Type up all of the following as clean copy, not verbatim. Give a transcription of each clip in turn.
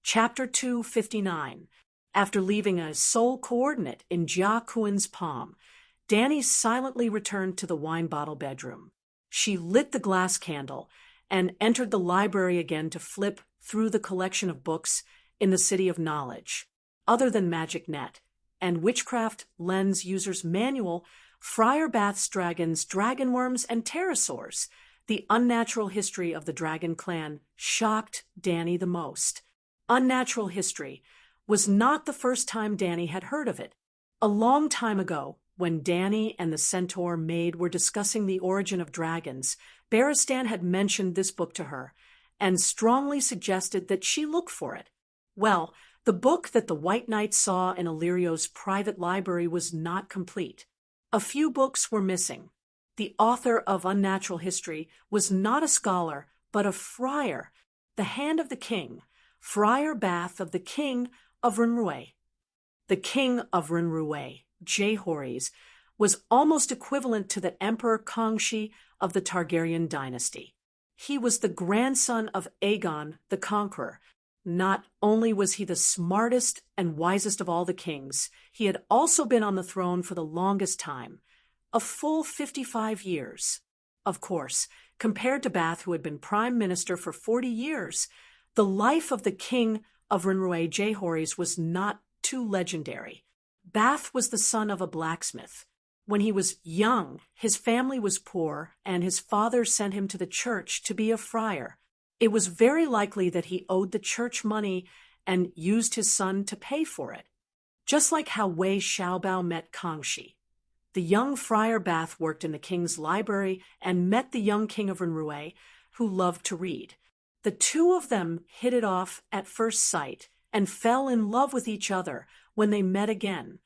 Chapter 259. After leaving a sole coordinate in Jia Kuan's palm, Danny silently returned to the wine bottle bedroom. She lit the glass candle and entered the library again to flip through the collection of books in the City of Knowledge. Other than Magic Net and Witchcraft Lens User's Manual, Friar Bath's Dragons, Dragonworms, and Pterosaurs, The Unnatural History of the Dragon Clan, shocked Danny the most. Unnatural history was not the first time Danny had heard of it. A long time ago, when Danny and the centaur maid were discussing the origin of dragons, Barristan had mentioned this book to her and strongly suggested that she look for it. Well, the book that the White Knight saw in Illyrio's private library was not complete. A few books were missing. The author of Unnatural History was not a scholar, but a friar, the hand of the king, Friar Bath of the King of Rinrui. The King of Rinrui, Jehores, was almost equivalent to the Emperor Kangxi of the Targaryen dynasty. He was the grandson of Aegon the Conqueror. Not only was he the smartest and wisest of all the kings, he had also been on the throne for the longest time, a full 55 years. Of course, compared to Bath, who had been prime minister for 40 years, the life of the King of Rinrui, Jehores, was not too legendary. Bath was the son of a blacksmith. When he was young, his family was poor, and his father sent him to the church to be a friar. It was very likely that he owed the church money and used his son to pay for it. Just like how Wei Xiaobao met Kangxi. The young Friar Bath worked in the king's library and met the young King of Rinrui, who loved to read. The two of them hit it off at first sight and fell in love with each other when they met again.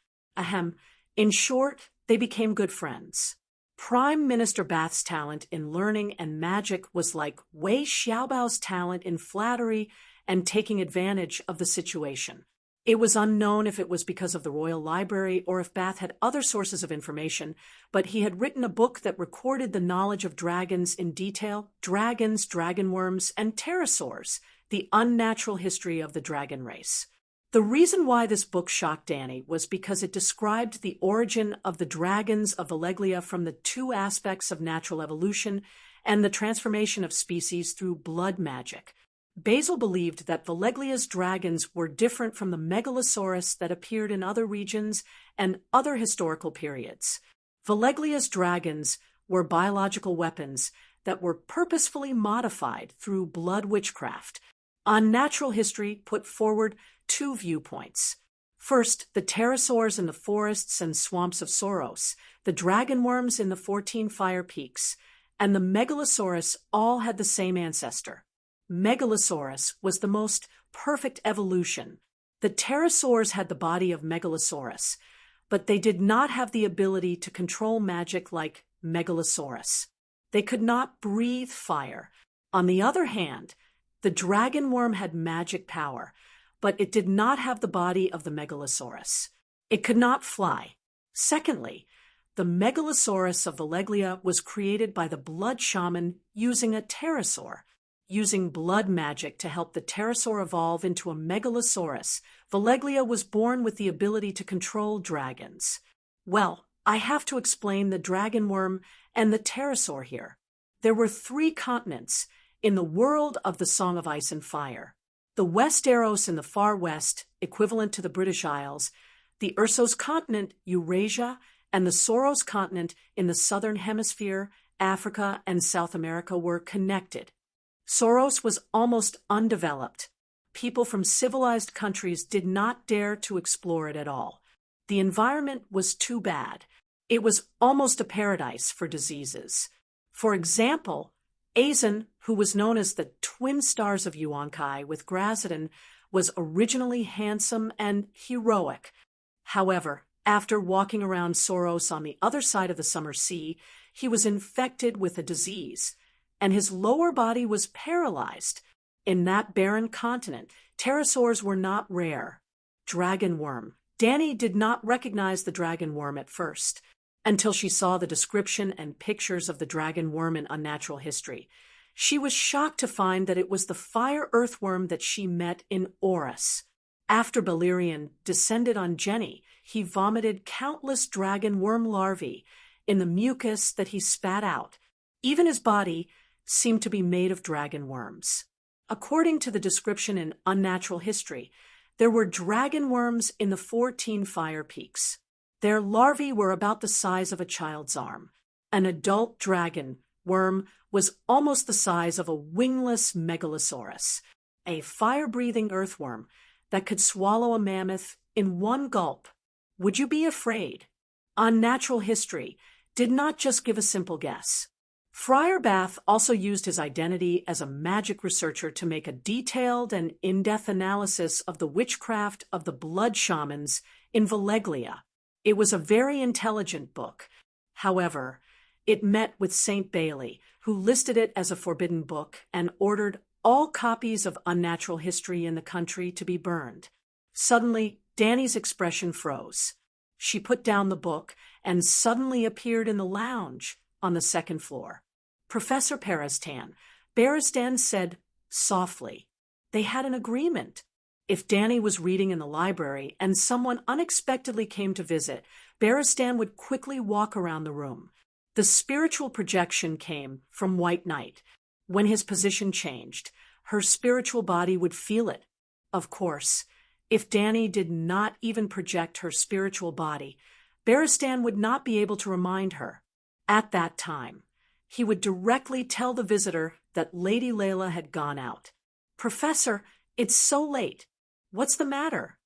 In short, they became good friends. Prime Minister Bath's talent in learning and magic was like Wei Xiaobao's talent in flattery and taking advantage of the situation. It was unknown if it was because of the royal library or if Bath had other sources of information, but he had written a book that recorded the knowledge of dragons in detail: dragons, dragonworms, and pterosaurs, the unnatural history of the dragon race. The reason why this book shocked Danny was because it described the origin of the dragons of Valeglia from the two aspects of natural evolution and the transformation of species through blood magic. Basil believed that Valeglia's dragons were different from the megalosaurus that appeared in other regions and other historical periods. Valeglia's dragons were biological weapons that were purposefully modified through blood witchcraft. Unnatural History put forward two viewpoints. First, the pterosaurs in the forests and swamps of Soros, the dragonworms in the 14 Fire Peaks, and the megalosaurus all had the same ancestor. Megalosaurus was the most perfect evolution. The pterosaurs had the body of Megalosaurus, but they did not have the ability to control magic like Megalosaurus. They could not breathe fire. On the other hand, the dragonworm had magic power, but it did not have the body of the Megalosaurus. It could not fly. Secondly, the Megalosaurus of Valeglia was created by the blood shaman using a pterosaur. Using blood magic to help the pterosaur evolve into a megalosaurus, Valeglia was born with the ability to control dragons. Well, I have to explain the dragonworm and the pterosaur here. There were 3 continents in the world of the Song of Ice and Fire. The Westeros in the far west, equivalent to the British Isles, the Ursos continent, Eurasia, and the Soros continent in the southern hemisphere, Africa, and South America were connected. Soros was almost undeveloped. People from civilized countries did not dare to explore it at all. The environment was too bad. It was almost a paradise for diseases. For example, Azen, who was known as the twin stars of Yuan-Kai with Grazidan, was originally handsome and heroic. However, after walking around Soros on the other side of the Summer Sea, he was infected with a disease, and his lower body was paralyzed. In that barren continent, pterosaurs were not rare. Dragonworm. Danny did not recognize the dragonworm at first, until she saw the description and pictures of the dragonworm in Unnatural History. She was shocked to find that it was the fire earthworm that she met in Orus. After Beleriand descended on Jenny, he vomited countless dragon worm larvae in the mucus that he spat out. Even his body seemed to be made of dragon worms. According to the description in Unnatural History, there were dragon worms in the 14 fire peaks. Their larvae were about the size of a child's arm. An adult dragon worm was almost the size of a wingless megalosaurus, a fire-breathing earthworm that could swallow a mammoth in one gulp. Would you be afraid? Unnatural History did not just give a simple guess. Friar Bath also used his identity as a magic researcher to make a detailed and in-depth analysis of the witchcraft of the blood shamans in Valeglia. It was a very intelligent book. However, it met with St. Bailey, who listed it as a forbidden book and ordered all copies of Unnatural History in the country to be burned. Suddenly, Danny's expression froze. She put down the book and suddenly appeared in the lounge on the second floor. Professor Barristan said softly. They had an agreement. If Danny was reading in the library and someone unexpectedly came to visit, Barristan would quickly walk around the room. The spiritual projection came from White Knight. When his position changed, her spiritual body would feel it. Of course, if Danny did not even project her spiritual body, Barristan would not be able to remind her. At that time, he would directly tell the visitor that Lady Layla had gone out. "Professor, it's so late. What's the matter?"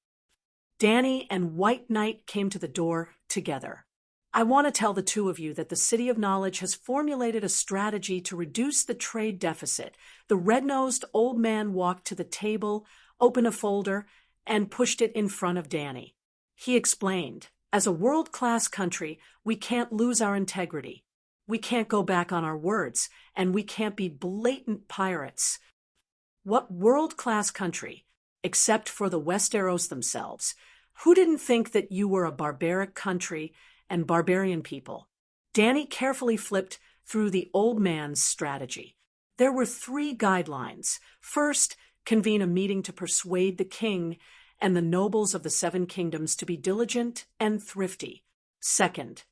Danny and White Knight came to the door together. "I want to tell the two of you that the City of Knowledge has formulated a strategy to reduce the trade deficit." The red-nosed old man walked to the table, opened a folder, and pushed it in front of Danny. He explained, "As a world-class country, we can't lose our integrity. We can't go back on our words, and we can't be blatant pirates." What world-class country, except for the Westeros themselves? Who didn't think that you were a barbaric country and barbarian people? Danny carefully flipped through the old man's strategy. There were 3 guidelines. First, convene a meeting to persuade the king and the nobles of the 7 kingdoms to be diligent and thrifty. Second,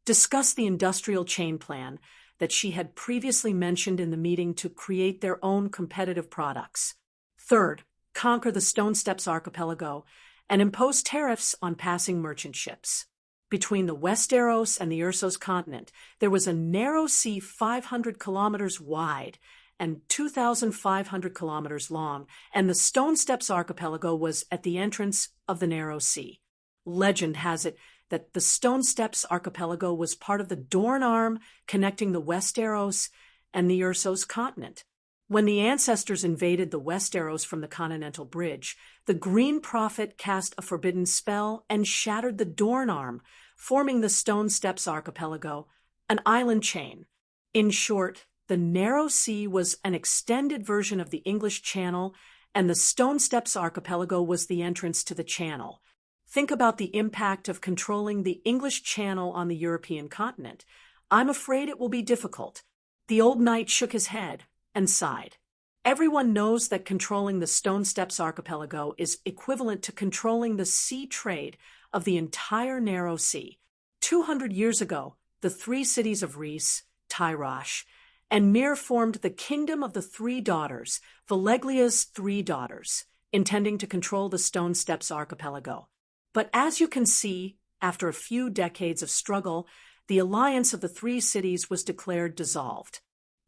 discuss the industrial chain plan that she had previously mentioned in the meeting to create their own competitive products. Third, conquer the Stone Steps archipelago and impose tariffs on passing merchant ships. Between the Westeros and the Ursos continent, there was a narrow sea 500 kilometers wide and 2,500 kilometers long, and the Stone Steps archipelago was at the entrance of the narrow sea. Legend has it that the Stone Steps archipelago was part of the Dorn Arm connecting the Westeros and the Ursos continent. When the ancestors invaded the Westeros from the Continental Bridge, the Green Prophet cast a forbidden spell and shattered the Dorn Arm, forming the Stone Steps archipelago, an island chain. In short, the Narrow Sea was an extended version of the English Channel, and the Stone Steps archipelago was the entrance to the Channel. Think about the impact of controlling the English Channel on the European continent. I'm afraid it will be difficult. The old knight shook his head and sighed. Everyone knows that controlling the Stone Steps archipelago is equivalent to controlling the sea trade of the entire Narrow Sea. 200 years ago, the 3 cities of Rhys, Tyrosh, and Myr formed the Kingdom of the 3 Daughters, Valeglia's 3 daughters, intending to control the Stone Steps archipelago. But as you can see, after a few decades of struggle, the alliance of the 3 cities was declared dissolved.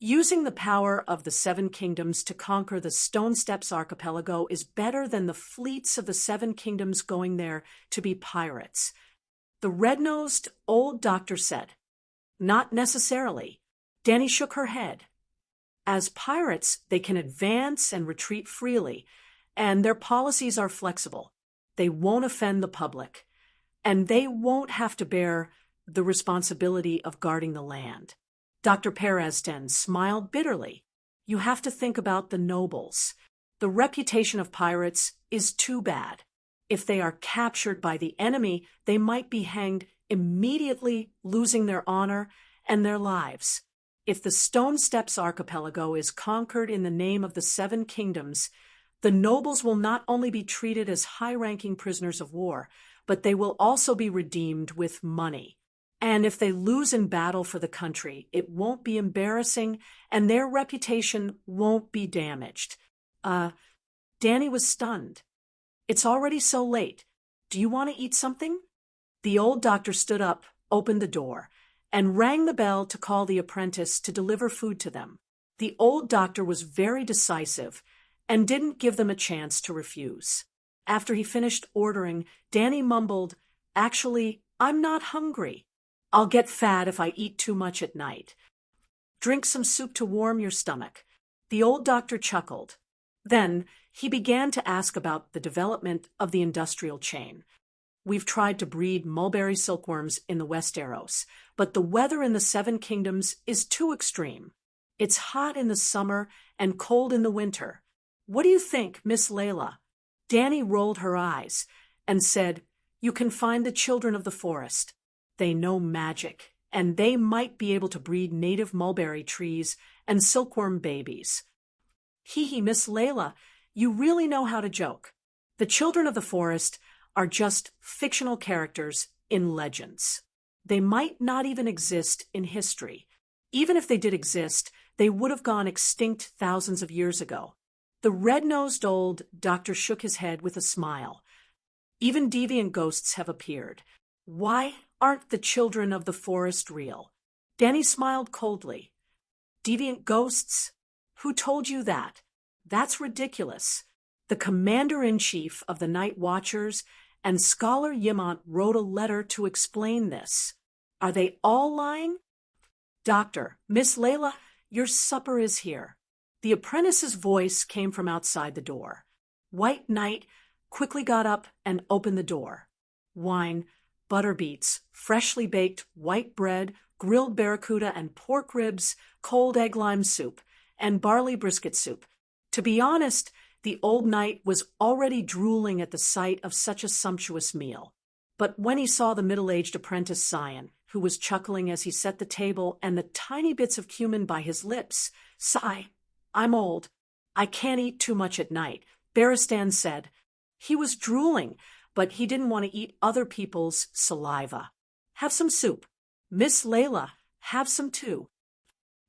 Using the power of the 7 kingdoms to conquer the Stone Steps archipelago is better than the fleets of the 7 kingdoms going there to be pirates. The red-nosed old doctor said, "Not necessarily." Danny shook her head. As pirates, they can advance and retreat freely, and their policies are flexible. They won't offend the public, and they won't have to bear the responsibility of guarding the land. Dr. Barristan smiled bitterly. You have to think about the nobles. The reputation of pirates is too bad. If they are captured by the enemy, they might be hanged immediately, losing their honor and their lives. If the Stone Steps Archipelago is conquered in the name of the Seven Kingdoms, the nobles will not only be treated as high-ranking prisoners of war, but they will also be redeemed with money. And if they lose in battle for the country, it won't be embarrassing, and their reputation won't be damaged. Danny was stunned. It's already so late. Do you want to eat something? The old doctor stood up, opened the door, and rang the bell to call the apprentice to deliver food to them. The old doctor was very decisive and didn't give them a chance to refuse. After he finished ordering, Danny mumbled, "Actually, I'm not hungry. I'll get fat if I eat too much at night. Drink some soup to warm your stomach." The old doctor chuckled. Then he began to ask about the development of the industrial chain. "We've tried to breed mulberry silkworms in the Westeros, but the weather in the Seven Kingdoms is too extreme. It's hot in the summer and cold in the winter. What do you think, Miss Layla?" Danny rolled her eyes and said, "You can find the children of the forest. They know magic, and they might be able to breed native mulberry trees and silkworm babies." "Hee, Miss Layla, you really know how to joke. The children of the forest are just fictional characters in legends. They might not even exist in history. Even if they did exist, they would have gone extinct thousands of years ago." The red-nosed old doctor shook his head with a smile. "Even deviant ghosts have appeared. Why aren't the children of the forest real?" Danny smiled coldly. "Deviant ghosts? Who told you that? That's ridiculous. The commander-in-chief of the Night Watchers and Scholar Yimont wrote a letter to explain this. Are they all lying?" "Doctor, Miss Layla, your supper is here." The apprentice's voice came from outside the door. White Knight quickly got up and opened the door. Wine, butter beets, freshly baked white bread, grilled barracuda and pork ribs, cold egg lime soup, and barley brisket soup. To be honest, the old knight was already drooling at the sight of such a sumptuous meal. But when he saw the middle-aged apprentice Zion, who was chuckling as he set the table and the tiny bits of cumin by his lips, "Sigh, I'm old. I can't eat too much at night," Barristan said. He was drooling, but he didn't want to eat other people's saliva. "Have some soup. Miss Layla, have some too."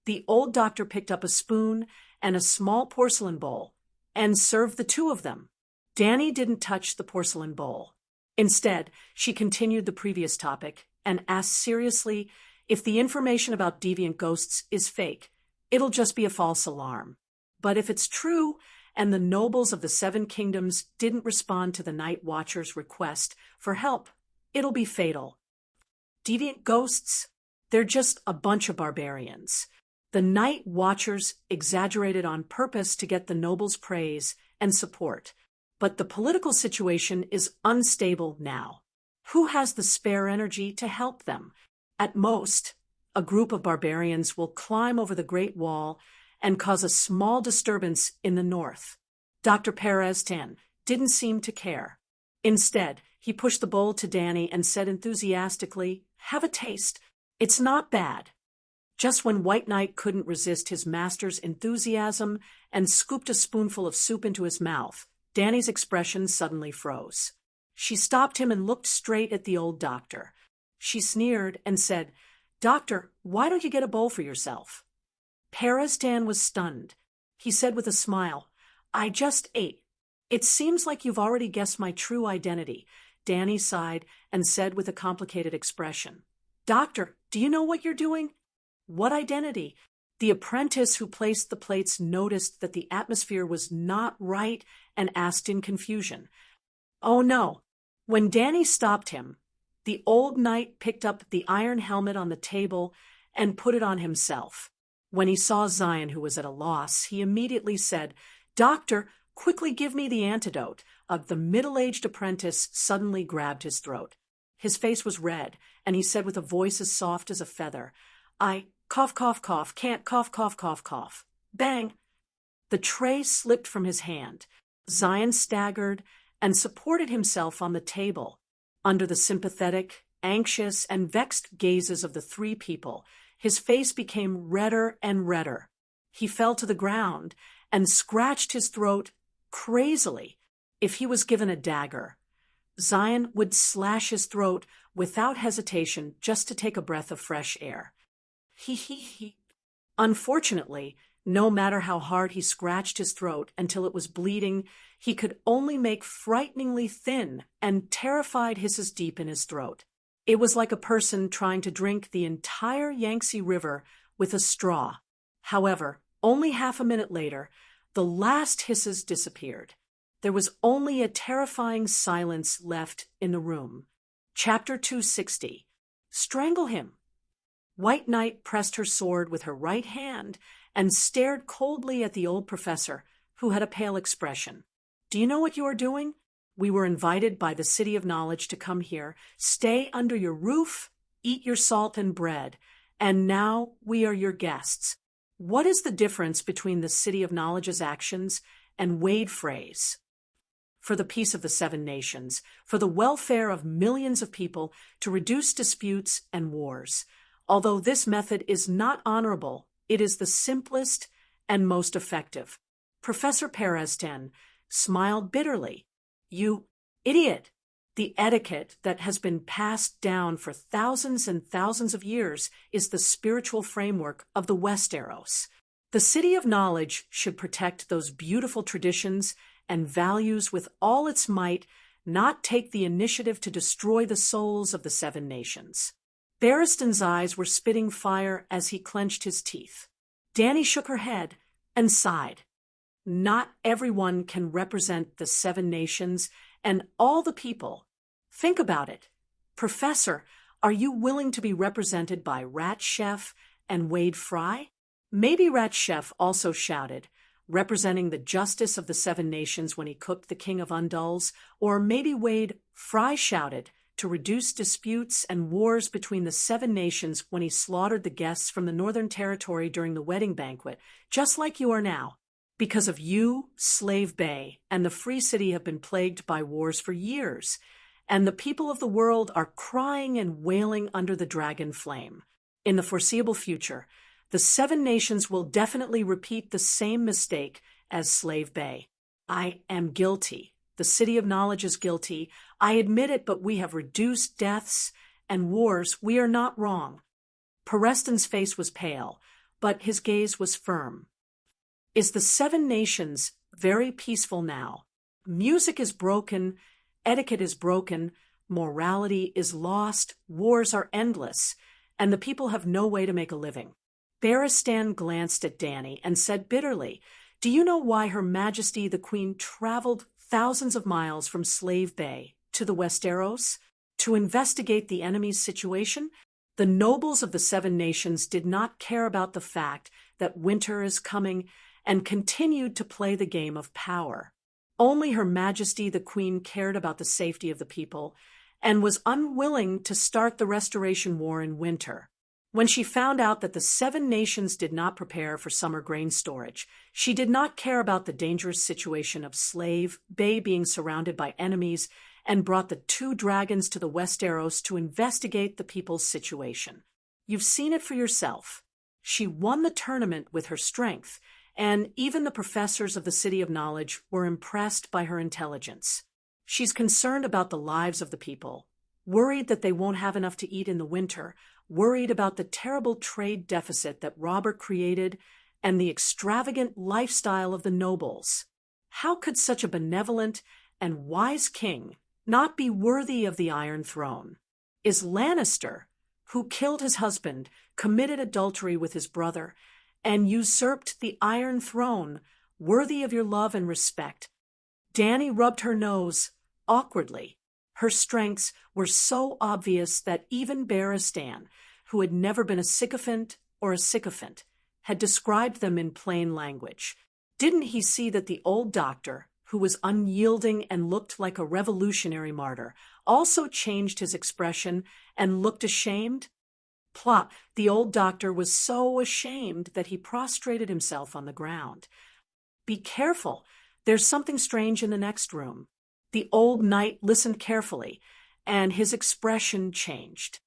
The old doctor picked up a spoon and a small porcelain bowl and served the two of them. Danny didn't touch the porcelain bowl. Instead, she continued the previous topic and asked seriously, "If the information about deviant ghosts is fake, it'll just be a false alarm. But if it's true, and the nobles of the Seven Kingdoms didn't respond to the Night Watcher's request for help, it'll be fatal. Deviant ghosts? They're just a bunch of barbarians. The Night Watchers exaggerated on purpose to get the nobles' praise and support. But the political situation is unstable now. Who has the spare energy to help them? At most, a group of barbarians will climb over the Great Wall and cause a small disturbance in the north." Dr. Perez-Tan didn't seem to care. Instead, he pushed the bowl to Danny and said enthusiastically, "Have a taste. It's not bad." Just when White Knight couldn't resist his master's enthusiasm and scooped a spoonful of soup into his mouth, Danny's expression suddenly froze. She stopped him and looked straight at the old doctor. She sneered and said, "Doctor, why don't you get a bowl for yourself?" Perez-Tan was stunned. He said with a smile, "I just ate. It seems like you've already guessed my true identity." Danny sighed and said with a complicated expression, "Doctor, do you know what you're doing?" "What identity?" The apprentice who placed the plates noticed that the atmosphere was not right and asked in confusion. "Oh no." When Danny stopped him, the old knight picked up the iron helmet on the table and put it on himself. When he saw Zion, who was at a loss, he immediately said, "Doctor, quickly give me the antidote." The middle-aged apprentice suddenly grabbed his throat. His face was red, and he said with a voice as soft as a feather, "I cough, cough, cough, can't cough, cough, cough, cough." Bang! The tray slipped from his hand. Zion staggered and supported himself on the table. Under the sympathetic, anxious, and vexed gazes of the three people, His face became redder and redder. He fell to the ground and scratched his throat crazily. If he was given a dagger, Zion would slash his throat without hesitation just to take a breath of fresh air. He. Unfortunately, no matter how hard he scratched his throat until it was bleeding, he could only make frighteningly thin and terrified hisses deep in his throat. It was like a person trying to drink the entire Yangtze River with a straw. However, only half a minute later, the last hisses disappeared. There was only a terrifying silence left in the room. Chapter 260. Strangle him. White Knight pressed her sword with her right hand and stared coldly at the old professor, who had a pale expression. Do you know what you are doing? We were invited by the City of Knowledge to come here, stay under your roof, eat your salt and bread, and now we are your guests. What is the difference between the City of Knowledge's actions and Wade Frey's? For the peace of the 7 nations, for the welfare of millions of people, to reduce disputes and wars. Although this method is not honorable, it is the simplest and most effective. Professor Perestan smiled bitterly. You idiot! The etiquette that has been passed down for thousands and thousands of years is the spiritual framework of the Westeros. The City of Knowledge should protect those beautiful traditions and values with all its might, not take the initiative to destroy the souls of the 7 nations. Barristan's eyes were spitting fire as he clenched his teeth. Dany shook her head and sighed. Not everyone can represent the 7 nations and all the people. Think about it. Professor, are you willing to be represented by Rat Chef and Wade Fry? Maybe Rat Chef also shouted, representing the justice of the 7 nations when he cooked the King of Undulls, or maybe Wade Fry shouted, to reduce disputes and wars between the 7 nations when he slaughtered the guests from the Northern Territory during the wedding banquet, just like you are now. Because of you, Slave Bay and the Free City have been plagued by wars for years, and the people of the world are crying and wailing under the dragon flame. In the foreseeable future, the 7 nations will definitely repeat the same mistake as Slave Bay. I am guilty. The City of Knowledge is guilty. I admit it, but we have reduced deaths and wars. We are not wrong. Perestan's face was pale, but his gaze was firm. Is the 7 nations very peaceful now? Music is broken, etiquette is broken, morality is lost, wars are endless, and the people have no way to make a living. Barristan glanced at Dany and said bitterly, "Do you know why Her Majesty the Queen traveled thousands of miles from Slave Bay to the Westeros to investigate the enemy's situation? The nobles of the 7 nations did not care about the fact that winter is coming and continued to play the game of power. Only Her Majesty the Queen cared about the safety of the people and was unwilling to start the Restoration War in winter. When she found out that the 7 nations did not prepare for summer grain storage, she did not care about the dangerous situation of Slave Bay being surrounded by enemies and brought the 2 dragons to the Westeros to investigate the people's situation. You've seen it for yourself. She won the tournament with her strength, and even the professors of the City of Knowledge were impressed by her intelligence. She's concerned about the lives of the people, worried that they won't have enough to eat in the winter, worried about the terrible trade deficit that Robert created, and the extravagant lifestyle of the nobles. How could such a benevolent and wise king not be worthy of the Iron Throne? Is Lannister, who killed his husband, committed adultery with his brother, and usurped the Iron Throne, worthy of your love and respect?" Dany rubbed her nose awkwardly. Her strengths were so obvious that even Barristan, who had never been a sycophant or a sycophant, had described them in plain language. Didn't he see that the old doctor, who was unyielding and looked like a revolutionary martyr, also changed his expression and looked ashamed? Plot, the old doctor was so ashamed that he prostrated himself on the ground. "Be careful, there's something strange in the next room." The old knight listened carefully, and his expression changed.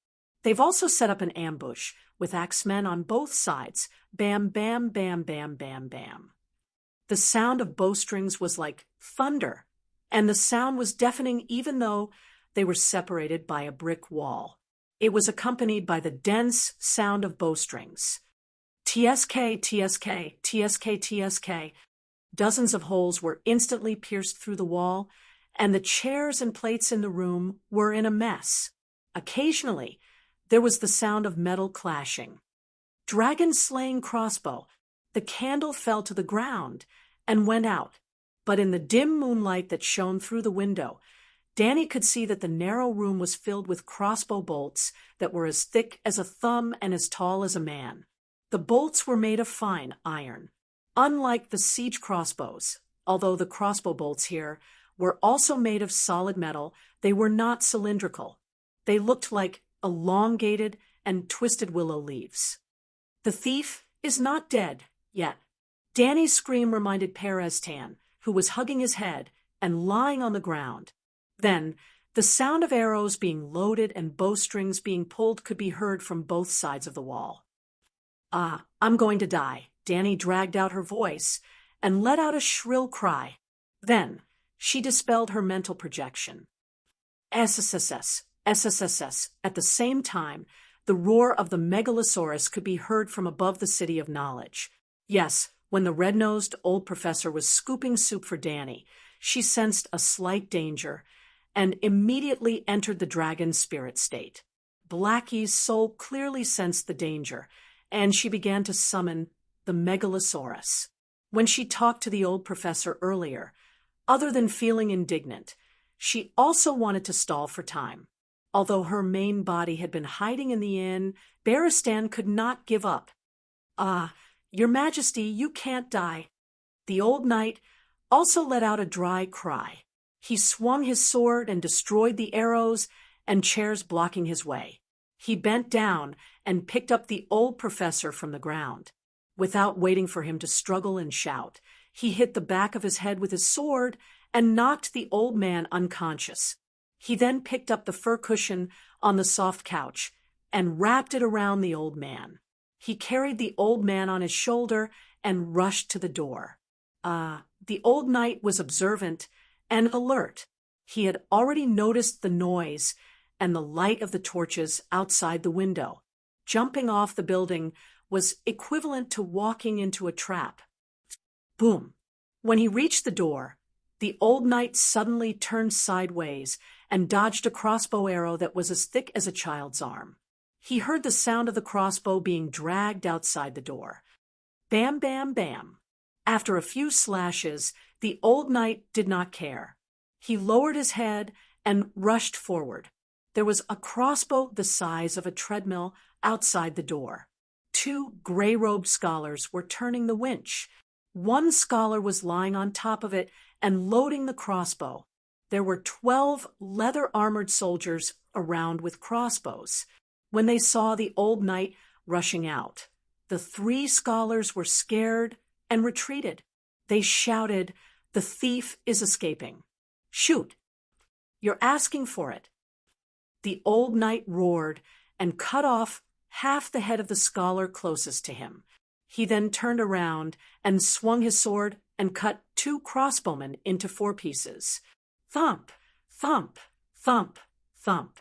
They've also set up an ambush, with axemen on both sides. Bam, bam, bam, bam, bam, bam. The sound of bowstrings was like thunder, and the sound was deafening even though they were separated by a brick wall. It was accompanied by the dense sound of bowstrings. TSK, TSK, TSK, TSK. Dozens of holes were instantly pierced through the wall, and the chairs and plates in the room were in a mess. Occasionally, there was the sound of metal clashing. Dragon-slaying crossbow. The candle fell to the ground and went out, but in the dim moonlight that shone through the window, Danny could see that the narrow room was filled with crossbow bolts that were as thick as a thumb and as tall as a man. The bolts were made of fine iron. Unlike the siege crossbows, although the crossbow bolts here were also made of solid metal, they were not cylindrical. They looked like elongated and twisted willow leaves. The thief is not dead yet. Danny's scream reminded Perez-Tan, who was hugging his head and lying on the ground. Then, the sound of arrows being loaded and bowstrings being pulled could be heard from both sides of the wall. I'm going to die. Danny dragged out her voice and let out a shrill cry. Then, she dispelled her mental projection. SSSS, SSSS. At the same time, the roar of the megalosaurus could be heard from above the city of knowledge. Yes, when the red-nosed old professor was scooping soup for Danny, she sensed a slight danger and immediately entered the dragon's spirit state. Blackie's soul clearly sensed the danger, and she began to summon the megalosaurus. When she talked to the old professor earlier, other than feeling indignant, she also wanted to stall for time. Although her main body had been hiding in the inn, Barristan could not give up. Your Majesty, you can't die. The old knight also let out a dry cry. He swung his sword and destroyed the arrows and chairs blocking his way. He bent down and picked up the old professor from the ground. Without waiting for him to struggle and shout, he hit the back of his head with his sword and knocked the old man unconscious. He then picked up the fur cushion on the soft couch and wrapped it around the old man. He carried the old man on his shoulder and rushed to the door. The old knight was observant and alert. He had already noticed the noise and the light of the torches outside the window. Jumping off the building was equivalent to walking into a trap. Boom! When he reached the door, the old knight suddenly turned sideways and dodged a crossbow arrow that was as thick as a child's arm. He heard the sound of the crossbow being dragged outside the door. Bam, bam, bam. After a few slashes, the old knight did not care. He lowered his head and rushed forward. There was a crossbow the size of a treadmill outside the door. 2 gray-robed scholars were turning the winch. One scholar was lying on top of it and loading the crossbow. There were 12 leather-armored soldiers around with crossbows. When they saw the old knight rushing out, the 3 scholars were scared and retreated. They shouted, "The thief is escaping. Shoot! You're asking for it." The old knight roared and cut off half the head of the scholar closest to him. He then turned around and swung his sword and cut 2 crossbowmen into 4 pieces. Thump, thump, thump, thump.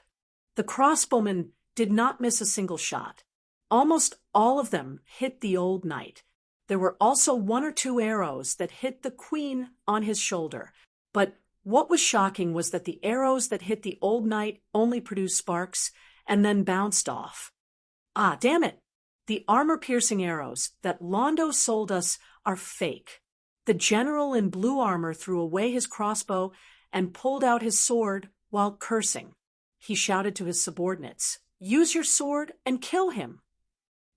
The crossbowmen did not miss a single shot. Almost all of them hit the old knight. There were also 1 or 2 arrows that hit the queen on his shoulder. But what was shocking was that the arrows that hit the old knight only produced sparks and then bounced off. Damn it! The armor-piercing arrows that Londo sold us are fake. The general in blue armor threw away his crossbow and pulled out his sword while cursing. He shouted to his subordinates, "Use your sword and kill him."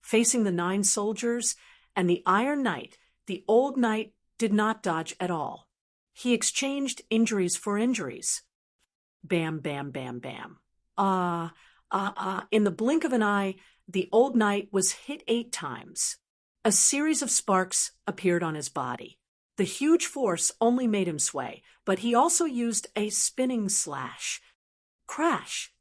Facing the 9 soldiers and the Iron Knight, the old knight did not dodge at all. He exchanged injuries for injuries. Bam, bam, bam, bam. In the blink of an eye, the old knight was hit 8 times. A series of sparks appeared on his body. The huge force only made him sway, but he also used a spinning slash. Crash!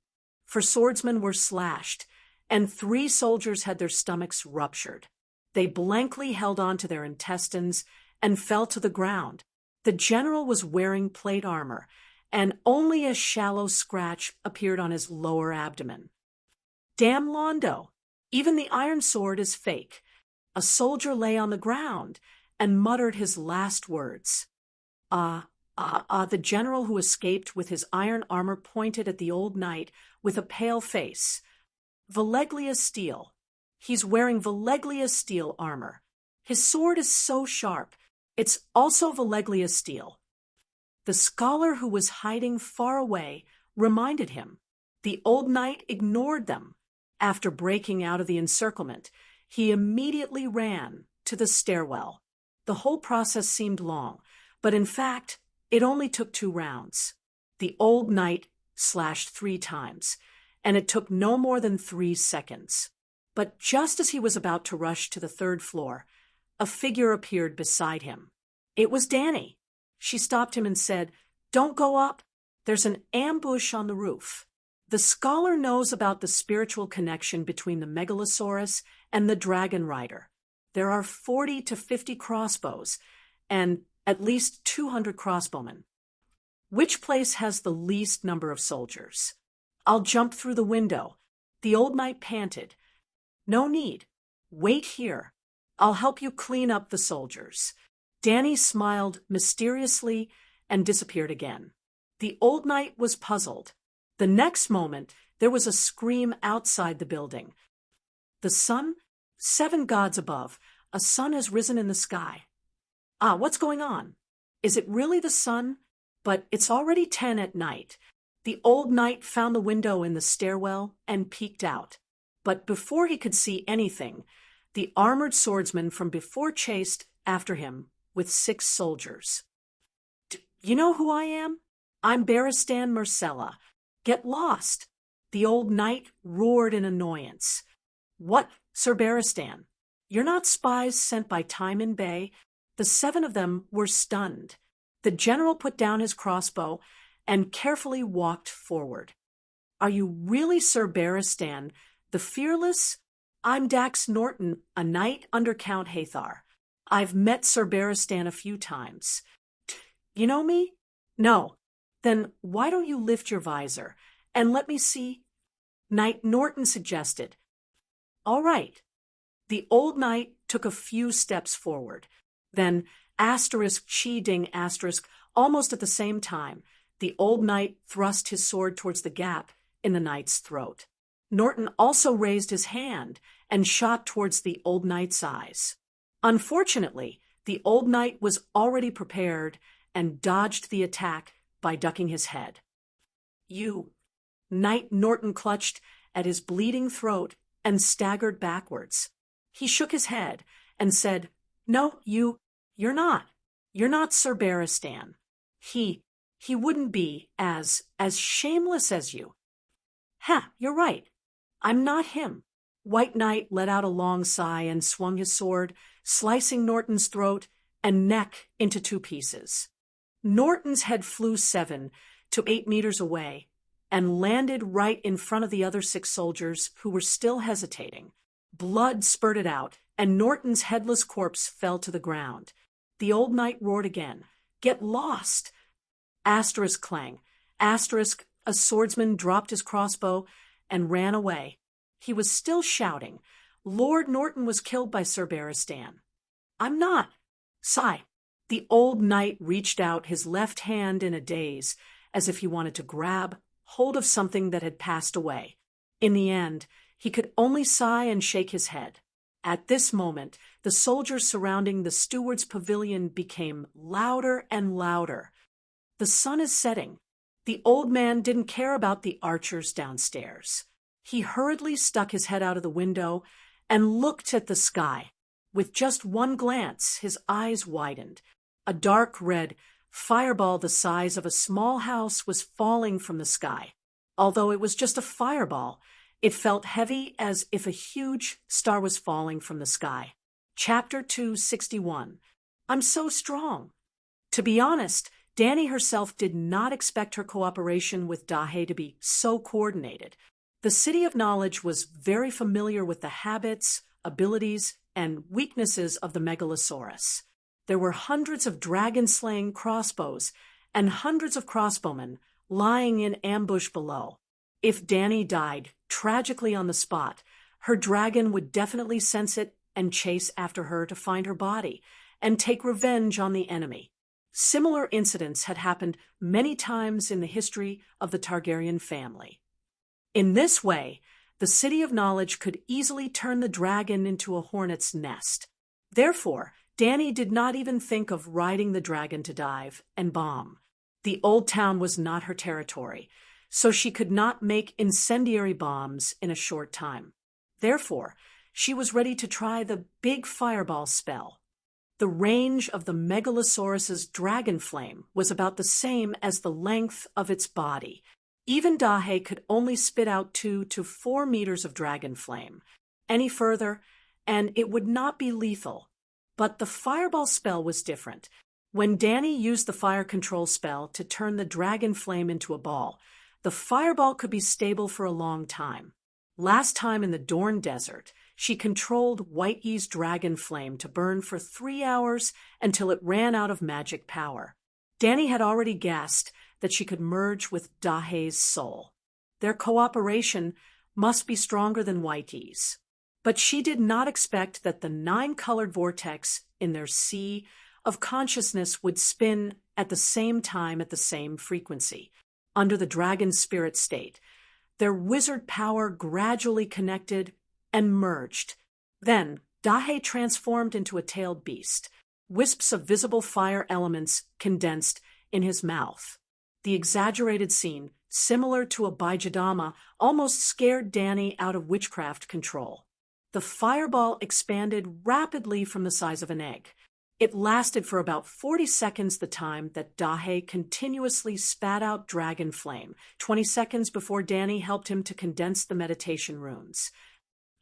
For swordsmen were slashed, and 3 soldiers had their stomachs ruptured. They blankly held on to their intestines and fell to the ground. The general was wearing plate armor, and only a shallow scratch appeared on his lower abdomen. Damn Londo! Even the iron sword is fake. A soldier lay on the ground and muttered his last words. The general who escaped with his iron armor pointed at the old knight with a pale face. Valeglia steel. He's wearing Valeglia steel armor. His sword is so sharp. It's also Valeglia steel. The scholar who was hiding far away reminded him. The old knight ignored them. After breaking out of the encirclement, he immediately ran to the stairwell. The whole process seemed long, but in fact, it only took 2 rounds. The old knight slashed 3 times, and it took no more than 3 seconds. But just as he was about to rush to the 3rd floor, a figure appeared beside him. It was Danny. She stopped him and said, "Don't go up. There's an ambush on the roof." The scholar knows about the spiritual connection between the megalosaurus and the dragon rider. There are 40 to 50 crossbows and at least 200 crossbowmen. Which place has the least number of soldiers? I'll jump through the window. The old knight panted. No need. Wait here. I'll help you clean up the soldiers. Danny smiled mysteriously and disappeared again. The old knight was puzzled. The next moment, there was a scream outside the building. The sun? 7 gods above. A sun has risen in the sky. What's going on? Is it really the sun? But it's already 10 at night. The old knight found the window in the stairwell and peeked out. But before he could see anything, the armored swordsman from before chased after him with 6 soldiers. You know who I am? I'm Beristan Marcella. Get lost! The old knight roared in annoyance. What, Sir Beristan? You're not spies sent by Timon Bay? The 7 of them were stunned. The general put down his crossbow and carefully walked forward. Are you really Sir Beristan, the fearless? I'm Dax Norton, a knight under Count Hathar. I've met Sir Beristan a few times. You know me? No. Then why don't you lift your visor and let me see? Knight Norton suggested. All right. The old knight took a few steps forward. Then, *chi-ding*, almost at the same time, the old knight thrust his sword towards the gap in the knight's throat. Norton also raised his hand and shot towards the old knight's eyes. Unfortunately, the old knight was already prepared and dodged the attack by ducking his head. You! Knight Norton clutched at his bleeding throat and staggered backwards. He shook his head and said, No, you're not. You're not Sir Beristan. He wouldn't be as shameless as you. You're right. I'm not him. White Knight let out a long sigh and swung his sword, slicing Norton's throat and neck into 2 pieces. Norton's head flew 7 to 8 meters away and landed right in front of the other 6 soldiers who were still hesitating. Blood spurted out, and Norton's headless corpse fell to the ground. The old knight roared again. Get lost! Clang. A swordsman dropped his crossbow and ran away. He was still shouting. Lord Norton was killed by Sir Beristan. I'm not. Sigh. The old knight reached out his left hand in a daze, as if he wanted to grab hold of something that had passed away. In the end, he could only sigh and shake his head. At this moment, the soldiers surrounding the steward's pavilion became louder and louder. The sun is setting. The old man didn't care about the archers downstairs. He hurriedly stuck his head out of the window and looked at the sky. With just one glance, his eyes widened. A dark red fireball the size of a small house was falling from the sky. Although it was just a fireball, it felt heavy as if a huge star was falling from the sky. Chapter 261. I'm so strong. To be honest, Danny herself did not expect her cooperation with Dahe to be so coordinated. The City of Knowledge was very familiar with the habits, abilities, and weaknesses of the Megalosaurus. There were hundreds of dragon-slaying crossbows and hundreds of crossbowmen lying in ambush below. If Dani died tragically on the spot, her dragon would definitely sense it and chase after her to find her body and take revenge on the enemy. Similar incidents had happened many times in the history of the Targaryen family. In this way, the City of Knowledge could easily turn the dragon into a hornet's nest. Therefore, Dani did not even think of riding the dragon to dive and bomb. The old town was not her territory, so she could not make incendiary bombs in a short time. Therefore, she was ready to try the big fireball spell. The range of the Megalosaurus's dragon flame was about the same as the length of its body. Even Dahe could only spit out 2 to 4 meters of dragon flame. Any further, and it would not be lethal. But the fireball spell was different. When Dani used the fire control spell to turn the dragon flame into a ball, the fireball could be stable for a long time. Last time in the Dorne Desert, she controlled White-E's dragon flame to burn for 3 hours until it ran out of magic power. Dani had already guessed that she could merge with Dahe's soul. Their cooperation must be stronger than White-E's. But she did not expect that the 9-colored vortex in their sea of consciousness would spin at the same time at the same frequency. Under the dragon spirit state, their wizard power gradually connected and merged. Then, Dahe transformed into a tailed beast. Wisps of visible fire elements condensed in his mouth. The exaggerated scene, similar to a Bijadama, almost scared Dani out of witchcraft control. The fireball expanded rapidly from the size of an egg. It lasted for about 40 seconds, the time that Dahe continuously spat out dragon flame, 20 seconds before Dani helped him to condense the meditation runes.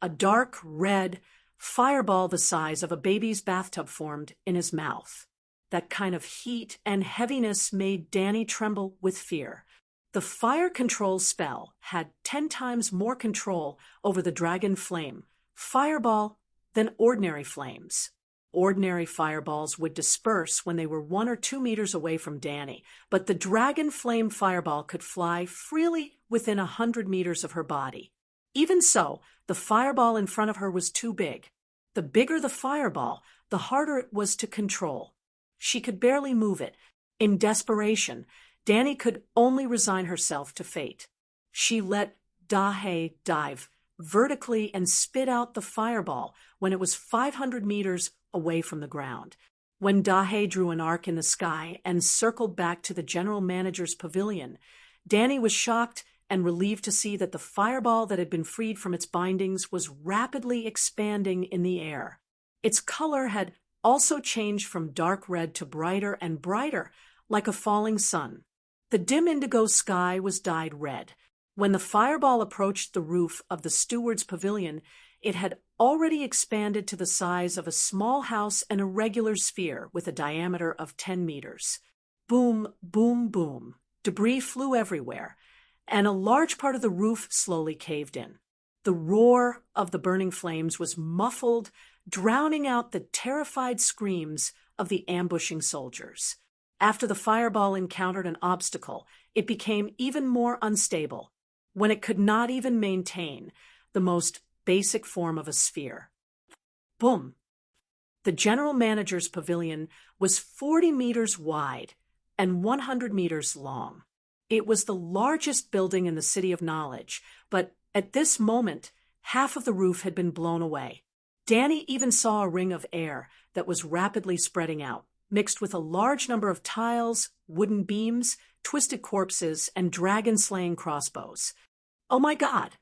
A dark red fireball the size of a baby's bathtub formed in his mouth. That kind of heat and heaviness made Dani tremble with fear. The fire control spell had 10 times more control over the dragon flame fireball than ordinary flames. Ordinary fireballs would disperse when they were 1 or 2 meters away from Dani, but the dragon flame fireball could fly freely within 100 meters of her body. Even so, the fireball in front of her was too big. The bigger the fireball, the harder it was to control. She could barely move it. In desperation, Dani could only resign herself to fate. She let Dahe dive vertically and spit out the fireball when it was 500 meters away from the ground. When Dahe drew an arc in the sky and circled back to the general manager's pavilion, Dani was shocked and relieved to see that the fireball that had been freed from its bindings was rapidly expanding in the air. Its color had also changed from dark red to brighter and brighter, like a falling sun. The dim indigo sky was dyed red. When the fireball approached the roof of the steward's pavilion, it had already expanded to the size of a small house and a regular sphere with a diameter of 10 meters. Boom, boom, boom. Debris flew everywhere, and a large part of the roof slowly caved in. The roar of the burning flames was muffled, drowning out the terrified screams of the ambushing soldiers. After the fireball encountered an obstacle, it became even more unstable, when it could not even maintain the most basic form of a sphere. Boom! The general manager's pavilion was 40 meters wide and 100 meters long. It was the largest building in the City of Knowledge, but at this moment, half of the roof had been blown away. Dani even saw a ring of air that was rapidly spreading out, mixed with a large number of tiles, wooden beams, twisted corpses, and dragon-slaying crossbows. Oh my God,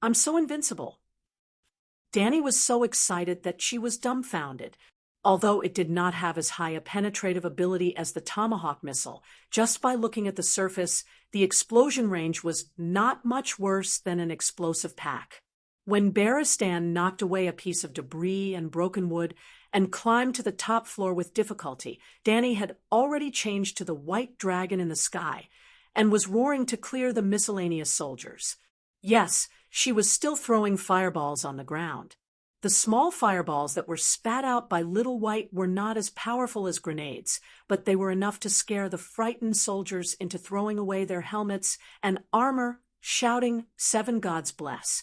I'm so invincible. Dani was so excited that she was dumbfounded. Although it did not have as high a penetrative ability as the Tomahawk missile, just by looking at the surface, the explosion range was not much worse than an explosive pack. When Barristan knocked away a piece of debris and broken wood and climbed to the top floor with difficulty, Dani had already changed to the white dragon in the sky and was roaring to clear the miscellaneous soldiers. Yes, she was still throwing fireballs on the ground. The small fireballs that were spat out by Little White were not as powerful as grenades, but they were enough to scare the frightened soldiers into throwing away their helmets and armor, shouting, "Seven gods bless,"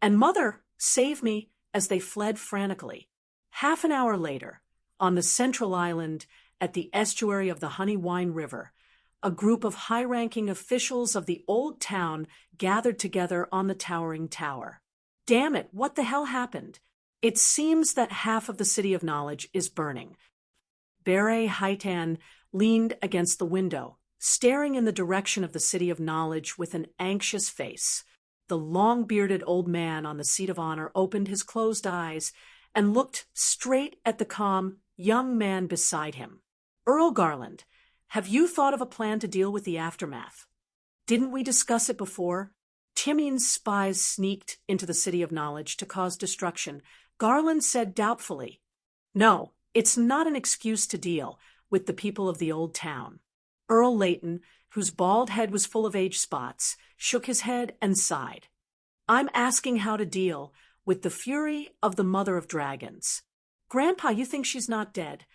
and "Mother, save me," as they fled frantically. Half an hour later, on the central island at the estuary of the Honey Wine River, a group of high-ranking officials of the old town gathered together on the towering tower. "Damn it, what the hell happened? It seems that half of the City of Knowledge is burning." Beret Haitan leaned against the window, staring in the direction of the City of Knowledge with an anxious face. The long-bearded old man on the seat of honor opened his closed eyes and looked straight at the calm, young man beside him. "Earl Garland, have you thought of a plan to deal with the aftermath? Didn't we discuss it before? Timmy's spies sneaked into the City of Knowledge to cause destruction," Garland said doubtfully. "No, it's not an excuse to deal with the people of the old town." Earl Layton, whose bald head was full of age spots, shook his head and sighed. "I'm asking how to deal with the fury of the Mother of Dragons." "Grandpa, you think she's not dead?"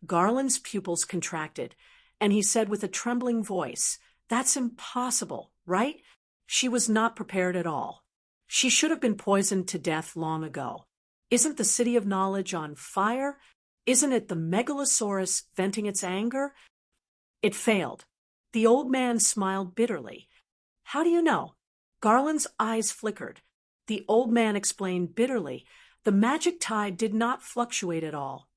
Garland's pupils contracted, and he said with a trembling voice, "That's impossible, right? She was not prepared at all. She should have been poisoned to death long ago. Isn't the City of Knowledge on fire? Isn't it the Megalosaurus venting its anger?" It failed. The old man smiled bitterly. "How do you know?" Garland's eyes flickered. The old man explained bitterly, "The magic tide did not fluctuate at all."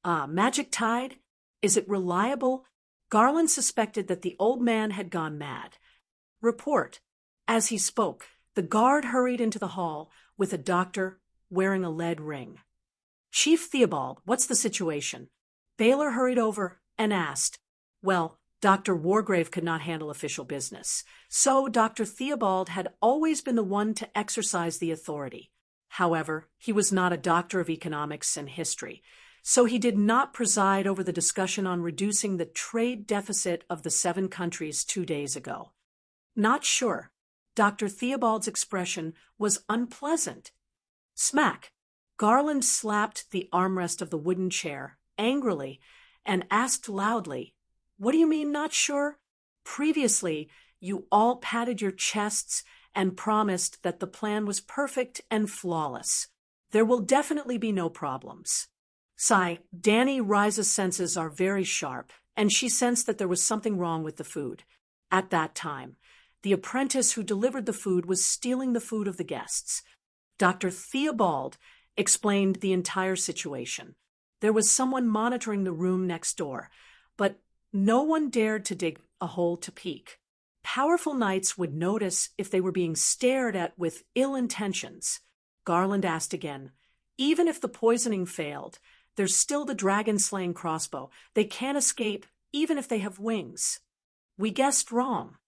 "Ah, magic tide? Is it reliable?" Garland suspected that the old man had gone mad. "Report." As he spoke, the guard hurried into the hall with a doctor wearing a lead ring. "Chief Theobald, what's the situation?" Baylor hurried over and asked. Well, Dr. Wargrave could not handle official business, so Dr. Theobald had always been the one to exercise the authority. However, he was not a doctor of economics and history, so he did not preside over the discussion on reducing the trade deficit of the 7 countries 2 days ago. "Not sure." Dr. Theobald's expression was unpleasant. Smack! Garland slapped the armrest of the wooden chair angrily and asked loudly, "What do you mean, not sure? Previously, you all patted your chests and promised that the plan was perfect and flawless. There will definitely be no problems." Sigh, Danny Rise's senses are very sharp, and she sensed that there was something wrong with the food. At that time, the apprentice who delivered the food was stealing the food of the guests. Dr. Theobald explained the entire situation. There was someone monitoring the room next door, but no one dared to dig a hole to peek. Powerful knights would notice if they were being stared at with ill intentions. Garland asked again, "Even if the poisoning failed, there's still the dragon-slaying crossbow. They can't escape, even if they have wings." "We guessed wrong."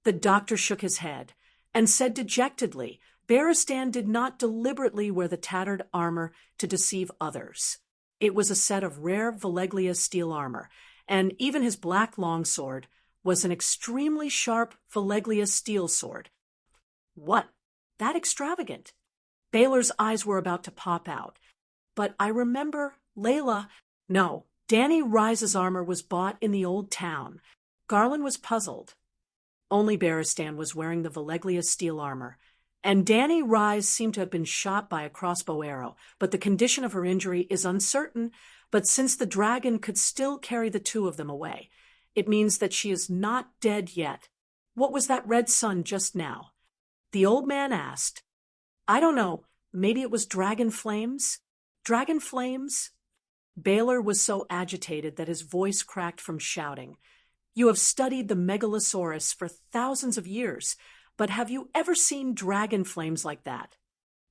The doctor shook his head and said dejectedly, Beristan did not deliberately wear the tattered armor to deceive others. It was a set of rare Valeglia steel armor, and even his black longsword was an extremely sharp Valeglia steel sword. "What? That extravagant?" Baylor's eyes were about to pop out. "But I remember Layla—" "No, Danny Rise's armor was bought in the old town." Garland was puzzled. Only Beristan was wearing the Valeglia steel armor, and Danny Rise seemed to have been shot by a crossbow arrow, but the condition of her injury is uncertain. But since the dragon could still carry the 2 of them away, it means that she is not dead yet. What was that red sun just now?" The old man asked. "I don't know. Maybe it was dragon flames?" "Dragon flames?" Baylor was so agitated that his voice cracked from shouting. "You have studied the Megalosaurus for thousands of years, but have you ever seen dragon flames like that?"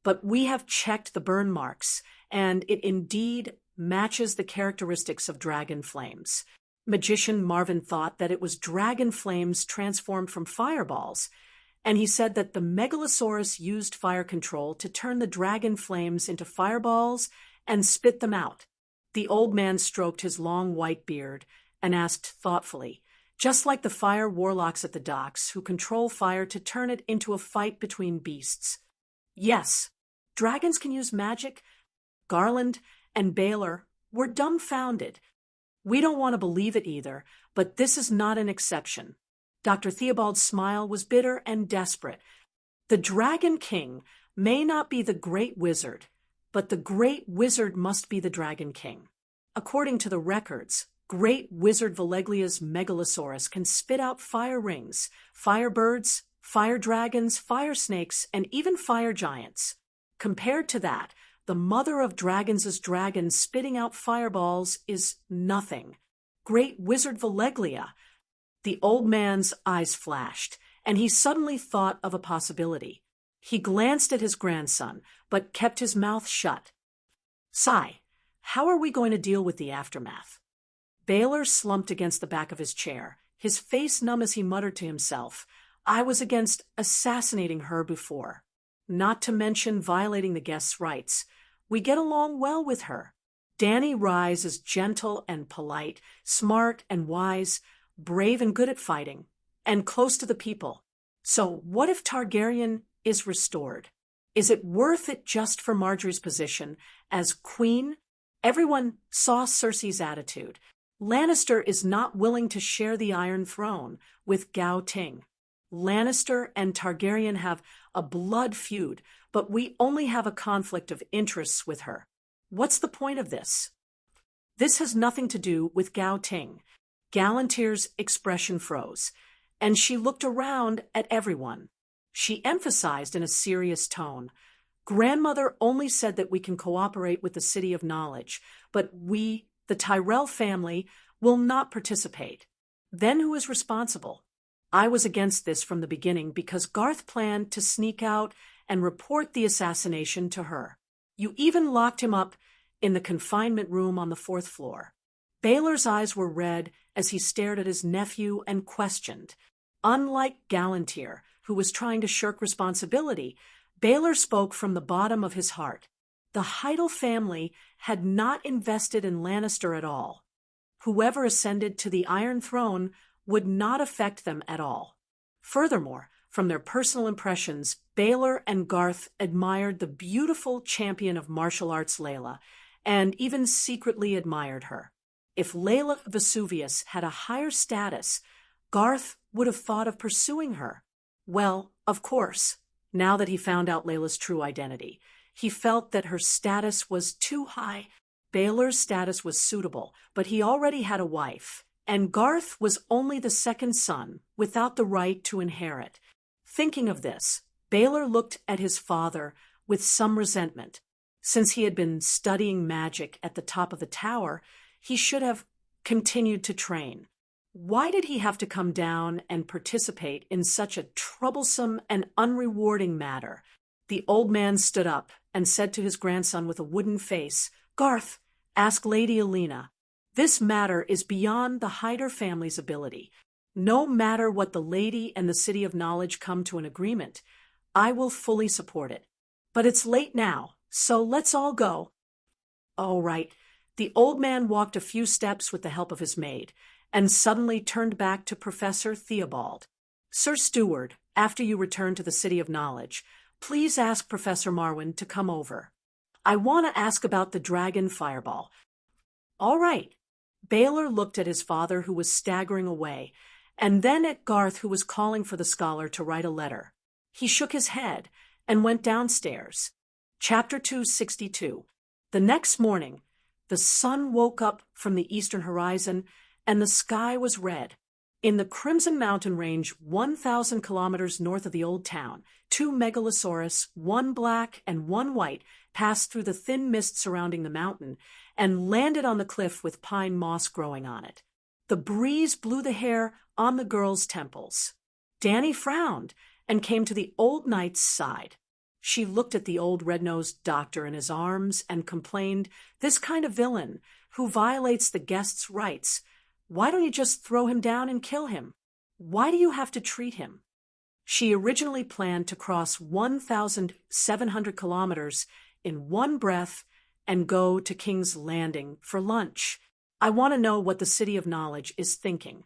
"But we have checked the burn marks, and it indeed matches the characteristics of dragon flames." Magician Marvin thought that it was dragon flames transformed from fireballs, and he said that the Megalosaurus used fire control to turn the dragon flames into fireballs and spit them out. The old man stroked his long white beard and asked thoughtfully, just like the fire warlocks at the docks who control fire to turn it into a fight between beasts. Yes, dragons can use magic. Garland and Baylor were dumbfounded. We don't want to believe it either, but this is not an exception. Dr. Theobald's smile was bitter and desperate. The Dragon King may not be the great wizard, but the great wizard must be the Dragon King. According to the records, great wizard Valeglia's Megalosaurus can spit out fire rings, fire birds, fire dragons, fire snakes, and even fire giants. Compared to that, the mother of dragons' dragon spitting out fireballs is nothing. Great wizard Valeglia. The old man's eyes flashed, and he suddenly thought of a possibility. He glanced at his grandson, but kept his mouth shut. Sigh, how are we going to deal with the aftermath? Baylor slumped against the back of his chair, his face numb as he muttered to himself, I was against assassinating her before. Not to mention violating the guest's rights. We get along well with her. Danny Rise is gentle and polite, smart and wise, brave and good at fighting, and close to the people. So what if Targaryen is restored? Is it worth it just for Marjorie's position as queen? Everyone saw Cersei's attitude. Lannister is not willing to share the Iron Throne with Gao Ting. Lannister and Targaryen have a blood feud, but we only have a conflict of interests with her. What's the point of this? This has nothing to do with Gao Ting. Galantier's expression froze, and she looked around at everyone. She emphasized in a serious tone, Grandmother only said that we can cooperate with the City of Knowledge, but we, the Tyrell family, will not participate. Then who is responsible? I was against this from the beginning because Garth planned to sneak out and report the assassination to her. You even locked him up in the confinement room on the 4th floor. Baylor's eyes were red as he stared at his nephew and questioned. Unlike Galantier, who was trying to shirk responsibility, Baylor spoke from the bottom of his heart. The Heidel family had not invested in Lannister at all. Whoever ascended to the Iron Throne would not affect them at all. Furthermore, from their personal impressions, Baylor and Garth admired the beautiful champion of martial arts Layla, and even secretly admired her. If Layla Vesuvius had a higher status, Garth would have thought of pursuing her. Well, of course, now that he found out Layla's true identity, he felt that her status was too high. Baylor's status was suitable, but he already had a wife, and Garth was only the second son, without the right to inherit. Thinking of this, Baylor looked at his father with some resentment. Since he had been studying magic at the top of the tower, he should have continued to train. Why did he have to come down and participate in such a troublesome and unrewarding matter? The old man stood up and said to his grandson with a wooden face, Garth, ask Lady Alina. This matter is beyond the Hyder family's ability. No matter what the lady and the City of Knowledge come to an agreement, I will fully support it. But it's late now, so let's all go. All right. The old man walked a few steps with the help of his maid, and suddenly turned back to Professor Theobald. Sir Steward, after you return to the City of Knowledge, please ask Professor Marwyn to come over. I want to ask about the dragon fireball. All right. Baylor looked at his father, who was staggering away, and then at Garth, who was calling for the scholar to write a letter. He shook his head and went downstairs. Chapter 262. The next morning, the sun woke up from the eastern horizon, and the sky was red. In the Crimson Mountain Range, 1,000 kilometers north of the Old Town, 2 megalosaurus, 1 black and 1 white, passed through the thin mist surrounding the mountain and landed on the cliff with pine moss growing on it. The breeze blew the hair on the girl's temples. Danny frowned and came to the old knight's side. She looked at the old red-nosed doctor in his arms and complained, this kind of villain who violates the guest's rights, why don't you just throw him down and kill him? Why do you have to treat him? She originally planned to cross 1,700 kilometers in one breath and go to King's Landing for lunch. I want to know what the City of Knowledge is thinking.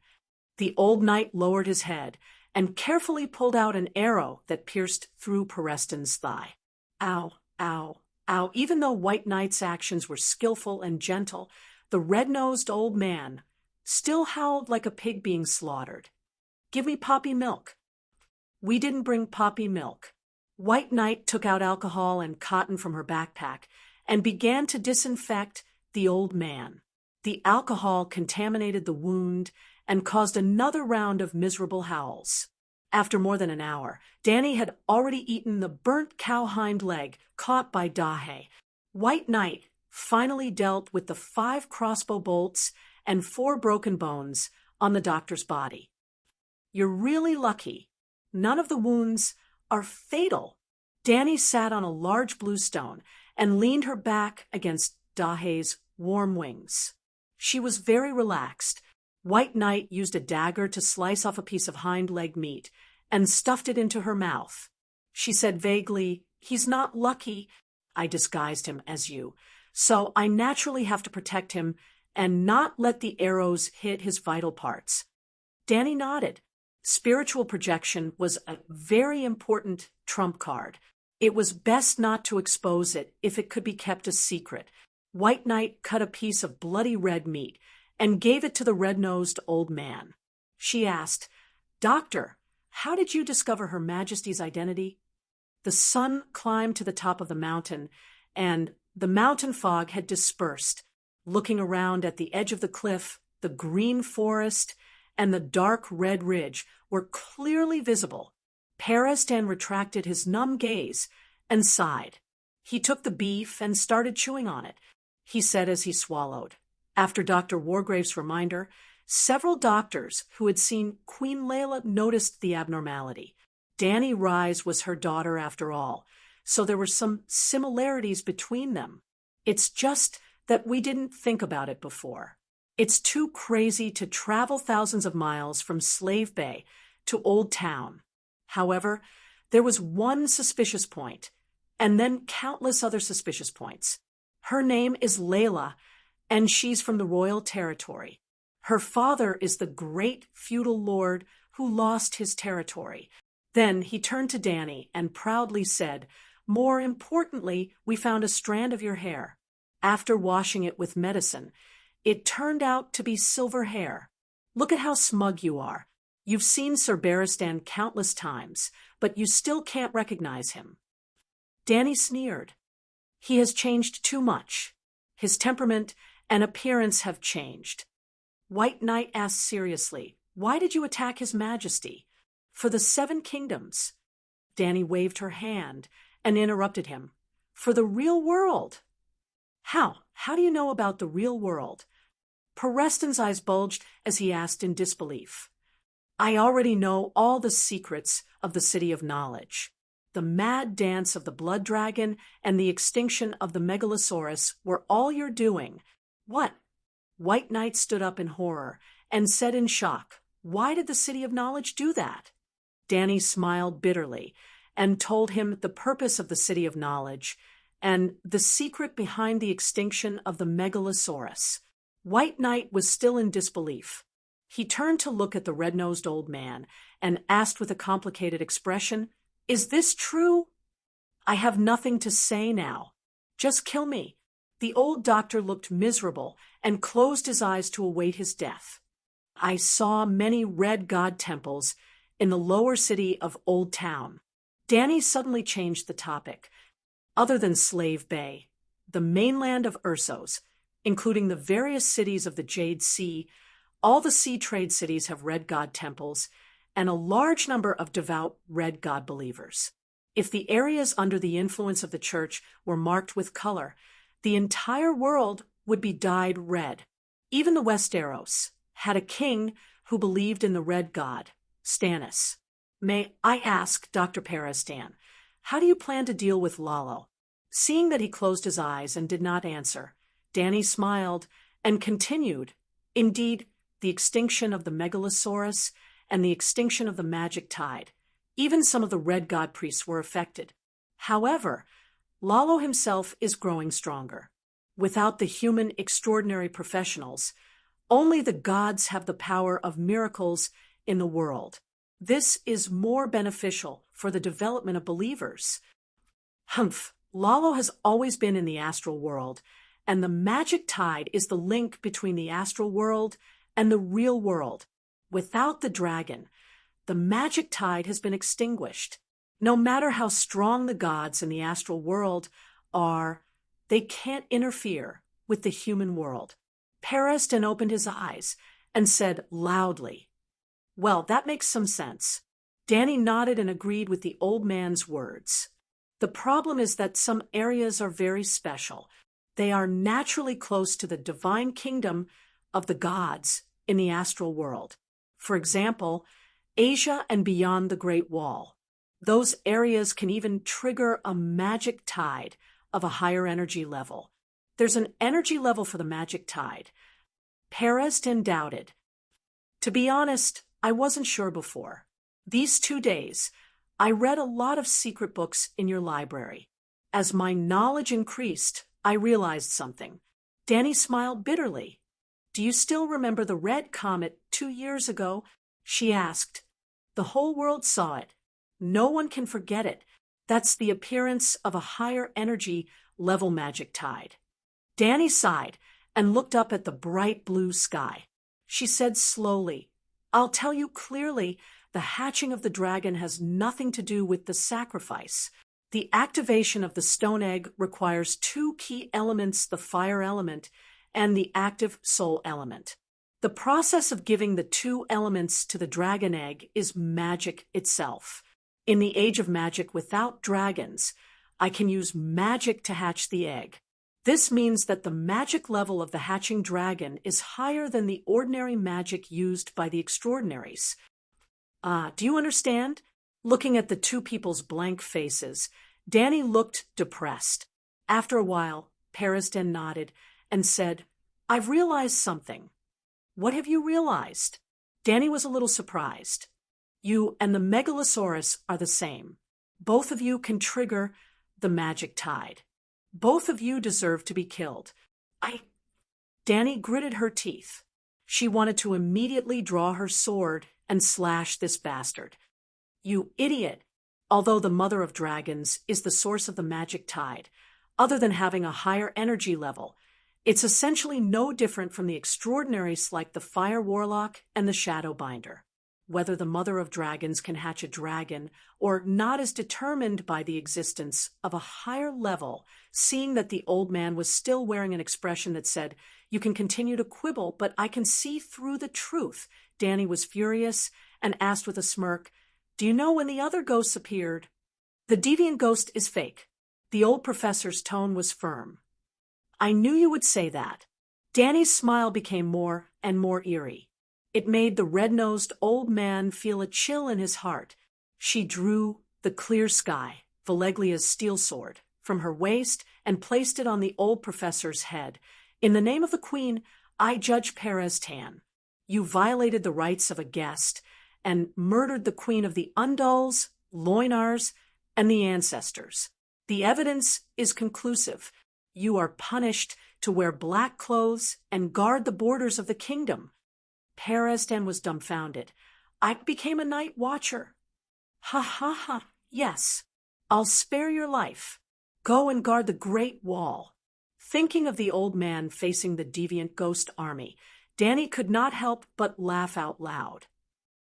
The old knight lowered his head and carefully pulled out an arrow that pierced through Pereston's thigh. Ow, ow, ow. Even though White Knight's actions were skillful and gentle, the red-nosed old man still howled like a pig being slaughtered. Give me poppy milk. We didn't bring poppy milk. White Knight took out alcohol and cotton from her backpack and began to disinfect the old man. The alcohol contaminated the wound and caused another round of miserable howls. After more than an hour, Danny had already eaten the burnt cow hind leg caught by Dahe. White Knight finally dealt with the 5 crossbow bolts and 4 broken bones on the doctor's body. You're really lucky. None of the wounds are fatal. Danny sat on a large blue stone and leaned her back against Dahe's warm wings. She was very relaxed. White Knight used a dagger to slice off a piece of hind leg meat and stuffed it into her mouth. She said vaguely, "He's not lucky. I disguised him as you, so I naturally have to protect him and not let the arrows hit his vital parts." Danny nodded. Spiritual projection was a very important trump card. It was best not to expose it if it could be kept a secret. White Knight cut a piece of bloody red meat and gave it to the red-nosed old man. She asked, "Doctor, how did you discover Her Majesty's identity?" The sun climbed to the top of the mountain, and the mountain fog had dispersed. Looking around at the edge of the cliff, the green forest and the dark red ridge were clearly visible. Perestan retracted his numb gaze and sighed. He took the beef and started chewing on it, he said as he swallowed. After Dr. Wargrave's reminder, several doctors who had seen Queen Layla noticed the abnormality. Danny Rise was her daughter after all, so there were some similarities between them. It's just that we didn't think about it before. It's too crazy to travel thousands of miles from Slave Bay to Old Town. However, there was one suspicious point, and then countless other suspicious points. Her name is Layla, and she's from the royal territory. Her father is the great feudal lord who lost his territory. Then he turned to Danny and proudly said, "More importantly, we found a strand of your hair. After washing it with medicine, it turned out to be silver hair. Look at how smug you are. You've seen Sir Barristan countless times, but you still can't recognize him." Danny sneered. "He has changed too much. His temperament and appearance have changed." White Knight asked seriously, "Why did you attack His Majesty?" "For the 7 kingdoms." Danny waved her hand and interrupted him. "For the real world." How? How do you know about the real world?" Pereston's eyes bulged as he asked in disbelief. "I already know all the secrets of the City of Knowledge. The mad dance of the blood dragon and the extinction of the megalosaurus were all you're doing." "What?" White Knight stood up in horror and said in shock, "Why did the City of Knowledge do that?" Danny smiled bitterly and told him the purpose of the City of Knowledge and the secret behind the extinction of the megalosaurus. White Knight was still in disbelief. He turned to look at the red-nosed old man and asked with a complicated expression, "Is this true?" "I have nothing to say now. Just kill me." The old doctor looked miserable and closed his eyes to await his death. "I saw many red god temples in the lower city of Old Town." Danny suddenly changed the topic. "Other than Slave Bay, the mainland of Ursos, including the various cities of the Jade Sea, all the sea trade cities have red god temples, and a large number of devout red god believers. If the areas under the influence of the church were marked with color, the entire world would be dyed red. Even the Westeros had a king who believed in the red god, Stannis. May I ask, Dr. Perestan, how do you plan to deal with Lalo?" Seeing that he closed his eyes and did not answer, Danny smiled and continued, "Indeed, the extinction of the megalosaurus and the extinction of the magic tide. Even some of the red god priests were affected. However, Lalo himself is growing stronger. Without the human extraordinary professionals, Only the gods have the power of miracles in the world. This is more beneficial for the development of believers. Humph, Lalo has always been in the astral world, and the magic tide is the link between the astral world and the real world. Without the dragon, the magic tide has been extinguished. No matter how strong the gods in the astral world are, they can't interfere with the human world. Perestan opened his eyes and said loudly, "Well, that makes some sense." Danny nodded and agreed with the old man's words. The problem is that some areas are very special. They are naturally close to the divine kingdom of the gods in the astral world. For example, Asia and beyond the Great Wall. Those areas can even trigger a magic tide of a higher energy level. There's an energy level for the magic tide. Perestan doubted. To be honest, I wasn't sure before. These 2 days, I read a lot of secret books in your library. As my knowledge increased, I realized something. Danny smiled bitterly. "Do you still remember the red comet 2 years ago?" she asked. "The whole world saw it. No one can forget it. That's the appearance of a higher energy level magic tide." Danny sighed and looked up at the bright blue sky. She said slowly, "I'll tell you clearly, the hatching of the dragon has nothing to do with the sacrifice. The activation of the stone egg requires 2 key elements, the fire element and the active soul element. The process of giving the 2 elements to the dragon egg is magic itself. In the age of magic without dragons, I can use magic to hatch the egg. This means that the magic level of the hatching dragon is higher than the ordinary magic used by the extraordinaries." Do you understand?" Looking at the 2 people's blank faces, Danny looked depressed. After a while, Perestan nodded and said, "I've realized something." "What have you realized?" Danny was a little surprised. "You and the Megalosaurus are the same. Both of you can trigger the magic tide. Both of you deserve to be killed." Danny gritted her teeth. She wanted to immediately draw her sword and slash this bastard. "You idiot!" Although the mother of dragons is the source of the magic tide, other than having a higher energy level, it's essentially no different from the extraordinaries like the fire warlock and the shadow binder. Whether the mother of dragons can hatch a dragon or not is determined by the existence of a higher level, seeing that the old man was still wearing an expression that said, "You can continue to quibble, but I can see through the truth." Danny was furious and asked with a smirk, "Do you know when the other ghosts appeared?" "The deviant ghost is fake." The old professor's tone was firm. "I knew you would say that." Danny's smile became more and more eerie. It made the red-nosed old man feel a chill in his heart. She drew the clear sky, Valeglia's steel sword, from her waist and placed it on the old professor's head. "In the name of the queen, I judge Perestan. You violated the rights of a guest and murdered the queen of the Undulls, Loinars, and the ancestors. The evidence is conclusive. You are punished to wear black clothes and guard the borders of the kingdom." Perestan was dumbfounded. "I became a night watcher." "Ha ha ha, yes. I'll spare your life. Go and guard the Great Wall." Thinking of the old man facing the deviant ghost army, Danny could not help but laugh out loud.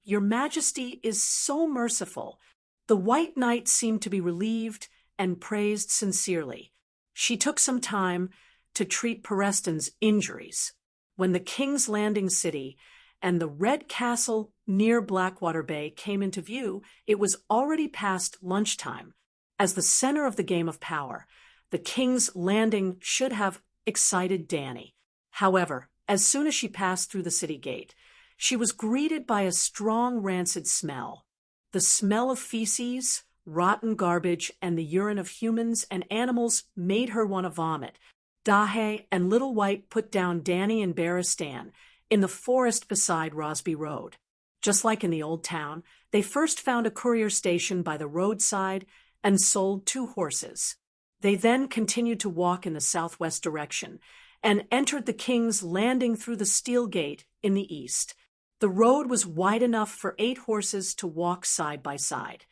"Your Majesty is so merciful." The White Knight seemed to be relieved and praised sincerely. She took some time to treat Perestan's injuries. When the King's Landing city and the Red Castle near Blackwater Bay came into view, it was already past lunchtime. As the center of the game of power, the King's Landing should have excited Danny. However, as soon as she passed through the city gate, she was greeted by a strong rancid smell. The smell of feces, rotten garbage, and the urine of humans and animals made her want to vomit. Dahe and Little White put down Danny and Perestan in the forest beside Rosby Road. Just like in the old town, they first found a courier station by the roadside and sold 2 horses. They then continued to walk in the southwest direction and entered the King's Landing through the steel gate in the east. The road was wide enough for 8 horses to walk side by side.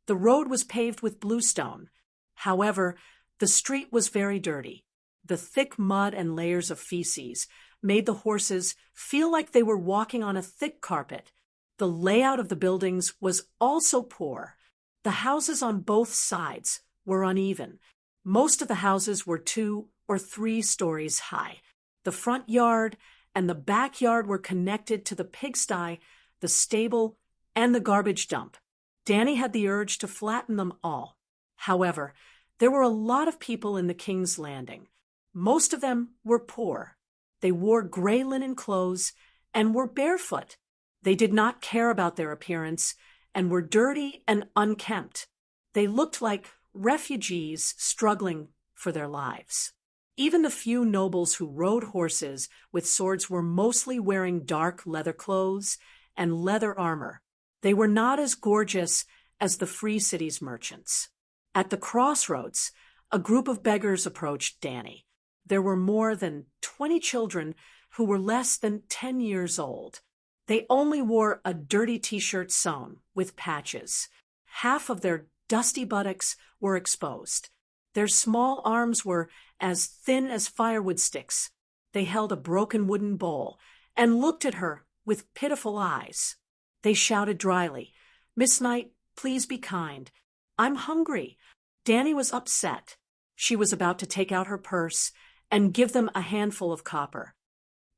The road was paved with bluestone. However, the street was very dirty. The thick mud and layers of feces made the horses feel like they were walking on a thick carpet. The layout of the buildings was also poor. The houses on both sides were uneven. Most of the houses were 2 or 3 stories high. The front yard and the backyard were connected to the pigsty, the stable, and the garbage dump. Danny had the urge to flatten them all. However, there were a lot of people in the King's Landing. Most of them were poor. They wore gray linen clothes and were barefoot. They did not care about their appearance and were dirty and unkempt. They looked like refugees struggling for their lives. Even the few nobles who rode horses with swords were mostly wearing dark leather clothes and leather armor. They were not as gorgeous as the free city's merchants. At the crossroads, a group of beggars approached Danny. There were more than 20 children who were less than 10 years old. They only wore a dirty t-shirt sewn with patches. Half of their dusty buttocks were exposed. Their small arms were as thin as firewood sticks. They held a broken wooden bowl and looked at her with pitiful eyes. They shouted dryly, "Miss Knight, please be kind. I'm hungry." Danny was upset. She was about to take out her purse and give them a handful of copper.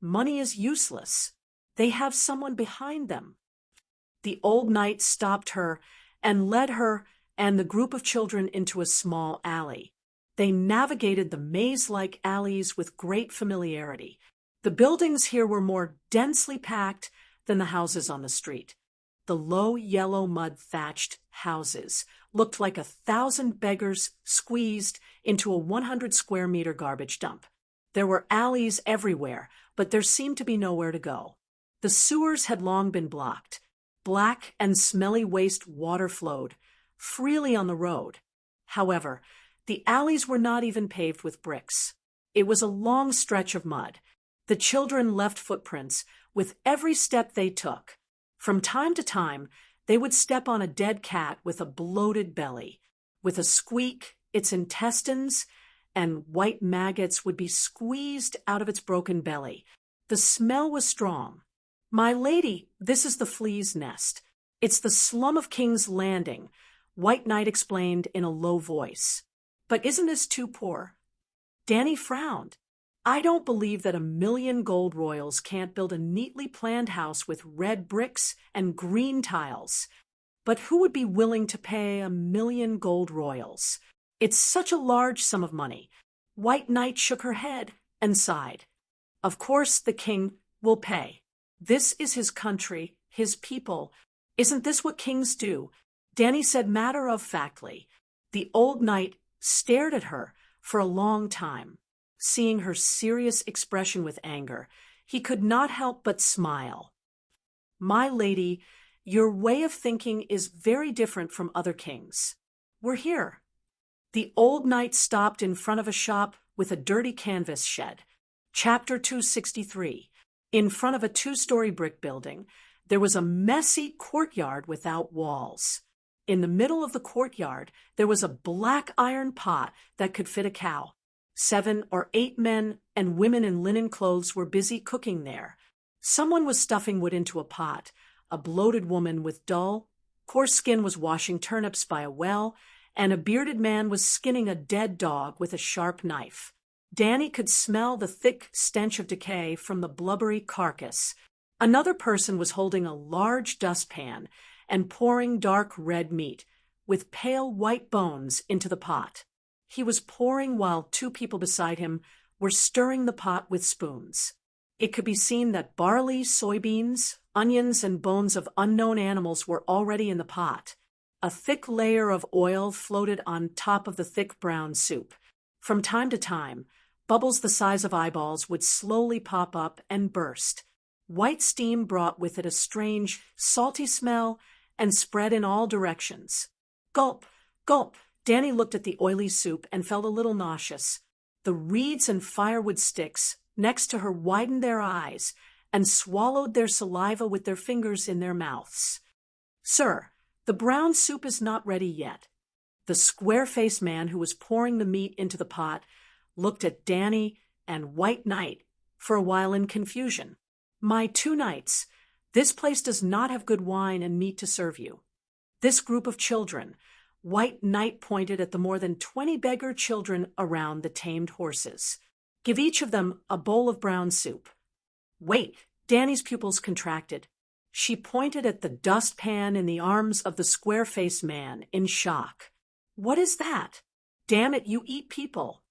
Money is useless. They have someone behind them. The old knight stopped her and led her and the group of children into a small alley. They navigated the maze-like alleys with great familiarity. The buildings here were more densely packed than the houses on the street. The low yellow mud-thatched houses looked like 1,000 beggars squeezed into a 100-square-meter garbage dump. There were alleys everywhere, but there seemed to be nowhere to go. The sewers had long been blocked. Black and smelly waste water flowed freely on the road. However, the alleys were not even paved with bricks. It was a long stretch of mud. The children left footprints with every step they took. From time to time, they would step on a dead cat with a bloated belly. With a squeak, its intestines and white maggots would be squeezed out of its broken belly. The smell was strong. "My lady, this is the flea's nest. It's the slum of King's Landing," White Knight explained in a low voice. "But isn't this too poor?" Danny frowned. "I don't believe that 1,000,000 gold royals can't build a neatly planned house with red bricks and green tiles. But who would be willing to pay 1,000,000 gold royals? It's such a large sum of money." White Knight shook her head and sighed. "Of course the king will pay. This is his country, his people. Isn't this what kings do?" Danny said matter-of-factly. The old knight stared at her for a long time. Seeing her serious expression with anger, he could not help but smile. "My lady, your way of thinking is very different from other kings. We're here." The old knight stopped in front of a shop with a dirty canvas shed. Chapter 263. In front of a 2-story brick building, there was a messy courtyard without walls. In the middle of the courtyard, there was a black iron pot that could fit a cow. 7 or 8 men and women in linen clothes were busy cooking there. Someone was stuffing wood into a pot. A bloated woman with dull, coarse skin was washing turnips by a well, and a bearded man was skinning a dead dog with a sharp knife. Danny could smell the thick stench of decay from the blubbery carcass. Another person was holding a large dustpan and pouring dark red meat, with pale white bones, into the pot. He was pouring while 2 people beside him were stirring the pot with spoons. It could be seen that barley, soybeans, onions, and bones of unknown animals were already in the pot. A thick layer of oil floated on top of the thick brown soup. From time to time, bubbles the size of eyeballs would slowly pop up and burst. White steam brought with it a strange, salty smell and spread in all directions. Gulp, gulp. Danny looked at the oily soup and felt a little nauseous. The reeds and firewood sticks next to her widened their eyes and swallowed their saliva with their fingers in their mouths. "Sir, the brown soup is not ready yet." The square-faced man who was pouring the meat into the pot looked at Danny and White Knight for a while in confusion. "My two knights, this place does not have good wine and meat to serve you. This group of children," White Knight pointed at the more than 20 beggar children around the tamed horses, "give each of them a bowl of brown soup." "Wait," Danny's pupils contracted. She pointed at the dustpan in the arms of the square-faced man in shock. "What is that? Damn it, you eat people."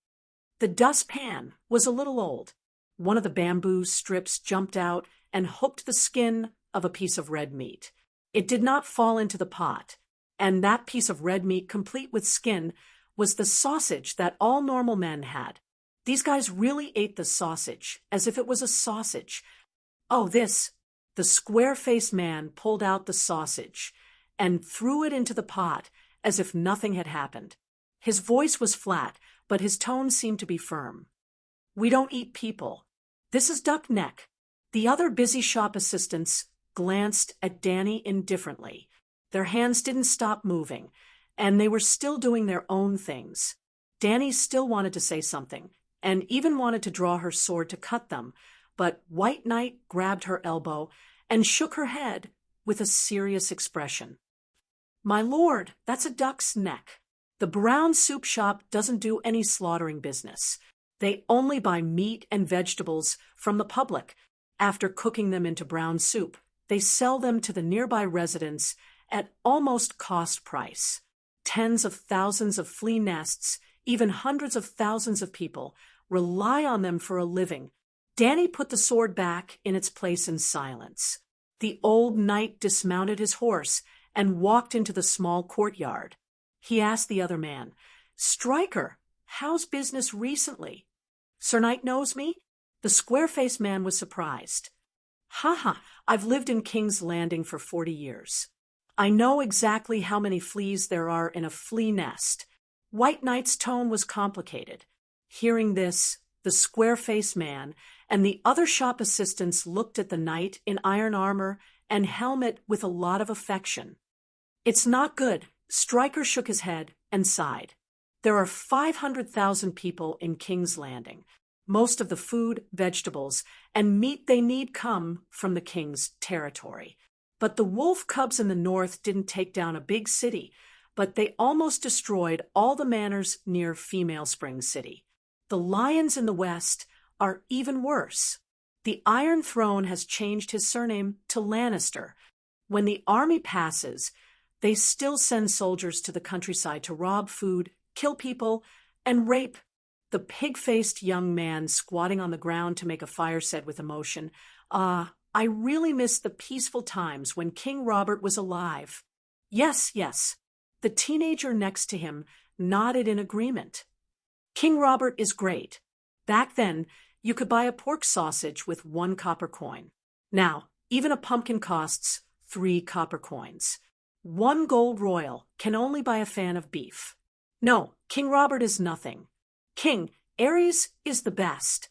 The dustpan was a little old. One of the bamboo strips jumped out and hooked the skin of a piece of red meat. It did not fall into the pot, and that piece of red meat, complete with skin, was the sausage that all normal men had. These guys really ate the sausage, as if it was a sausage. "Oh, this—" The square-faced man pulled out the sausage and threw it into the pot as if nothing had happened. His voice was flat, but his tone seemed to be firm. "We don't eat people. This is duck neck." The other busy shop assistants glanced at Danny indifferently. Their hands didn't stop moving, and they were still doing their own things. Danny still wanted to say something, and even wanted to draw her sword to cut them, but White Knight grabbed her elbow and shook her head with a serious expression. "My lord, that's a duck's neck. The brown soup shop doesn't do any slaughtering business. They only buy meat and vegetables from the public. After cooking them into brown soup, they sell them to the nearby residents at almost cost price. Tens of thousands of flea nests, even hundreds of thousands of people, rely on them for a living." Danny put the sword back in its place in silence. The old knight dismounted his horse and walked into the small courtyard. He asked the other man, "Striker, how's business recently?" "Sir Knight knows me?" The square-faced man was surprised. "Ha, I've lived in King's Landing for 40 years. I know exactly how many fleas there are in a flea nest." White Knight's tone was complicated. Hearing this, the square-faced man and the other shop assistants looked at the knight in iron armor and helmet with a lot of affection. "It's not good." Stryker shook his head and sighed. "There are 500,000 people in King's Landing. Most of the food, vegetables, and meat they need come from the king's territory. But the wolf cubs in the north didn't take down a big city, but they almost destroyed all the manors near Female Spring City. The lions in the west are even worse. The Iron Throne has changed his surname to Lannister. When the army passes, they still send soldiers to the countryside to rob food, kill people, and rape." The pig-faced young man squatting on the ground to make a fire said with emotion, "I really miss the peaceful times when King Robert was alive." Yes. The teenager next to him nodded in agreement. "King Robert is great. Back then, you could buy a pork sausage with 1 copper coin. Now, even a pumpkin costs 3 copper coins. 1 gold royal can only buy a fan of beef. No, King Robert is nothing. King Ares is the best."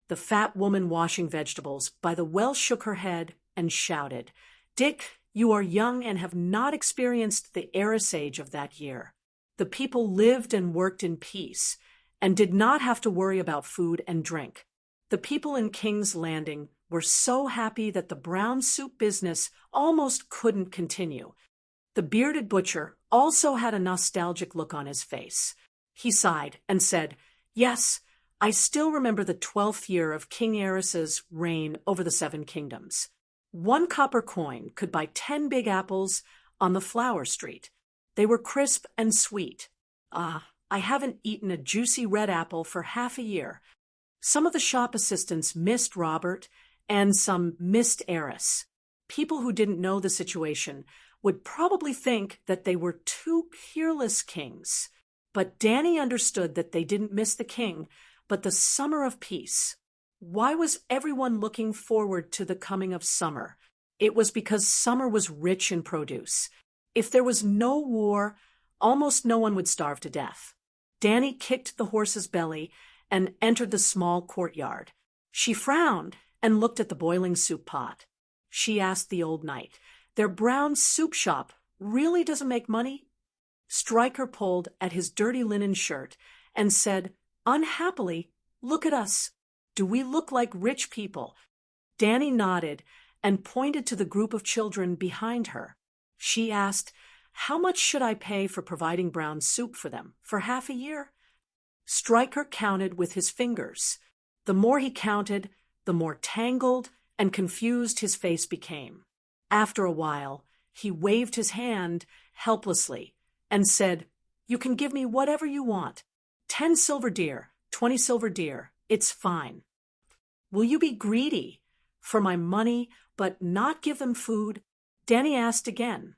The fat woman washing vegetables by the well shook her head and shouted, "Dick, you are young and have not experienced the Ares age of that year. The people lived and worked in peace and did not have to worry about food and drink. The people in King's Landing were so happy that the brown soup business almost couldn't continue." The bearded butcher also had a nostalgic look on his face. He sighed and said, "Yes, I still remember the 12th year of King Ares's reign over the 7 kingdoms. 1 copper coin could buy 10 big apples on the flower street. They were crisp and sweet. I haven't eaten a juicy red apple for half a year." Some of the shop assistants missed Robert, and some missed Ares. People who didn't know the situation would probably think that they were 2 peerless kings. But Danny understood that they didn't miss the king, but the summer of peace. Why was everyone looking forward to the coming of summer? It was because summer was rich in produce. If there was no war, almost no one would starve to death. Danny kicked the horse's belly and entered the small courtyard. She frowned and looked at the boiling soup pot. She asked the old knight, "Their brown soup shop really doesn't make money?" Stryker pulled at his dirty linen shirt and said, unhappily, "Look at us. Do we look like rich people?" Danny nodded and pointed to the group of children behind her. She asked, "How much should I pay for providing brown soup for them for half a year?" Stryker counted with his fingers. The more he counted, the more tangled and confused his face became. After a while, he waved his hand helplessly and said, "You can give me whatever you want. 10 silver deer, 20 silver deer, it's fine." "Will you be greedy for my money but not give them food?" Danny asked again.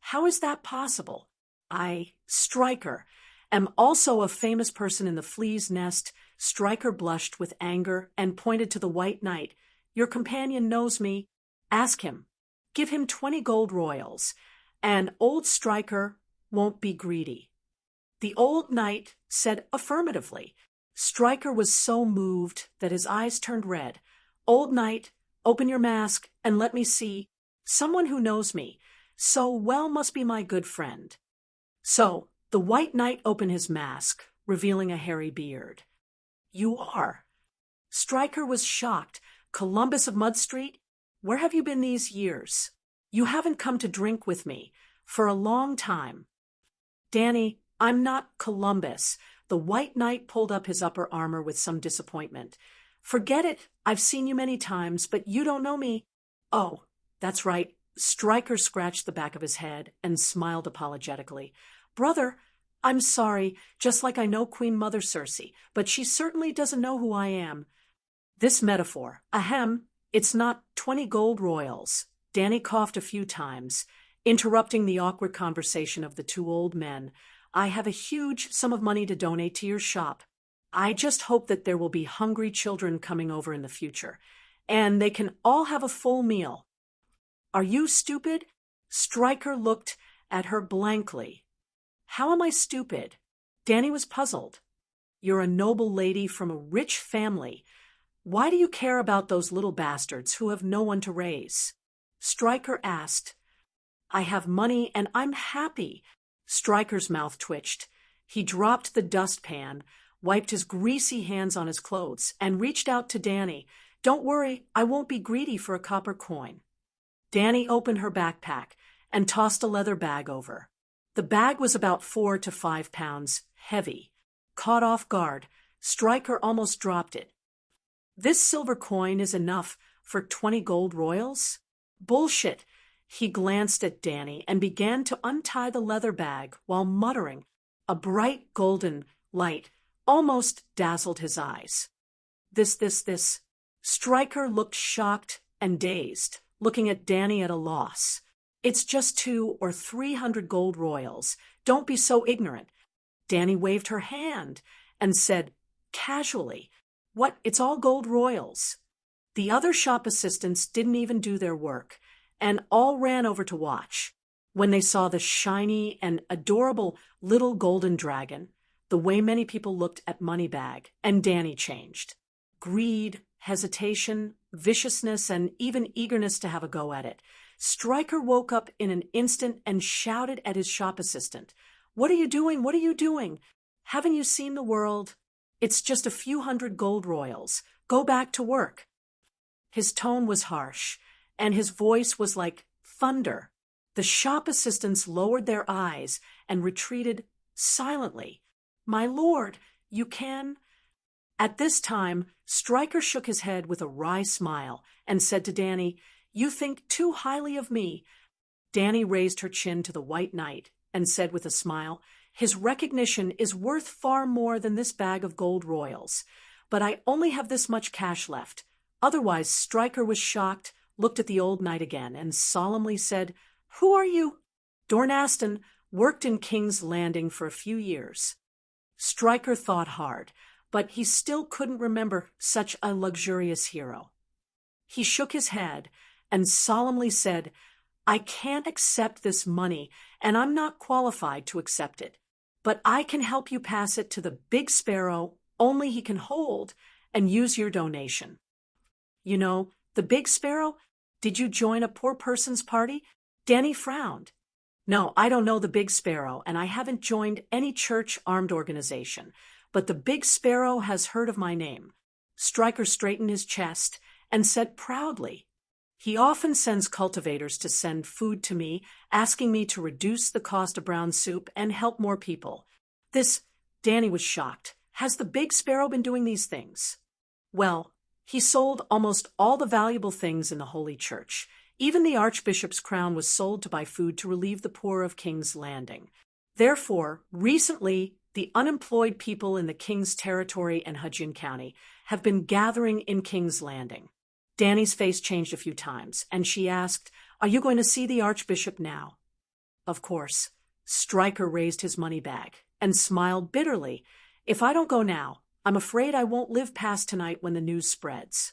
"How is that possible? I, Stryker, am also a famous person in the flea's nest." Stryker blushed with anger and pointed to the White Knight. "Your companion knows me. Ask him. Give him 20 gold royals, and old Stryker won't be greedy." The old knight said affirmatively. Stryker was so moved that his eyes turned red. "Old knight, open your mask and let me see. Someone who knows me so well must be my good friend." So the White Knight opened his mask, revealing a hairy beard. "You are." Stryker was shocked. "Columbus of Mud Street? Where have you been these years? You haven't come to drink with me for a long time." "Danny, I'm not Columbus." The White Knight pulled up his upper armor with some disappointment. "Forget it. I've seen you many times, but you don't know me." "Oh, that's right." Stryker scratched the back of his head and smiled apologetically. "Brother, I'm sorry, just like I know Queen Mother Circe, but she certainly doesn't know who I am." This metaphor, ahem, it's not 20 gold royals. Danny coughed a few times, interrupting the awkward conversation of the two old men. "I have a huge sum of money to donate to your shop. I just hope that there will be hungry children coming over in the future, and they can all have a full meal." "Are you stupid?" Stryker looked at her blankly. "How am I stupid?" Danny was puzzled. "You're a noble lady from a rich family. Why do you care about those little bastards who have no one to raise?" Stryker asked. "I have money and I'm happy." Stryker's mouth twitched. He dropped the dustpan, wiped his greasy hands on his clothes, and reached out to Danny. "Don't worry, I won't be greedy for a copper coin." Danny opened her backpack and tossed a leather bag over. The bag was about 4 to 5 pounds heavy. Caught off guard, Stryker almost dropped it. "This silver coin is enough for 20 gold royals?" "Bullshit." He glanced at Danny and began to untie the leather bag while muttering. A bright golden light almost dazzled his eyes. This. Stryker looked shocked and dazed, looking at Danny at a loss. "It's just 200 or 300 gold royals. Don't be so ignorant." Danny waved her hand and said casually, "What, it's all gold royals." The other shop assistants didn't even do their work, and all ran over to watch. When they saw the shiny and adorable little golden dragon, the way many people looked at Moneybag, and Danny changed. Greed, hesitation, viciousness, and even eagerness to have a go at it. Stryker woke up in an instant and shouted at his shop assistant. "What are you doing? What are you doing? Haven't you seen the world? It's just a few hundred gold royals. Go back to work." His tone was harsh, and his voice was like thunder. The shop assistants lowered their eyes and retreated silently. "My lord, you can—" At this time, Stryker shook his head with a wry smile and said to Danny, "You think too highly of me." Danny raised her chin to the White Knight and said with a smile, "His recognition is worth far more than this bag of gold royals, but I only have this much cash left." Otherwise, Stryker was shocked, looked at the old knight again, and solemnly said, "Who are you?" "Dornaston, worked in King's Landing for a few years." Stryker thought hard, but he still couldn't remember such a luxurious hero. He shook his head and solemnly said, "I can't accept this money, and I'm not qualified to accept it. But I can help you pass it to the big sparrow only he can hold, and use your donation. You know, the big sparrow? Did you join a poor person's party? Danny frowned. No, I don't know the big sparrow, and I haven't joined any church armed organization, but the big sparrow has heard of my name. Stryker straightened his chest and said proudly, he often sends cultivators to send food to me, asking me to reduce the cost of brown soup and help more people. Danny was shocked. Has the big sparrow been doing these things? Well, he sold almost all the valuable things in the Holy Church. Even the Archbishop's crown was sold to buy food to relieve the poor of King's Landing. Therefore, recently, the unemployed people in the King's Territory and Hudson County have been gathering in King's Landing. Danny's face changed a few times, and she asked, Are you going to see the Archbishop now? Of course. Stryker raised his money bag and smiled bitterly. If I don't go now, I'm afraid I won't live past tonight when the news spreads.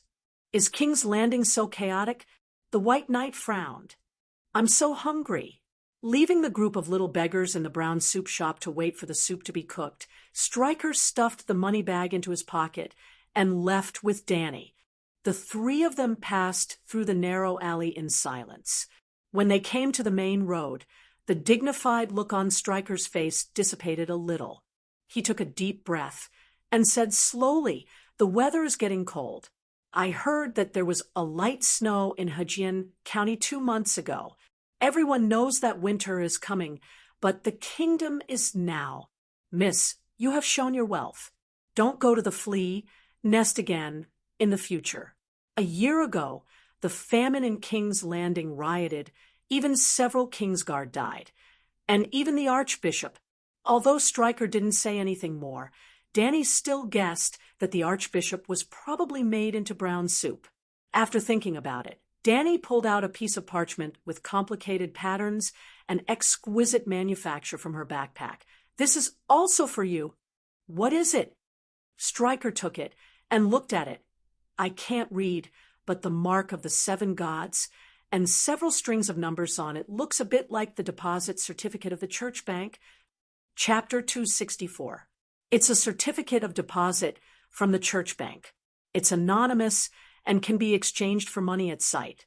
Is King's Landing so chaotic? The White Knight frowned. I'm so hungry. Leaving the group of little beggars in the brown soup shop to wait for the soup to be cooked, Stryker stuffed the money bag into his pocket and left with Danny. The three of them passed through the narrow alley in silence. When they came to the main road, the dignified look on Stryker's face dissipated a little. He took a deep breath and said slowly, The weather is getting cold. I heard that there was a light snow in Hudson County 2 months ago. Everyone knows that winter is coming, but the kingdom is now. Miss, you have shown your wealth. Don't go to the flea nest again in the future. A year ago, the famine in King's Landing rioted. Even several Kingsguard died. And even the Archbishop. Although Stryker didn't say anything more, Danny still guessed that the Archbishop was probably made into brown soup. After thinking about it, Danny pulled out a piece of parchment with complicated patterns and exquisite manufacture from her backpack. This is also for you. What is it? Stryker took it and looked at it. I can't read, but the mark of the 7 gods and several strings of numbers on it looks a bit like the deposit certificate of the church bank. Chapter 264. It's a certificate of deposit from the church bank. It's anonymous and can be exchanged for money at sight.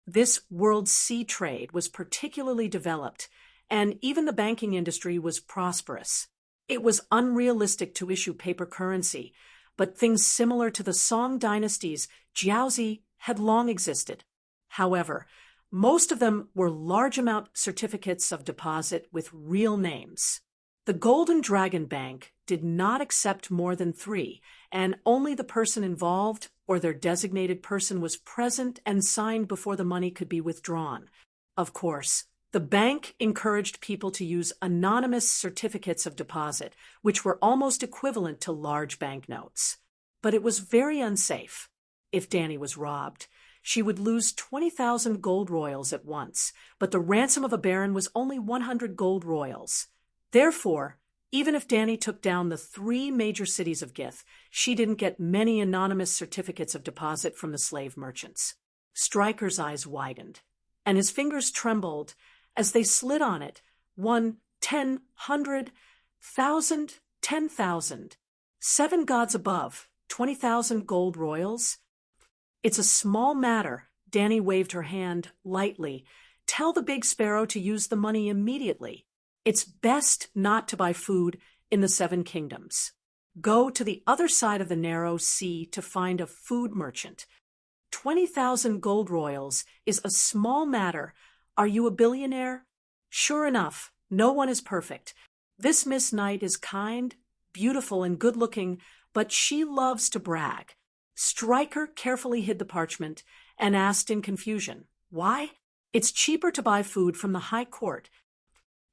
This world sea trade was particularly developed, and even the banking industry was prosperous. It was unrealistic to issue paper currency, but things similar to the Song dynasty's jiaozi had long existed. However, most of them were large-amount certificates of deposit with real names. The Golden Dragon Bank did not accept more than 3, and only the person involved or their designated person was present and signed before the money could be withdrawn. Of course, the bank encouraged people to use anonymous certificates of deposit, which were almost equivalent to large banknotes. But it was very unsafe. If Danny was robbed, she would lose 20,000 gold royals at once, but the ransom of a baron was only 100 gold royals. Therefore, even if Danny took down the 3 major cities of Gith, she didn't get many anonymous certificates of deposit from the slave merchants. Stryker's eyes widened, and his fingers trembled as they slid on it. 1, 10, 100, 1,000, 10,000. 7 gods above, 20,000 gold royals. It's a small matter. Danny waved her hand lightly. Tell the big sparrow to use the money immediately. It's best not to buy food in the 7 kingdoms. Go to the other side of the narrow sea to find a food merchant. 20,000 gold royals is a small matter. Are you a billionaire? Sure enough, no one is perfect. This Miss Knight is kind, beautiful, and good-looking, but she loves to brag. Stryker carefully hid the parchment and asked in confusion, Why? It's cheaper to buy food from the High Court.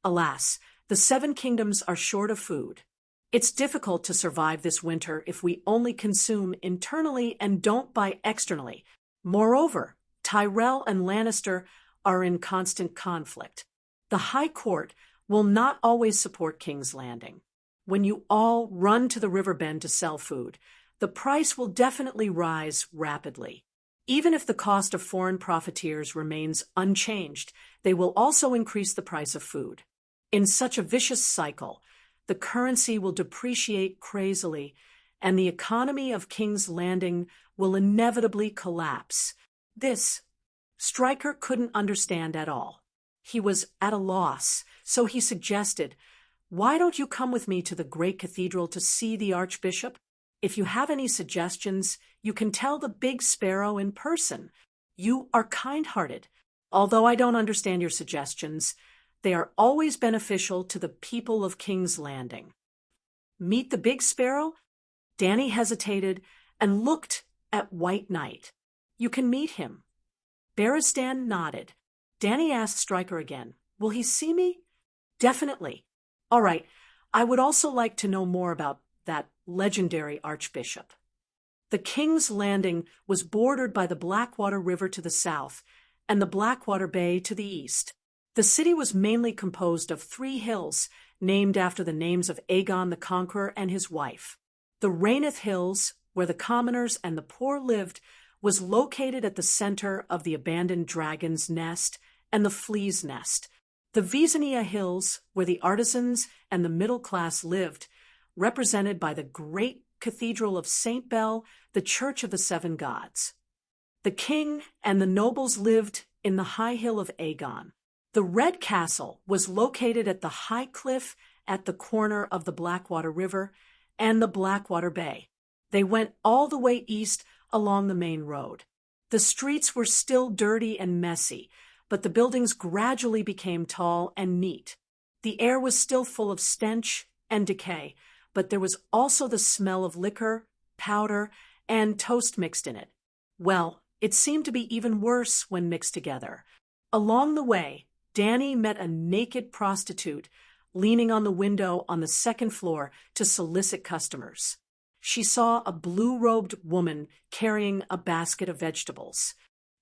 Alas, the 7 kingdoms are short of food. It's difficult to survive this winter if we only consume internally and don't buy externally. Moreover, Tyrell and Lannister are in constant conflict. The High Court will not always support King's Landing. When you all run to the river bend to sell food, the price will definitely rise rapidly. Even if the cost of foreign profiteers remains unchanged, they will also increase the price of food. In such a vicious cycle, the currency will depreciate crazily, and the economy of King's Landing will inevitably collapse. This, Stryker couldn't understand at all. He was at a loss, so he suggested, "Why don't you come with me to the great cathedral to see the Archbishop? If you have any suggestions, you can tell the Big Sparrow in person. You are kind-hearted. Although I don't understand your suggestions, they are always beneficial to the people of King's Landing." Meet the Big Sparrow? Danny hesitated and looked at White Knight. "You can meet him." Beristan nodded. Danny asked Stryker again, "Will he see me?" "Definitely." "All right, I would also like to know more about that legendary Archbishop." The King's Landing was bordered by the Blackwater River to the south and the Blackwater Bay to the east. The city was mainly composed of 3 hills, named after the names of Aegon the Conqueror and his wife. The Raineth Hills, where the commoners and the poor lived, was located at the center of the abandoned Dragon's Nest and the Flea's Nest. The Visania Hills, where the artisans and the middle class lived, represented by the great Cathedral of St. Bell, the Church of the Seven Gods. The king and the nobles lived in the high hill of Aegon. The Red Castle was located at the high cliff at the corner of the Blackwater River and the Blackwater Bay. They went all the way east along the main road. The streets were still dirty and messy, but the buildings gradually became tall and neat. The air was still full of stench and decay, but there was also the smell of liquor, powder, and toast mixed in it. Well, it seemed to be even worse when mixed together. Along the way, Danny met a naked prostitute leaning on the window on the second floor to solicit customers. She saw a blue-robed woman carrying a basket of vegetables.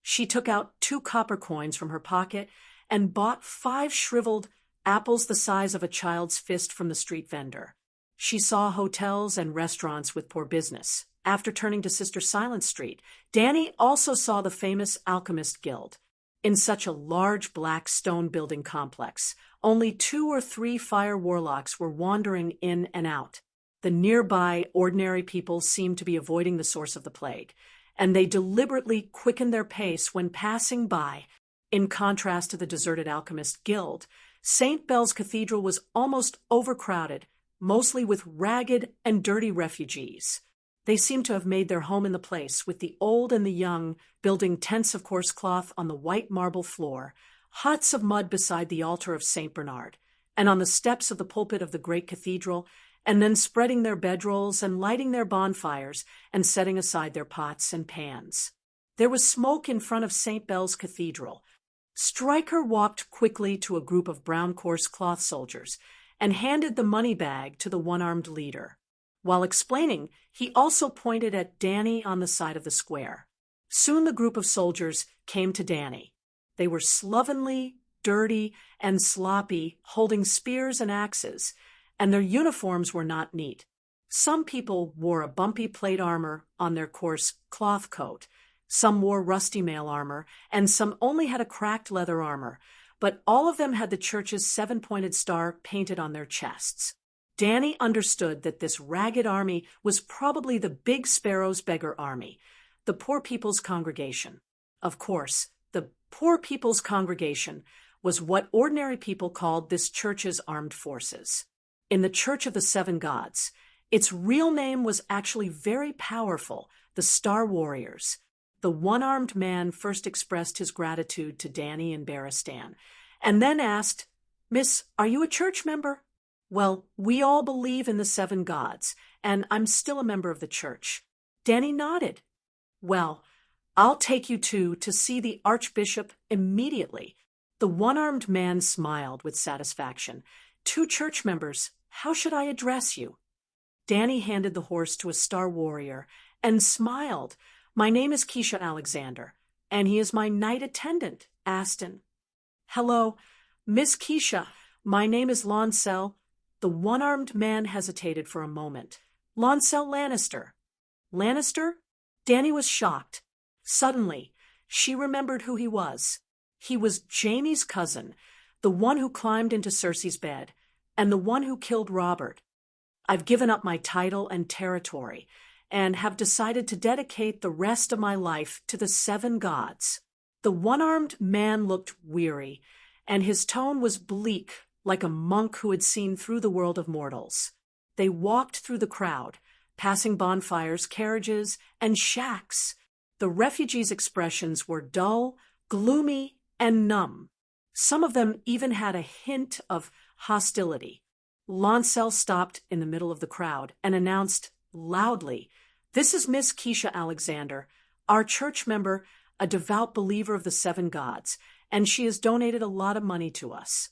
She took out 2 copper coins from her pocket and bought 5 shriveled apples the size of a child's fist from the street vendor. She saw hotels and restaurants with poor business. After turning to Sister Silence Street, Danny also saw the famous Alchemist Guild. In such a large black stone building complex, only 2 or 3 fire warlocks were wandering in and out. The nearby ordinary people seemed to be avoiding the source of the plague, and they deliberately quickened their pace when passing by. In contrast to the deserted Alchemist Guild, St. Bell's Cathedral was almost overcrowded, mostly with ragged and dirty refugees. They seemed to have made their home in the place, with the old and the young building tents of coarse cloth on the white marble floor, huts of mud beside the altar of St. Bernard, and on the steps of the pulpit of the great cathedral, and then spreading their bedrolls and lighting their bonfires and setting aside their pots and pans. There was smoke in front of St. Bell's Cathedral. Stryker walked quickly to a group of brown coarse cloth soldiers and handed the money bag to the one-armed leader. While explaining, he also pointed at Danny on the side of the square. Soon the group of soldiers came to Danny. They were slovenly, dirty, and sloppy, holding spears and axes, and their uniforms were not neat. Some people wore a bumpy plate armor on their coarse cloth coat, some wore rusty mail armor, and some only had a cracked leather armor, but all of them had the church's 7-pointed star painted on their chests. Danny understood that this ragged army was probably the Big Sparrow's beggar army, the Poor People's Congregation. Of course, the Poor People's Congregation was what ordinary people called this church's armed forces. In the Church of the Seven Gods, its real name was actually very powerful, the Star Warriors. The one-armed man first expressed his gratitude to Danny and Beristan, and then asked, "Miss, are you a church member?" "Well, we all believe in the 7 gods, and I'm still a member of the church." Danny nodded. "Well, I'll take you to see the Archbishop immediately." The one-armed man smiled with satisfaction. "2 church members, how should I address you?" Danny handed the horse to a Star Warrior and smiled. "My name is Keisha Alexander, and he is my knight attendant, Aston." "Hello, Miss Keisha, my name is Lancel." The one-armed man hesitated for a moment. "Lancel Lannister." "Lannister?" Danny was shocked. Suddenly, she remembered who he was. He was Jaime's cousin, the one who climbed into Cersei's bed, and the one who killed Robert. I've given up my title and territory, and have decided to dedicate the rest of my life to the 7 gods. The one-armed man looked weary, and his tone was bleak, like a monk who had seen through the world of mortals. They walked through the crowd, passing bonfires, carriages, and shacks. The refugees' expressions were dull, gloomy, and numb. Some of them even had a hint of hostility. Lancel stopped in the middle of the crowd and announced loudly, "This is Miss Keisha Alexander, our church member, a devout believer of the 7 gods, and she has donated a lot of money to us."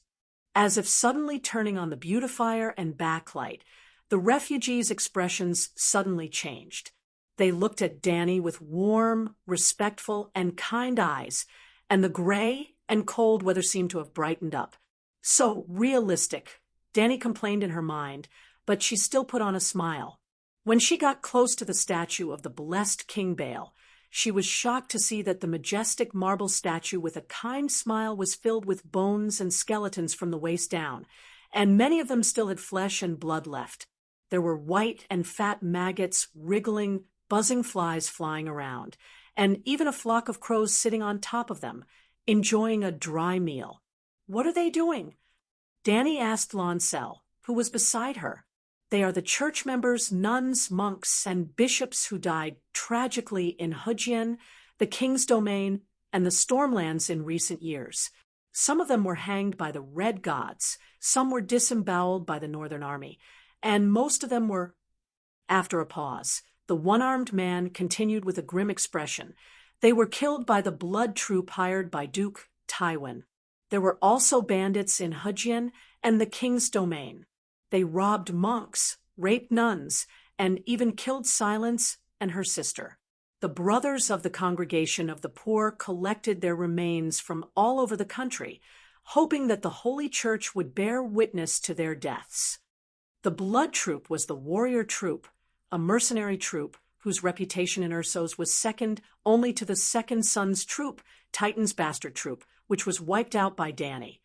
As if suddenly turning on the beautifier and backlight, the refugees' expressions suddenly changed. They looked at Danny with warm, respectful, and kind eyes, and the gray and cold weather seemed to have brightened up. "So realistic," Danny complained in her mind, but she still put on a smile. When she got close to the statue of the blessed King Baal, she was shocked to see that the majestic marble statue with a kind smile was filled with bones and skeletons from the waist down, and many of them still had flesh and blood left. There were white and fat maggots, wriggling, buzzing flies flying around, and even a flock of crows sitting on top of them, enjoying a dry meal. "What are they doing?" Danny asked Lancel, who was beside her. "They are the church members, nuns, monks, and bishops who died tragically in Hujin, the King's Domain, and the Stormlands in recent years. Some of them were hanged by the Red Gods, some were disemboweled by the Northern Army, and most of them were—" After a pause, the one-armed man continued with a grim expression. "They were killed by the blood troop hired by Duke Tywin. There were also bandits in Hujin and the King's Domain. They robbed monks, raped nuns, and even killed Silence and her sister. The brothers of the Congregation of the Poor collected their remains from all over the country, hoping that the Holy Church would bear witness to their deaths. The Blood Troop was the warrior troop, a mercenary troop whose reputation in Ursos was second only to the Second Son's troop, Titan's bastard troop, which was wiped out by Danny.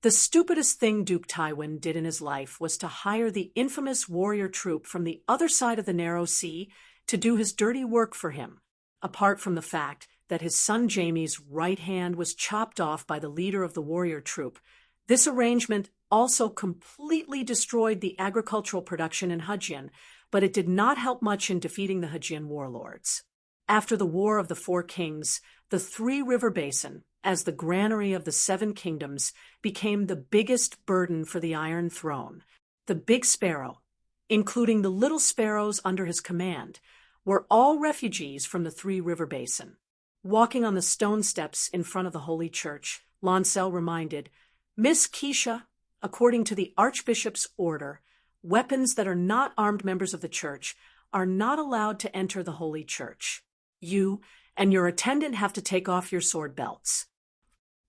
The stupidest thing Duke Tywin did in his life was to hire the infamous warrior troop from the other side of the Narrow Sea to do his dirty work for him, apart from the fact that his son Jaime's right hand was chopped off by the leader of the warrior troop. This arrangement also completely destroyed the agricultural production in Hujin, but it did not help much in defeating the Hujin warlords. After the War of the 4 Kings, the Three River Basin, as the granary of the 7 kingdoms, became the biggest burden for the Iron Throne. The Big Sparrow, including the little sparrows under his command, were all refugees from the Three River Basin. Walking on the stone steps in front of the Holy Church, Lancel reminded, "Miss Keisha, according to the Archbishop's order, weapons that are not armed members of the Church are not allowed to enter the Holy Church. You and your attendant have to take off your sword belts."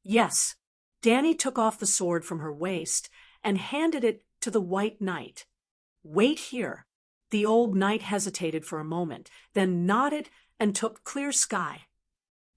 "Yes." Danny took off the sword from her waist and handed it to the White Knight. "Wait here." The old knight hesitated for a moment, then nodded and took Clear Sky.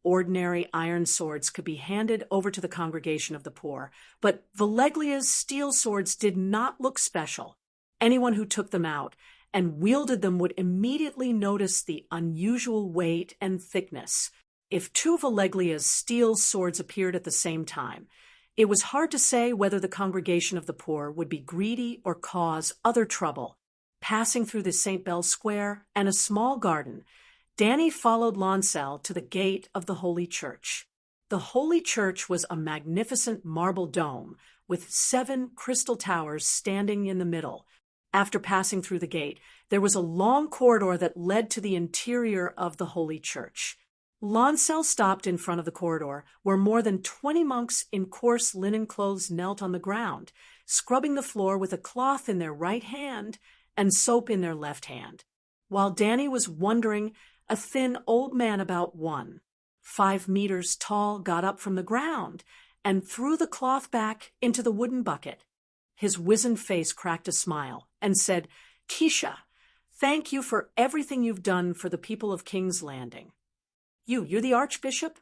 Ordinary iron swords could be handed over to the Congregation of the Poor, but Valeglia's steel swords did not look special. Anyone who took them out and wielded them would immediately notice the unusual weight and thickness. If 2 Valeglia's steel swords appeared at the same time, it was hard to say whether the Congregation of the Poor would be greedy or cause other trouble. Passing through the St. Bell Square and a small garden, Danny followed Lancel to the gate of the Holy Church. The Holy Church was a magnificent marble dome with 7 crystal towers standing in the middle. After passing through the gate, there was a long corridor that led to the interior of the Holy Church. Lancel stopped in front of the corridor, where more than 20 monks in coarse linen clothes knelt on the ground, scrubbing the floor with a cloth in their right hand and soap in their left hand. While Danny was wondering, a thin old man about 5 meters tall got up from the ground and threw the cloth back into the wooden bucket. His wizened face cracked a smile and said, "Keisha, thank you for everything you've done for the people of King's Landing." You're the Archbishop?"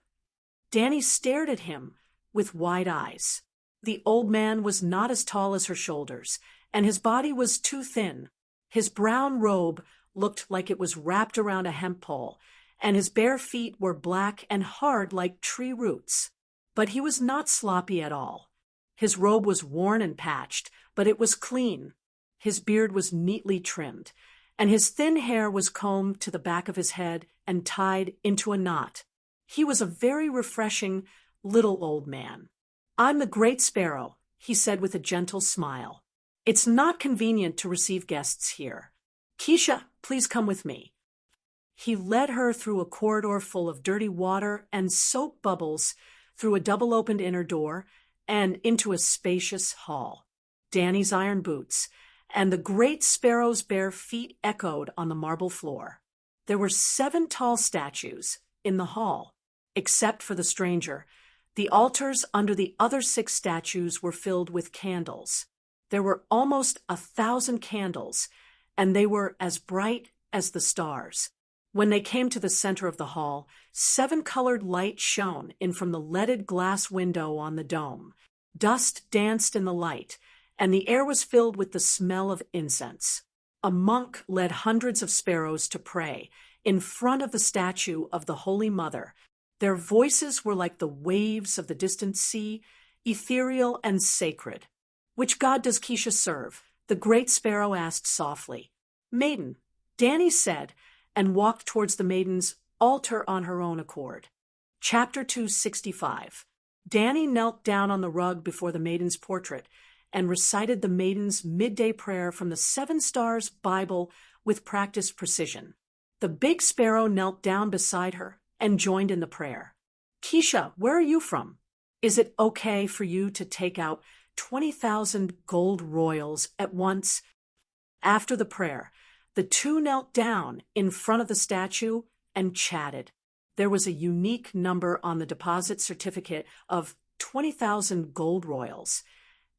Danny stared at him with wide eyes. The old man was not as tall as her shoulders, and his body was too thin. His brown robe looked like it was wrapped around a hemp pole, and his bare feet were black and hard like tree roots. But he was not sloppy at all. His robe was worn and patched, but it was clean. His beard was neatly trimmed, and his thin hair was combed to the back of his head and tied into a knot. He was a very refreshing little old man. "I'm the Great Sparrow," he said with a gentle smile. "It's not convenient to receive guests here. Keisha, please come with me." He led her through a corridor full of dirty water and soap bubbles, through a double-opened inner door, and into a spacious hall. Danny's iron boots and the Great Sparrow's bare feet echoed on the marble floor. There were 7 tall statues in the hall. Except for the stranger, the altars under the other 6 statues were filled with candles. There were almost 1,000 candles, and they were as bright as the stars. When they came to the center of the hall, 7 colored lights shone in from the leaded glass window on the dome. Dust danced in the light, and the air was filled with the smell of incense. A monk led hundreds of sparrows to pray in front of the statue of the Holy Mother. Their voices were like the waves of the distant sea, ethereal and sacred. "Which god does Keisha serve?" the Great Sparrow asked softly. "Maiden," Danny said, and walked towards the maiden's altar on her own accord. Chapter 265. Danny knelt down on the rug before the maiden's portrait and recited the maiden's midday prayer from the 7 Stars Bible with practiced precision. The Big Sparrow knelt down beside her and joined in the prayer. "Keisha, where are you from? Is it okay for you to take out 20,000 gold royals at once?" After the prayer, the two knelt down in front of the statue and chatted. There was a unique number on the deposit certificate of 20,000 gold royals,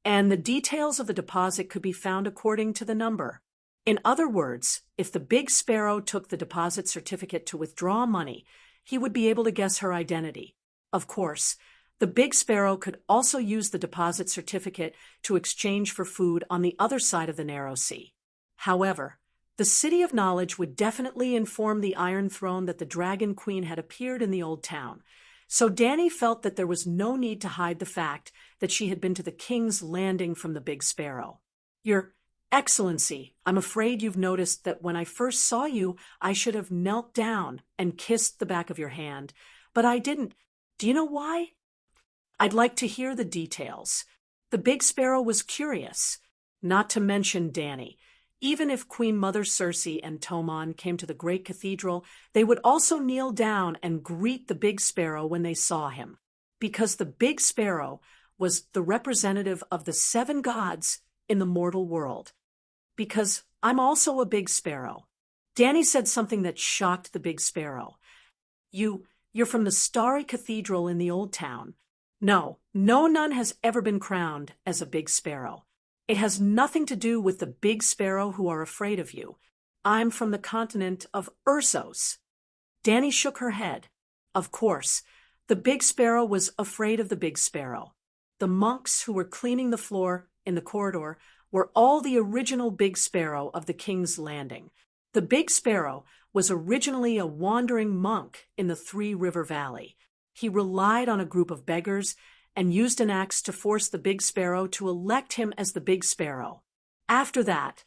and the details of the deposit could be found according to the number. In other words, if the Big Sparrow took the deposit certificate to withdraw money, he would be able to guess her identity. Of course, the Big Sparrow could also use the deposit certificate to exchange for food on the other side of the narrow sea. However, the City of Knowledge would definitely inform the Iron Throne that the Dragon Queen had appeared in the old town, so Danny felt that there was no need to hide the fact that she had been to the King's Landing from the Big Sparrow. "Your Excellency, I'm afraid you've noticed that when I first saw you, I should have knelt down and kissed the back of your hand, but I didn't. Do you know why?" "I'd like to hear the details." The Big Sparrow was curious. Not to mention Danny. Even if Queen Mother Circe and Tomon came to the great cathedral, they would also kneel down and greet the Big Sparrow when they saw him, because the Big Sparrow was the representative of the 7 gods in the mortal world. "Because I'm also a Big Sparrow." Danny said something that shocked the Big Sparrow. You're from the Starry Cathedral in the Old Town." "No nun has ever been crowned as a Big Sparrow. It has nothing to do with the Big Sparrow who are afraid of you. I'm from the continent of Ursos." Danny shook her head. Of course, the Big Sparrow was afraid of the Big Sparrow. The monks who were cleaning the floor in the corridor were all the original Big Sparrow of the King's Landing. The Big Sparrow was originally a wandering monk in the Three River Valley. He relied on a group of beggars and used an axe to force the Big Sparrow to elect him as the Big Sparrow. After that,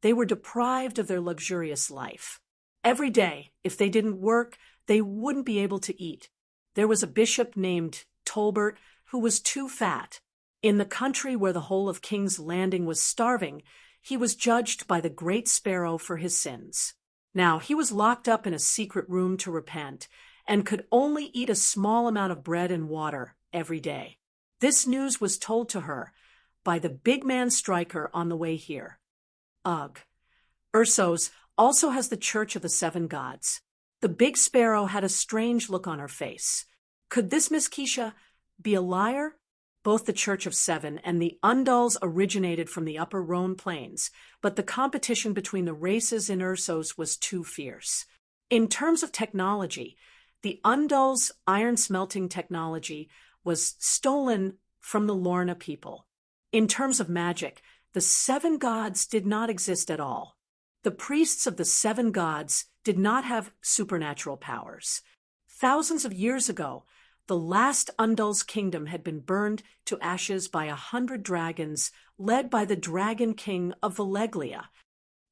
they were deprived of their luxurious life. Every day, if they didn't work, they wouldn't be able to eat. There was a bishop named Tolbert who was too fat. In the country where the whole of King's Landing was starving, he was judged by the Great Sparrow for his sins. Now, he was locked up in a secret room to repent, and could only eat a small amount of bread and water every day. This news was told to her by the big man striker on the way here. Ugh. Ursos also has the Church of the 7 Gods. The Big Sparrow had a strange look on her face. Could this Miss Keisha be a liar? Both the Church of 7 and the Undals originated from the upper Rhone Plains, but the competition between the races in Ursos was too fierce. In terms of technology, the Undals' iron smelting technology was stolen from the Lorna people. In terms of magic, the 7 gods did not exist at all. The priests of the seven gods did not have supernatural powers. Thousands of years ago, the last Undul's kingdom had been burned to ashes by 100 dragons, led by the Dragon King of Valeglia.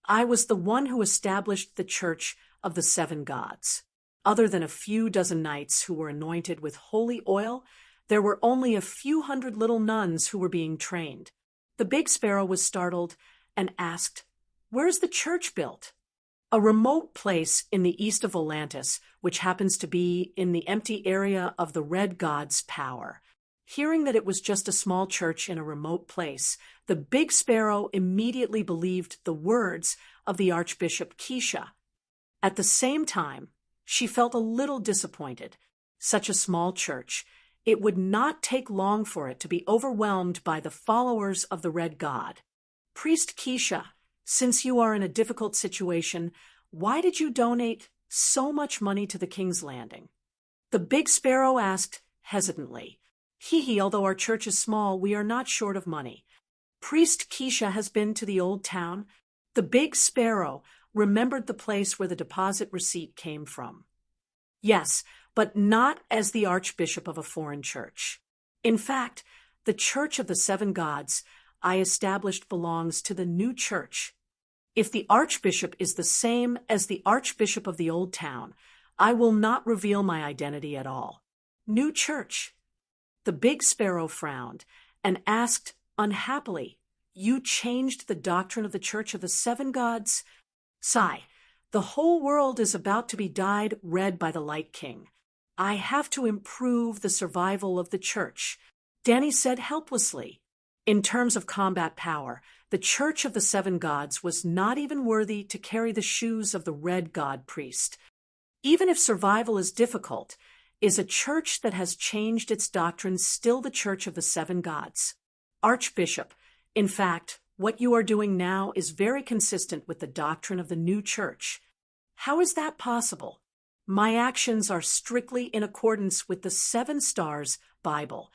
I was the one who established the Church of the Seven Gods. Other than a few dozen knights who were anointed with holy oil, there were only a few hundred little nuns who were being trained. The big sparrow was startled and asked, "Where's the church built?" "A remote place in the east of Volantis, which happens to be in the empty area of the Red God's power." Hearing that it was just a small church in a remote place, the big sparrow immediately believed the words of the Archbishop Keisha. At the same time, she felt a little disappointed. Such a small church, it would not take long for it to be overwhelmed by the followers of the Red God. "Priest Keisha, since you are in a difficult situation, why did you donate so much money to the King's Landing?" The big sparrow asked hesitantly. "Hee, although our church is small, we are not short of money." Priest Keisha has been to the old town. The big sparrow remembered the place where the deposit receipt came from. "Yes, but not as the archbishop of a foreign church. In fact, the Church of the Seven Gods I established belongs to the new church. If the archbishop is the same as the archbishop of the old town, I will not reveal my identity at all." New church. The big sparrow frowned and asked unhappily, "You changed the doctrine of the Church of the Seven Gods?" "Sigh, the whole world is about to be dyed red by the Light King. I have to improve the survival of the church," Danny said helplessly. In terms of combat power, the Church of the Seven Gods was not even worthy to carry the shoes of the Red God priest. Even if survival is difficult, is a church that has changed its doctrine still the Church of the Seven Gods? "Archbishop, in fact, what you are doing now is very consistent with the doctrine of the new church." "How is that possible?" "My actions are strictly in accordance with the Seven Stars Bible,"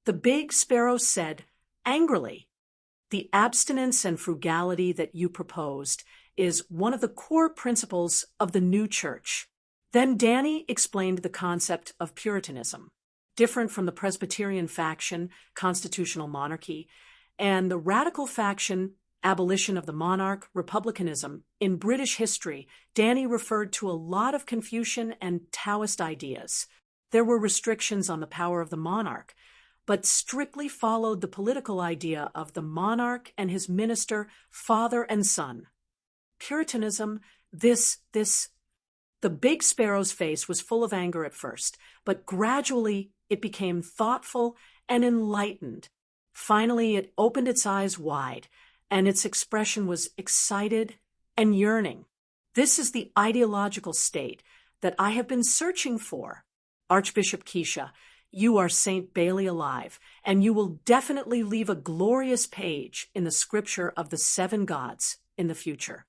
the big sparrow said angrily. "The abstinence and frugality that you proposed is one of the core principles of the new church." Then Danny explained the concept of Puritanism, different from the Presbyterian faction, constitutional monarchy, and the radical faction, abolition of the monarch, republicanism. In British history, Danny referred to a lot of Confucian and Taoist ideas. There were restrictions on the power of the monarch, but strictly followed the political idea of the monarch and his minister, father and son. Puritanism, this. The big sparrow's face was full of anger at first, but gradually it became thoughtful and enlightened. Finally, it opened its eyes wide, and its expression was excited and yearning. "This is the ideological state that I have been searching for. Archbishop Keisha, you are Saint Bailey alive, and you will definitely leave a glorious page in the scripture of the seven gods in the future."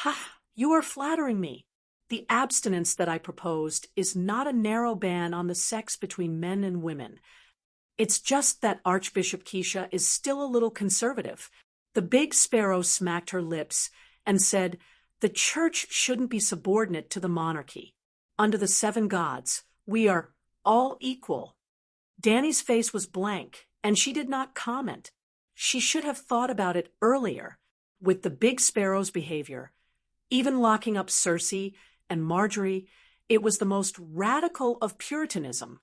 "Ha, you are flattering me. The abstinence that I proposed is not a narrow ban on the sex between men and women. It's just that Archbishop Keisha is still a little conservative." The big sparrow smacked her lips and said, "The church shouldn't be subordinate to the monarchy. Under the seven gods, we are all equal." Danny's face was blank, and she did not comment. She should have thought about it earlier. With the big sparrow's behavior, even locking up Circe and Marjorie, it was the most radical of Puritanism.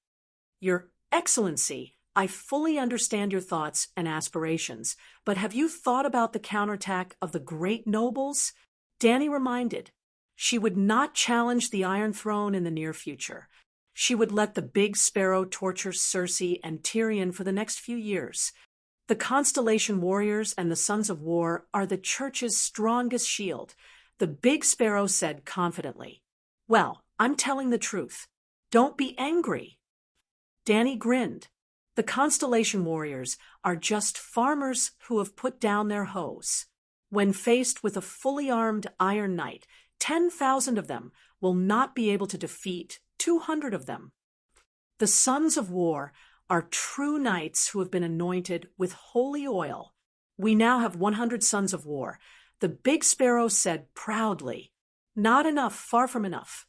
"Your Excellency, I fully understand your thoughts and aspirations, but have you thought about the counterattack of the great nobles?" Danny reminded. She would not challenge the Iron Throne in the near future. She would let the big sparrow torture Circe and Tyrion for the next few years. The Constellation Warriors and the Sons of War are the church's strongest shield, the big sparrow said confidently. "Well, I'm telling the truth. Don't be angry." Danny grinned. The Constellation Warriors are just farmers who have put down their hoes. When faced with a fully armed Iron Knight, 10,000 of them will not be able to defeat 200 of them. The Sons of War are true knights who have been anointed with holy oil. We now have 100 Sons of War. The big sparrow said proudly, "Not enough, far from enough."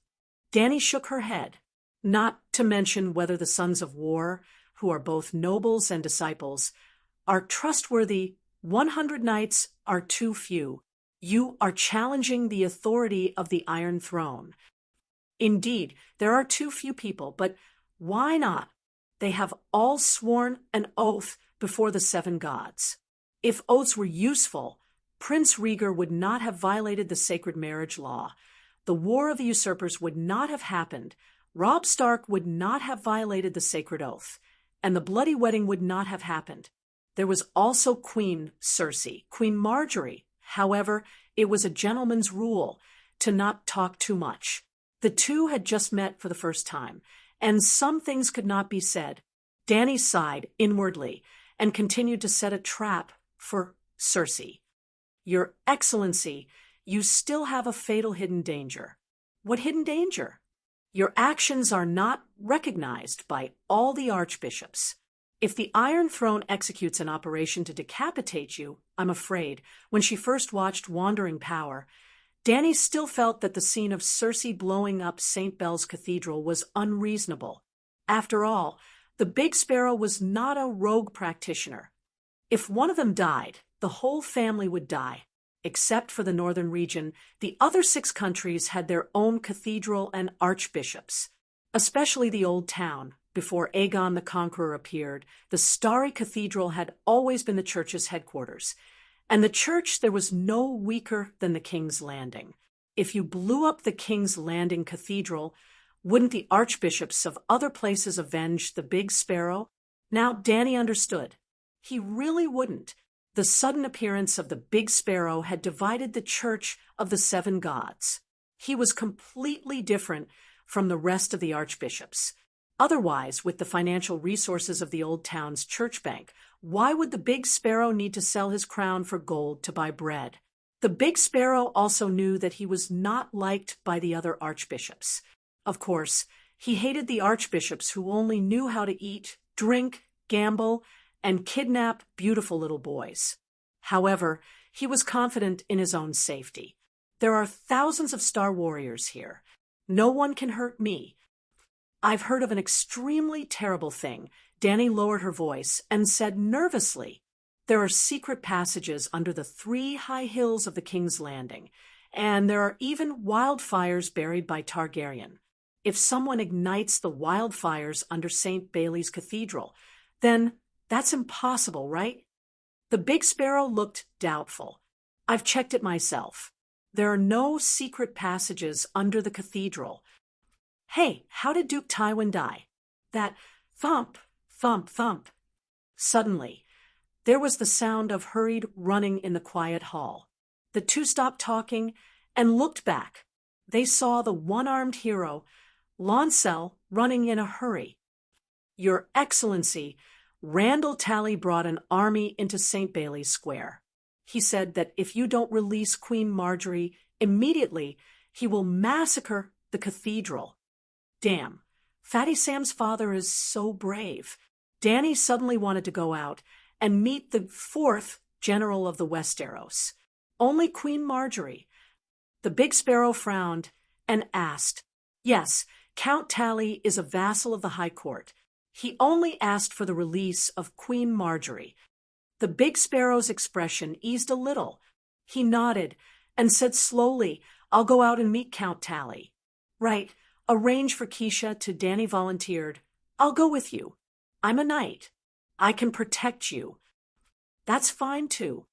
Danny shook her head, not to mention whether the sons of war, who are both nobles and disciples, are trustworthy. 100 knights are too few. You are challenging the authority of the Iron Throne. Indeed, there are too few people, but why not? They have all sworn an oath before the 7 gods. If oaths were useful, Prince Rhaegar would not have violated the sacred marriage law. The War of the Usurpers would not have happened. Robb Stark would not have violated the sacred oath, and the bloody wedding would not have happened. There was also Queen Cersei, Queen Marjorie. However, it was a gentleman's rule to not talk too much. The two had just met for the first time, and some things could not be said. Danny sighed inwardly and continued to set a trap for Cersei. "Your Excellency, you still have a fatal hidden danger." "What hidden danger?" "Your actions are not recognized by all the archbishops. If the Iron Throne executes an operation to decapitate you, I'm afraid," when she first watched Wandering Power, Danny still felt that the scene of Cersei blowing up St. Belle's Cathedral was unreasonable. After all, the Big Sparrow was not a rogue practitioner. If one of them died, the whole family would die. Except for the northern region, the other 6 countries had their own cathedral and archbishops. Especially the Old Town. Before Aegon the Conqueror appeared, the starry cathedral had always been the church's headquarters. And the church there was no weaker than the King's Landing. If you blew up the King's Landing Cathedral, wouldn't the archbishops of other places avenge the Big Sparrow? Now Danny understood. He really wouldn't. The sudden appearance of the Big Sparrow had divided the church of the 7 gods. He was completely different from the rest of the archbishops. Otherwise, with the financial resources of the Old Town's church bank, why would the Big Sparrow need to sell his crown for gold to buy bread? The Big Sparrow also knew that he was not liked by the other archbishops. Of course, he hated the archbishops who only knew how to eat, drink, gamble, and kidnap beautiful little boys. However, he was confident in his own safety. "There are thousands of Star Warriors here. No one can hurt me. I've heard of an extremely terrible thing." Danny lowered her voice and said nervously, "There are secret passages under the 3 high hills of the King's Landing, and there are even wildfires buried by Targaryen. If someone ignites the wildfires under St. Bailey's Cathedral, then that's impossible, right?" The Big Sparrow looked doubtful. "I've checked it myself. There are no secret passages under the cathedral. Hey, how did Duke Tywin die?" That thump, thump, thump. Suddenly, there was the sound of hurried running in the quiet hall. The 2 stopped talking and looked back. They saw the one-armed hero, Lancel, running in a hurry. "Your Excellency, Randall Tally brought an army into St. Bailey's Square. He said that if you don't release Queen Marjorie immediately, he will massacre the cathedral." Damn, Fatty Sam's father is so brave. Danny suddenly wanted to go out and meet the 4th General of the Westeros. Only Queen Marjorie. The Big Sparrow frowned and asked, "Yes, Count Tally is a vassal of the High Court. He only asked for the release of Queen Marjorie." The Big Sparrow's expression eased a little. He nodded and said slowly, "I'll go out and meet Count Tally." "Right, arrange for Keisha to." Danny volunteered. "I'll go with you. I'm a knight. I can protect you." "That's fine, too."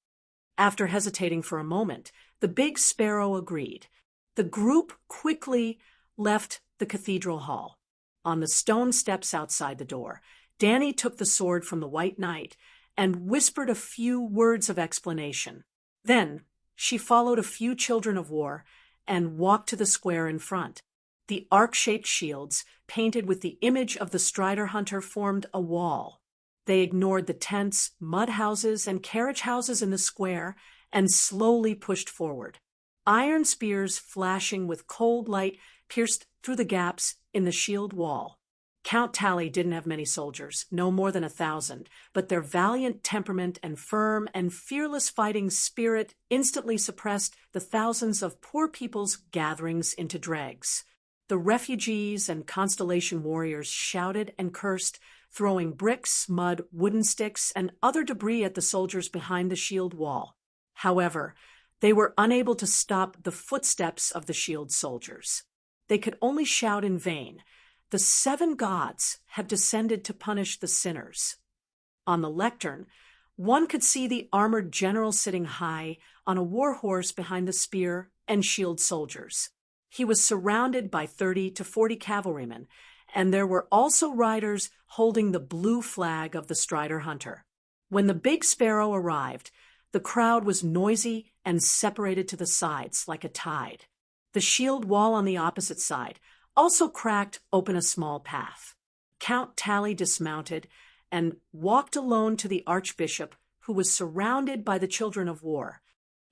After hesitating for a moment, the Big Sparrow agreed. The group quickly left the cathedral hall. On the stone steps outside the door, Danny took the sword from the White Knight and whispered a few words of explanation. Then she followed a few children of war and walked to the square in front. The arc-shaped shields, painted with the image of the Strider Hunter, formed a wall. They ignored the tents, mud houses, and carriage houses in the square and slowly pushed forward. Iron spears flashing with cold light pierced through the gaps in the shield wall. Count Tally didn't have many soldiers, no more than 1,000, but their valiant temperament and firm and fearless fighting spirit instantly suppressed the thousands of poor people's gatherings into dregs. The refugees and Constellation warriors shouted and cursed, throwing bricks, mud, wooden sticks, and other debris at the soldiers behind the shield wall. However, they were unable to stop the footsteps of the shield soldiers. They could only shout in vain. The 7 gods have descended to punish the sinners. On the lectern, one could see the armored general sitting high on a war horse behind the spear and shield soldiers. He was surrounded by 30 to 40 cavalrymen, and there were also riders holding the blue flag of the Strider Hunter. When the Big Sparrow arrived, the crowd was noisy and separated to the sides like a tide. The shield wall on the opposite side also cracked open a small path. Count Tally dismounted and walked alone to the archbishop, who was surrounded by the children of war.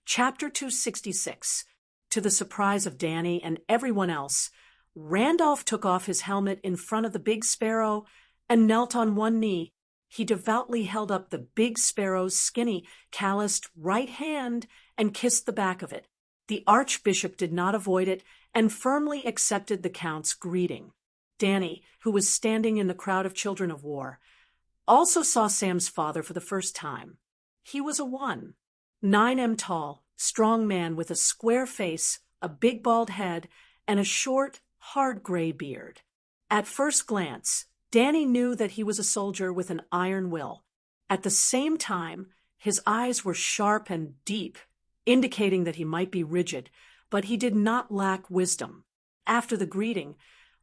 Chapter 266. To the surprise of Danny and everyone else, Randolph took off his helmet in front of the Big Sparrow and knelt on one knee. He devoutly held up the Big Sparrow's skinny, calloused right hand and kissed the back of it. The archbishop did not avoid it and firmly accepted the count's greeting. Danny, who was standing in the crowd of children of war, also saw Sam's father for the first time. He was a 1.9 tall, strong man with a square face, a big bald head, and a short, hard gray beard. At first glance, Danny knew that he was a soldier with an iron will. At the same time, his eyes were sharp and deep, indicating that he might be rigid, but he did not lack wisdom. After the greeting,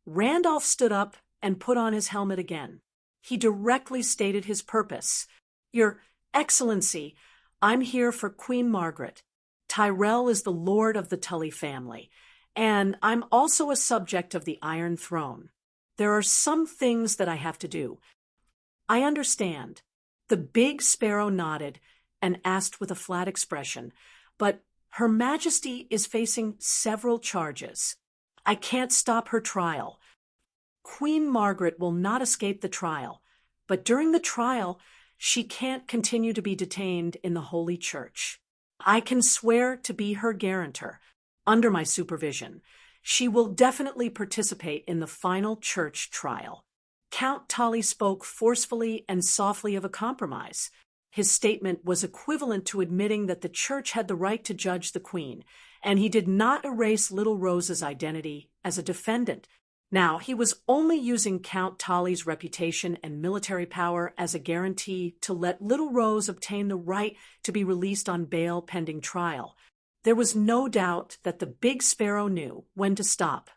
Randolph stood up and put on his helmet again. He directly stated his purpose. "Your Excellency, I'm here for Queen Margaret. Tyrell is the lord of the Tully family, and I'm also a subject of the Iron Throne. There are some things that I have to do." "I understand." The Big Sparrow nodded and asked with a flat expression, "But Her Majesty is facing several charges. I can't stop her trial. Queen Margaret will not escape the trial, but during the trial, she can't continue to be detained in the Holy Church. I can swear to be her guarantor. Under my supervision, she will definitely participate in the final church trial." Count Tally spoke forcefully and softly of a compromise. His statement was equivalent to admitting that the church had the right to judge the queen, and he did not erase Little Rose's identity as a defendant. Now, he was only using Count Tally's reputation and military power as a guarantee to let Little Rose obtain the right to be released on bail pending trial. There was no doubt that the Big Sparrow knew when to stop.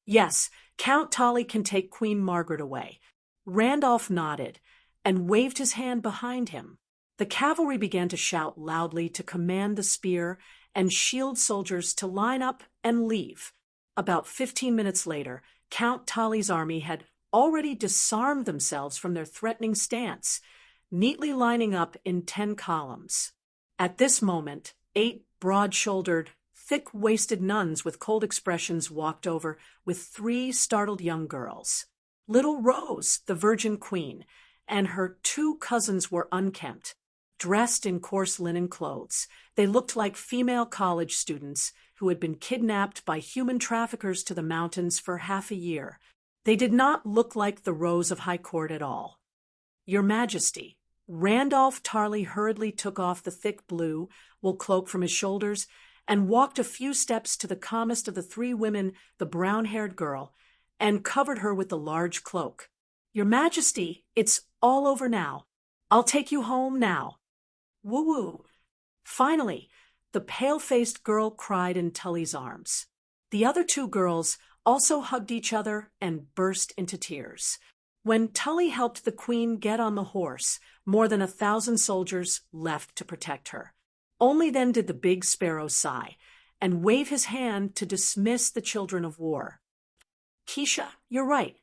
"Yes, Count Tally can take Queen Margaret away." Randolph nodded and waved his hand behind him. The cavalry began to shout loudly to command the spear and shield soldiers to line up and leave. About 15 minutes later, Count Tally's army had already disarmed themselves from their threatening stance, neatly lining up in 10 columns. At this moment, 8 broad-shouldered, thick-waisted nuns with cold expressions walked over with 3 startled young girls. Little Rose, the Virgin Queen, and her 2 cousins were unkempt, dressed in coarse linen clothes. They looked like female college students who had been kidnapped by human traffickers to the mountains for half a year. They did not look like the Rose of High Court at all. "Your Majesty." Randolph Tarley hurriedly took off the thick blue wool cloak from his shoulders and walked a few steps to the calmest of the 3 women, the brown-haired girl, and covered her with the large cloak. "Your Majesty, it's all over now. I'll take you home now." "Woo-woo." Finally, the pale-faced girl cried in Tully's arms. The other 2 girls also hugged each other and burst into tears. When Tully helped the queen get on the horse, more than 1,000 soldiers left to protect her. Only then did the Big Sparrow sigh and wave his hand to dismiss the children of war. "Keisha, you're right.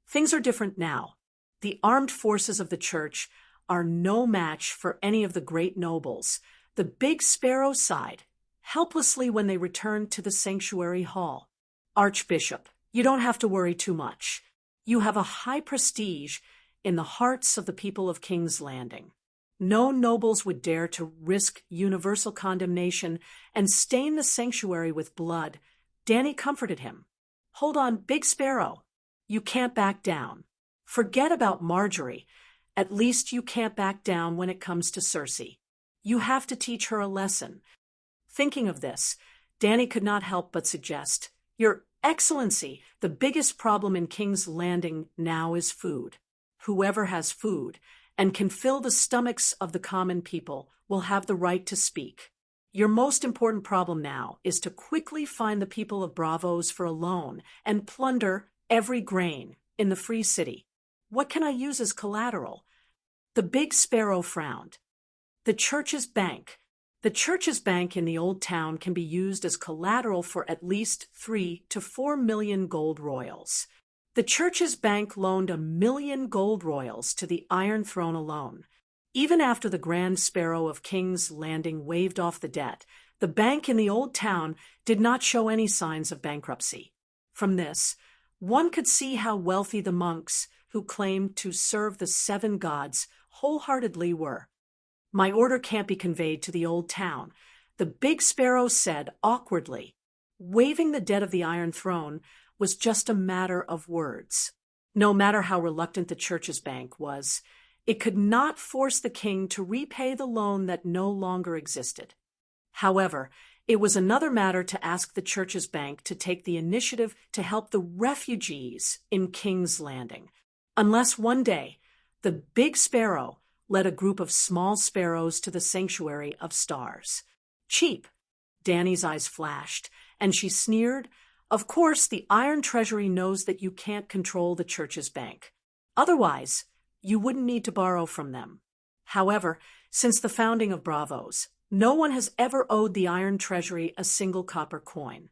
Things are different now. The armed forces of the church are no match for any of the great nobles." The Big Sparrow sighed, helplessly when they returned to the sanctuary hall. "Archbishop, you don't have to worry too much. You have a high prestige in the hearts of the people of King's Landing. No nobles would dare to risk universal condemnation and stain the sanctuary with blood. Danny comforted him. Hold on, Big Sparrow. You can't back down. Forget about Marjorie. At least you can't back down when it comes to Cersei. You have to teach her a lesson. Thinking of this, Danny could not help but suggest, Your Excellency, the biggest problem in King's Landing now is food. Whoever has food and can fill the stomachs of the common people will have the right to speak. Your most important problem now is to quickly find the people of Bravos for a loan and plunder every grain in the Free City. What can I use as collateral? The Big Sparrow frowned. The church's bank. The church's bank in the old town can be used as collateral for at least 3 to 4 million gold royals. The church's bank loaned 1 million gold royals to the Iron Throne alone. Even after the Grand Sparrow of King's Landing waived off the debt, the bank in the old town did not show any signs of bankruptcy. From this, one could see how wealthy the monks who claimed to serve the 7 gods wholeheartedly were. My order can't be conveyed to the old town, the Big Sparrow said awkwardly. Waiving the debt of the Iron Throne was just a matter of words. No matter how reluctant the church's bank was, it could not force the king to repay the loan that no longer existed. However, it was another matter to ask the church's bank to take the initiative to help the refugees in King's Landing, unless one day the Big Sparrow led a group of small sparrows to the sanctuary of stars. Cheap. Danny's eyes flashed, and she sneered. Of course, the Iron Treasury knows that you can't control the church's bank. Otherwise, you wouldn't need to borrow from them. However, since the founding of Bravos, no one has ever owed the Iron Treasury a single copper coin.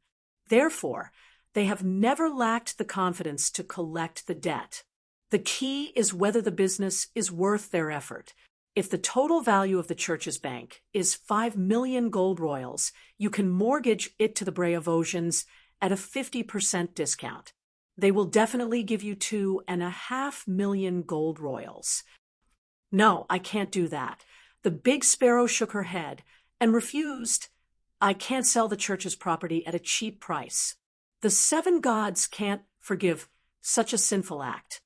Therefore, they have never lacked the confidence to collect the debt. The key is whether the business is worth their effort. If the total value of the church's bank is 5 million gold royals, you can mortgage it to the Braavosians at a 50% discount. They will definitely give you 2.5 million gold royals. No, I can't do that. The Big Sparrow shook her head and refused. I can't sell the church's property at a cheap price. The 7 gods can't forgive such a sinful act.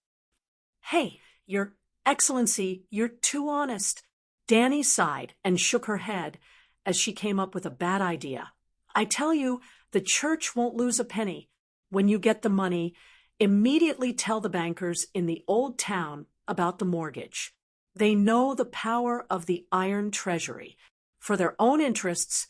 Hey, Your Excellency, you're too honest. Danny sighed and shook her head as she came up with a bad idea. I tell you, the church won't lose a penny. When you get the money, immediately tell the bankers in the old town about the mortgage. They know the power of the Iron Treasury. For their own interests,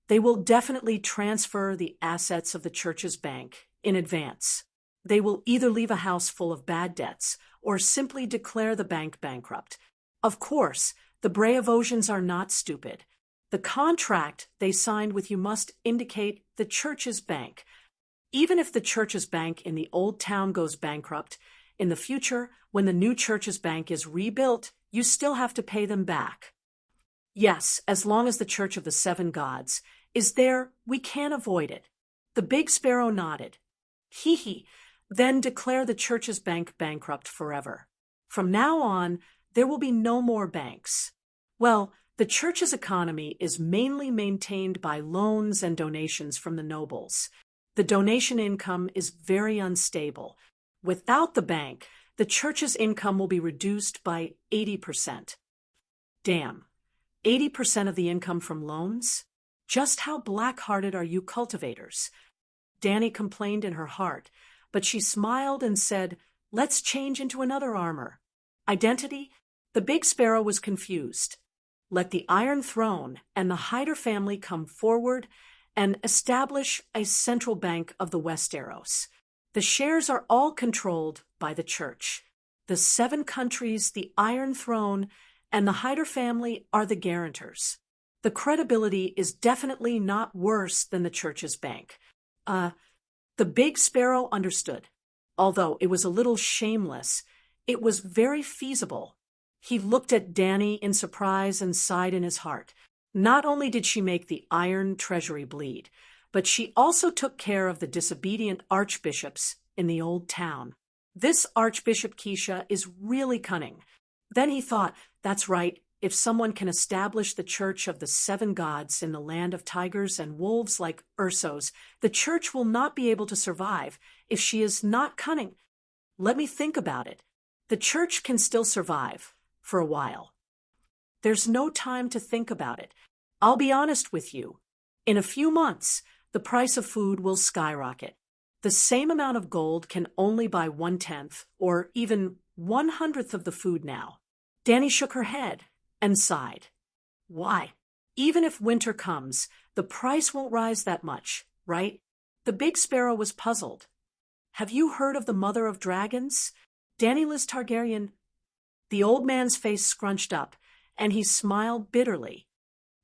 they will definitely transfer the assets of the church's bank in advance. They will either leave a house full of bad debts or simply declare the bank bankrupt. Of course, the Braavosians are not stupid. The contract they signed with you must indicate the church's bank. Even if the church's bank in the old town goes bankrupt, in the future, when the new church's bank is rebuilt, you still have to pay them back. Yes, as long as the Church of the 7 Gods is there, we can't avoid it. The Big Sparrow nodded. Hee. Then declare the church's bank bankrupt forever. From now on, there will be no more banks. Well, the church's economy is mainly maintained by loans and donations from the nobles. The donation income is very unstable. Without the bank, the church's income will be reduced by 80%. Damn, 80% of the income from loans? Just how black-hearted are you cultivators? Danny complained in her heart, but she smiled and said, Let's change into another armor. Identity? The Big Sparrow was confused. Let the Iron Throne and the Hyder family come forward and establish a central bank of the Westeros. The shares are all controlled by the church. The 7 countries, the Iron Throne, and the Hyder family are the guarantors. The credibility is definitely not worse than the church's bank. The Big Sparrow understood. Although it was a little shameless, it was very feasible. He looked at Danny in surprise and sighed in his heart. Not only did she make the Iron Treasury bleed, but she also took care of the disobedient archbishops in the old town. This Archbishop Keisha is really cunning. Then he thought, that's right, if someone can establish the church of the seven gods in the land of tigers and wolves like Ursos, the church will not be able to survive if she is not cunning. Let me think about it. The church can still survive for a while. There's no time to think about it. I'll be honest with you. In a few months, the price of food will skyrocket. The same amount of gold can only buy 1/10 or even 1/100th of the food now. Danny shook her head and sighed. Why? Even if winter comes, the price won't rise that much, right? The big sparrow was puzzled. Have you heard of the mother of dragons? Daenerys Targaryen. The old man's face scrunched up, and he smiled bitterly.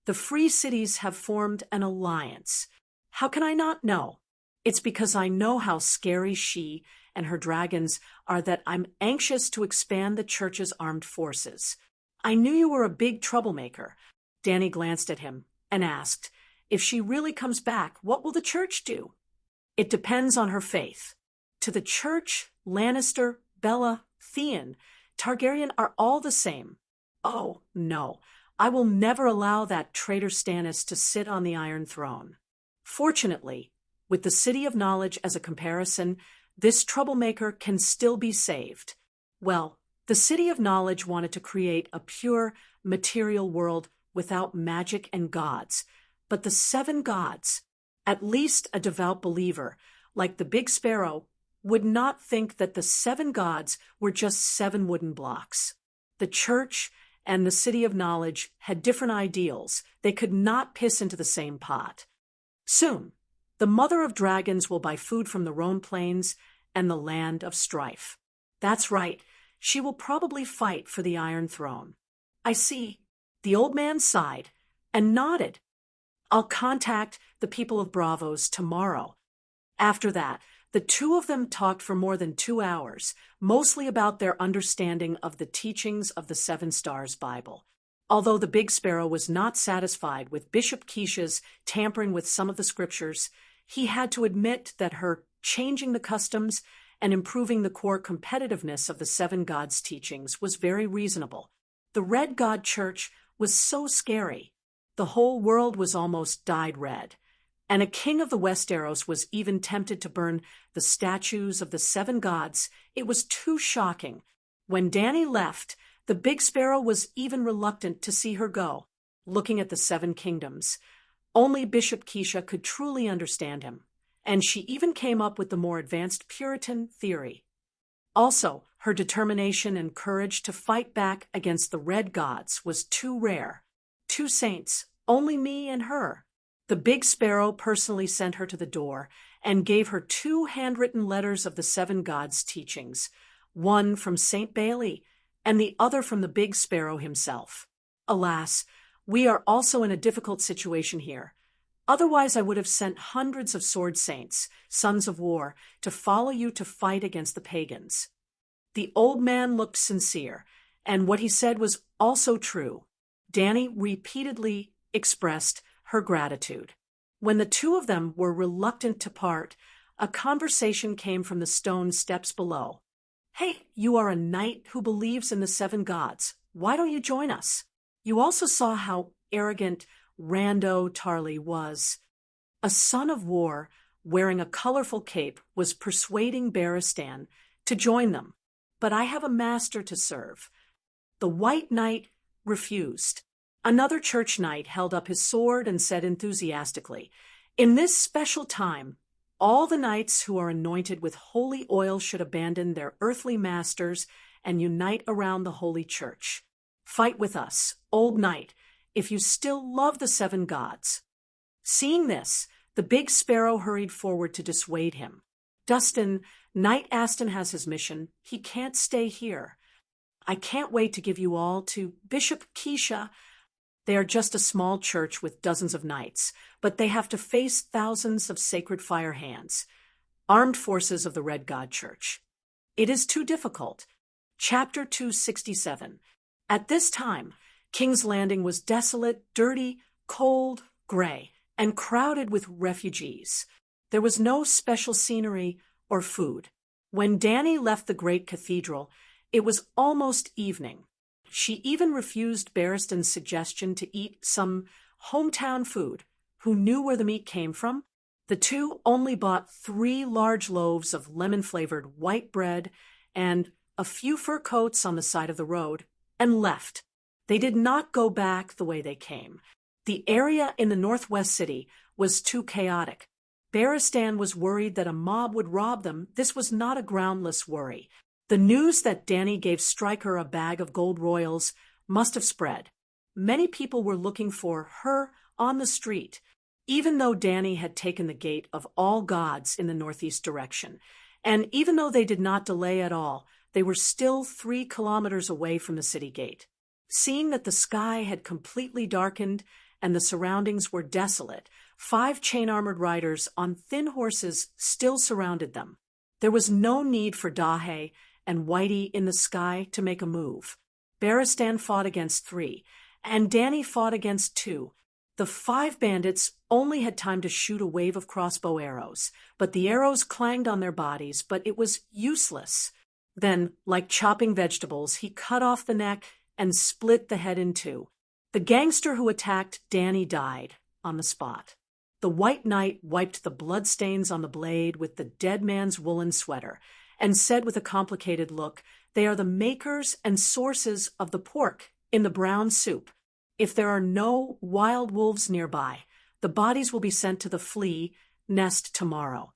The free cities have formed an alliance. How can I not know? It's because I know how scary she and her dragons are that I'm anxious to expand the church's armed forces. I knew you were a big troublemaker. Danny glanced at him and asked, if she really comes back, what will the church do? It depends on her faith. To the church, Lannister, Bella, Theon, Targaryen are all the same. Oh, no, I will never allow that traitor Stannis to sit on the Iron Throne. Fortunately, with the City of Knowledge as a comparison, this troublemaker can still be saved. Well, the City of Knowledge wanted to create a pure, material world without magic and gods. But the seven gods, at least a devout believer, like the Big Sparrow, would not think that the seven gods were just seven wooden blocks. The church and the City of Knowledge had different ideals. They could not piss into the same pot. Soon, the Mother of Dragons will buy food from the Rhone Plains and the Land of Strife. That's right, she will probably fight for the Iron Throne. I see. The old man sighed and nodded. I'll contact the people of Bravos tomorrow. After that, the two of them talked for more than 2 hours, mostly about their understanding of the teachings of the Seven Stars Bible. Although the Big Sparrow was not satisfied with Bishop Keisha's tampering with some of the scriptures, he had to admit that her changing the customs and improving the core competitiveness of the Seven Gods' teachings was very reasonable. The Red God Church was so scary. The whole world was almost dyed red. And a king of the Westeros was even tempted to burn the statues of the seven gods. It was too shocking. When Danny left, the Big Sparrow was even reluctant to see her go, looking at the seven kingdoms. Only Bishop Keisha could truly understand him, and she even came up with the more advanced Puritan theory. Also, her determination and courage to fight back against the Red Gods was too rare. 2 saints, only me and her. The Big Sparrow personally sent her to the door and gave her 2 handwritten letters of the Seven Gods' teachings, one from St. Bailey and the other from the Big Sparrow himself. Alas, we are also in a difficult situation here. Otherwise, I would have sent hundreds of sword saints, sons of war, to follow you to fight against the pagans. The old man looked sincere, and what he said was also true. Danny repeatedly expressed her gratitude. When the two of them were reluctant to part, a conversation came from the stone steps below. Hey, you are a knight who believes in the seven gods. Why don't you join us? You also saw how arrogant Rando Tarly was. A son of war, wearing a colorful cape, was persuading Barristan to join them. But I have a master to serve. The White Knight refused. Another church knight held up his sword and said enthusiastically, in this special time, all the knights who are anointed with holy oil should abandon their earthly masters and unite around the holy church. Fight with us, old knight, if you still love the seven gods. Seeing this, the Big Sparrow hurried forward to dissuade him. Dustin, Knight Aston has his mission. He can't stay here. I can't wait to give you all to Bishop Keisha. They are just a small church with dozens of knights, but they have to face thousands of sacred fire hands, armed forces of the Red God Church. It is too difficult. Chapter 267. At this time, King's Landing was desolate, dirty, cold, gray, and crowded with refugees. There was no special scenery or food. When Danny left the great cathedral, it was almost evening. She even refused Barristan's suggestion to eat some hometown food. Who knew where the meat came from? The two only bought 3 large loaves of lemon-flavored white bread and a few fur coats on the side of the road, and left. They did not go back the way they came. The area in the northwest city was too chaotic. Barristan was worried that a mob would rob them. This was not a groundless worry. The news that Danny gave Stryker a bag of gold royals must have spread. Many people were looking for her on the street, even though Danny had taken the gate of all gods in the northeast direction. And even though they did not delay at all, they were still 3 kilometers away from the city gate. Seeing that the sky had completely darkened and the surroundings were desolate, 5 chain-armored riders on thin horses still surrounded them. There was no need for Dahe and Whitey in the sky to make a move. Barristan fought against 3, and Danny fought against 2. The 5 bandits only had time to shoot a wave of crossbow arrows, but the arrows clanged on their bodies, but it was useless. Then, like chopping vegetables, he cut off the neck and split the head in 2. The gangster who attacked Danny died on the spot. The White Knight wiped the bloodstains on the blade with the dead man's woolen sweater and said with a complicated look, "They are the makers and sources of the pork in the brown soup. If there are no wild wolves nearby, the bodies will be sent to the flea nest tomorrow."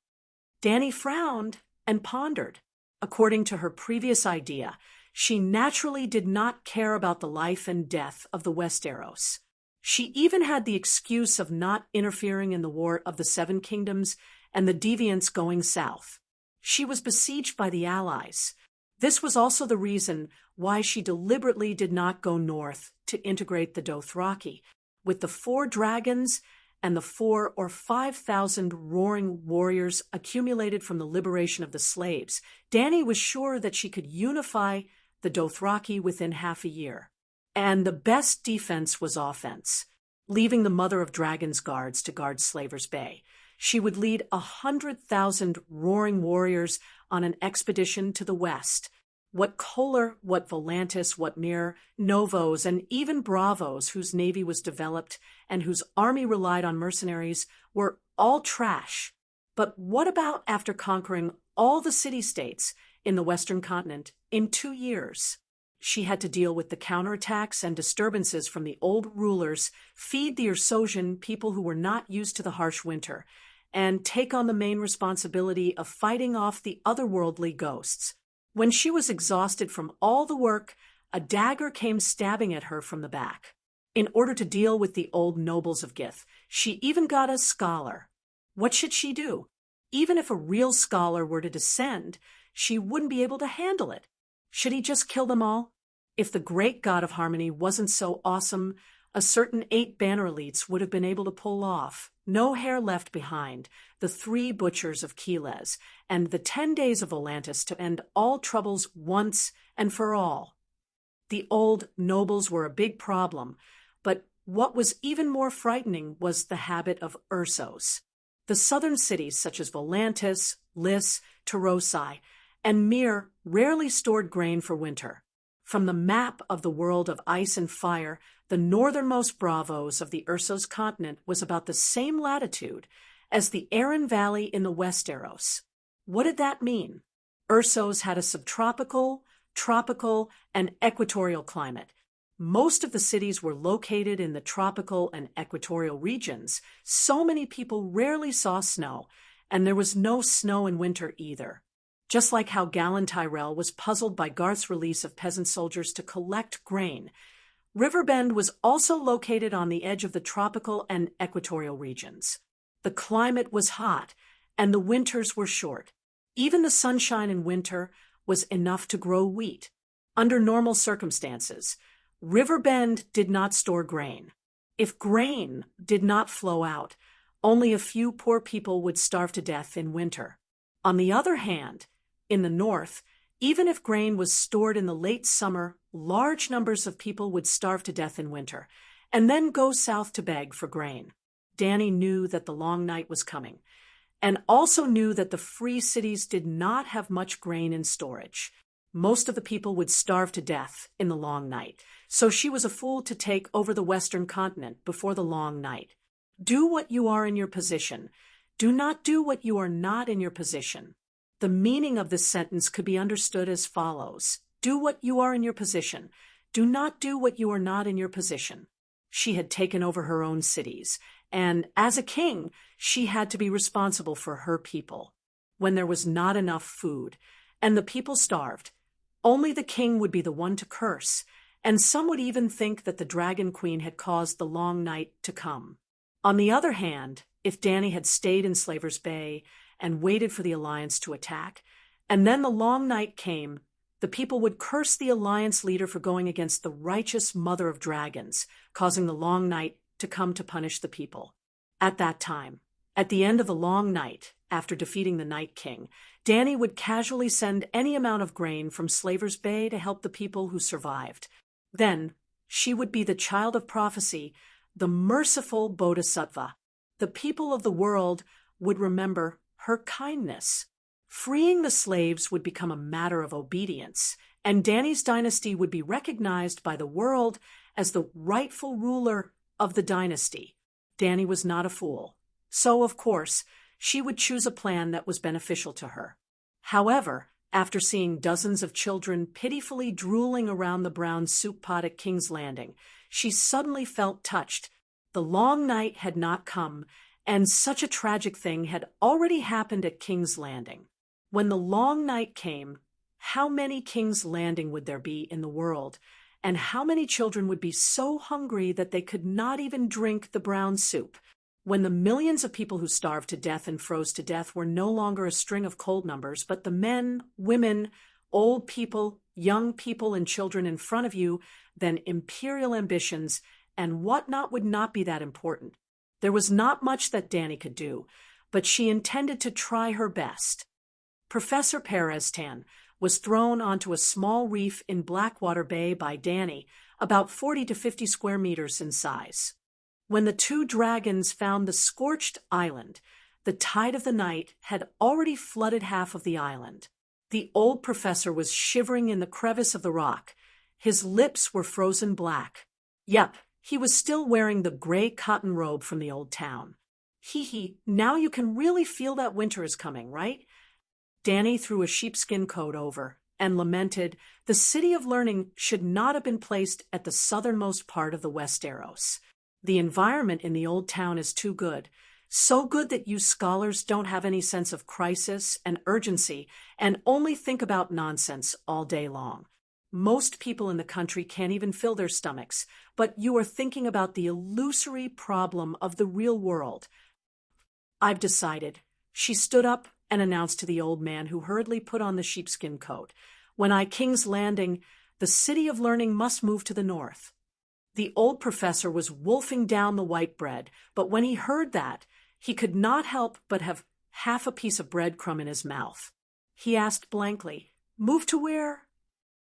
Danny frowned and pondered. According to her previous idea, she naturally did not care about the life and death of the Westeros. She even had the excuse of not interfering in the War of the 7 Kingdoms and the deviants going south. She was besieged by the Allies. This was also the reason why she deliberately did not go north to integrate the Dothraki. With the 4 dragons and the 4,000 or 5,000 roaring warriors accumulated from the liberation of the slaves, Danny was sure that she could unify the Dothraki within half a year. And the best defense was offense. Leaving the Mother of Dragons guards to guard Slaver's Bay, she would lead 100,000 roaring warriors on an expedition to the west. What Kohler, what Volantis, what Mir, Novos, and even Bravos, whose navy was developed and whose army relied on mercenaries, were all trash. But what about after conquering all the city-states in the Western continent in 2 years? She had to deal with the counterattacks and disturbances from the old rulers, feed the Ursosian people who were not used to the harsh winter, and take on the main responsibility of fighting off the otherworldly ghosts. When she was exhausted from all the work, a dagger came stabbing at her from the back. In order to deal with the old nobles of Gith, she even got a scholar. What should she do? Even if a real scholar were to descend, she wouldn't be able to handle it. Should he just kill them all? If the great god of harmony wasn't so awesome, a certain 8 banner elites would have been able to pull off, no hair left behind, the 3 butchers of Keles, and the 10 days of Volantis to end all troubles once and for all. The old nobles were a big problem, but what was even more frightening was the habit of Ursos. The southern cities such as Volantis, Lys, Tarosai, and Mir rarely stored grain for winter. From the map of the world of ice and fire, the northernmost Bravos of the Ursos continent was about the same latitude as the Aran Valley in the Westeros. What did that mean? Ursos had a subtropical, tropical, and equatorial climate. Most of the cities were located in the tropical and equatorial regions. So many people rarely saw snow, and there was no snow in winter either. Just like how Galen Tyrell was puzzled by Garth's release of peasant soldiers to collect grain, Riverbend was also located on the edge of the tropical and equatorial regions. The climate was hot, and the winters were short. Even the sunshine in winter was enough to grow wheat. Under normal circumstances, Riverbend did not store grain. If grain did not flow out, only a few poor people would starve to death in winter. On the other hand, in the north, even if grain was stored in the late summer, large numbers of people would starve to death in winter, and then go south to beg for grain. Danny knew that the long night was coming, and also knew that the free cities did not have much grain in storage. Most of the people would starve to death in the long night, so she was a fool to take over the western continent before the long night. Do what you are in your position. Do not do what you are not in your position. The meaning of this sentence could be understood as follows. Do what you are in your position. Do not do what you are not in your position. She had taken over her own cities, and as a king, she had to be responsible for her people. When there was not enough food, and the people starved, only the king would be the one to curse, and some would even think that the Dragon Queen had caused the long night to come. On the other hand, if Dany had stayed in Slaver's Bay and waited for the Alliance to attack, and then the long night came, the people would curse the Alliance leader for going against the righteous mother of dragons, causing the long night to come to punish the people. At that time, at the end of the long night, after defeating the Night King, Dany would casually send any amount of grain from Slaver's Bay to help the people who survived. Then, she would be the child of prophecy, the merciful Bodhisattva. The people of the world would remember her kindness. Freeing the slaves would become a matter of obedience, and Dany's dynasty would be recognized by the world as the rightful ruler of the dynasty. Dany was not a fool, so, of course, she would choose a plan that was beneficial to her. However, after seeing dozens of children pitifully drooling around the brown soup pot at King's Landing, she suddenly felt touched. The long night had not come, and such a tragic thing had already happened at King's Landing. When the long night came, how many King's Landing would there be in the world, and how many children would be so hungry that they could not even drink the brown soup? When the millions of people who starved to death and froze to death were no longer a string of cold numbers, but the men, women, old people, young people, and children in front of you, then imperial ambitions and whatnot would not be that important. There was not much that Dany could do, but she intended to try her best. Professor Perestan was thrown onto a small reef in Blackwater Bay by Dany, about 40 to 50 square meters in size. When the two dragons found the scorched island, the tide of the night had already flooded half of the island. The old professor was shivering in the crevice of the rock. His lips were frozen black. Yep, he was still wearing the gray cotton robe from the old town. Hee, now you can really feel that winter is coming, right? Dany threw a sheepskin coat over and lamented, the City of Learning should not have been placed at the southernmost part of the Westeros. The environment in the old town is too good, so good that you scholars don't have any sense of crisis and urgency and only think about nonsense all day long. Most people in the country can't even fill their stomachs, but you are thinking about the illusory problem of the real world. I've decided. She stood up and announced to the old man who hurriedly put on the sheepskin coat, when King's Landing, the City of Learning must move to the north. The old professor was wolfing down the white bread, but when he heard that, he could not help but have half a piece of breadcrumb in his mouth. He asked blankly, "Move to where?"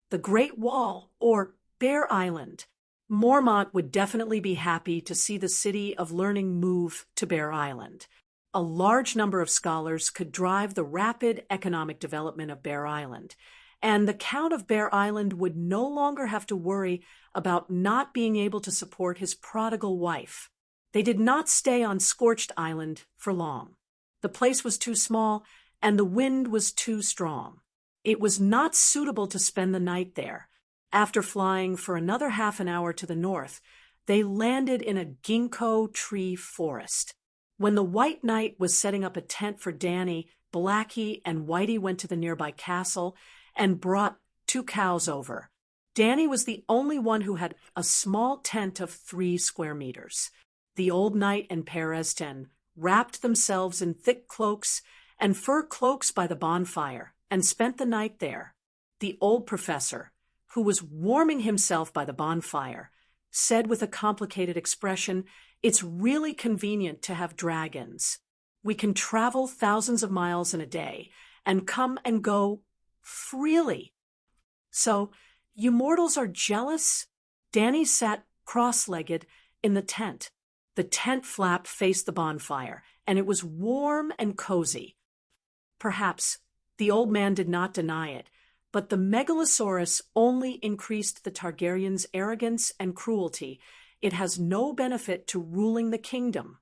"The Great Wall, or Bear Island." Mormont would definitely be happy to see the City of Learning move to Bear Island. A large number of scholars could drive the rapid economic development of Bear Island, and the Count of Bear Island would no longer have to worry about not being able to support his prodigal wife. They did not stay on Scorched Island for long. The place was too small, and the wind was too strong. It was not suitable to spend the night there. After flying for another half an hour to the north, they landed in a ginkgo tree forest. When the White Knight was setting up a tent for Dany, Blackie and Whitey went to the nearby castle and brought 2 cows over. Dany was the only one who had a small tent of 3 square meters. The old knight and Perestan wrapped themselves in thick cloaks and fur cloaks by the bonfire and spent the night there. The old professor, who was warming himself by the bonfire, said with a complicated expression, "It's really convenient to have dragons. We can travel thousands of miles in a day and come and go freely." "So, you mortals are jealous?" Dany sat cross-legged in the tent. The tent flap faced the bonfire, and it was warm and cozy. Perhaps the old man did not deny it, but the megalosaurus only increased the Targaryen's arrogance and cruelty. It has no benefit to ruling the kingdom.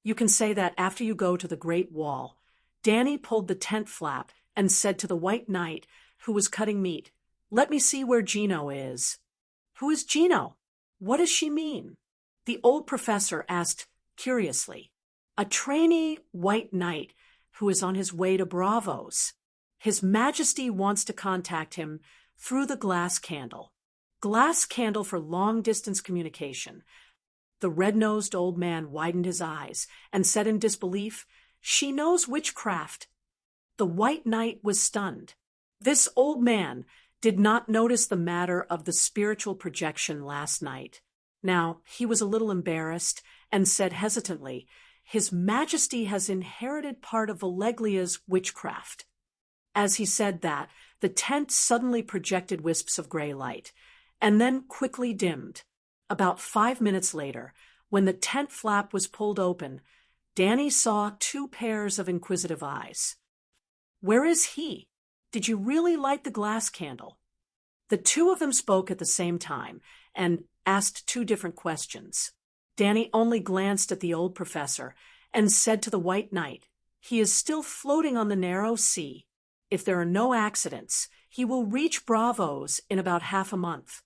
You can say that after you go to the Great Wall. Dany pulled the tent flap and said to the White Knight, who was cutting meat, "Let me see where Gino is." "Who is Gino? What does she mean?" the old professor asked curiously. "A trainee White Knight who is on his way to Bravos. His Majesty wants to contact him through the glass candle. Glass candle for long-distance communication." The red-nosed old man widened his eyes and said in disbelief, "She knows witchcraft." The White Knight was stunned. This old man did not notice the matter of the spiritual projection last night. Now, he was a little embarrassed and said hesitantly, "His Majesty has inherited part of Valeglia's witchcraft." As he said that, the tent suddenly projected wisps of gray light, and then quickly dimmed. About 5 minutes later, when the tent flap was pulled open, Dany saw 2 pairs of inquisitive eyes. "Where is he? Did you really light the glass candle?" The 2 of them spoke at the same time and asked 2 different questions. Dany only glanced at the old professor and said to the White Knight, "He is still floating on the narrow sea. If there are no accidents, he will reach Bravos in about half a month."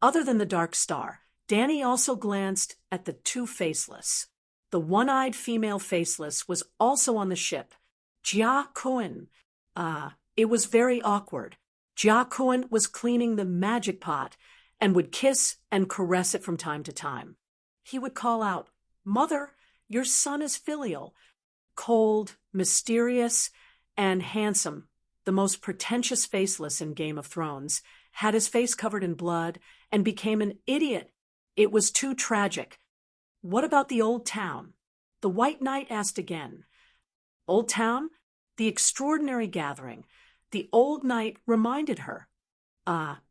Other than the Dark Star, Dany also glanced at the 2 faceless. The one-eyed female faceless was also on the ship. Jia Cohen. It was very awkward. Jia Cohen was cleaning the magic pot and would kiss and caress it from time to time. He would call out, "Mother, your son is filial." Cold, mysterious, and handsome, the most pretentious faceless in Game of Thrones, had his face covered in blood and became an idiot. It was too tragic. "What about the old town?" the White Knight asked again. "Old town?" The extraordinary gathering. The old knight reminded her.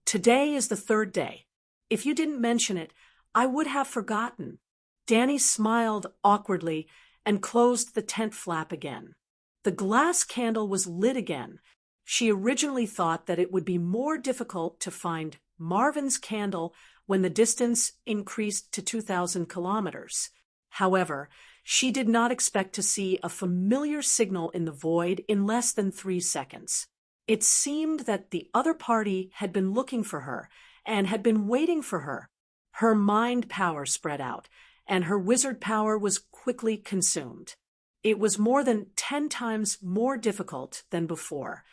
Today is the 3rd day. If you didn't mention it, I would have forgotten." Dany smiled awkwardly and closed the tent flap again. The glass candle was lit again. She originally thought that it would be more difficult to find Marvin's candle when the distance increased to 2,000 kilometers. However, she did not expect to see a familiar signal in the void in less than 3 seconds. It seemed that the other party had been looking for her and had been waiting for her. Her mind power spread out, and her wizard power was quickly consumed. It was more than 10 times more difficult than before.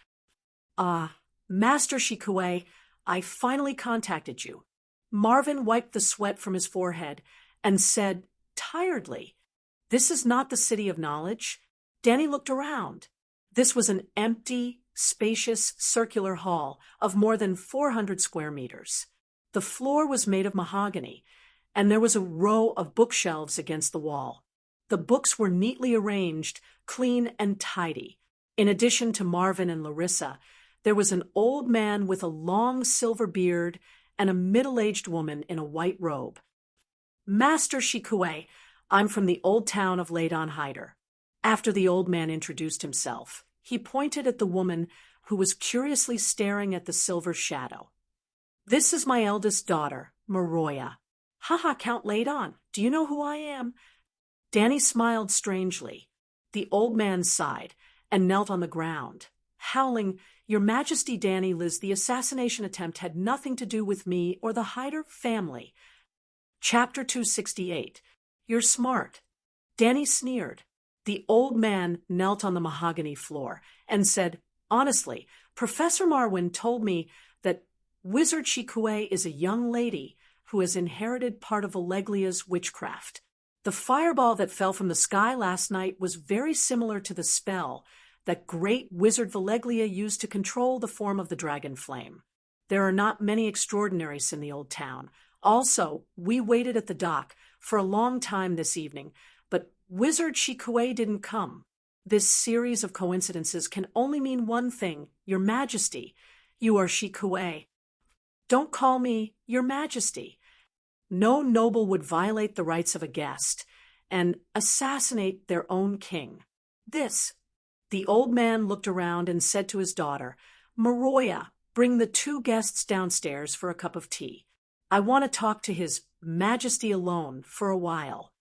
Master Shikue, I finally contacted you." Marvin wiped the sweat from his forehead and said tiredly, "This is not the City of Knowledge." Dany looked around. This was an empty, spacious, circular hall of more than 400 square meters. The floor was made of mahogany, and there was a row of bookshelves against the wall. The books were neatly arranged, clean and tidy. In addition to Marvin and Larissa, there was an old man with a long silver beard and a middle-aged woman in a white robe. "Master Shikue, I'm from the old town of Ladon Hyder." After the old man introduced himself, he pointed at the woman who was curiously staring at the silver shadow. "This is my eldest daughter, Maroya." "Haha, Count Ladon, do you know who I am?" Dany smiled strangely. The old man sighed and knelt on the ground, howling, "Your Majesty, Dany Liz, the assassination attempt had nothing to do with me or the Hyder family." Chapter 268. "You're smart." Dany sneered. The old man knelt on the mahogany floor and said, "Honestly, Professor Marwyn told me that Wizard Shikue is a young lady who has inherited part of Valeglia's witchcraft. The fireball that fell from the sky last night was very similar to the spell that great wizard Valeglia used to control the form of the dragon flame. There are not many extraordinaries in the old town. Also, we waited at the dock for a long time this evening, but Wizard Shikue didn't come. This series of coincidences can only mean one thing, Your Majesty. You are Shikue." "Don't call me Your Majesty." No noble would violate the rights of a guest. and assassinate their own king. This, the old man looked around and said to his daughter, Maroya, bring the 2 guests downstairs for a cup of tea. I want to talk to His Majesty alone for a while.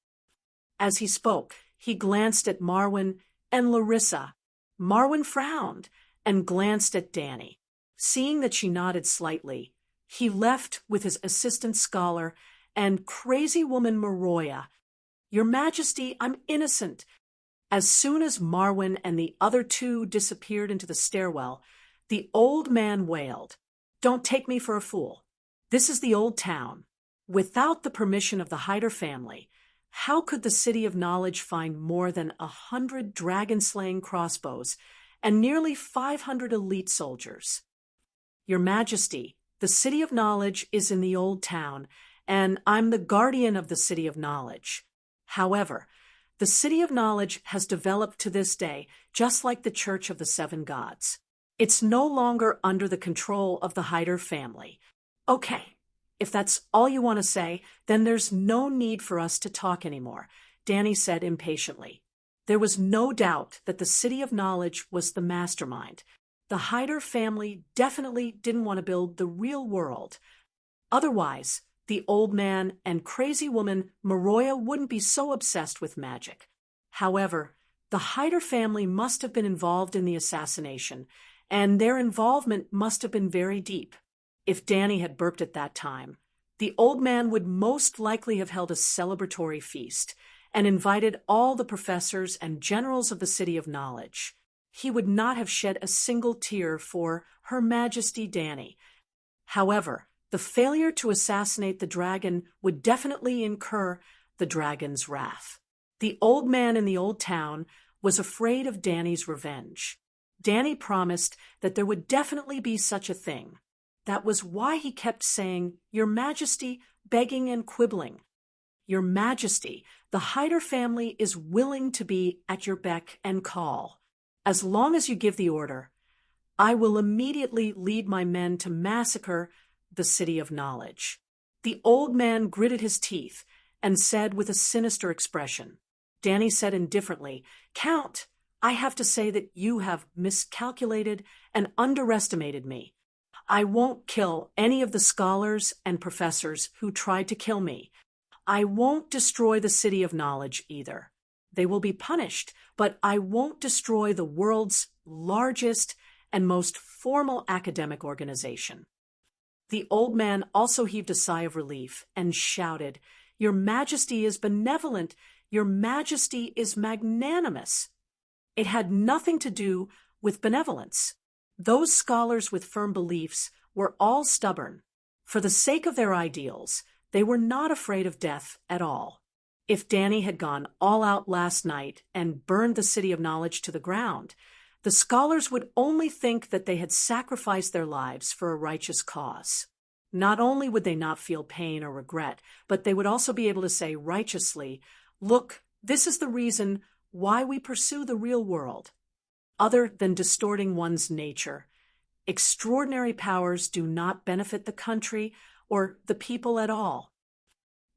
As he spoke, he glanced at Marwan and Larissa. Marwan frowned and glanced at Danny. Seeing that she nodded slightly, he left with his assistant scholar and crazy woman Maroya. Your Majesty, I'm innocent. As soon as Marwan and the other 2 disappeared into the stairwell, the old man wailed, Don't take me for a fool. This is the old town. Without the permission of the Hyder family, how could the City of Knowledge find more than 100 dragon-slaying crossbows and nearly 500 elite soldiers? Your Majesty, the City of Knowledge is in the old town, and I'm the guardian of the City of Knowledge. However, the City of Knowledge has developed to this day just like the Church of the 7 Gods. It's no longer under the control of the Hyder family. Okay, if that's all you want to say, then there's no need for us to talk anymore, Danny said impatiently. There was no doubt that the City of Knowledge was the mastermind. The Hyder family definitely didn't want to build the real world. Otherwise, the old man and crazy woman Maroya wouldn't be so obsessed with magic. However, the Hyder family must have been involved in the assassination, and their involvement must have been very deep. If Danny had burped at that time, the old man would most likely have held a celebratory feast and invited all the professors and generals of the City of Knowledge. He would not have shed a single tear for Her Majesty Danny. However, the failure to assassinate the dragon would definitely incur the dragon's wrath. The old man in the old town was afraid of Danny's revenge. Danny promised that there would definitely be such a thing. That was why he kept saying, Your Majesty, begging and quibbling. Your Majesty, the Hyder family is willing to be at your beck and call. As long as you give the order, I will immediately lead my men to massacre the City of Knowledge. The old man gritted his teeth and said with a sinister expression. Danny said indifferently, Count, I have to say that you have miscalculated and underestimated me. I won't kill any of the scholars and professors who tried to kill me. I won't destroy the City of Knowledge either. They will be punished, but I won't destroy the world's largest and most formal academic organization. The old man also heaved a sigh of relief and shouted, Your Majesty is benevolent. Your Majesty is magnanimous. It had nothing to do with benevolence. Those scholars with firm beliefs were all stubborn. For the sake of their ideals, they were not afraid of death at all. If Danny had gone all out last night and burned the City of Knowledge to the ground, the scholars would only think that they had sacrificed their lives for a righteous cause. Not only would they not feel pain or regret, but they would also be able to say righteously, Look, this is the reason why we pursue the real world. Other than distorting one's nature, extraordinary powers do not benefit the country or the people at all.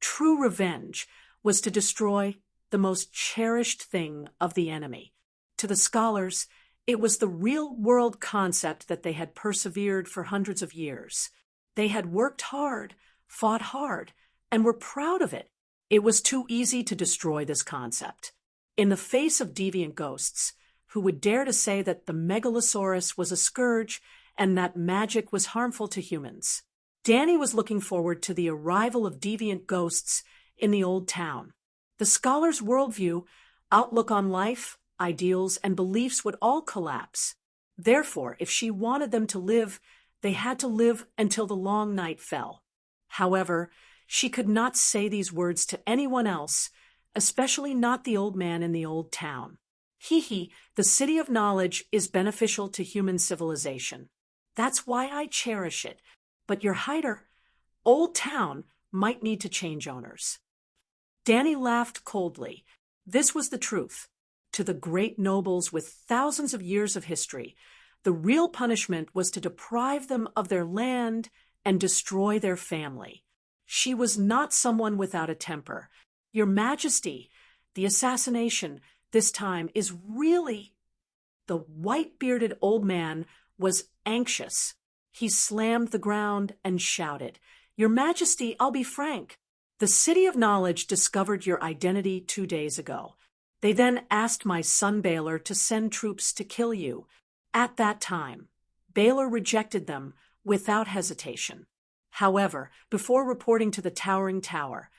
True revenge was to destroy the most cherished thing of the enemy. To the scholars, it was the real-world concept that they had persevered for hundreds of years. They had worked hard, fought hard, and were proud of it. It was too easy to destroy this concept. In the face of deviant ghosts, who would dare to say that the megalosaurus was a scourge and that magic was harmful to humans, Danny was looking forward to the arrival of deviant ghosts in the old town. The scholar's worldview, outlook on life, ideals, and beliefs would all collapse. Therefore, if she wanted them to live, they had to live until the long night fell. However, she could not say these words to anyone else, especially not the old man in the old town. The City of Knowledge is beneficial to human civilization. That's why I cherish it. But your Hyder, old town, might need to change owners. Danny laughed coldly. This was the truth. To the great nobles with thousands of years of history, the real punishment was to deprive them of their land and destroy their family. She was not someone without a temper. Your Majesty, The assassination, this time, is really— The white-bearded old man was anxious. He slammed the ground and shouted, "Your Majesty, I'll be frank. The City of Knowledge discovered your identity 2 days ago. They then asked my son Baylor to send troops to kill you. At that time, Baylor rejected them without hesitation. However, before reporting to the towering tower,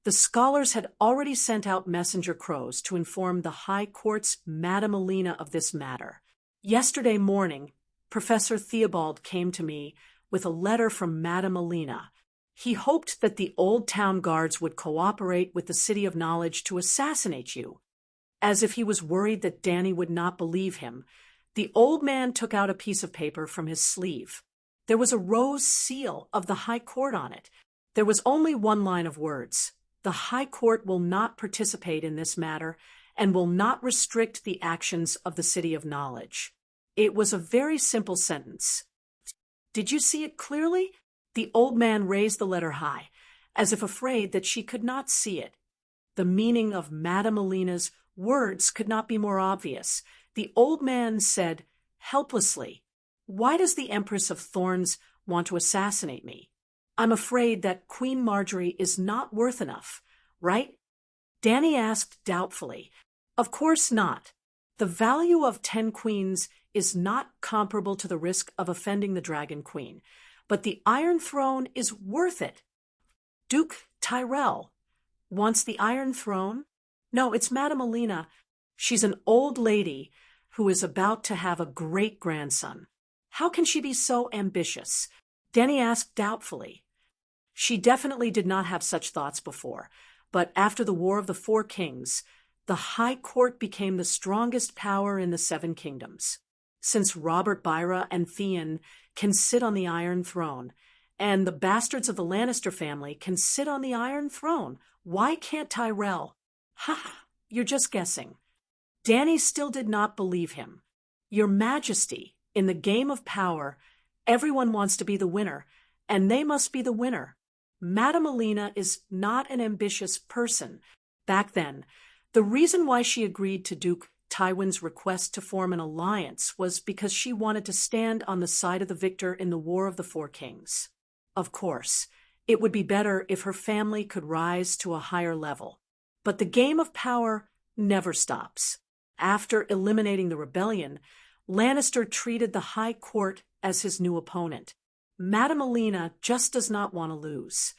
the scholars had already sent out messenger crows to inform the High Court's Madame Alina of this matter. Yesterday morning, Professor Theobald came to me with a letter from Madame Alina. He hoped that the old town guards would cooperate with the City of Knowledge to assassinate you. As if he was worried that Danny would not believe him, the old man took out a piece of paper from his sleeve. There was a rose seal of the High Court on it. There was only one line of words: "The High Court will not participate in this matter and will not restrict the actions of the City of Knowledge." It was a very simple sentence. Did you see it clearly? The old man raised the letter high, as if afraid that she could not see it. The meaning of Madame Alina's words could not be more obvious. The old man said helplessly, "Why does the Empress of Thorns want to assassinate me? I'm afraid that Queen Marjorie is not worth enough, right?" Danny asked doubtfully. "Of course not. The value of 10 queens is not comparable to the risk of offending the Dragon Queen, but the Iron Throne is worth it." "Duke Tyrell wants the Iron Throne?" "No, it's Madame Alina. She's an old lady who is about to have a great-grandson. How can she be so ambitious?" Danny asked doubtfully. She definitely did not have such thoughts before, but after the War of the Four Kings, the High Court became the strongest power in the Seven Kingdoms. Since Robert Byra and Theon can sit on the Iron Throne, and the bastards of the Lannister family can sit on the Iron Throne, why can't Tyrell? Ha! You're just guessing. Danny still did not believe him. "Your Majesty, in the game of power, everyone wants to be the winner, and they must be the winner. Madame Alina is not an ambitious person." Back then, the reason why she agreed to Duke Tywin's request to form an alliance was because she wanted to stand on the side of the victor in the War of the Four Kings. Of course, it would be better if her family could rise to a higher level. But the game of power never stops. After eliminating the rebellion, Lannister treated the High Court as his new opponent. Madame Alina just does not want to lose.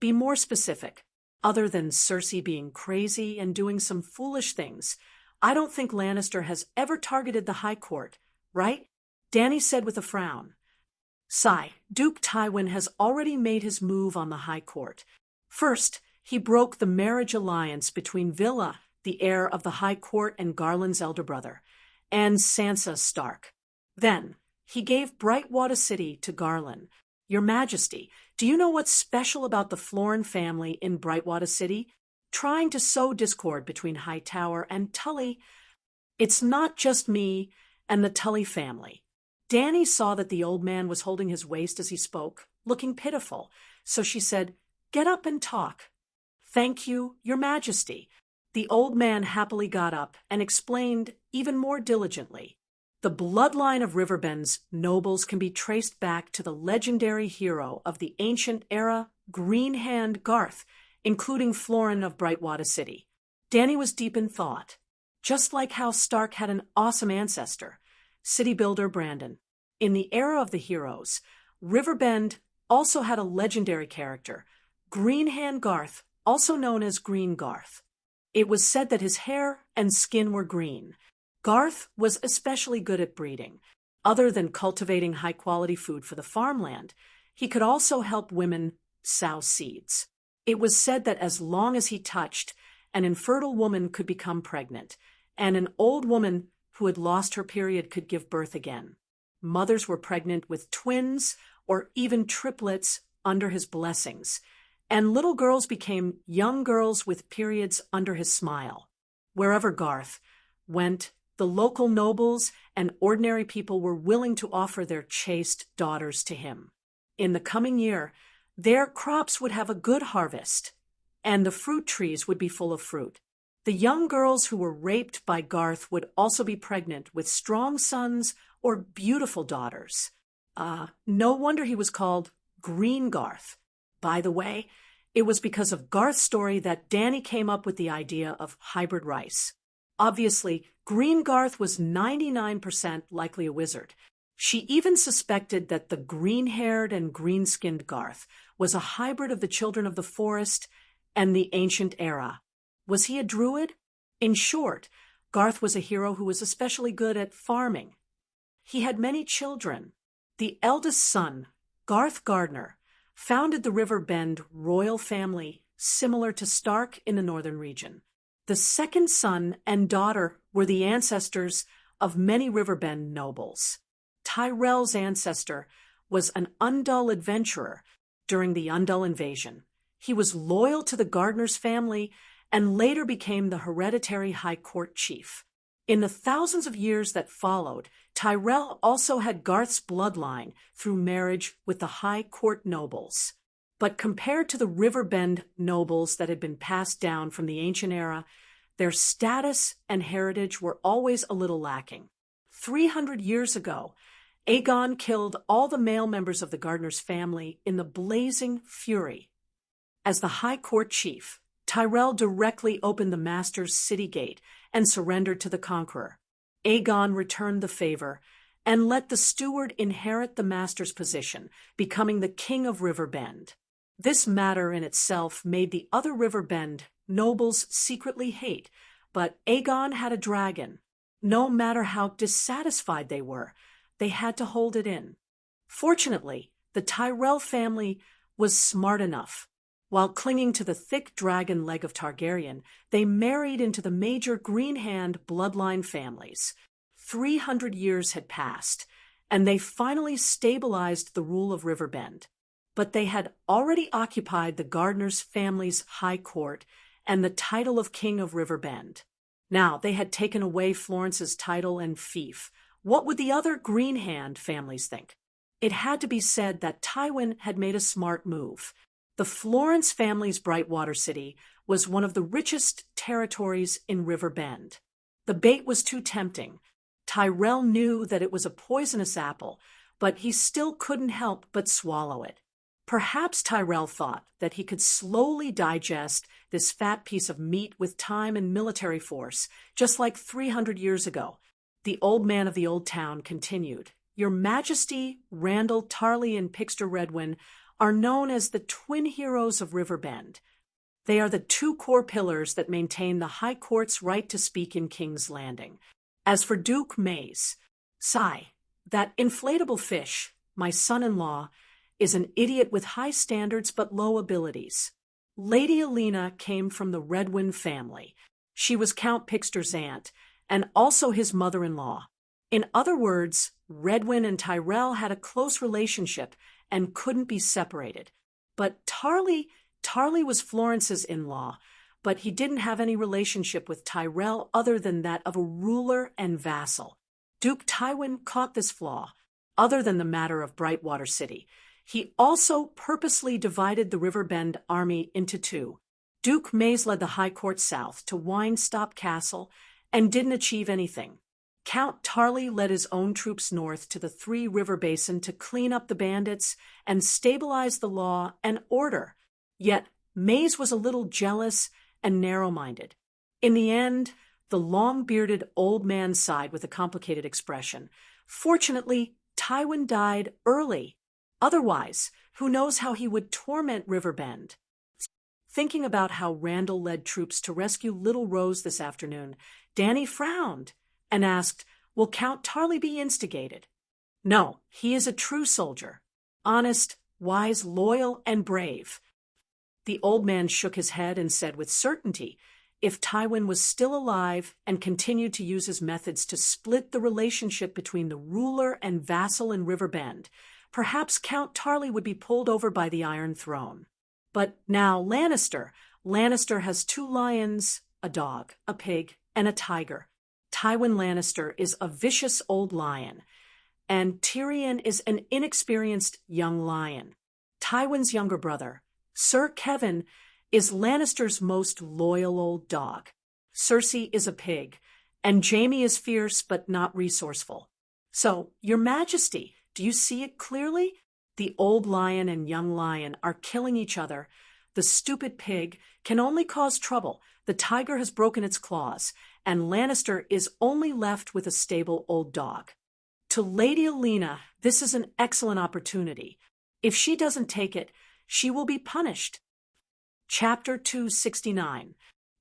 Be more specific. Other than Cersei being crazy and doing some foolish things, I don't think Lannister has ever targeted the High Court, right? Danny said with a frown. Sigh, Duke Tywin has already made his move on the High Court. First, he broke the marriage alliance between Villa, the heir of the High Court and Garland's elder brother, and Sansa Stark. Then, he gave Brightwater City to Garland. Your Majesty, do you know what's special about the Florin family in Brightwater City? Trying to sow discord between Hightower and Tully. It's not just me and the Tully family. Danny saw that the old man was holding his waist as he spoke, looking pitiful, so she said, "Get up and talk." "Thank you, Your Majesty." The old man happily got up and explained even more diligently. The bloodline of Riverbend's nobles can be traced back to the legendary hero of the ancient era, Greenhand Garth, including Florin of Brightwater City. Danny was deep in thought. Just like how Stark had an awesome ancestor, city builder Brandon. In the era of the heroes, Riverbend also had a legendary character, Greenhand Garth, also known as Green Garth. It was said that his hair and skin were green. Garth was especially good at breeding. Other than cultivating high-quality food for the farmland, he could also help women sow seeds. It was said that as long as he touched, an infertile woman could become pregnant, and an old woman who had lost her period could give birth again. Mothers were pregnant with twins or even triplets under his blessings, and little girls became young girls with periods under his smile. Wherever Garth went, the local nobles and ordinary people were willing to offer their chaste daughters to him. In the coming year, their crops would have a good harvest, and the fruit trees would be full of fruit. The young girls who were raped by Garth would also be pregnant with strong sons or beautiful daughters. No wonder he was called Green Garth. By the way, it was because of Garth's story that Dany came up with the idea of hybrid rice. Obviously, Green Garth was 99% likely a wizard. She even suspected that the green-haired and green-skinned Garth was a hybrid of the Children of the Forest and the Ancient Era. Was he a druid? In short, Garth was a hero who was especially good at farming. He had many children. The eldest son, Garth Gardner, founded the River Bend royal family similar to Stark in the northern region. The second son and daughter were the ancestors of many River Bend nobles. Tyrell's ancestor was an Undul adventurer during the Undul invasion. He was loyal to the Gardner's family and later became the hereditary High Court chief. In the thousands of years that followed, Tyrell also had Garth's bloodline through marriage with the High Court nobles. But compared to the River Bend nobles that had been passed down from the ancient era, their status and heritage were always a little lacking. 300 years ago, Aegon killed all the male members of the Gardner's family in the blazing fury. As the High Court chief, Tyrell directly opened the Master's city gate and surrendered to the conqueror. Aegon returned the favor and let the steward inherit the Master's position, becoming the king of River Bend. This matter in itself made the other River Bend nobles secretly hate, but Aegon had a dragon. No matter how dissatisfied they were, they had to hold it in. Fortunately, the Tyrell family was smart enough. While clinging to the thick dragon leg of Targaryen, they married into the major Green-Hand bloodline families. 300 years had passed, and they finally stabilized the rule of River Bend. But they had already occupied the Gardner's family's high court and the title of King of River Bend. Now they had taken away Florence's title and fief. What would the other Green-Hand families think? It had to be said that Tywin had made a smart move. The Florence family's Brightwater City was one of the richest territories in River Bend. The bait was too tempting. Tyrell knew that it was a poisonous apple, but he still couldn't help but swallow it. Perhaps Tyrell thought that he could slowly digest this fat piece of meat with time and military force, just like 300 years ago. The old man of the old town continued, "Your Majesty, Randall, Tarly, and Pixter Redwyn are known as the twin heroes of River Bend. They are the two core pillars that maintain the High Court's right to speak in King's Landing. As for Duke Mays, sigh, that inflatable fish, my son-in-law, is an idiot with high standards but low abilities. Lady Alina came from the Redwyn family. She was Count Pixter's aunt, and also his mother-in-law. In other words, Redwyn and Tyrell had a close relationship and couldn't be separated. But Tarly was Florence's in-law, but he didn't have any relationship with Tyrell other than that of a ruler and vassal. Duke Tywin caught this flaw. Other than the matter of Brightwater City, he also purposely divided the River Bend army into two. Duke Mays led the High Court south to Windstop Castle and didn't achieve anything. Count Tarly led his own troops north to the Three River Basin to clean up the bandits and stabilize the law and order. Yet Mays was a little jealous and narrow-minded. In the end, the long-bearded old man sighed with a complicated expression. Fortunately, Tywin died early. Otherwise, who knows how he would torment River Bend. Thinking about how Randall led troops to rescue Little Rose this afternoon, Dany frowned and asked, "Will Count Tarly be instigated?" "No, he is a true soldier. Honest, wise, loyal, and brave." The old man shook his head and said with certainty, if Tywin was still alive and continued to use his methods to split the relationship between the ruler and vassal in River Bend, perhaps Count Tarly would be pulled over by the Iron Throne. But now Lannister has 2 lions, a dog, a pig, and a tiger. Tywin Lannister is a vicious old lion, and Tyrion is an inexperienced young lion. Tywin's younger brother, Sir Kevin, is Lannister's most loyal old dog. Cersei is a pig, and Jaime is fierce but not resourceful. So, Your Majesty, do you see it clearly? The old lion and young lion are killing each other. The stupid pig can only cause trouble. The tiger has broken its claws, and Lannister is only left with a stable old dog. To Lady Olenna, this is an excellent opportunity. If she doesn't take it, she will be punished. Chapter 269.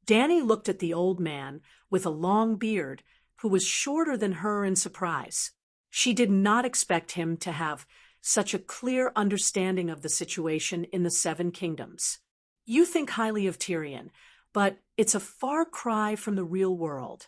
Dany looked at the old man with a long beard, who was shorter than her, in surprise. She did not expect him to have such a clear understanding of the situation in the Seven Kingdoms. You think highly of Tyrion, but it's a far cry from the real world.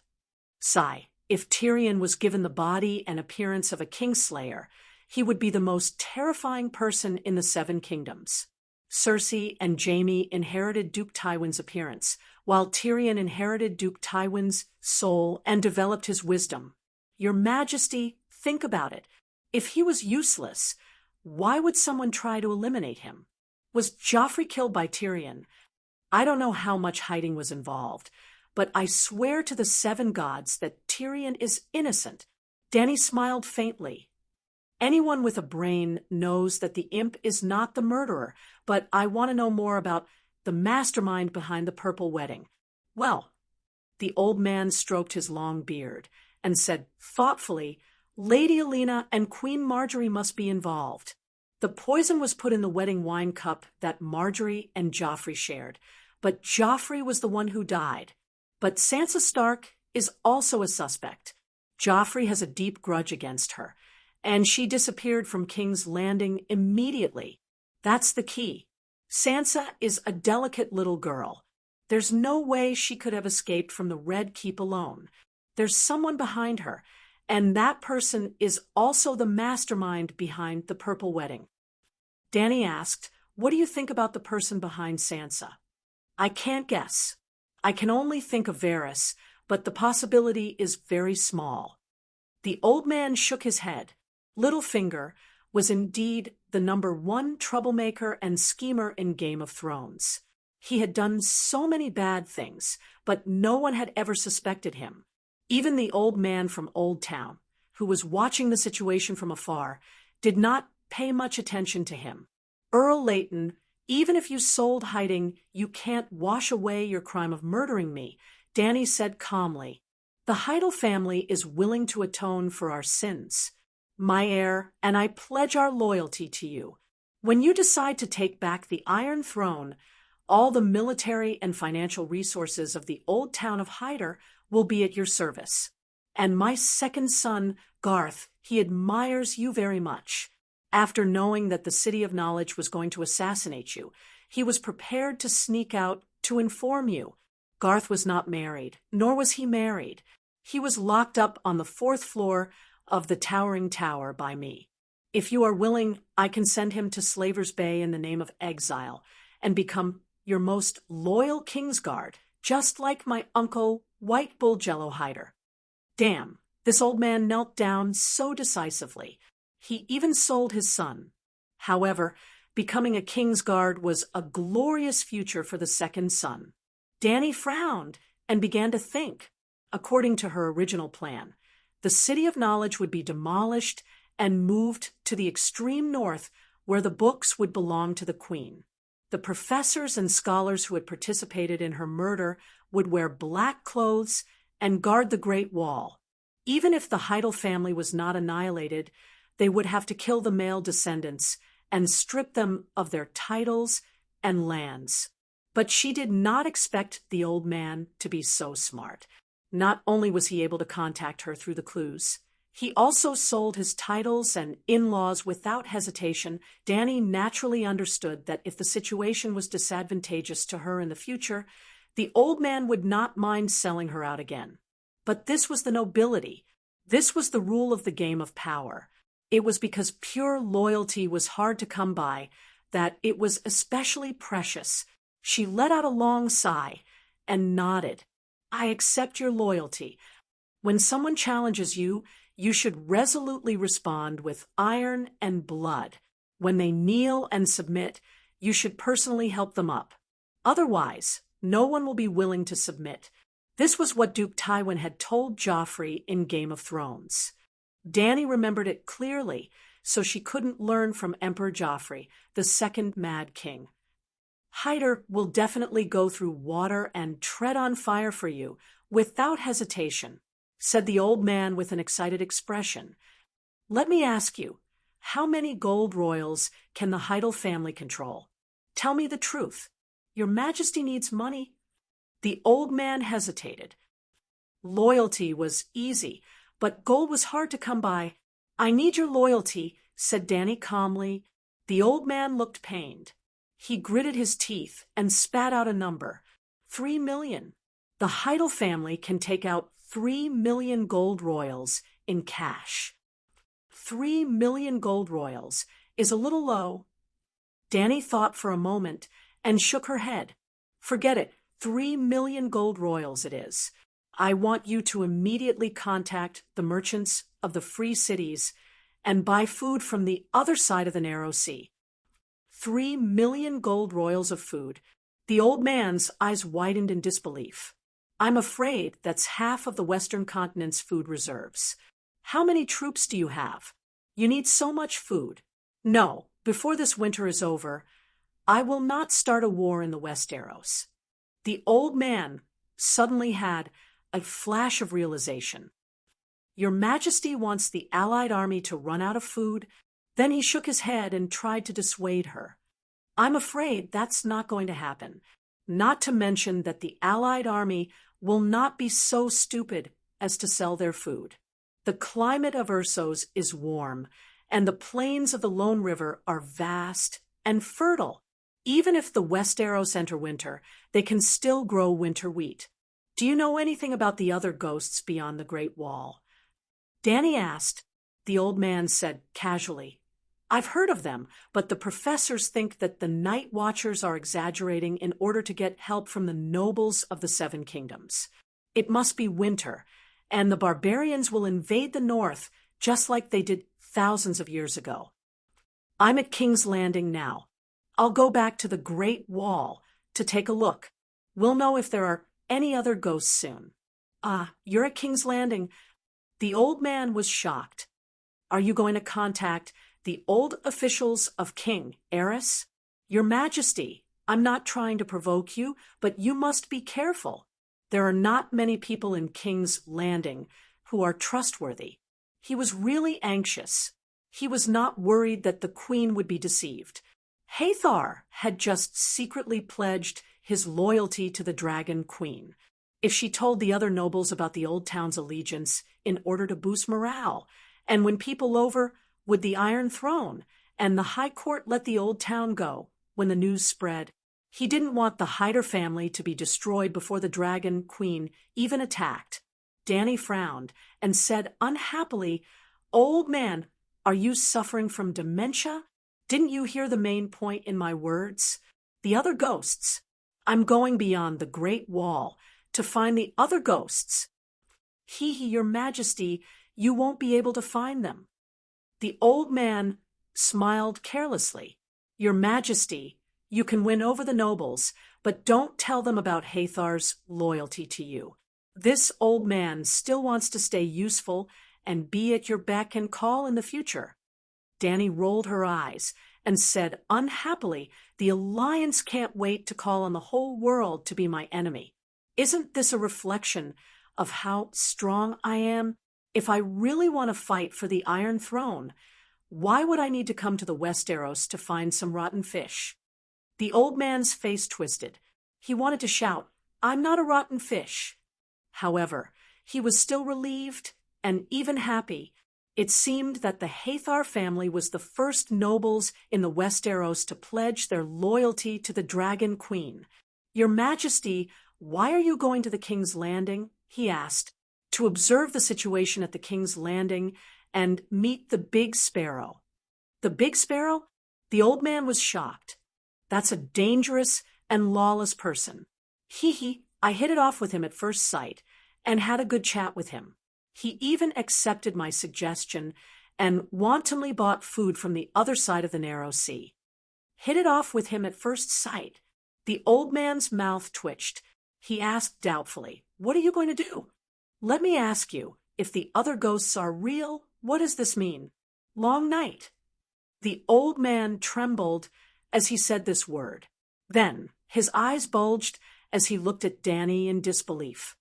Sigh, if Tyrion was given the body and appearance of a kingslayer, he would be the most terrifying person in the Seven Kingdoms. Cersei and Jaime inherited Duke Tywin's appearance, while Tyrion inherited Duke Tywin's soul and developed his wisdom. Your Majesty, think about it. If he was useless, why would someone try to eliminate him? Was Joffrey killed by Tyrion? I don't know how much hiding was involved, but I swear to the seven gods that Tyrion is innocent. Dany smiled faintly. Anyone with a brain knows that the imp is not the murderer, but I want to know more about the mastermind behind the purple wedding. Well, the old man stroked his long beard and said thoughtfully, Lady Olenna and Queen Marjorie must be involved. The poison was put in the wedding wine cup that Marjorie and Joffrey shared, but Joffrey was the one who died. But Sansa Stark is also a suspect. Joffrey has a deep grudge against her, and she disappeared from King's Landing immediately. That's the key. Sansa is a delicate little girl. There's no way she could have escaped from the Red Keep alone. There's someone behind her, and that person is also the mastermind behind the purple wedding. Dany asked, what do you think about the person behind Sansa? I can't guess. I can only think of Varys, but the possibility is very small. The old man shook his head. Littlefinger was indeed the #1 troublemaker and schemer in Game of Thrones. He had done so many bad things, but no one had ever suspected him. Even the old man from Old Town, who was watching the situation from afar, did not pay much attention to him. Earl Layton, even if you sold hiding, you can't wash away your crime of murdering me, Dany said calmly. The Heidel family is willing to atone for our sins, my heir, and I pledge our loyalty to you. When you decide to take back the Iron Throne, all the military and financial resources of the old town of Hyder will be at your service. And my second son, Garth, he admires you very much. After knowing that the City of Knowledge was going to assassinate you, he was prepared to sneak out to inform you. Garth was not married, nor was he married. He was locked up on the 4th floor of the Towering Tower by me. If you are willing, I can send him to Slaver's Bay in the name of exile and become your most loyal Kingsguard, just like my uncle, White Bull Jello Hyder. Damn, this old man knelt down so decisively. He even sold his son. However, becoming a Kingsguard was a glorious future for the second son. Dany frowned and began to think. According to her original plan, the City of Knowledge would be demolished and moved to the extreme north, where the books would belong to the Queen. The professors and scholars who had participated in her murder would wear black clothes and guard the Great Wall. Even if the Heidel family was not annihilated, they would have to kill the male descendants and strip them of their titles and lands. But she did not expect the old man to be so smart. Not only was he able to contact her through the clues, he also sold his titles and in-laws without hesitation. Dany naturally understood that if the situation was disadvantageous to her in the future, the old man would not mind selling her out again. But this was the nobility. This was the rule of the game of power. It was because pure loyalty was hard to come by that it was especially precious. She let out a long sigh and nodded. I accept your loyalty. When someone challenges you, you should resolutely respond with iron and blood. When they kneel and submit, you should personally help them up. Otherwise, no one will be willing to submit. This was what Duke Tywin had told Joffrey in Game of Thrones. Dany remembered it clearly, so she couldn't learn from Emperor Joffrey, the second Mad King. Hyder will definitely go through water and tread on fire for you, without hesitation, said the old man with an excited expression. Let me ask you, how many gold royals can the Heidel family control? Tell me the truth. Your Majesty needs money. The old man hesitated. Loyalty was easy, but gold was hard to come by. I need your loyalty, said Dany calmly. The old man looked pained. He gritted his teeth and spat out a number. 3 million. The Heidel family can take out 3 million gold royals in cash. 3 million gold royals is a little low. Dany thought for a moment and shook her head. Forget it. 3 million gold royals it is. I want you to immediately contact the merchants of the free cities and buy food from the other side of the narrow sea. 3 million gold royals of food. The old man's eyes widened in disbelief. I'm afraid that's half of the Western continent's food reserves. How many troops do you have? You need so much food. No, before this winter is over, I will not start a war in the Westeros. The old man suddenly had a flash of realization. Your Majesty wants the Allied army to run out of food? Then he shook his head and tried to dissuade her. I'm afraid that's not going to happen. Not to mention that the Allied army will not be so stupid as to sell their food. The climate of Essos is warm, and the plains of the Lone River are vast and fertile. Even if the Westeros enter winter, they can still grow winter wheat. Do you know anything about the other ghosts beyond the Great Wall? Dany asked. The old man said casually, I've heard of them, but the professors think that the Night Watchers are exaggerating in order to get help from the nobles of the Seven Kingdoms. It must be winter, and the barbarians will invade the north just like they did thousands of years ago. I'm at King's Landing now. I'll go back to the Great Wall to take a look. We'll know if there are any other ghosts soon. You're at King's Landing. The old man was shocked. Are you going to contact the old officials of King Aerys? Your Majesty, I'm not trying to provoke you, but you must be careful. There are not many people in King's Landing who are trustworthy. He was really anxious. He was not worried that the Queen would be deceived. Hathor had just secretly pledged his loyalty to the Dragon Queen. If she told the other nobles about the old town's allegiance in order to boost morale, and win people over with the Iron Throne, and the High Court let the old town go when the news spread. He didn't want the Hyder family to be destroyed before the Dragon Queen even attacked. Dany frowned and said unhappily, Old man, are you suffering from dementia? Didn't you hear the main point in my words? The other ghosts. I'm going beyond the Great Wall to find the other ghosts. Your Majesty, you won't be able to find them. The old man smiled carelessly. Your Majesty, you can win over the nobles, but don't tell them about Hathor's loyalty to you. This old man still wants to stay useful and be at your beck and call in the future. Dany rolled her eyes and said unhappily, the Alliance can't wait to call on the whole world to be my enemy. Isn't this a reflection of how strong I am? If I really want to fight for the Iron Throne, why would I need to come to the Westeros to find some rotten fish? The old man's face twisted. He wanted to shout, I'm not a rotten fish. However, he was still relieved and even happy. It seemed that the Hathor family was the first nobles in the Westeros to pledge their loyalty to the Dragon Queen. Your Majesty, why are you going to the King's Landing? He asked. To observe the situation at the King's Landing and meet the Big Sparrow. The Big Sparrow? The old man was shocked. That's a dangerous and lawless person. I hit it off with him at first sight and had a good chat with him. He even accepted my suggestion and wantonly bought food from the other side of the narrow sea. Hit it off with him at first sight. The old man's mouth twitched. He asked doubtfully, What are you going to do? Let me ask you, if the other ghosts are real, what does this mean? Long night. The old man trembled as he said this word. Then his eyes bulged as he looked at Danny in disbelief.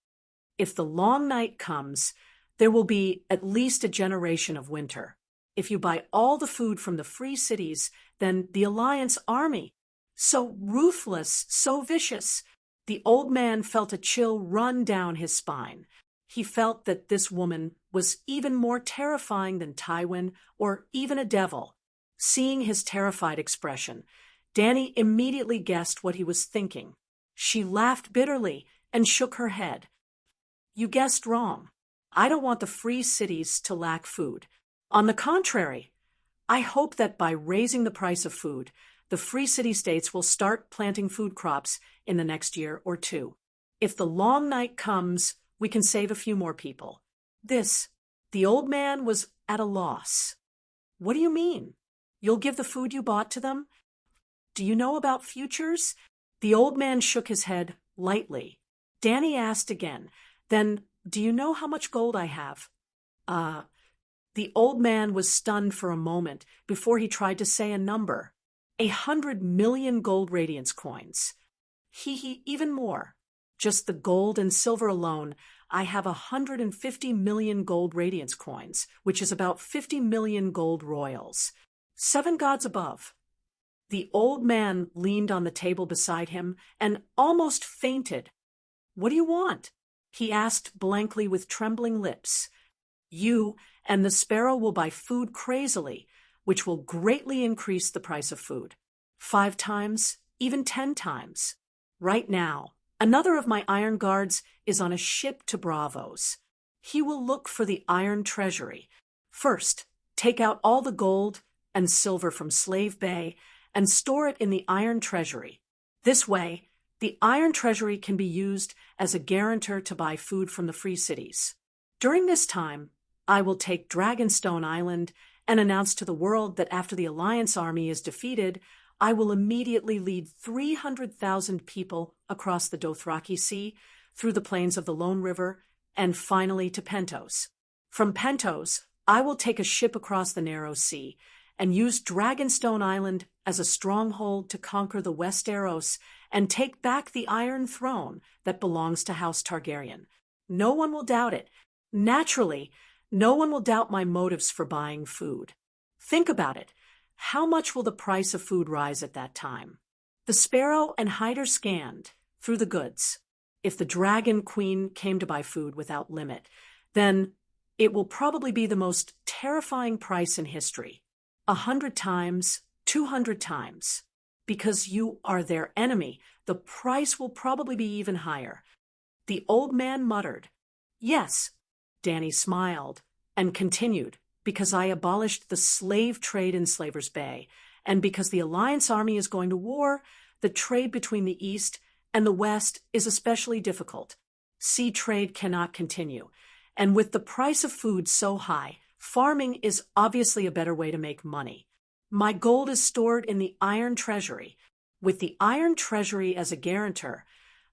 If the long night comes, there will be at least a generation of winter. If you buy all the food from the free cities, then the Alliance army. So ruthless, so vicious. The old man felt a chill run down his spine. He felt that this woman was even more terrifying than Tywin or even a devil. Seeing his terrified expression, Danny immediately guessed what he was thinking. She laughed bitterly and shook her head. You guessed wrong. I don't want the free cities to lack food. On the contrary, I hope that by raising the price of food, the free city-states will start planting food crops in the next year or two. If the long night comes, we can save a few more people. The old man was at a loss. What do you mean? You'll give the food you bought to them? Do you know about futures? The old man shook his head lightly. Danny asked again, Then, do you know how much gold I have? The old man was stunned for a moment before he tried to say a number. 100 million gold radiance coins. Even more. Just the gold and silver alone, I have 150 million gold radiance coins, which is about 50 million gold royals. 7 gods above. The old man leaned on the table beside him and almost fainted. What do you want? He asked blankly with trembling lips. You and the sparrow will buy food crazily, which will greatly increase the price of food. 5 times, even 10 times. Right now, another of my iron guards is on a ship to Bravos. He will look for the iron treasury. First, take out all the gold and silver from Slave Bay and store it in the iron treasury. This way, the iron treasury can be used as a guarantor to buy food from the free cities. During this time, I will take Dragonstone Island and announce to the world that after the Alliance army is defeated, I will immediately lead 300,000 people across the Dothraki Sea, through the plains of the Lone River, and finally to Pentos. From Pentos, I will take a ship across the Narrow Sea and use Dragonstone Island as a stronghold to conquer the Westeros and take back the Iron Throne that belongs to House Targaryen. No one will doubt it. Naturally, no one will doubt my motives for buying food. Think about it. How much will the price of food rise at that time? The Sparrow and Hyder scanned through the goods. If the Dragon Queen came to buy food without limit, then it will probably be the most terrifying price in history. 100 times, 200 times. Because you are their enemy, the price will probably be even higher. The old man muttered. Yes. Danny smiled and continued, because I abolished the slave trade in Slaver's Bay, and because the Alliance army is going to war, the trade between the East and the West is especially difficult. Sea trade cannot continue, and with the price of food so high, farming is obviously a better way to make money. My gold is stored in the Iron Treasury. With the Iron Treasury as a guarantor,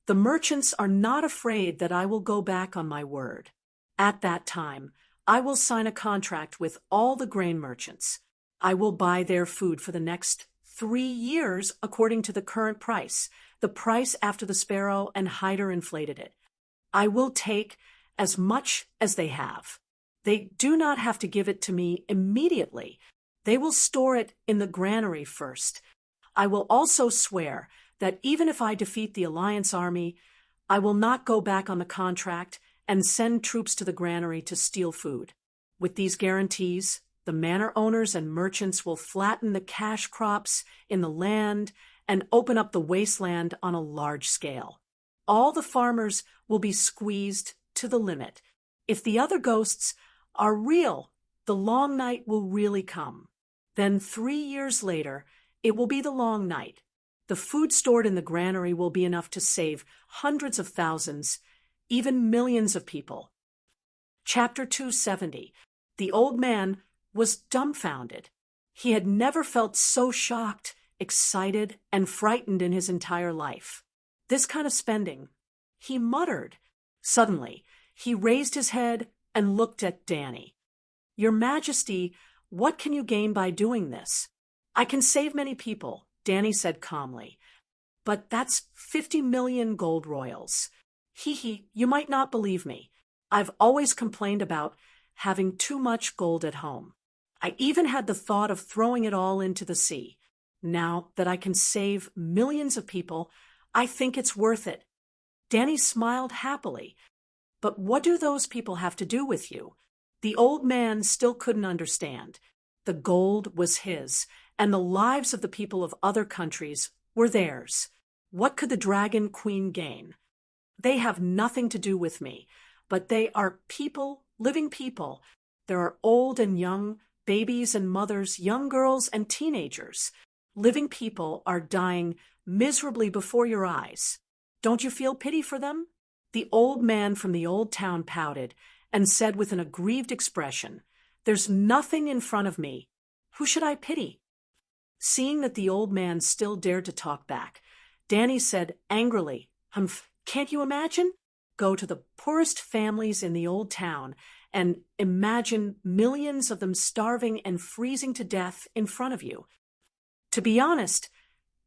the merchants are not afraid that I will go back on my word. At that time, I will sign a contract with all the grain merchants. I will buy their food for the next 3 years according to the current price, the price after the Sparrow and Hyder inflated it. I will take as much as they have. They do not have to give it to me immediately. They will store it in the granary first. I will also swear that even if I defeat the Alliance army, I will not go back on the contract and send troops to the granary to steal food. With these guarantees, the manor owners and merchants will flatten the cash crops in the land and open up the wasteland on a large scale. All the farmers will be squeezed to the limit. If the other ghosts are real, the long night will really come. Then 3 years later, it will be the long night. The food stored in the granary will be enough to save hundreds of thousands, even millions of people. Chapter 270. The old man was dumbfounded. He had never felt so shocked, excited, and frightened in his entire life. This kind of spending. He muttered, Suddenly, he raised his head and looked at Danny. "Your Majesty, what can you gain by doing this?" "I can save many people," Danny said calmly. "But that's 50 million gold royals. Hee, you might not believe me. I've always complained about having too much gold at home. I even had the thought of throwing it all into the sea. Now that I can save millions of people, I think it's worth it." Danny smiled happily. "But what do those people have to do with you?" The old man still couldn't understand. The gold was his, and the lives of the people of other countries were theirs. What could the Dragon Queen gain? "They have nothing to do with me, but they are people, living people. There are old and young, babies and mothers, young girls and teenagers. Living people are dying miserably before your eyes. Don't you feel pity for them?" The old man from the old town pouted and said with an aggrieved expression, "There's nothing in front of me. Who should I pity?" Seeing that the old man still dared to talk back, Danny said angrily, "Humph, can't you imagine? Go to the poorest families in the old town and imagine millions of them starving and freezing to death in front of you. To be honest,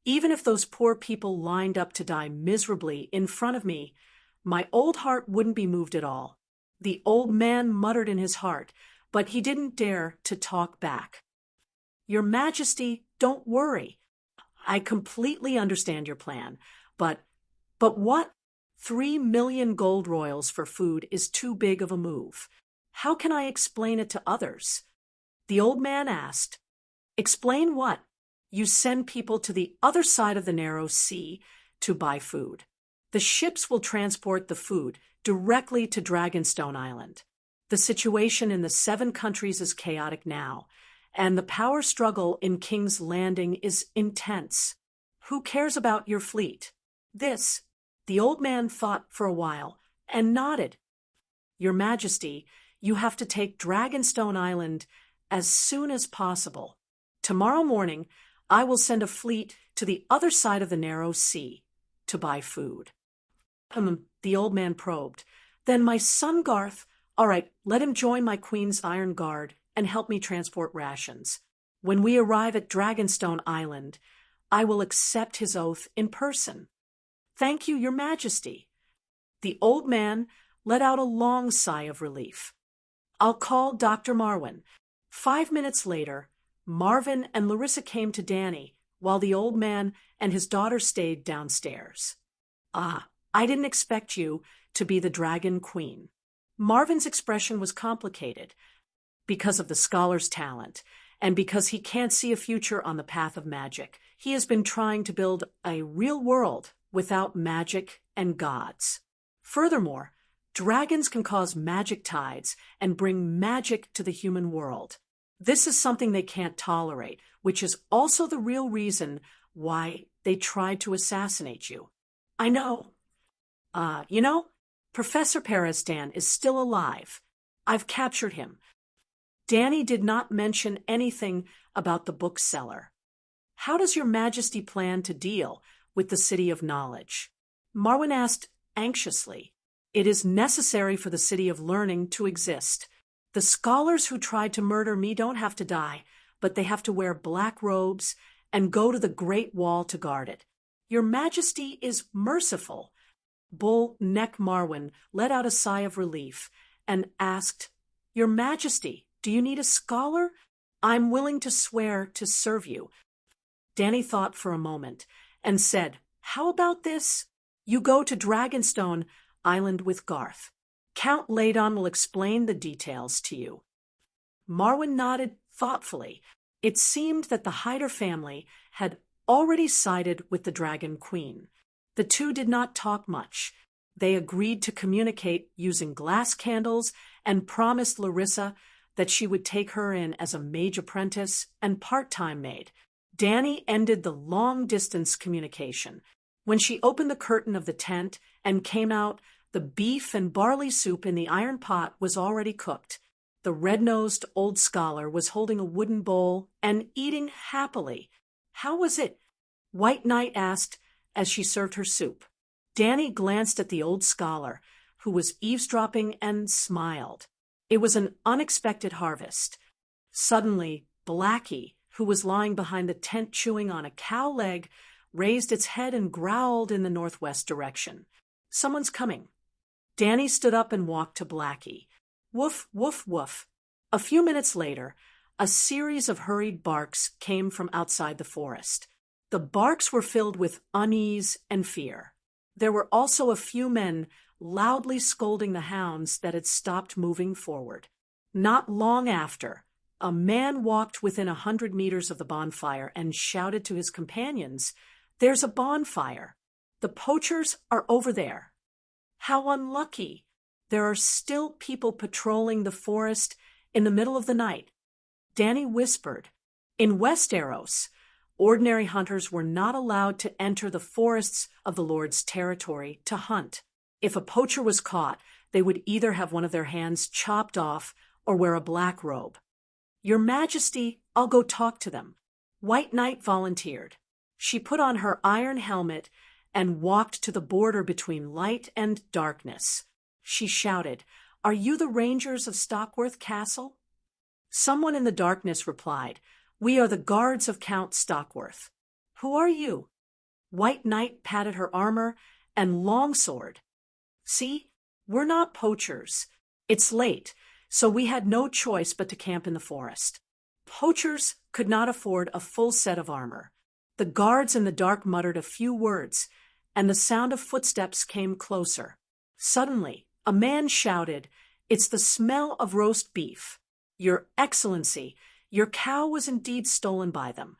even if those poor people lined up to die miserably in front of me, my old heart wouldn't be moved at all." The old man muttered in his heart, but he didn't dare to talk back. "Your Majesty, don't worry. I completely understand your plan, but what? 3 million gold royals for food is too big of a move. How can I explain it to others?" The old man asked. "Explain what?" "You send people to the other side of the narrow sea to buy food. The ships will transport the food directly to Dragonstone Island. The situation in the 7 countries is chaotic now, and the power struggle in King's Landing is intense. Who cares about your fleet?" "This." The old man thought for a while and nodded. "Your Majesty, you have to take Dragonstone Island as soon as possible. Tomorrow morning, I will send a fleet to the other side of the narrow sea to buy food." The old man probed. "Then my son Garth, all right, let him join my Queen's Iron Guard and help me transport rations. When we arrive at Dragonstone Island, I will accept his oath in person." "Thank you, Your Majesty." The old man let out a long sigh of relief. "I'll call Dr. Marwin." 5 minutes later, Marvin and Larissa came to Danny, while the old man and his daughter stayed downstairs. "Ah, I didn't expect you to be the Dragon Queen." Marvin's expression was complicated because of the scholar's talent and because he can't see a future on the path of magic. He has been trying to build a real world without magic and gods. Furthermore, dragons can cause magic tides and bring magic to the human world. This is something they can't tolerate, which is also the real reason why they tried to assassinate you. "I know. Professor Perestan is still alive. I've captured him." Danny did not mention anything about the bookseller. "How does Your Majesty plan to deal with the City of Knowledge?" Marwin asked anxiously. "It is necessary for the City of Learning to exist. The scholars who tried to murder me don't have to die, but they have to wear black robes and go to the Great Wall to guard it. Your Majesty is merciful." Bull Neck Marwin let out a sigh of relief and asked, "Your Majesty, do you need a scholar? I'm willing to swear to serve you." Danny thought for a moment and said, "How about this? You go to Dragonstone Island with Garth. Count Ladon will explain the details to you." Marwin nodded thoughtfully. It seemed that the Hyder family had already sided with the Dragon Queen. The two did not talk much. They agreed to communicate using glass candles and promised Larissa that she would take her in as a mage apprentice and part-time maid. Danny ended the long-distance communication. When she opened the curtain of the tent and came out, the beef and barley soup in the iron pot was already cooked. The red-nosed old scholar was holding a wooden bowl and eating happily. "How was it?" White Knight asked as she served her soup. Danny glanced at the old scholar, who was eavesdropping and smiled. It was an unexpected harvest. Suddenly, Blackie, who was lying behind the tent chewing on a cow leg, raised its head and growled in the northwest direction. "Someone's coming." Danny stood up and walked to Blackie. Woof, woof, woof. A few minutes later, a series of hurried barks came from outside the forest. The barks were filled with unease and fear. There were also a few men loudly scolding the hounds that had stopped moving forward. Not long after, a man walked within 100 meters of the bonfire and shouted to his companions, "There's a bonfire. The poachers are over there." How unlucky! There are still people patrolling the forest in the middle of the night. Danny whispered, "In Westeros, ordinary hunters were not allowed to enter the forests of the Lord's territory to hunt. If a poacher was caught, they would either have one of their hands chopped off or wear a black robe." "Your Majesty, I'll go talk to them." White Knight volunteered. She put on her iron helmet and walked to the border between light and darkness. She shouted, "Are you the Rangers of Stockworth Castle?" Someone in the darkness replied, "We are the guards of Count Stockworth." "Who are you?" White Knight patted her armor and longsword. "See, we're not poachers. It's late, so we had no choice but to camp in the forest." Poachers could not afford a full set of armor. The guards in the dark muttered a few words, and the sound of footsteps came closer. Suddenly, a man shouted, "It's the smell of roast beef. Your Excellency, your cow was indeed stolen by them.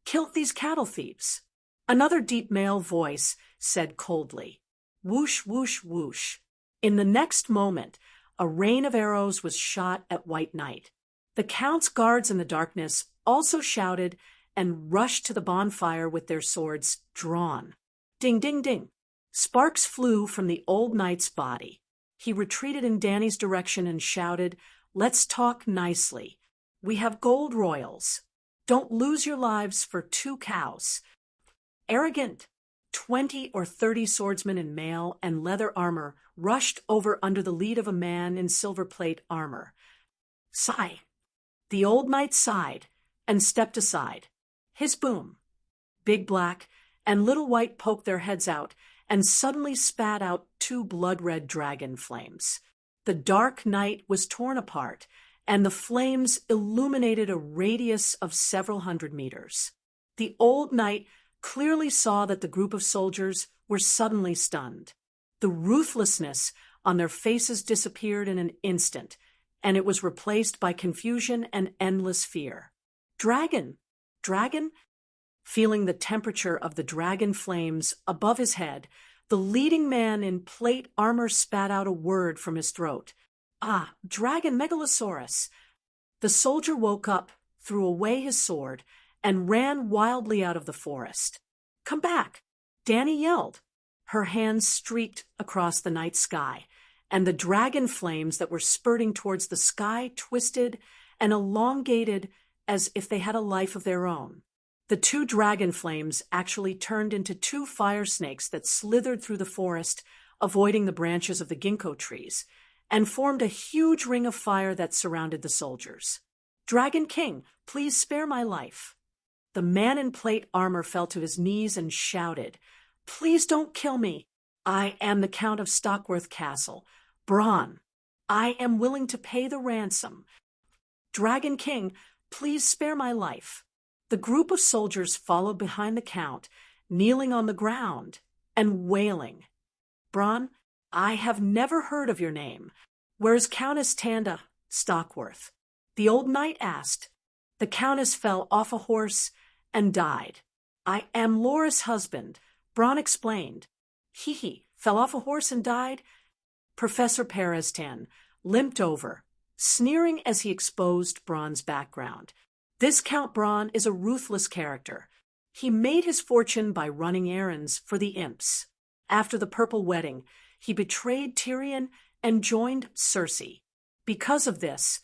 Kill these cattle thieves." Another deep male voice said coldly, "Whoosh, whoosh, whoosh." In the next moment, a rain of arrows was shot at White Knight. The Count's guards in the darkness also shouted and rushed to the bonfire with their swords drawn. Ding, ding, ding. Sparks flew from the old knight's body. He retreated in Danny's direction and shouted, "Let's talk nicely. We have gold royals. Don't lose your lives for 2 cows." Arrogant. 20 or 30 swordsmen in mail and leather armor rushed over under the lead of a man in silver plate armor. Sigh. The old knight sighed and stepped aside. His boom. Big Black and Little White poked their heads out and suddenly spat out 2 blood-red dragon flames. The dark night was torn apart, and the flames illuminated a radius of several hundred meters. The old knight clearly saw that the group of soldiers were suddenly stunned. The ruthlessness on their faces disappeared in an instant, and it was replaced by confusion and endless fear. "Dragon! Dragon!" Feeling the temperature of the dragon flames above his head, the leading man in plate armor spat out a word from his throat. "Ah, Dragon Megalosaurus!" The soldier woke up, threw away his sword, and ran wildly out of the forest. "Come back!" Danny yelled. Her hands streaked across the night sky, and the dragon flames that were spurting towards the sky twisted and elongated as if they had a life of their own. The 2 dragon flames actually turned into 2 fire snakes that slithered through the forest, avoiding the branches of the ginkgo trees, and formed a huge ring of fire that surrounded the soldiers. "Dragon King, please spare my life." The man in plate armor fell to his knees and shouted, "Please don't kill me. I am the Count of Stockworth Castle, Bronn. I am willing to pay the ransom. Dragon King, please spare my life." The group of soldiers followed behind the Count, kneeling on the ground and wailing. "Bronn, I have never heard of your name. Where is Countess Tanda Stockworth?" The old knight asked. "The Countess fell off a horse and died." "I am Loras' husband," Bronn explained. "He fell off a horse and died?" Professor Perez-Tan limped over, sneering as he exposed Bronn's background. "This Count Bronn is a ruthless character. He made his fortune by running errands for the imps. After the Purple Wedding, he betrayed Tyrion and joined Cersei. Because of this,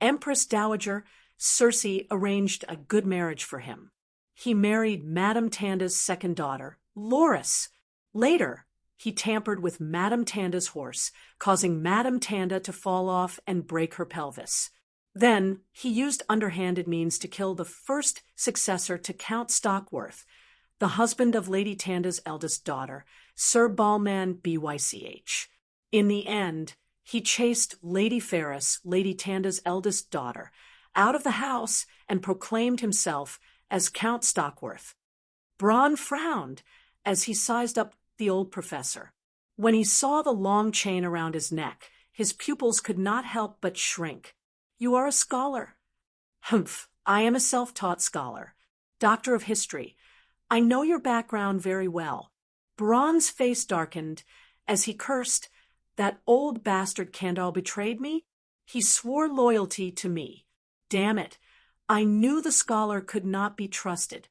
Empress Dowager Cersei arranged a good marriage for him. He married Madame Tanda's second daughter, Loras. Later, he tampered with Madame Tanda's horse, causing Madame Tanda to fall off and break her pelvis. Then, he used underhanded means to kill the first successor to Count Stockworth, the husband of Lady Tanda's eldest daughter, Sir Balman Bych. In the end, he chased Lady Ferris, Lady Tanda's eldest daughter, out of the house and proclaimed himself as Count Stockworth. Bronn frowned as he sized up the old professor. When he saw the long chain around his neck, his pupils could not help but shrink. "You are a scholar." "Humph, I am a self-taught scholar. Doctor of History. I know your background very well." Bronn's face darkened as he cursed, "That old bastard Candal betrayed me? He swore loyalty to me. Damn it, I knew the scholar could not be trusted."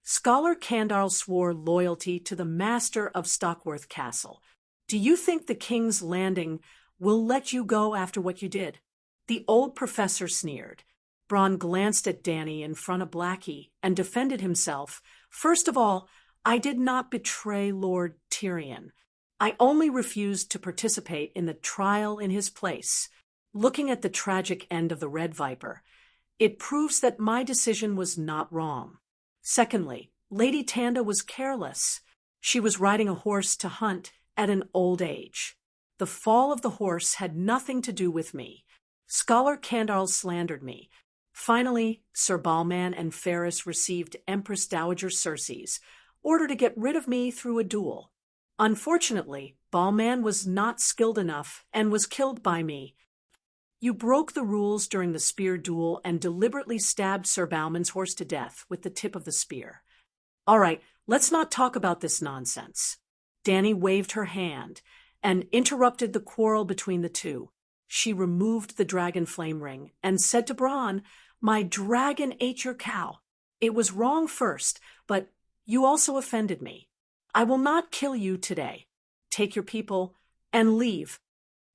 Scholar Candal swore loyalty to the master of Stockworth Castle. "Do you think the King's Landing will let you go after what you did?" The old professor sneered. Bronn glanced at Dany in front of Blackie and defended himself. "First of all, I did not betray Lord Tyrion. I only refused to participate in the trial in his place. Looking at the tragic end of the Red Viper, it proves that my decision was not wrong. Secondly, Lady Tanda was careless. She was riding a horse to hunt at an old age. The fall of the horse had nothing to do with me. Scholar Candal slandered me. Finally, Sir Balman and Ferris received Empress Dowager Cersei's order to get rid of me through a duel. Unfortunately, Balman was not skilled enough and was killed by me. You broke the rules during the spear duel and deliberately stabbed Sir Balman's horse to death with the tip of the spear. All right, let's not talk about this nonsense." Dany waved her hand and interrupted the quarrel between the two. She removed the dragon flame ring and said to Bronn, "My dragon ate your cow. It was wrong first, but you also offended me. I will not kill you today. Take your people and leave."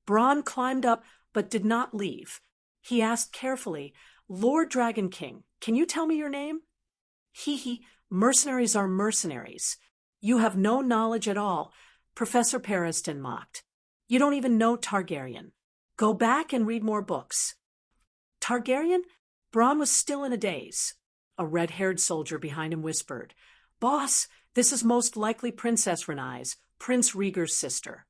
Bronn climbed up but did not leave. He asked carefully, "Lord Dragon King, can you tell me your name?" "Hee, mercenaries are mercenaries. You have no knowledge at all," Professor Periston mocked. "You don't even know Targaryen. Go back and read more books." "Targaryen?" Bronn was still in a daze. A red-haired soldier behind him whispered, "Boss, this is most likely Princess Rhaenys, Prince Rhaegar's sister."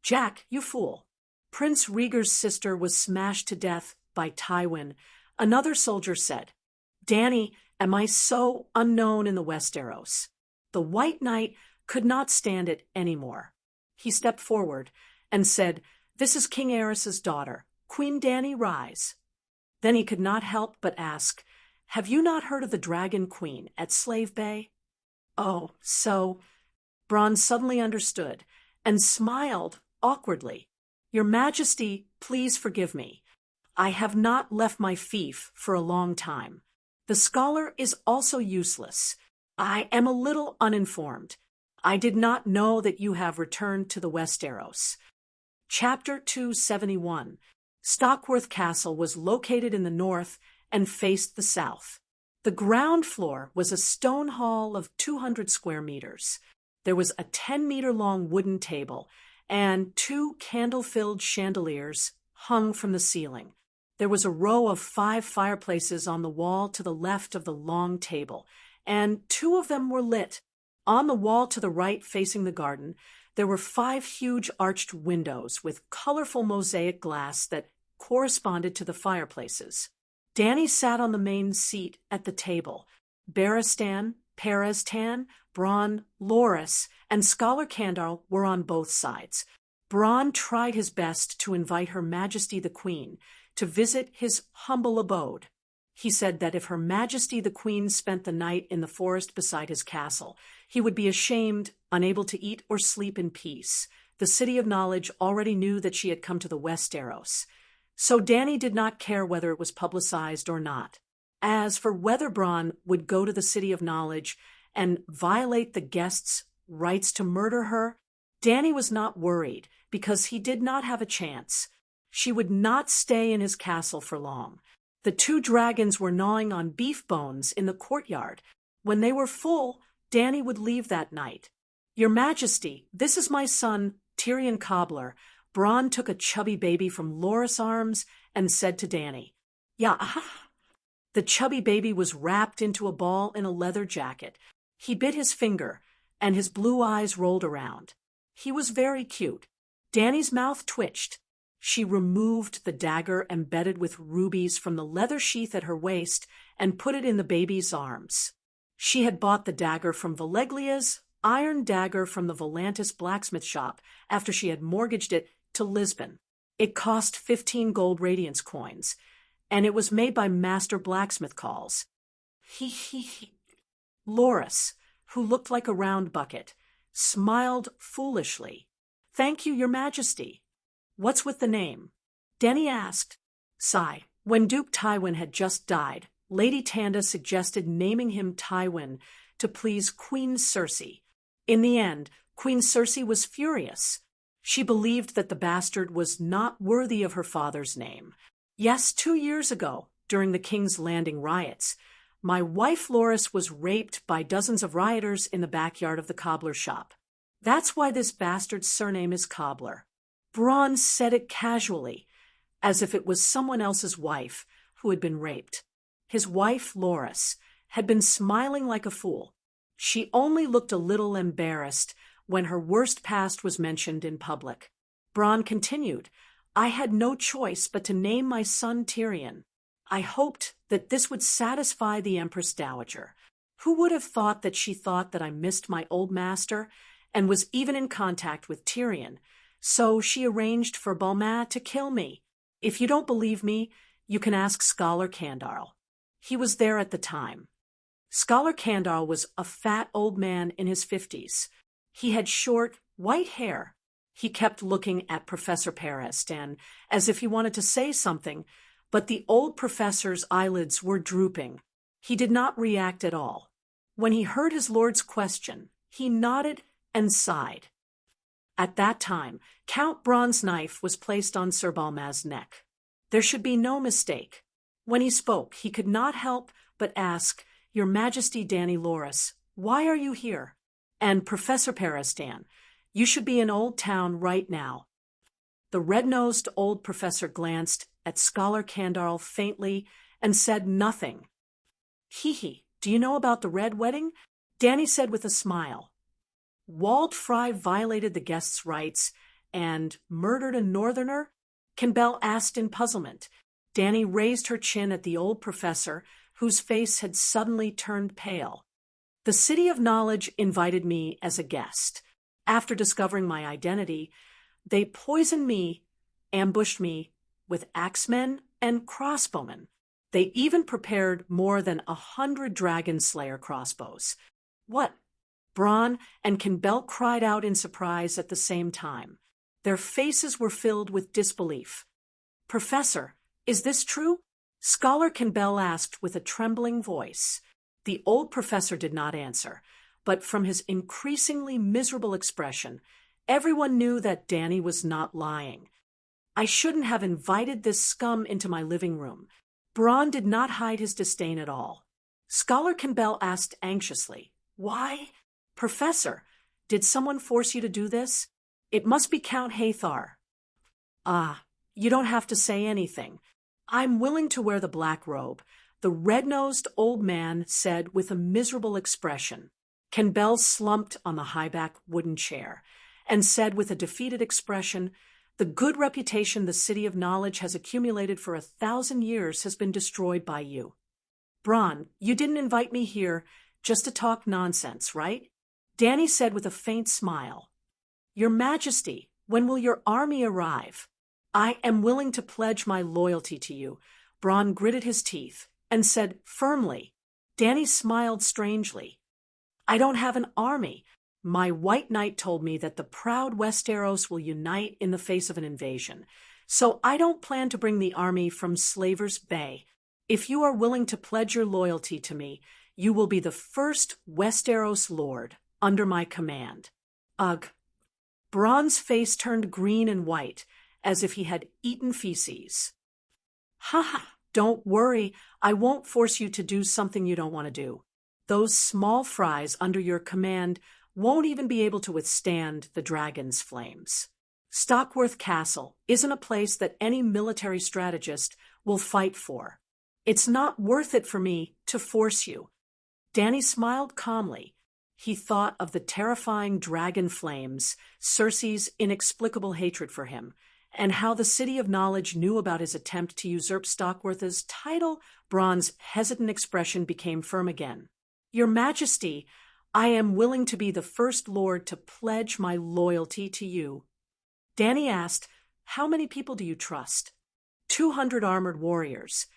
"Jack, you fool. Prince Rhaegar's sister was smashed to death by Tywin," another soldier said. "Dany, am I so unknown in the Westeros?" The White Knight could not stand it anymore. He stepped forward and said, "This is King Aerys's daughter, Queen Dany Rise." Then he could not help but ask, "Have you not heard of the Dragon Queen at Slave Bay?" "Oh, so—" Bronn suddenly understood and smiled awkwardly. "Your Majesty, please forgive me. I have not left my fief for a long time. The scholar is also useless. I am a little uninformed. I did not know that you have returned to the Westeros." Chapter 271. Stockworth Castle was located in the north and faced the south. The ground floor was a stone hall of 200 square meters. There was a 10-meter-long wooden table and 2 candle-filled chandeliers hung from the ceiling. There was a row of 5 fireplaces on the wall to the left of the long table, and 2 of them were lit. On the wall to the right facing the garden, there were 5 huge arched windows with colorful mosaic glass that corresponded to the fireplaces. Dany sat on the main seat at the table. Barristan, Peristan, Bronn, Loras, and Scholar Candal were on both sides. Bronn tried his best to invite Her Majesty the Queen to visit his humble abode. He said that if Her Majesty the Queen spent the night in the forest beside his castle, he would be ashamed, unable to eat or sleep in peace. The City of Knowledge already knew that she had come to the Westeros, so Dany did not care whether it was publicized or not. As for whether Bronn would go to the City of Knowledge and violate the guests' rights to murder her, Dany was not worried because he did not have a chance. She would not stay in his castle for long. The 2 dragons were gnawing on beef bones in the courtyard. When they were full, Dany would leave that night. Your Majesty, this is my son, Tyrion Cobbler. Bronn took a chubby baby from Loras' arms and said to Dany, "Yeah, aha." The chubby baby was wrapped into a ball in a leather jacket. He bit his finger, and his blue eyes rolled around. He was very cute. Dany's mouth twitched. She removed the dagger embedded with rubies from the leather sheath at her waist and put it in the baby's arms. She had bought the dagger from Valeglia's iron dagger from the Volantis blacksmith shop after she had mortgaged it to Lisbon. It cost 15 gold radiance coins, and it was made by Master Blacksmith Calls. He. Loras, who looked like a round bucket, smiled foolishly. "Thank you, Your Majesty." "What's with the name?" Dany asked. Sigh. When Duke Tywin had just died, Lady Tanda suggested naming him Tywin to please Queen Cersei. In the end, Queen Cersei was furious. She believed that the bastard was not worthy of her father's name. Yes, 2 years ago, during the King's Landing riots, my wife Loras was raped by dozens of rioters in the backyard of the cobbler shop. That's why this bastard's surname is Cobbler. Bronn said it casually, as if it was someone else's wife who had been raped. His wife, Loras, had been smiling like a fool. She only looked a little embarrassed when her worst past was mentioned in public. Bronn continued, "I had no choice but to name my son Tyrion. I hoped that this would satisfy the Empress Dowager. Who would have thought that she thought that I missed my old master and was even in contact with Tyrion, so she arranged for Balmain to kill me. If you don't believe me, you can ask Scholar Candarl. He was there at the time." Scholar Candarl was a fat old man in his 50s. He had short, white hair. He kept looking at Professor Perestan as if he wanted to say something, but the old professor's eyelids were drooping. He did not react at all. When he heard his lord's question, he nodded and sighed. At that time, Count Bronn's knife was placed on Sir Balmain's neck. There should be no mistake. When he spoke, he could not help but ask, "Your Majesty Dany Loras, why are you here? And Professor Perestan, you should be in Old Town right now." The red-nosed old professor glanced at Scholar Candarl faintly and said nothing. "Hee, do you know about the Red Wedding?" Dany said with a smile. "Wald Fry violated the guest's rights and murdered a northerner?" Canbell asked in puzzlement. Dany raised her chin at the old professor, whose face had suddenly turned pale. "The City of Knowledge invited me as a guest. After discovering my identity, they poisoned me, ambushed me with axemen and crossbowmen. They even prepared more than 100 Dragon Slayer crossbows." "What?" Bronn and Canbell cried out in surprise at the same time. Their faces were filled with disbelief. "Professor, is this true?" Scholar Canbell asked with a trembling voice. The old professor did not answer, but from his increasingly miserable expression, everyone knew that Dany was not lying. "I shouldn't have invited this scum into my living room." Bronn did not hide his disdain at all. Scholar Canbell asked anxiously, "Why?" "Professor, did someone force you to do this? It must be Count Hathar." "Ah, you don't have to say anything. I'm willing to wear the black robe," the red-nosed old man said with a miserable expression. Canbell slumped on the high-back wooden chair and said with a defeated expression, "The good reputation the City of Knowledge has accumulated for 1,000 years has been destroyed by you. Bronn, you didn't invite me here just to talk nonsense, right?" Dany said with a faint smile, "Your Majesty, when will your army arrive?" "I am willing to pledge my loyalty to you," Bronn gritted his teeth and said firmly. Dany smiled strangely. "I don't have an army. My White Knight told me that the proud Westeros will unite in the face of an invasion, so I don't plan to bring the army from Slaver's Bay. If you are willing to pledge your loyalty to me, you will be the first Westeros lord under my command." "Ugh." Bronn's face turned green and white, as if he had eaten feces. "Ha ha, don't worry, I won't force you to do something you don't want to do. Those small fries under your command won't even be able to withstand the dragon's flames. Stockworth Castle isn't a place that any military strategist will fight for. It's not worth it for me to force you. Danny smiled calmly. He thought of the terrifying dragon flames, Cersei's inexplicable hatred for him, and how the City of Knowledge knew about his attempt to usurp Stockworth's title. Bronn's hesitant expression became firm again. Your Majesty, I am willing to be the First Lord to pledge my loyalty to you. Danny asked, how many people do you trust? 200 armored warriors,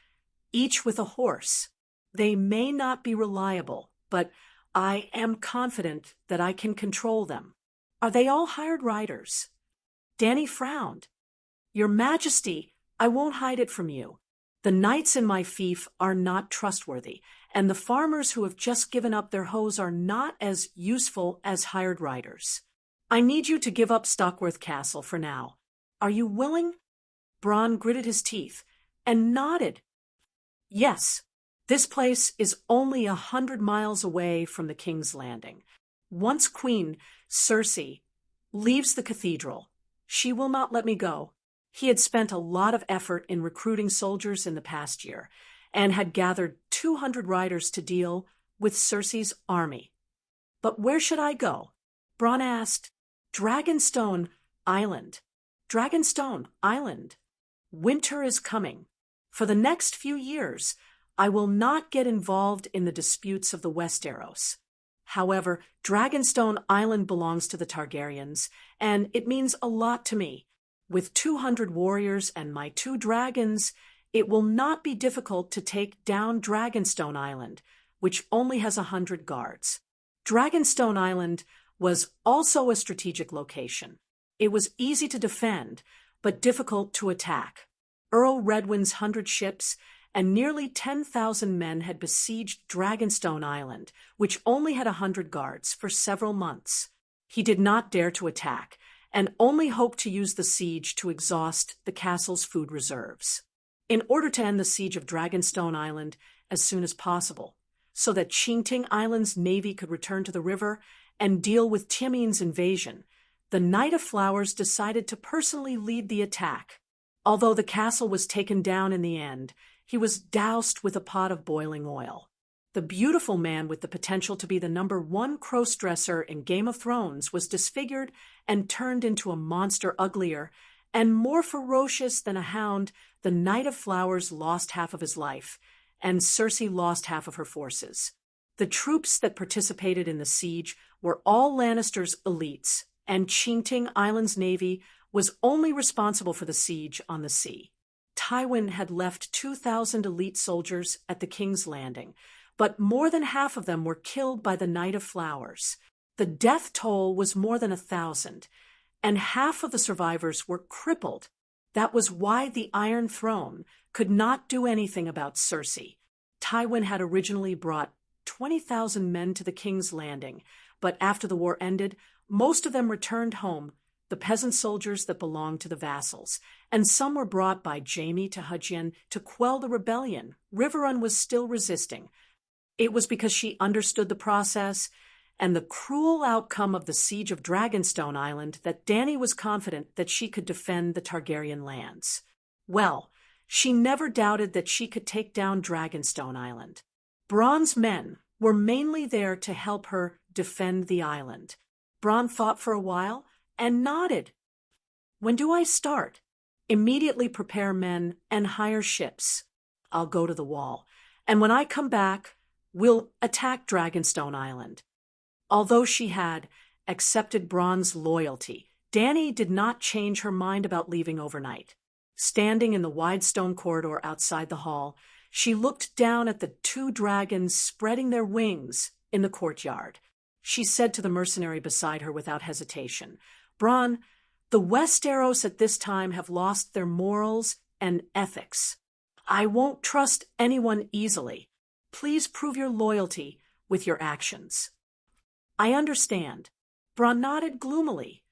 each with a horse. They may not be reliable, but I am confident that I can control them. Are they all hired riders? Danny frowned. Your Majesty, I won't hide it from you. The knights in my fief are not trustworthy, and the farmers who have just given up their hoes are not as useful as hired riders. I need you to give up Stockworth Castle for now. Are you willing? Bronn gritted his teeth and nodded. Yes, this place is only 100 miles away from the King's Landing. Once Queen Cersei leaves the cathedral, she will not let me go. He had spent a lot of effort in recruiting soldiers in the past year and had gathered 200 riders to deal with Cersei's army. But where should I go? Bronn asked. Dragonstone Island. Dragonstone Island. Winter is coming. For the next few years, I will not get involved in the disputes of the Westeros. However, Dragonstone Island belongs to the Targaryens, and it means a lot to me. With 200 warriors and my 2 dragons, it will not be difficult to take down Dragonstone Island, which only has 100 guards. Dragonstone Island was also a strategic location. It was easy to defend, but difficult to attack. Earl Redwyn's 100 ships and nearly 10,000 men had besieged Dragonstone Island, which only had 100 guards, for several months. He did not dare to attack, and only hoped to use the siege to exhaust the castle's food reserves. In order to end the siege of Dragonstone Island as soon as possible, so that Qingting Island's navy could return to the river and deal with Timin's invasion, the Knight of Flowers decided to personally lead the attack. Although the castle was taken down in the end, he was doused with a pot of boiling oil. The beautiful man with the potential to be the #1 crossdresser in Game of Thrones was disfigured and turned into a monster uglier and more ferocious than a hound. The Knight of Flowers lost half of his life, and Cersei lost half of her forces. The troops that participated in the siege were all Lannister's elites, and Qingting Island's navy was only responsible for the siege on the sea. Tywin had left 2,000 elite soldiers at the King's Landing, but more than half of them were killed by the Knight of Flowers. The death toll was more than 1,000, and half of the survivors were crippled. That was why the Iron Throne could not do anything about Cersei. Tywin had originally brought 20,000 men to the King's Landing, but after the war ended, most of them returned home, the peasant soldiers that belonged to the vassals, and some were brought by Jaime to Hugin to quell the rebellion. Riverrun was still resisting. It was because she understood the process and the cruel outcome of the siege of Dragonstone Island that Dany was confident that she could defend the Targaryen lands. Well, she never doubted that she could take down Dragonstone Island. Bronn's men were mainly there to help her defend the island. Bronn thought for a while and nodded. When do I start? Immediately prepare men and hire ships. I'll go to the wall, and when I come back, we'll attack Dragonstone Island. Although she had accepted Bronn's loyalty, Dany did not change her mind about leaving overnight. Standing in the wide stone corridor outside the hall, she looked down at the 2 dragons spreading their wings in the courtyard. She said to the mercenary beside her without hesitation, Bronn, the Westeros at this time have lost their morals and ethics. I won't trust anyone easily. Please prove your loyalty with your actions. I understand. Bronn nodded gloomily.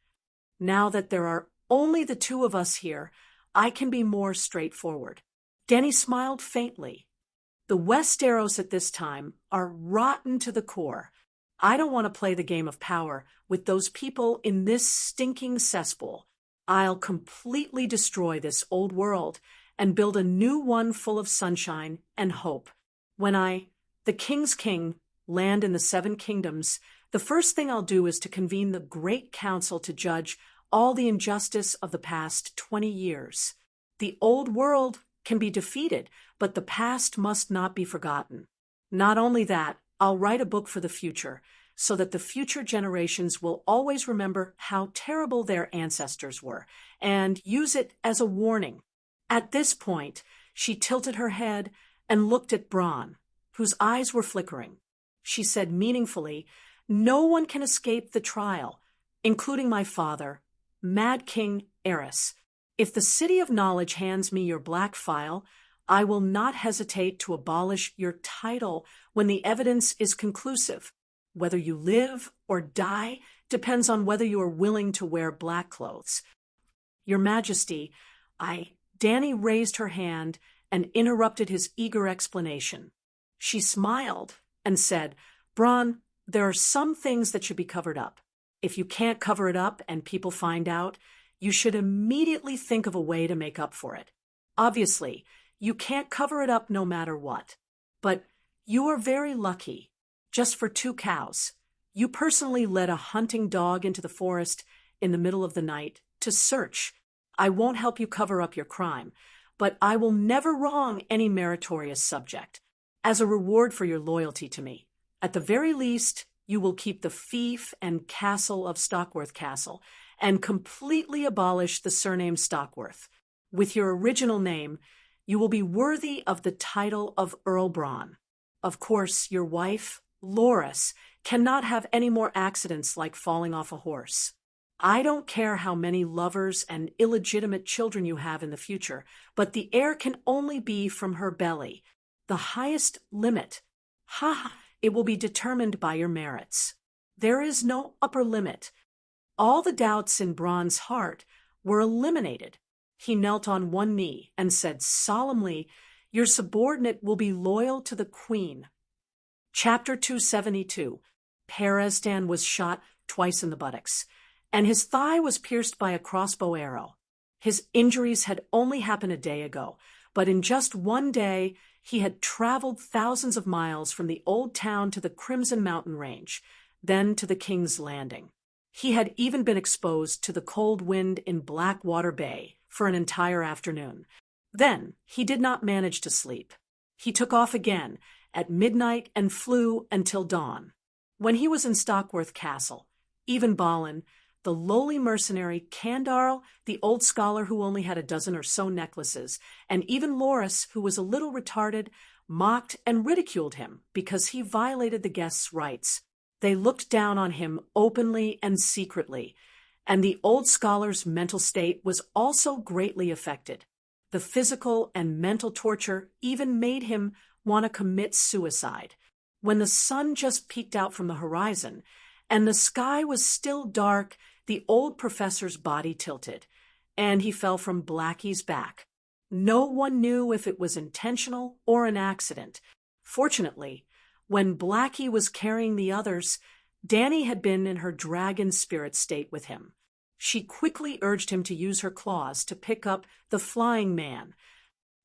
Now that there are only the 2 of us here, I can be more straightforward. Dany smiled faintly. The Westeros at this time are rotten to the core. I don't want to play the game of power with those people in this stinking cesspool. I'll completely destroy this old world and build a new one full of sunshine and hope. When the King's King, land in the Seven Kingdoms, the first thing I'll do is to convene the Great Council to judge all the injustice of the past 20 years. The old world can be defeated, but the past must not be forgotten. Not only that, I'll write a book for the future, so that the future generations will always remember how terrible their ancestors were, and use it as a warning. At this point, she tilted her head and looked at Bronn, whose eyes were flickering. She said meaningfully, "No one can escape the trial, including my father, Mad King Eris. If the City of Knowledge hands me your black file, I will not hesitate to abolish your title when the evidence is conclusive. Whether you live or die depends on whether you are willing to wear black clothes." "Your Majesty, Dany raised her hand and interrupted his eager explanation. She smiled and said, "Bronn, there are some things that should be covered up. If you can't cover it up and people find out, you should immediately think of a way to make up for it. Obviously, you can't cover it up no matter what. But you are very lucky. Just for 2 cows. You personally led a hunting dog into the forest in the middle of the night to search. I won't help you cover up your crime, but I will never wrong any meritorious subject. As a reward for your loyalty to me, at the very least, you will keep the fief and castle of Stockworth Castle and completely abolish the surname Stockworth. With your original name, you will be worthy of the title of Earl Bronn. Of course, your wife, Loras, cannot have any more accidents like falling off a horse. I don't care how many lovers and illegitimate children you have in the future, but the heir can only be from her belly. The highest limit. It will be determined by your merits. There is no upper limit." All the doubts in Bronn's heart were eliminated. He knelt on one knee and said solemnly, "Your subordinate will be loyal to the Queen." Chapter 272. Peresdan was shot twice in the buttocks, and his thigh was pierced by a crossbow arrow. His injuries had only happened a day ago, but in just one day he had traveled thousands of miles from the old town to the Crimson Mountain Range, then to the King's Landing. He had even been exposed to the cold wind in Blackwater Bay for an entire afternoon. Then he did not manage to sleep. He took off again at midnight and flew until dawn. When he was in Stockworth Castle, even Balin, the lowly mercenary, Candarl, the old scholar who only had a dozen or so necklaces, and even Loras, who was a little retarded, mocked and ridiculed him because he violated the guests' rights. They looked down on him openly and secretly, and the old scholar's mental state was also greatly affected. The physical and mental torture even made him want to commit suicide. When the sun just peeked out from the horizon, and the sky was still dark, the old professor's body tilted, and he fell from Blackie's back. No one knew if it was intentional or an accident. Fortunately, when Blackie was carrying the others, Dany had been in her dragon spirit state with him. She quickly urged him to use her claws to pick up the flying man.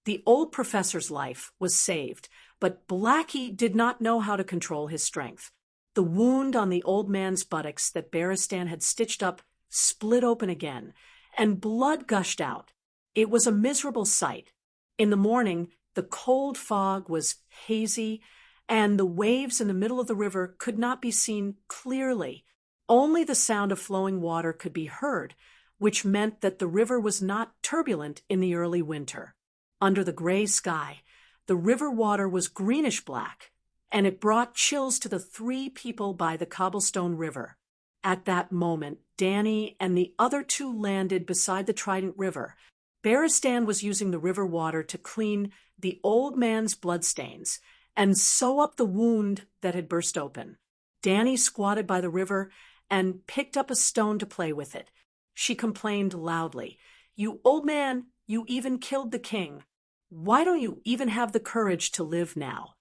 The old professor's life was saved, but Blackie did not know how to control his strength. The wound on the old man's buttocks that Barristan had stitched up split open again, and blood gushed out. It was a miserable sight. In the morning, the cold fog was hazy, and the waves in the middle of the river could not be seen clearly. Only the sound of flowing water could be heard, which meant that the river was not turbulent in the early winter. Under the gray sky, the river water was greenish-black, and it brought chills to the 3 people by the cobblestone river. At that moment, Dany and the other 2 landed beside the Trident River. Barristan was using the river water to clean the old man's bloodstains and sew up the wound that had burst open. Dany squatted by the river and picked up a stone to play with it. She complained loudly, "You old man, you even killed the king. Why don't you even have the courage to live now?"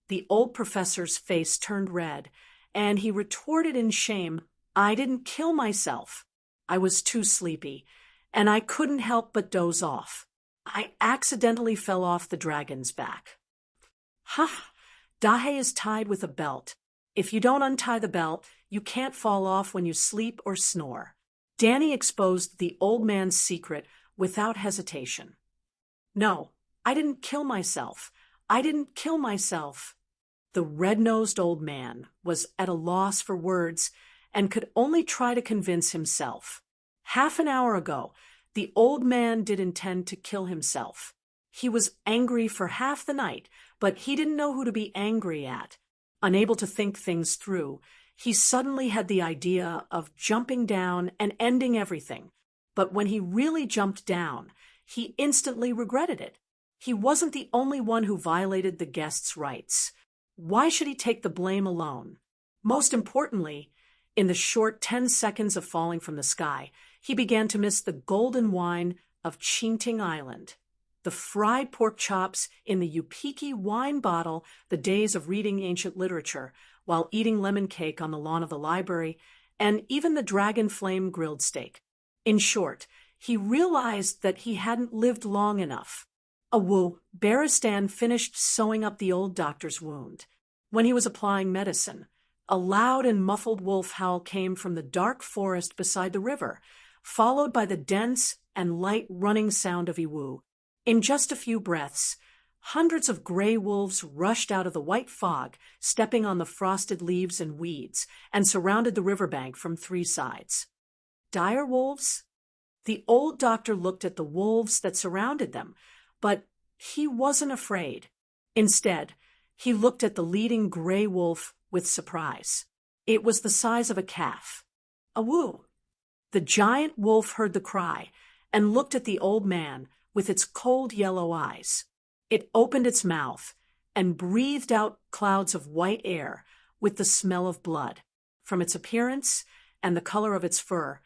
The old professor's face turned red, and he retorted in shame, "I didn't kill myself. I was too sleepy, and I couldn't help but doze off. I accidentally fell off the dragon's back." "Ha! Dahe is tied with a belt. If you don't untie the belt, you can't fall off when you sleep or snore." Danny exposed the old man's secret without hesitation. "No, I didn't kill myself. I didn't kill myself." The red-nosed old man was at a loss for words and could only try to convince himself. Half an hour ago, the old man did intend to kill himself. He was angry for half the night, but he didn't know who to be angry at. Unable to think things through, he suddenly had the idea of jumping down and ending everything. But when he really jumped down, he instantly regretted it. He wasn't the only one who violated the guest's rights. Why should he take the blame alone? Most importantly, in the short 10 seconds of falling from the sky, he began to miss the golden wine of Chinting Island, the fried pork chops in the Yupiki wine bottle, the days of reading ancient literature while eating lemon cake on the lawn of the library, and even the dragon flame grilled steak. In short, he realized that he hadn't lived long enough. Baristan finished sewing up the old doctor's wound. When he was applying medicine, a loud and muffled wolf howl came from the dark forest beside the river, followed by the dense and light running sound of Iwu. In just a few breaths, hundreds of gray wolves rushed out of the white fog, stepping on the frosted leaves and weeds, and surrounded the riverbank from 3 sides. Dire wolves? The old doctor looked at the wolves that surrounded them, but he wasn't afraid. Instead, he looked at the leading gray wolf with surprise. It was the size of a calf. "Awu!" The giant wolf heard the cry and looked at the old man with its cold yellow eyes. It opened its mouth and breathed out clouds of white air with the smell of blood. From its appearance and the color of its fur,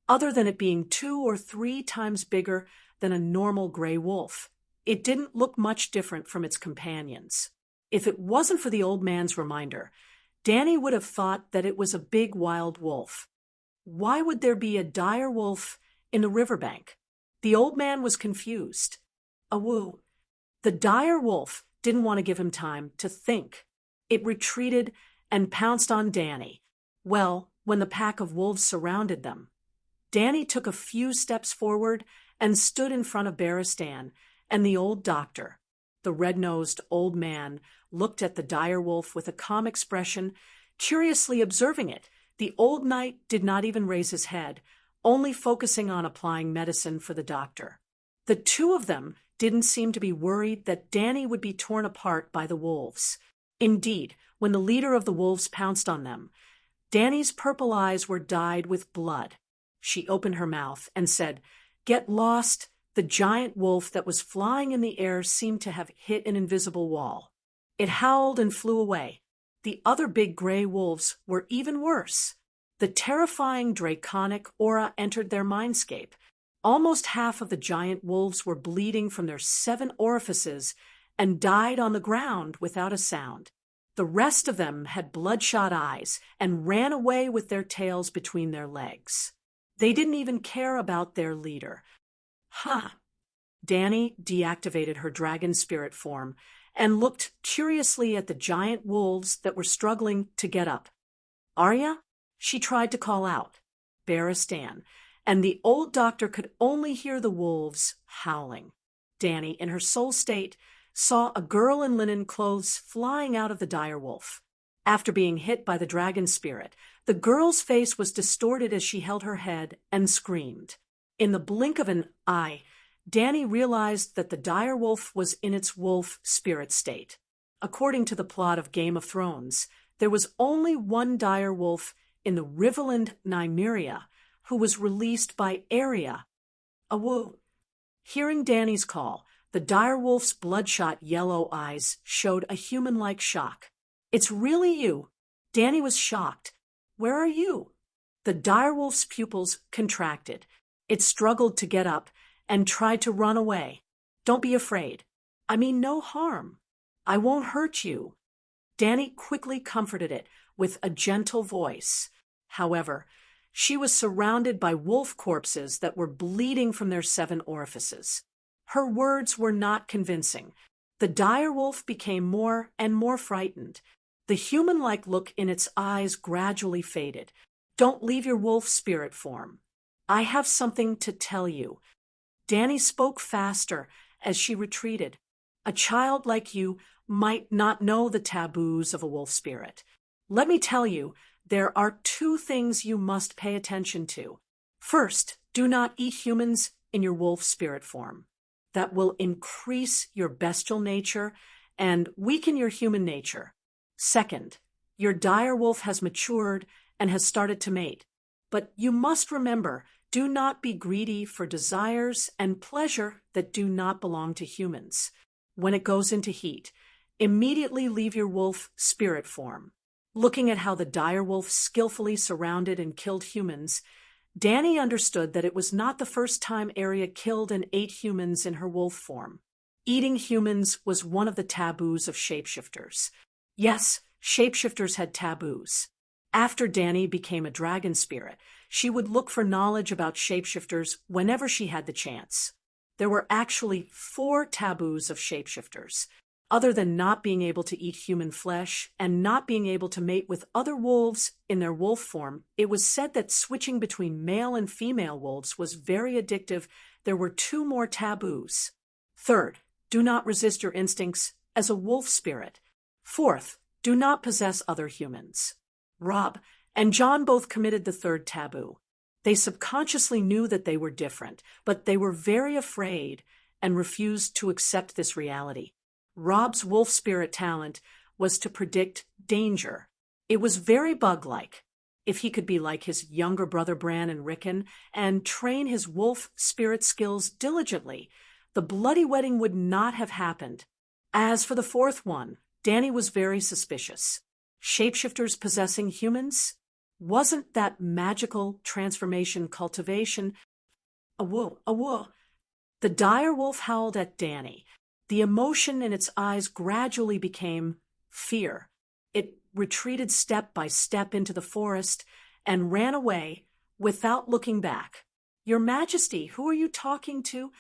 other than it being 2 or 3 times bigger than a normal gray wolf, it didn't look much different from its companions. If it wasn't for the old man's reminder, Danny would have thought that it was a big wild wolf. Why would there be a dire wolf in the riverbank? The old man was confused. "Awu." The dire wolf didn't want to give him time to think. It retreated and pounced on Danny. Well, when the pack of wolves surrounded them, Danny took a few steps forward and stood in front of Baristan and the old doctor. The red-nosed old man looked at the dire wolf with a calm expression, curiously observing it. The old knight did not even raise his head, only focusing on applying medicine for the doctor. The two of them didn't seem to be worried that Danny would be torn apart by the wolves. Indeed, when the leader of the wolves pounced on them, Danny's purple eyes were dyed with blood. She opened her mouth and said, "Get lost." The giant wolf that was flying in the air seemed to have hit an invisible wall. It howled and flew away. The other big gray wolves were even worse. The terrifying draconic aura entered their mindscape. Almost half of the giant wolves were bleeding from their 7 orifices and died on the ground without a sound. The rest of them had bloodshot eyes and ran away with their tails between their legs. They didn't even care about their leader. Danny deactivated her dragon spirit form and looked curiously at the giant wolves that were struggling to get up. "Arya?" She tried to call out. Baristan, and the old doctor could only hear the wolves howling. Danny, in her soul state, saw a girl in linen clothes flying out of the dire wolf. After being hit by the dragon spirit, the girl's face was distorted as she held her head and screamed. In the blink of an eye, Danny realized that the dire wolf was in its wolf spirit state. According to the plot of Game of Thrones, there was only one dire wolf in the Riverland Nymeria who was released by Arya. "Awu." Hearing Danny's call, the dire wolf's bloodshot yellow eyes showed a human-like shock. "It's really you." Danny was shocked. "Where are you?" The dire wolf's pupils contracted. It struggled to get up and tried to run away. "Don't be afraid. I mean no harm. I won't hurt you." Danny quickly comforted it with a gentle voice. However, she was surrounded by wolf corpses that were bleeding from their 7 orifices. Her words were not convincing. The dire wolf became more and more frightened. The human-like look in its eyes gradually faded. "Don't leave your wolf spirit form. I have something to tell you." Danny spoke faster as she retreated. "A child like you might not know the taboos of a wolf spirit. Let me tell you, there are 2 things you must pay attention to. First, do not eat humans in your wolf spirit form. That will increase your bestial nature and weaken your human nature. Second, your dire wolf has matured and has started to mate. But you must remember, do not be greedy for desires and pleasure that do not belong to humans. When it goes into heat, immediately leave your wolf spirit form." Looking at how the dire wolf skillfully surrounded and killed humans, Danny understood that it was not the first time Arya killed and ate humans in her wolf form. Eating humans was one of the taboos of shapeshifters. Yes, shapeshifters had taboos. After Danny became a dragon spirit, she would look for knowledge about shapeshifters whenever she had the chance. There were actually 4 taboos of shapeshifters. Other than not being able to eat human flesh and not being able to mate with other wolves in their wolf form, it was said that switching between male and female wolves was very addictive. There were 2 more taboos. Third, do not resist your instincts as a wolf spirit. Fourth, do not possess other humans. Rob and John both committed the 3rd taboo. They subconsciously knew that they were different, but they were very afraid and refused to accept this reality. Rob's wolf spirit talent was to predict danger. It was very bug-like. If he could be like his younger brother Bran and Rickon and train his wolf spirit skills diligently, the bloody wedding would not have happened. As for the 4th one, Danny was very suspicious. Shapeshifters possessing humans? Wasn't that magical transformation cultivation? Awoo. The dire wolf howled at Danny. The emotion in its eyes gradually became fear. It retreated step by step into the forest and ran away without looking back. "Your Majesty, who are you talking to?"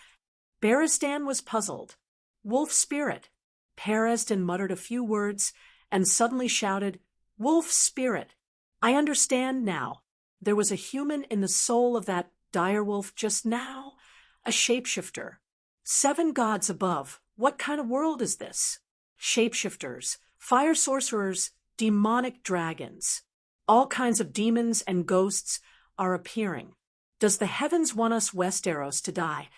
Barristan was puzzled. "Wolf spirit." Barristan muttered a few words and suddenly shouted, "Wolf spirit! I understand now. There was a human in the soul of that dire wolf just now, a shapeshifter. 7 gods above. What kind of world is this? Shapeshifters, fire sorcerers, demonic dragons. All kinds of demons and ghosts are appearing. Does the heavens want us Westeros to die?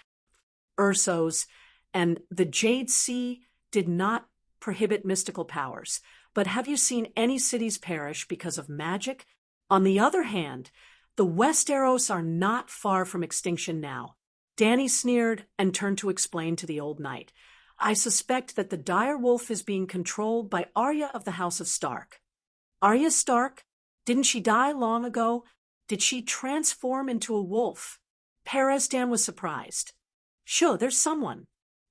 Ursos and the Jade Sea did not prohibit mystical powers, but have you seen any cities perish because of magic? On the other hand, the Westeros are not far from extinction now." Danny sneered and turned to explain to the old knight, "I suspect that the dire wolf is being controlled by Arya of the House of Stark." "Arya Stark? Didn't she die long ago? Did she transform into a wolf?" Barristan was surprised. "Sure, there's someone."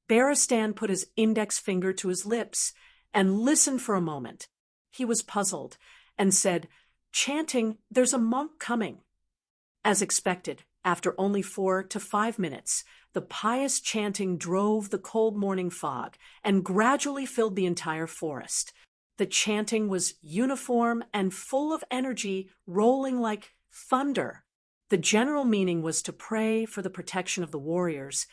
Barristan put his index finger to his lips and listened for a moment. He was puzzled and said, chanting, "There's a monk coming." As expected, after only 4 to 5 minutes, the pious chanting drove the cold morning fog and gradually filled the entire forest. The chanting was uniform and full of energy, rolling like thunder. The general meaning was to pray for the protection of the warriors,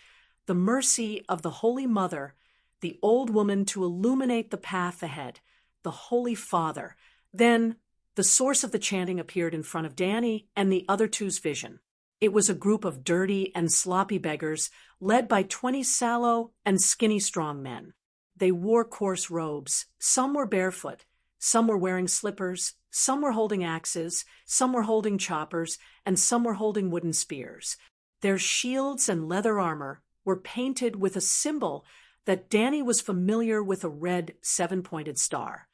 the mercy of the Holy Mother, the old woman to illuminate the path ahead, the Holy Father. Then the source of the chanting appeared in front of Danny and the other 2's vision. It was a group of dirty and sloppy beggars led by 20 sallow and skinny strong men. They wore coarse robes. Some were barefoot. Some were wearing slippers. Some were holding axes. Some were holding choppers. And some were holding wooden spears. Their shields and leather armor were painted with a symbol that Danny was familiar with, a red 7-pointed star.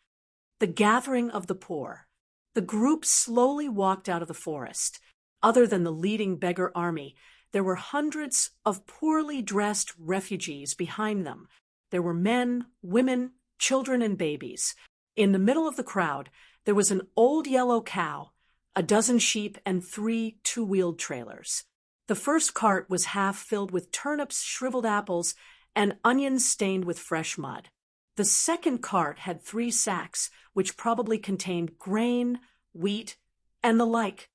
The gathering of the poor. The group slowly walked out of the forest. Other than the leading beggar army, there were hundreds of poorly dressed refugees behind them. There were men, women, children, and babies. In the middle of the crowd, there was an old yellow cow, a dozen sheep, and 3 two-wheeled trailers. The first cart was half filled with turnips, shriveled apples, and onions stained with fresh mud. The second cart had 3 sacks, which probably contained grain, wheat, and the like.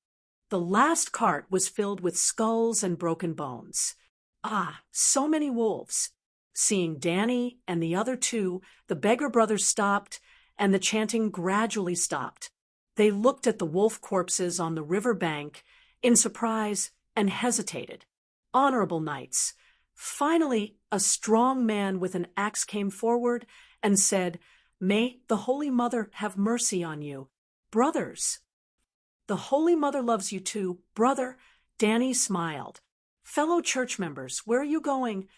The last cart was filled with skulls and broken bones. Ah, so many wolves! Seeing Danny and the other 2, the beggar brothers stopped, and the chanting gradually stopped. They looked at the wolf corpses on the river bank in surprise and hesitated. Honorable knights. Finally, a strong man with an axe came forward and said, "May the Holy Mother have mercy on you. Brothers." "The Holy Mother loves you too, brother." Danny smiled. "Fellow church members, where are you going?"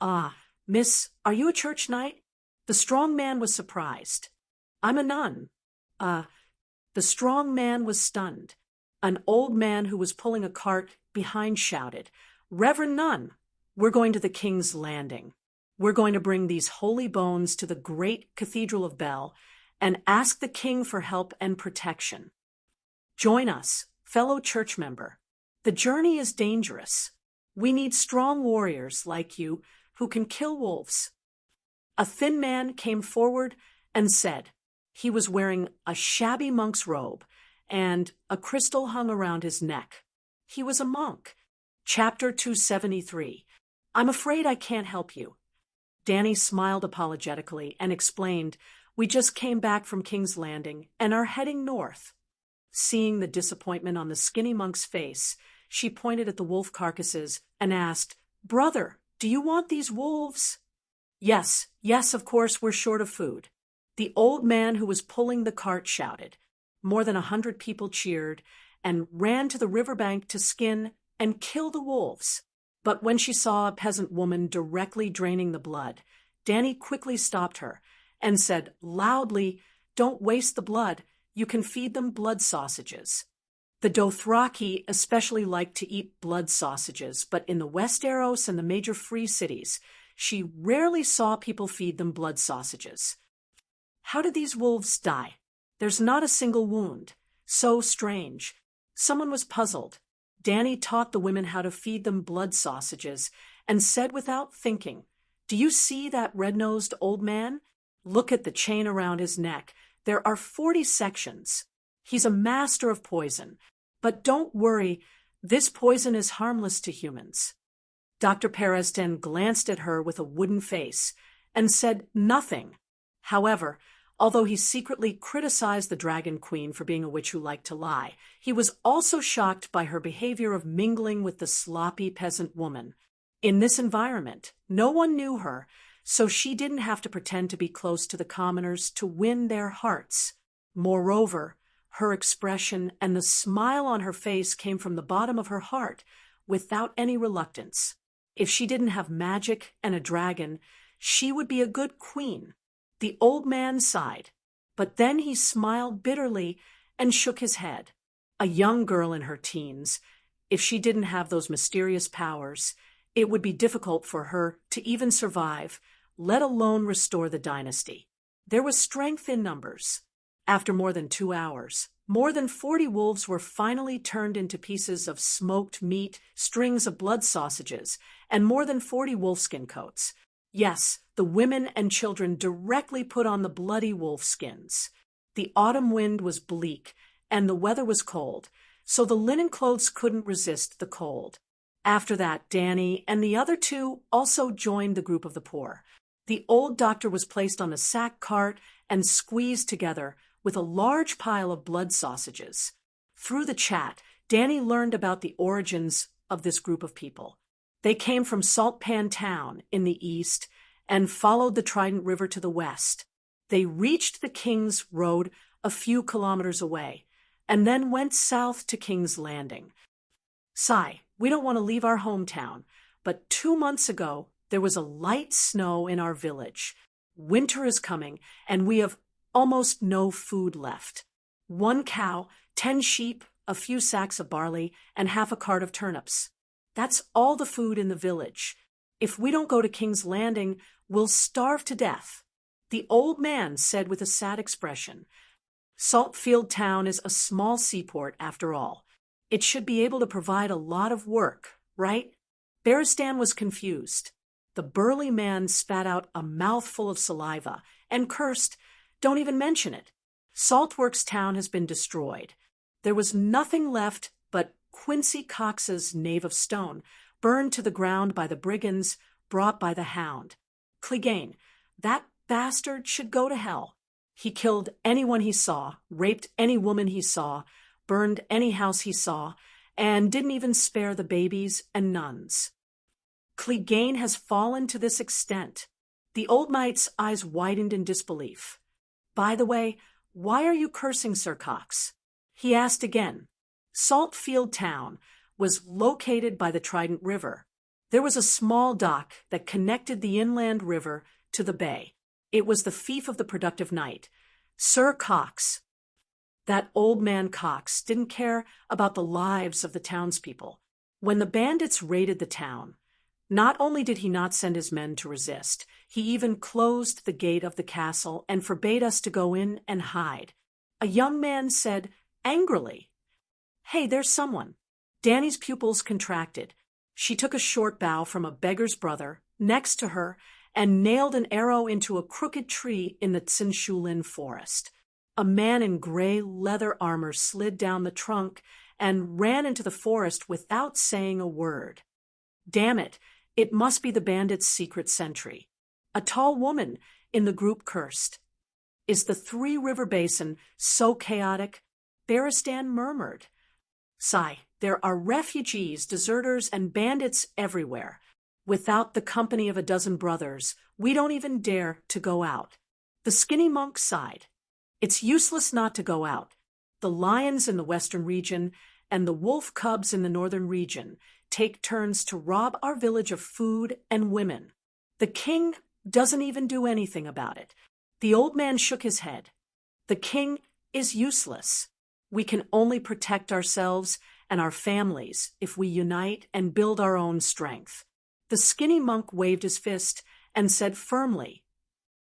"Ah, miss, are you a church knight?" The strong man was surprised. "I'm a nun." The strong man was stunned. An old man who was pulling a cart behind shouted, "Reverend Nun, we're going to the King's Landing. We're going to bring these holy bones to the great Cathedral of Bell and ask the king for help and protection. Join us, fellow church member. The journey is dangerous. We need strong warriors like you who can kill wolves." A thin man came forward and said, he was wearing a shabby monk's robe, and a crystal hung around his neck. He was a monk. Chapter 273. "I'm afraid I can't help you." Danny smiled apologetically and explained, "We just came back from King's Landing and are heading north." Seeing the disappointment on the skinny monk's face, she pointed at the wolf carcasses and asked, "Brother, do you want these wolves?" Yes, of course, we're short of food." The old man who was pulling the cart shouted. More than 100 people cheered and ran to the riverbank to skin and kill the wolves. But when she saw a peasant woman directly draining the blood, Danny quickly stopped her and said loudly, "Don't waste the blood. You can feed them blood sausages." The Dothraki especially liked to eat blood sausages, but in the Westeros and the major free cities, she rarely saw people feed them blood sausages. "How did these wolves die? There's not a single wound. So strange." Someone was puzzled. Danny taught the women how to feed them blood sausages and said without thinking, "Do you see that red-nosed old man? Look at the chain around his neck. There are 40 sections. He's a master of poison. But don't worry, this poison is harmless to humans." Dr. Peresden glanced at her with a wooden face and said nothing. However, although he secretly criticized the Dragon Queen for being a witch who liked to lie, he was also shocked by her behavior of mingling with the sloppy peasant woman. In this environment, no one knew her, so she didn't have to pretend to be close to the commoners to win their hearts. Moreover, her expression and the smile on her face came from the bottom of her heart, without any reluctance. If she didn't have magic and a dragon, she would be a good queen. The old man sighed, but then he smiled bitterly and shook his head. A young girl in her teens, if she didn't have those mysterious powers, it would be difficult for her to even survive, let alone restore the dynasty. There was strength in numbers. After more than 2 hours, more than 40 wolves were finally turned into pieces of smoked meat, strings of blood sausages, and more than 40 wolfskin coats. Yes, the women and children directly put on the bloody wolf skins. The autumn wind was bleak, and the weather was cold, so the linen clothes couldn't resist the cold. After that, Danny and the other 2 also joined the group of the poor. The old doctor was placed on the sack cart and squeezed together with a large pile of blood sausages. Through the chat, Danny learned about the origins of this group of people. They came from Salt Pan Town in the east and followed the Trident River to the west. They reached the King's Road a few kilometers away, and then went south to King's Landing. Sigh, we don't want to leave our hometown, but 2 months ago, there was a light snow in our village. Winter is coming, and we have almost no food left. 1 cow, 10 sheep, a few sacks of barley, and half a cart of turnips. That's all the food in the village. If we don't go to King's Landing, we'll starve to death. The old man said with a sad expression, Saltfield Town is a small seaport after all. It should be able to provide a lot of work, right? Beristan was confused. The burly man spat out a mouthful of saliva and cursed, "Don't even mention it. Saltworks Town has been destroyed. There was nothing left but Quincy Cox's Knave of Stone, burned to the ground by the brigands brought by the Hound. Clegane, that bastard should go to hell. He killed anyone he saw, raped any woman he saw, burned any house he saw, and didn't even spare the babies and nuns. Clegane has fallen to this extent." The old knight's eyes widened in disbelief. "By the way, why are you cursing Sir Cox?" He asked again. Saltfield Town was located by the Trident River. There was a small dock that connected the inland river to the bay. It was the fief of the productive knight, Sir Cox. That old man Cox didn't care about the lives of the townspeople. When the bandits raided the town, not only did he not send his men to resist, he even closed the gate of the castle and forbade us to go in and hide. A young man said angrily, "Hey, there's someone." Danny's pupils contracted. She took a short bow from a beggar's brother next to her and nailed an arrow into a crooked tree in the Tsinshulin forest. A man in gray leather armor slid down the trunk and ran into the forest without saying a word. Damn it, it must be the bandits' secret sentry. A tall woman in the group cursed. "Is the Three River Basin so chaotic?" Beristan murmured. "Sigh, there are refugees, deserters, and bandits everywhere. Without the company of a dozen brothers, we don't even dare to go out." The skinny monk sighed. "It's useless not to go out. The lions in the western region and the wolf cubs in the northern region take turns to rob our village of food and women. The king doesn't even do anything about it." The old man shook his head. "The king is useless. We can only protect ourselves and our families if we unite and build our own strength." The skinny monk waved his fist and said firmly,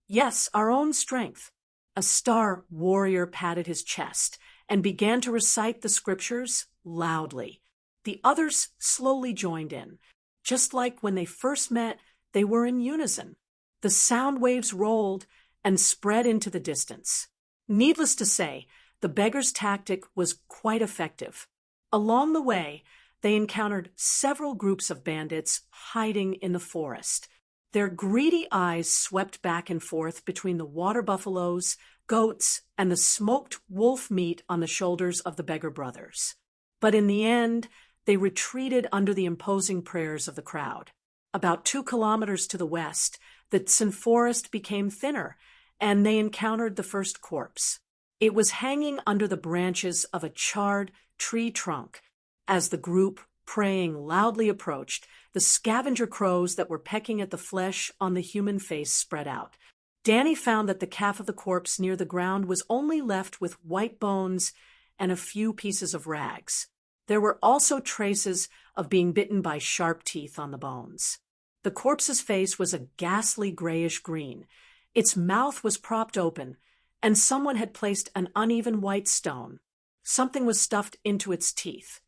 "Yes, our own strength." A star warrior patted his chest and began to recite the scriptures loudly. The others slowly joined in. Just like when they first met, they were in unison. The sound waves rolled and spread into the distance. Needless to say, the beggar's tactic was quite effective. Along the way, they encountered several groups of bandits hiding in the forest. Their greedy eyes swept back and forth between the water buffaloes, goats, and the smoked wolf meat on the shoulders of the beggar brothers. But in the end, they retreated under the imposing prayers of the crowd. About 2 kilometers to the west, the Tsin forest became thinner, and they encountered the first corpse. It was hanging under the branches of a charred tree trunk. As the group, praying loudly, approached, the scavenger crows that were pecking at the flesh on the human face spread out. Danny found that the calf of the corpse near the ground was only left with white bones and a few pieces of rags. There were also traces of being bitten by sharp teeth on the bones. The corpse's face was a ghastly grayish-green. Its mouth was propped open, and someone had placed an uneven white stone. Something was stuffed into its teeth.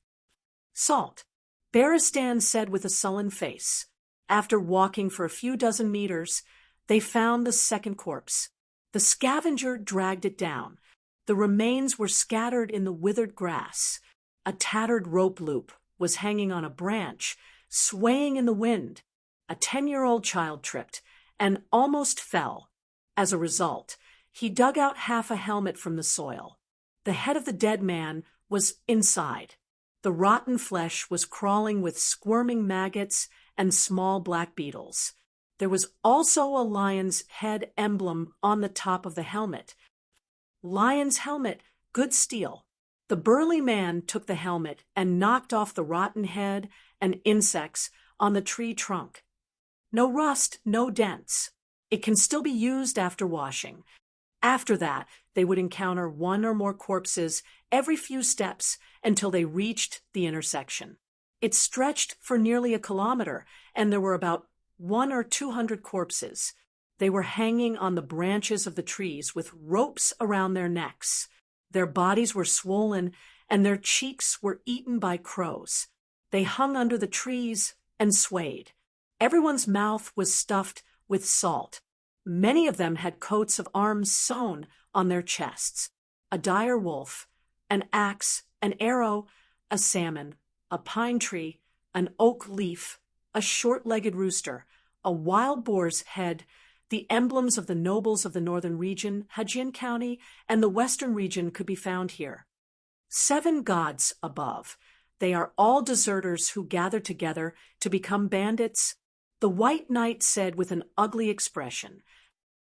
"Salt," Beristan said with a sullen face. After walking for a few dozen meters, they found the second corpse. The scavenger dragged it down. The remains were scattered in the withered grass. A tattered rope loop was hanging on a branch, swaying in the wind. A 10-year-old child tripped and almost fell. As a result, he dug out half a helmet from the soil. The head of the dead man was inside. The rotten flesh was crawling with squirming maggots and small black beetles. There was also a lion's head emblem on the top of the helmet. Lion's helmet, good steel. The burly man took the helmet and knocked off the rotten head and insects on the tree trunk. No rust, no dents. It can still be used after washing. After that, they would encounter one or more corpses every few steps until they reached the intersection. It stretched for nearly a kilometer, and there were about 100 or 200 corpses. They were hanging on the branches of the trees with ropes around their necks. Their bodies were swollen, and their cheeks were eaten by crows. They hung under the trees and swayed. Everyone's mouth was stuffed with salt. Many of them had coats of arms sewn on their chests. A dire wolf, an axe, an arrow, a salmon, a pine tree, an oak leaf, a short-legged rooster, a wild boar's head, the emblems of the nobles of the northern region, Hajin County, and the western region could be found here. 7 gods above. They are all deserters who gather together to become bandits. The White Knight said with an ugly expression,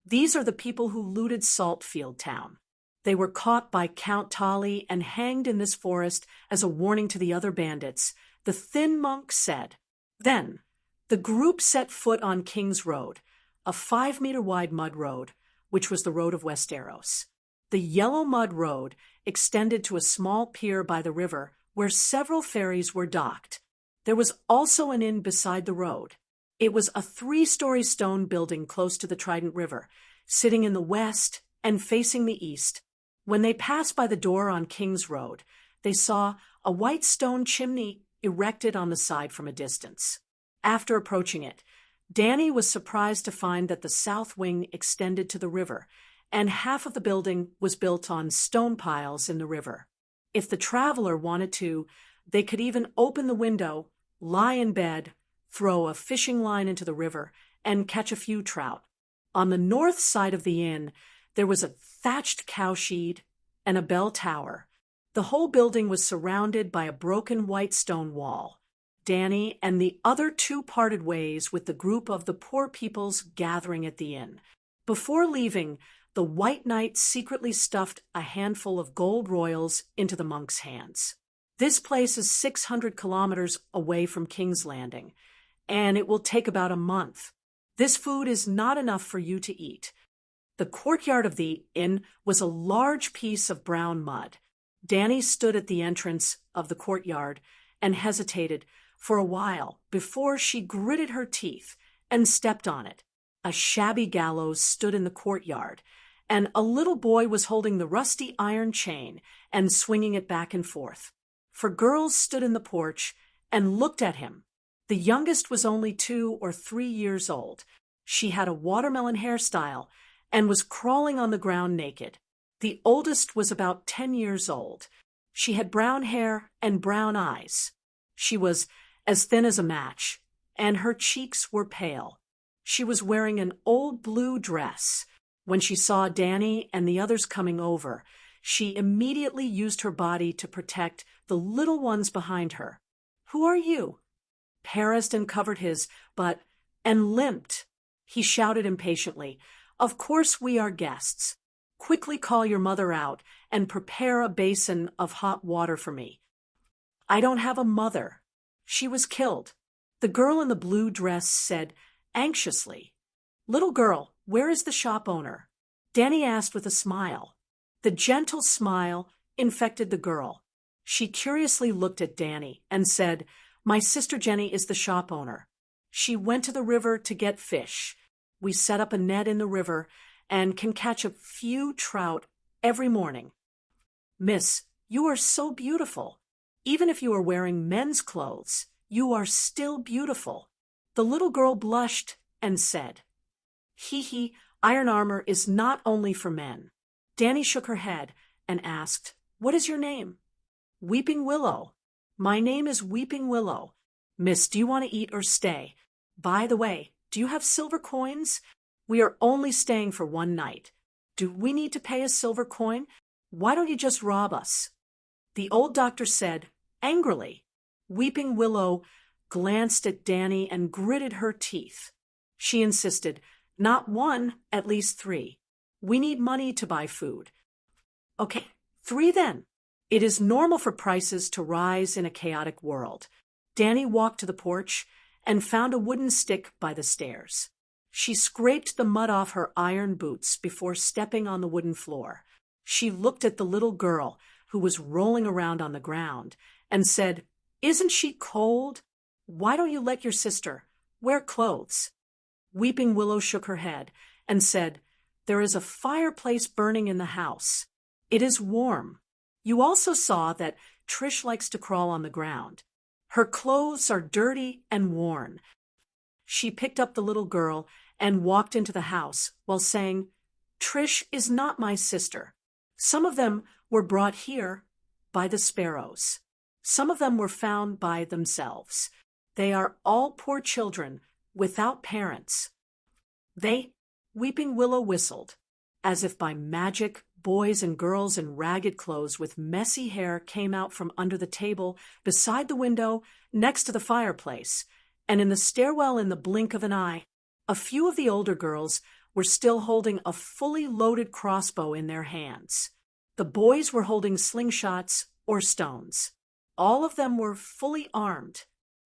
"These are the people who looted Saltfield Town. They were caught by Count Tolly and hanged in this forest as a warning to the other bandits," the thin monk said. Then, the group set foot on King's Road, a 5-meter-wide mud road, which was the road of Westeros. The yellow mud road extended to a small pier by the river where several ferries were docked. There was also an inn beside the road. It was a 3-story stone building close to the Trident River, sitting in the west and facing the east. When they passed by the door on King's Road, they saw a white stone chimney erected on the side from a distance. After approaching it, Dany was surprised to find that the south wing extended to the river, and half of the building was built on stone piles in the river. If the traveler wanted to, they could even open the window, lie in bed, throw a fishing line into the river, and catch a few trout. On the north side of the inn, there was a thatched cowshed and a bell tower. The whole building was surrounded by a broken white stone wall. Dany and the other 2 parted ways with the group of the poor peoples gathering at the inn. Before leaving, the White Knight secretly stuffed a handful of gold royals into the monk's hands. This place is 600 kilometers away from King's Landing, and it will take about a month. This food is not enough for you to eat. The courtyard of the inn was a large piece of brown mud. Dany stood at the entrance of the courtyard and hesitated for a while before she gritted her teeth and stepped on it. A shabby gallows stood in the courtyard, and a little boy was holding the rusty iron chain and swinging it back and forth. 4 girls stood in the porch and looked at him. The youngest was only 2 or 3 years old. She had a watermelon hairstyle and was crawling on the ground naked. The oldest was about 10 years old. She had brown hair and brown eyes. She was as thin as a match, and her cheeks were pale. She was wearing an old blue dress. When she saw Dany and the others coming over, she immediately used her body to protect the little ones behind her. "Who are you?" Periston covered his butt and limped. He shouted impatiently, "Of course we are guests. Quickly call your mother out and prepare a basin of hot water for me." "I don't have a mother. She was killed," the girl in the blue dress said anxiously. "Little girl, where is the shop owner?" Dany asked with a smile. The gentle smile infected the girl. She curiously looked at Dany and said, "My sister Jenny is the shop owner. She went to the river to get fish. We set up a net in the river and can catch a few trout every morning." "Miss, you are so beautiful. Even if you are wearing men's clothes, you are still beautiful." The little girl blushed and said, "Hee, iron armor is not only for men." Dany shook her head and asked, "What is your name?" "Weeping Willow." "My name is Weeping Willow. Miss, do you want to eat or stay? By the way, do you have silver coins? We are only staying for 1 night. Do we need to pay a silver coin? Why don't you just rob us?" The old doctor said, angrily. Weeping Willow glanced at Dany and gritted her teeth. She insisted, "Not 1, at least 3. We need money to buy food." "Okay, 3 then." It is normal for prices to rise in a chaotic world. Dany walked to the porch and found a wooden stick by the stairs. She scraped the mud off her iron boots before stepping on the wooden floor. She looked at the little girl who was rolling around on the ground and said, "Isn't she cold? Why don't you let your sister wear clothes?" Weeping Willow shook her head and said, "There is a fireplace burning in the house. It is warm." You also saw that Trish likes to crawl on the ground. Her clothes are dirty and worn. She picked up the little girl and walked into the house while saying, "Trish is not my sister. Some of them were brought here by the sparrows. Some of them were found by themselves. They are all poor children without parents." Weeping Willow whistled. As if by magic, boys and girls in ragged clothes with messy hair came out from under the table beside the window next to the fireplace, and in the stairwell in the blink of an eye, a few of the older girls were still holding a fully loaded crossbow in their hands. The boys were holding slingshots or stones. All of them were fully armed.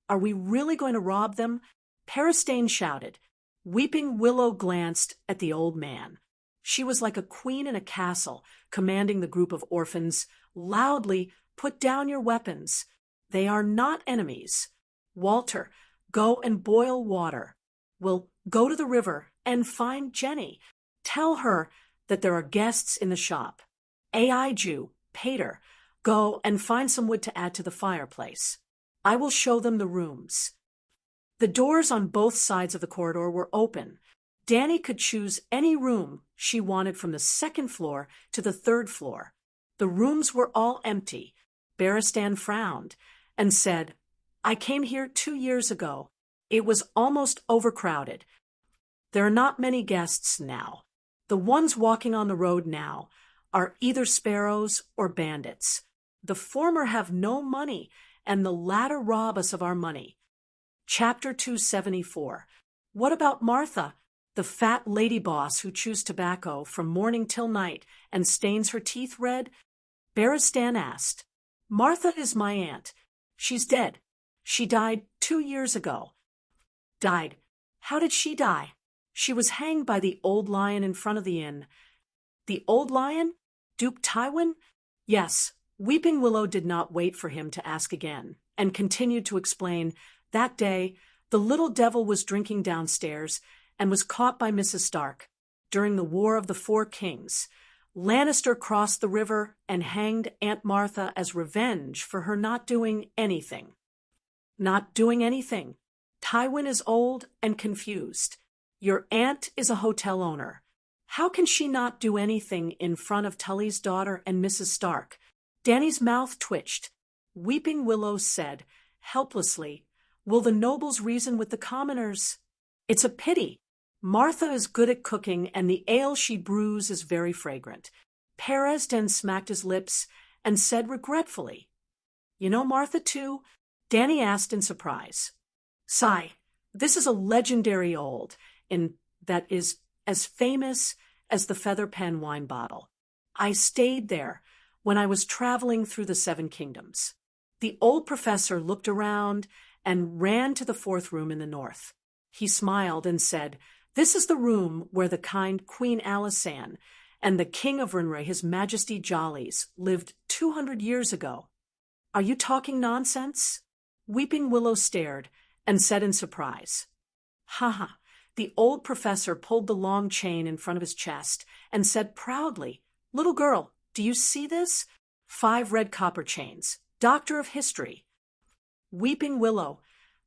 "Are we really going to rob them?" Peristane shouted. Weeping Willow glanced at the old man. She was like a queen in a castle, commanding the group of orphans loudly, "Put down your weapons. They are not enemies. Walter, go and boil water. We'll go to the river and find Jenny. Tell her that there are guests in the shop. Jew, Pater, go and find some wood to add to the fireplace. I will show them the rooms." The doors on both sides of the corridor were open. Danny could choose any room she wanted from the second floor to the third floor. The rooms were all empty. Beristan frowned and said, "I came here 2 years ago. It was almost overcrowded. There are not many guests now. The ones walking on the road now are either sparrows or bandits. The former have no money, and the latter rob us of our money." Chapter 274. What about Martha, the fat lady boss who chews tobacco from morning till night and stains her teeth red? Beristan asked. "Martha is my aunt. She's dead. She died 2 years ago." "Died? How did she die?" "She was hanged by the old lion in front of the inn." "The old lion? Duke Tywin?" "Yes." Weeping Willow did not wait for him to ask again, and continued to explain, "That day, the little devil was drinking downstairs and was caught by Mrs. Stark. During the War of the Four Kings, Lannister crossed the river and hanged Aunt Martha as revenge for her not doing anything." "Not doing anything?" Tywin is old and confused. Your aunt is a hotel owner. How can she not do anything in front of Tully's daughter and Mrs. Stark? Danny's mouth twitched. Weeping Willow said, helplessly, "Will the nobles reason with the commoners? It's a pity. Martha is good at cooking, and the ale she brews is very fragrant." Perisden smacked his lips and said regretfully, "You know Martha, too?" Danny asked in surprise. "Sigh, this is a legendary old, that is as famous as the feather pen wine bottle. I stayed there when I was traveling through the 7 kingdoms." The old professor looked around and ran to the 4th room in the north. He smiled and said, "This is the room where the kind Queen Alisanne and the King of Rinray, His Majesty Jollies, lived 200 years ago." "Are you talking nonsense?" Weeping Willow stared and said in surprise. "Ha ha." The old professor pulled the long chain in front of his chest and said proudly, "Little girl, do you see this? 5 red copper chains. Doctor of History." Weeping Willow,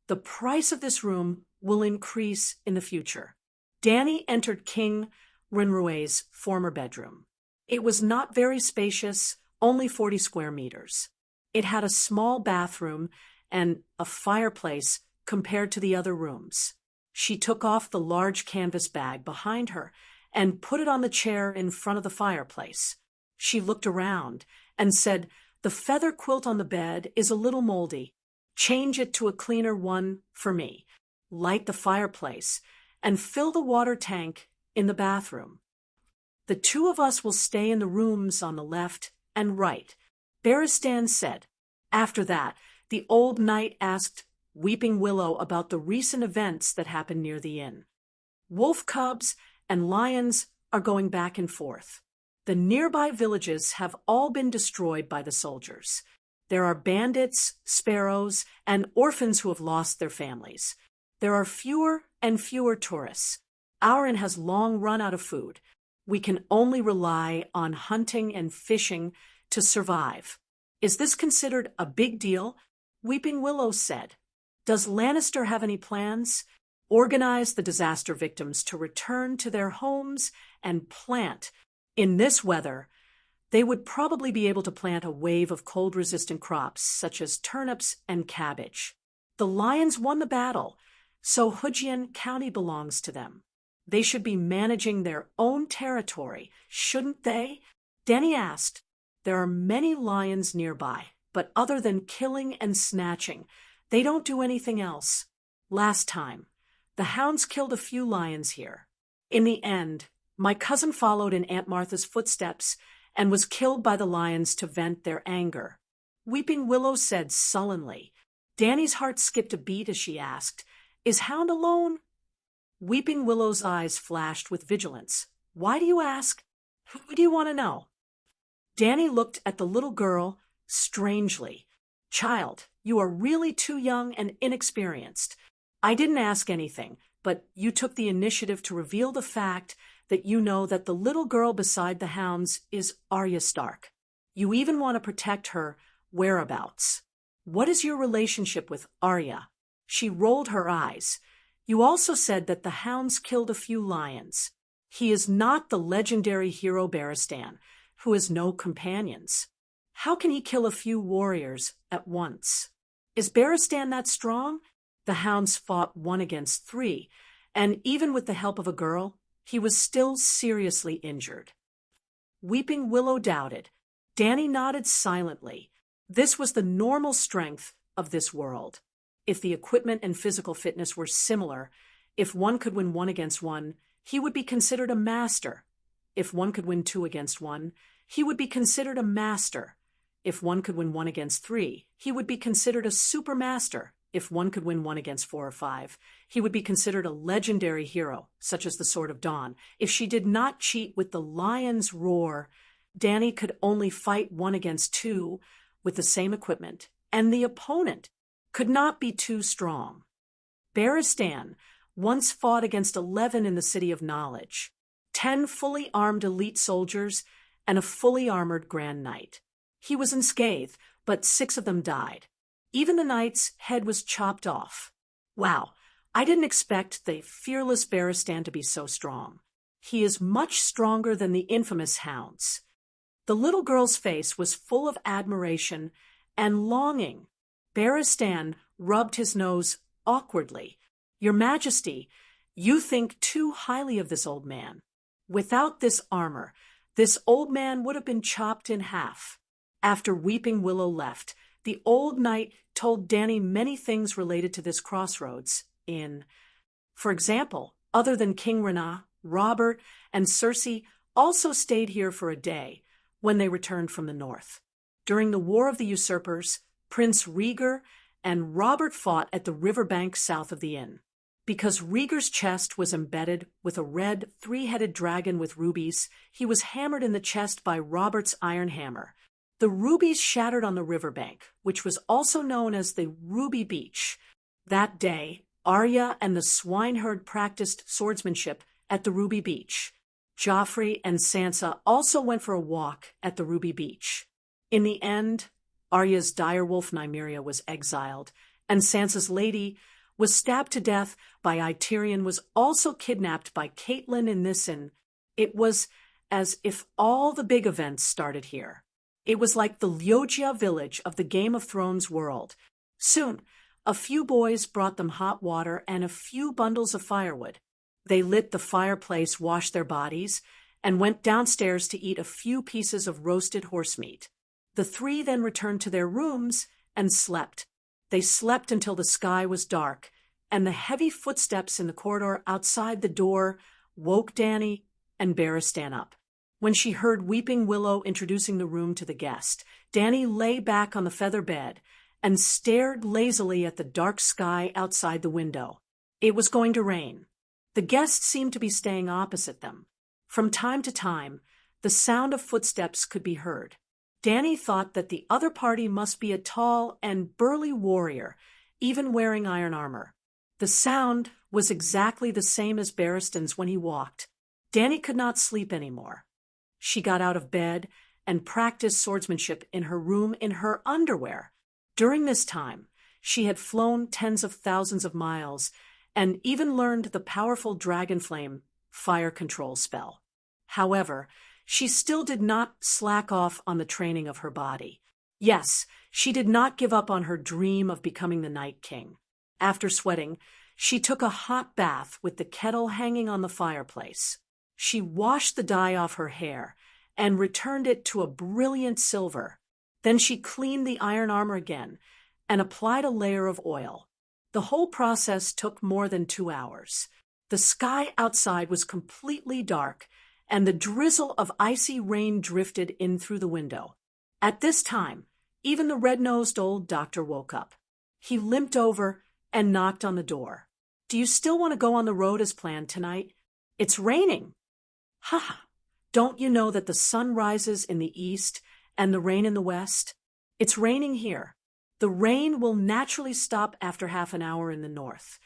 "The price of this room will increase in the future." Danny entered King Rinray's former bedroom. It was not very spacious, only 40 square meters. It had a small bathroom and a fireplace compared to the other rooms. She took off the large canvas bag behind her and put it on the chair in front of the fireplace. She looked around and said, "The feather quilt on the bed is a little moldy. Change it to a cleaner one for me. Light the fireplace and fill the water tank in the bathroom. The 2 of us will stay in the rooms on the left and right," Beristan said. After that, the old knight asked Weeping Willow about the recent events that happened near the inn. "Wolf cubs and lions are going back and forth. The nearby villages have all been destroyed by the soldiers. There are bandits, sparrows, and orphans who have lost their families. There are fewer and fewer tourists. Our inn has long run out of food. We can only rely on hunting and fishing to survive. Is this considered a big deal? Weeping Willow said. Does Lannister have any plans? Organize the disaster victims to return to their homes and plant. In this weather, they would probably be able to plant a wave of cold-resistant crops such as turnips and cabbage. The lions won the battle, so Hujian County belongs to them. They should be managing their own territory, shouldn't they? Danny asked. There are many lions nearby, but other than killing and snatching, they don't do anything else. Last time, the hounds killed a few lions here. In the end, my cousin followed in Aunt Martha's footsteps and was killed by the lions to vent their anger. Weeping Willow said sullenly. Danny's heart skipped a beat as she asked, Is Hound alone? Weeping Willow's eyes flashed with vigilance. Why do you ask? Who do you want to know? Danny looked at the little girl strangely. Child, you are really too young and inexperienced. I didn't ask anything, but you took the initiative to reveal the fact that you know that the little girl beside the hounds is Arya Stark. You even want to protect her whereabouts. What is your relationship with Arya? She rolled her eyes. You also said that the hounds killed a few lions. He is not the legendary hero Barristan, who has no companions. How can he kill a few warriors at once? Is Barristan that strong? The hounds fought 1 against 3, and even with the help of a girl, he was still seriously injured. Weeping Willow doubted. Danny nodded silently. This was the normal strength of this world. If the equipment and physical fitness were similar, if one could win 1 against 1, he would be considered a master. If one could win 2 against 1, he would be considered a master. If one could win 1 against 3, he would be considered a supermaster. If one could win 1 against 4 or 5, he would be considered a legendary hero, such as the Sword of Dawn. If she did not cheat with the lion's roar, Danny could only fight 1 against 2 with the same equipment, and the opponent could not be too strong. Barristan once fought against 11 in the City of Knowledge, 10 fully armed elite soldiers and a fully armored Grand Knight. He was unscathed, but 6 of them died. Even the knight's head was chopped off. Wow, I didn't expect the fearless Barristan to be so strong. He is much stronger than the infamous hounds. The little girl's face was full of admiration and longing. Barristan rubbed his nose awkwardly. Your Majesty, you think too highly of this old man. Without this armor, this old man would have been chopped in half. After Weeping Willow left, the old knight told Danny many things related to this crossroads for example, other than King Rena, Robert, and Cersei also stayed here for a day when they returned from the north. During the War of the Usurpers, Prince Rhaegar and Robert fought at the riverbank south of the inn. Because Rhaegar's chest was embedded with a red, 3-headed dragon with rubies, he was hammered in the chest by Robert's iron hammer. The rubies shattered on the riverbank, which was also known as the Ruby Beach. That day, Arya and the swineherd practiced swordsmanship at the Ruby Beach. Joffrey and Sansa also went for a walk at the Ruby Beach. In the end, Arya's direwolf Nymeria was exiled, and Sansa's lady was stabbed to death by Tyrion was also kidnapped by Catelyn in this inn. It was as if all the big events started here. It was like the Lyogia village of the Game of Thrones world. Soon, a few boys brought them hot water and a few bundles of firewood. They lit the fireplace, washed their bodies, and went downstairs to eat a few pieces of roasted horse meat. The 3 then returned to their rooms and slept. They slept until the sky was dark, and the heavy footsteps in the corridor outside the door woke Danny and Barristan up. When she heard Weeping Willow introducing the room to the guest, Danny lay back on the feather bed and stared lazily at the dark sky outside the window. It was going to rain. The guests seemed to be staying opposite them. From time to time, the sound of footsteps could be heard. Danny thought that the other party must be a tall and burly warrior, even wearing iron armor. The sound was exactly the same as Barristan's when he walked. Dany could not sleep anymore. She got out of bed and practiced swordsmanship in her room in her underwear. During this time, she had flown tens of thousands of miles and even learned the powerful Dragonflame fire control spell. However, she still did not slack off on the training of her body. Yes, she did not give up on her dream of becoming the Night King. After sweating, she took a hot bath with the kettle hanging on the fireplace. She washed the dye off her hair and returned it to a brilliant silver. Then she cleaned the iron armor again and applied a layer of oil. The whole process took more than 2 hours. The sky outside was completely dark, and the drizzle of icy rain drifted in through the window. At this time, even the red-nosed old doctor woke up. He limped over and knocked on the door. "Do you still want to go on the road as planned tonight? It's raining." "Ha ha! Don't you know that the sun rises in the east and the rain in the west? It's raining here. The rain will naturally stop after half an hour in the north."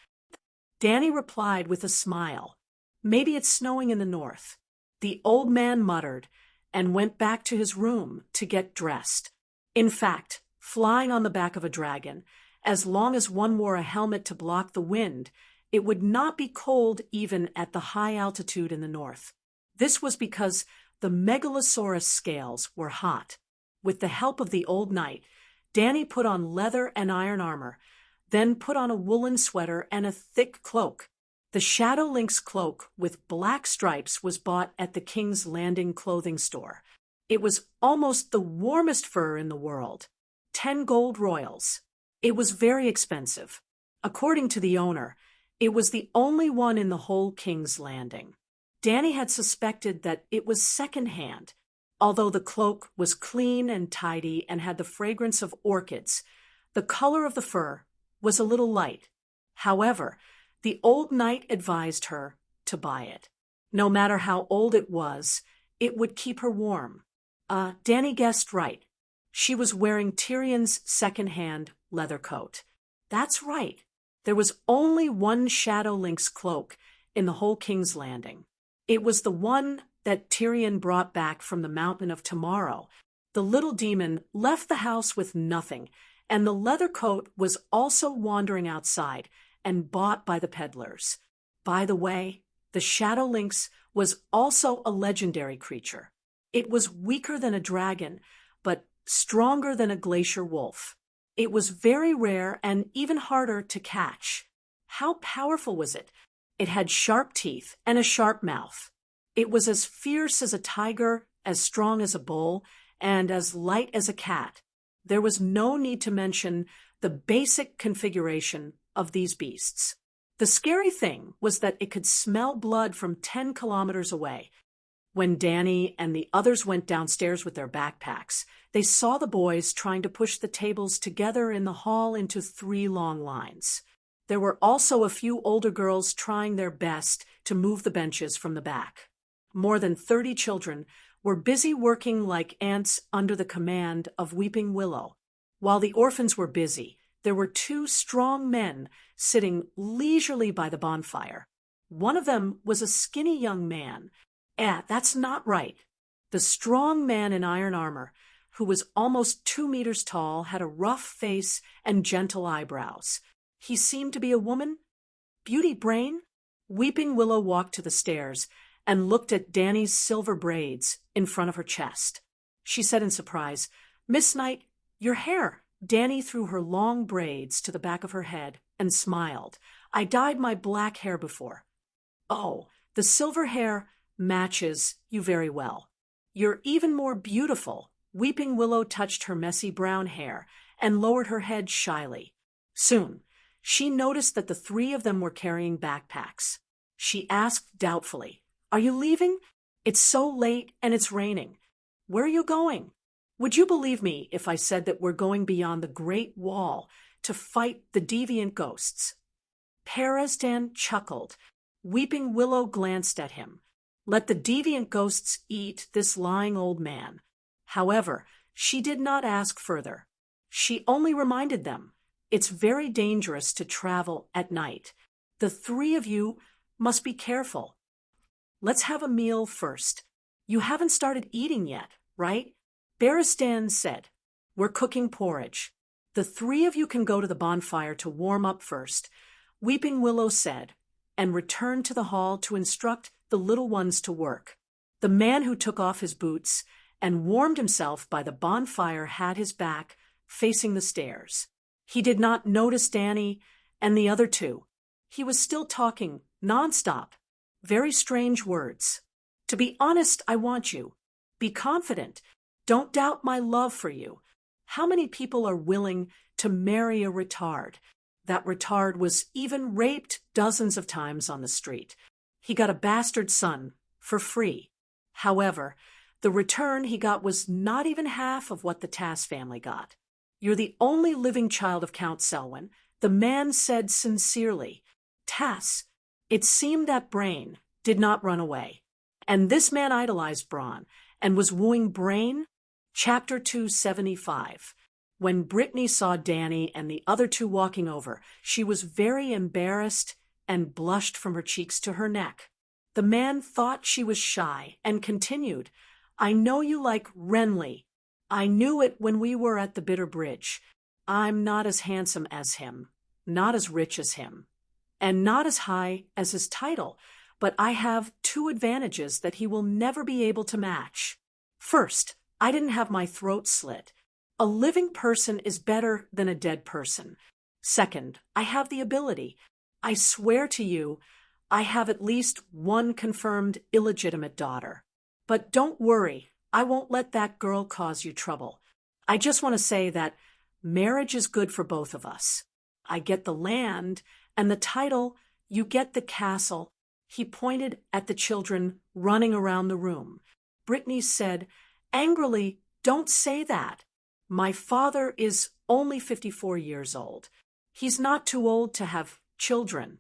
Dany replied with a smile. "Maybe it's snowing in the north." The old man muttered and went back to his room to get dressed. In fact, flying on the back of a dragon, as long as one wore a helmet to block the wind, it would not be cold even at the high altitude in the north. This was because the Megalosaurus scales were hot. With the help of the old knight, Dany put on leather and iron armor, then put on a woolen sweater and a thick cloak. The Shadow Lynx cloak with black stripes was bought at the King's Landing clothing store. It was almost the warmest fur in the world. 10 gold royals. It was very expensive. According to the owner, it was the only one in the whole King's Landing. Dany had suspected that it was second-hand. Although the cloak was clean and tidy and had the fragrance of orchids, the color of the fur was a little light. However, the old knight advised her to buy it. No matter how old it would keep her warm. Dany guessed right. She was wearing Tyrion's second-hand leather coat. That's right. There was only one Shadow Lynx cloak in the whole King's Landing. It was the one that Tyrion brought back from the Mountain of Tomorrow. The little demon left the house with nothing, and the leather coat was also wandering outside and bought by the peddlers. By the way, the Shadow Lynx was also a legendary creature. It was weaker than a dragon, but stronger than a glacier wolf. It was very rare and even harder to catch. How powerful was it? It had sharp teeth and a sharp mouth. It was as fierce as a tiger, as strong as a bull, and as light as a cat. There was no need to mention the basic configuration of these beasts. The scary thing was that it could smell blood from 10 kilometers away. When Dany and the others went downstairs with their backpacks, they saw the boys trying to push the tables together in the hall into 3 long lines. There were also a few older girls trying their best to move the benches from the back. More than 30 children were busy working like ants under the command of Weeping Willow. While the orphans were busy, there were 2 strong men sitting leisurely by the bonfire. One of them was a skinny young man. That's not right. The strong man in iron armor, who was almost 2 meters tall, had a rough face and gentle eyebrows. He seemed to be a woman? Beauty Brain? Weeping Willow walked to the stairs and looked at Dany's silver braids in front of her chest. She said in surprise, "Miss Knight, your hair." Dany threw her long braids to the back of her head and smiled. "I dyed my black hair before." "Oh, the silver hair matches you very well. You're even more beautiful." Weeping Willow touched her messy brown hair and lowered her head shyly. Soon, she noticed that the 3 of them were carrying backpacks. She asked doubtfully, "Are you leaving? It's so late and it's raining. Where are you going?" "Would you believe me if I said that we're going beyond the Great Wall to fight the deviant ghosts?" Perazdan chuckled. Weeping Willow glanced at him. Let the deviant ghosts eat this lying old man. However, she did not ask further. She only reminded them, It's very dangerous to travel at night. The three of you must be careful. Let's have a meal first. You haven't started eating yet, right? Barristan said, We're cooking porridge. The three of you can go to the bonfire to warm up first, Weeping Willow said, and returned to the hall to instruct the little ones to work. The man who took off his boots and warmed himself by the bonfire had his back facing the stairs. He did not notice Danny and the other two. He was still talking nonstop. Very strange words. To be honest, I want you. Be confident. Don't doubt my love for you. How many people are willing to marry a retard? That retard was even raped dozens of times on the street. He got a bastard son for free. However, the return he got was not even half of what the Tass family got. You're the only living child of Count Selwyn, the man said sincerely. Tass, it seemed that Brain did not run away. And this man idolized Braun and was wooing Brain? Chapter 275. When Brittany saw Danny and the other two walking over, she was very embarrassed and blushed from her cheeks to her neck. The man thought she was shy and continued, I know you like Renly. I knew it when we were at the Bitter Bridge. I'm not as handsome as him, not as rich as him, and not as high as his title, but I have two advantages that he will never be able to match. First, I didn't have my throat slit. A living person is better than a dead person. Second, I have the ability. I swear to you, I have at least one confirmed illegitimate daughter. But don't worry, I won't let that girl cause you trouble. I just want to say that marriage is good for both of us. I get the land and the title, you get the castle. He pointed at the children running around the room. Brittany said, angrily, don't say that. My father is only 54 years old. He's not too old to have children.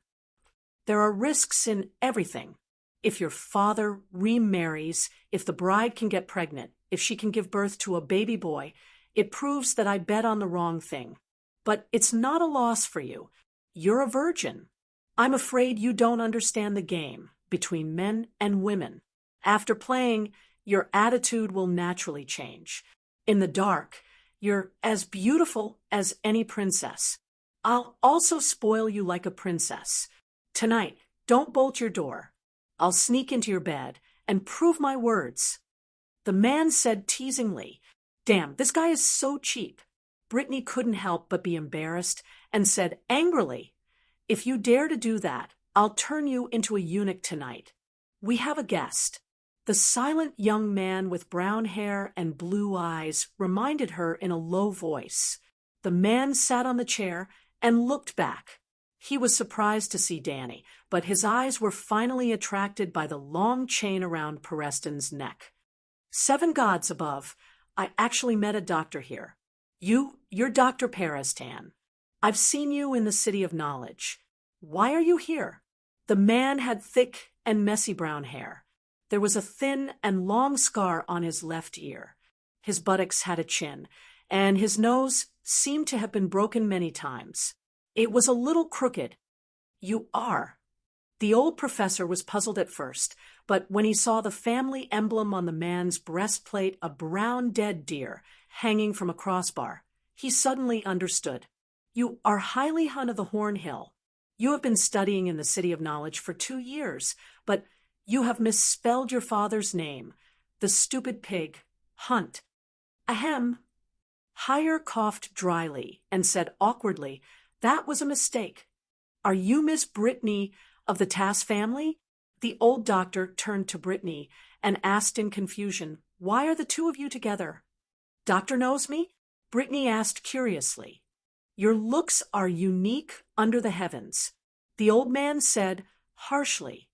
There are risks in everything. If your father remarries, if the bride can get pregnant, if she can give birth to a baby boy, it proves that I bet on the wrong thing. But it's not a loss for you. You're a virgin. I'm afraid you don't understand the game between men and women. After playing, your attitude will naturally change. In the dark, you're as beautiful as any princess. I'll also spoil you like a princess. Tonight, don't bolt your door. I'll sneak into your bed and prove my words. The man said teasingly, Damn, this guy is so cheap. Brittany couldn't help but be embarrassed and said angrily, If you dare to do that, I'll turn you into a eunuch tonight. We have a guest. The silent young man with brown hair and blue eyes reminded her in a low voice. The man sat on the chair and looked back. He was surprised to see Danny, but his eyes were finally attracted by the long chain around Pereston's neck. 7 gods above, I actually met a doctor here. You're Dr. Perestan. I've seen you in the City of Knowledge. Why are you here? The man had thick and messy brown hair. There was a thin and long scar on his left ear. His buttocks had a chin, and his nose seemed to have been broken many times. It was a little crooked. You are. The old professor was puzzled at first, but when he saw the family emblem on the man's breastplate, a brown dead deer hanging from a crossbar, he suddenly understood. You are Highly Hunt of the Hornhill. You have been studying in the City of Knowledge for 2 years, but you have misspelled your father's name. The stupid pig. Hunt. Ahem. Hire coughed dryly and said awkwardly, That was a mistake. Are you Miss Brittany of the Tass family? The old doctor turned to Brittany and asked in confusion, Why are the two of you together? Doctor knows me? Brittany asked curiously. Your looks are unique under the heavens. The old man said harshly.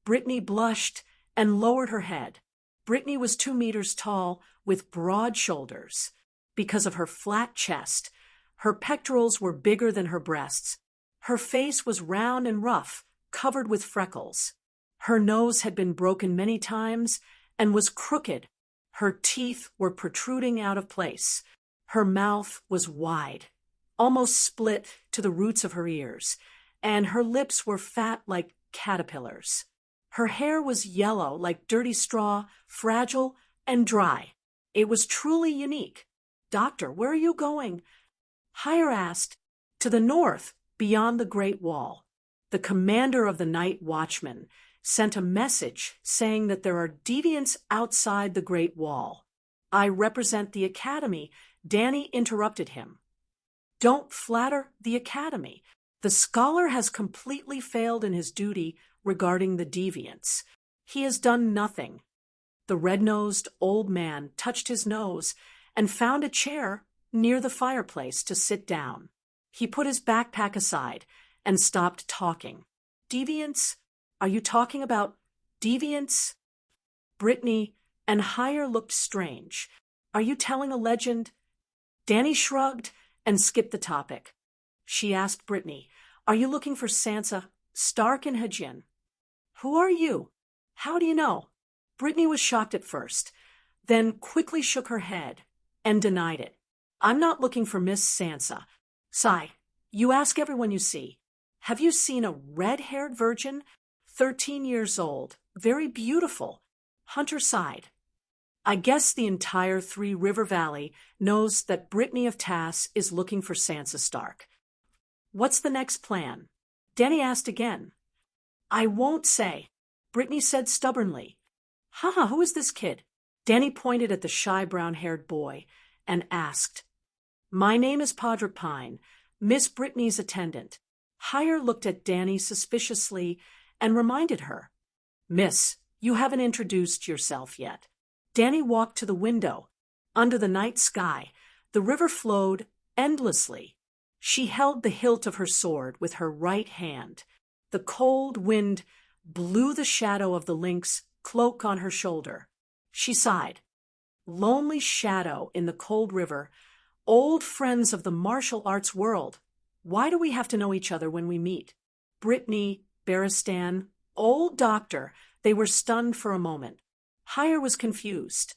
Brittany blushed and lowered her head. Brittany was 2 meters tall with broad shoulders. Because of her flat chest, her pectorals were bigger than her breasts. Her face was round and rough, covered with freckles. Her nose had been broken many times and was crooked. Her teeth were protruding out of place. Her mouth was wide almost split to the roots of her ears, and her lips were fat like caterpillars. Her hair was yellow like dirty straw, fragile and dry. It was truly unique. "Doctor, where are you going?" Hire asked. "To the north, beyond the Great Wall. The commander of the night watchmen sent a message saying that there are deviants outside the Great Wall." "I represent the Academy," Danny interrupted him. "Don't flatter the Academy. The scholar has completely failed in his duty regarding the deviants. He has done nothing." The red-nosed old man touched his nose and found a chair near the fireplace to sit down. He put his backpack aside and stopped talking. "Deviants? Are you talking about deviants?" Brittany and Hire looked strange. "Are you telling a legend?" Danny shrugged and skipped the topic. She asked Brittany, "Are you looking for Sansa Stark in Hajin?" "Who are you? How do you know?" Brittany was shocked at first, then quickly shook her head and denied it. "I'm not looking for Miss Sansa. Sigh, you ask everyone you see. Have you seen a red-haired virgin? 13 years old, very beautiful." Hunter sighed. "I guess the entire Three River Valley knows that Brittany of Tass is looking for Sansa Stark. What's the next plan?" Danny asked again. "I won't say," Brittany said stubbornly. "Haha, who is this kid?" Danny pointed at the shy brown-haired boy and asked. "My name is Podrick Pine, Miss Brittany's attendant." Hire looked at Danny suspiciously and reminded her, "Miss, you haven't introduced yourself yet." Danny walked to the window. Under the night sky, the river flowed endlessly. She held the hilt of her sword with her right hand. The cold wind blew the shadow of the lynx cloak on her shoulder. She sighed. "Lonely shadow in the cold river, old friends of the martial arts world. Why do we have to know each other when we meet?" Brittany, Barristan, old doctor, they were stunned for a moment. Hire was confused.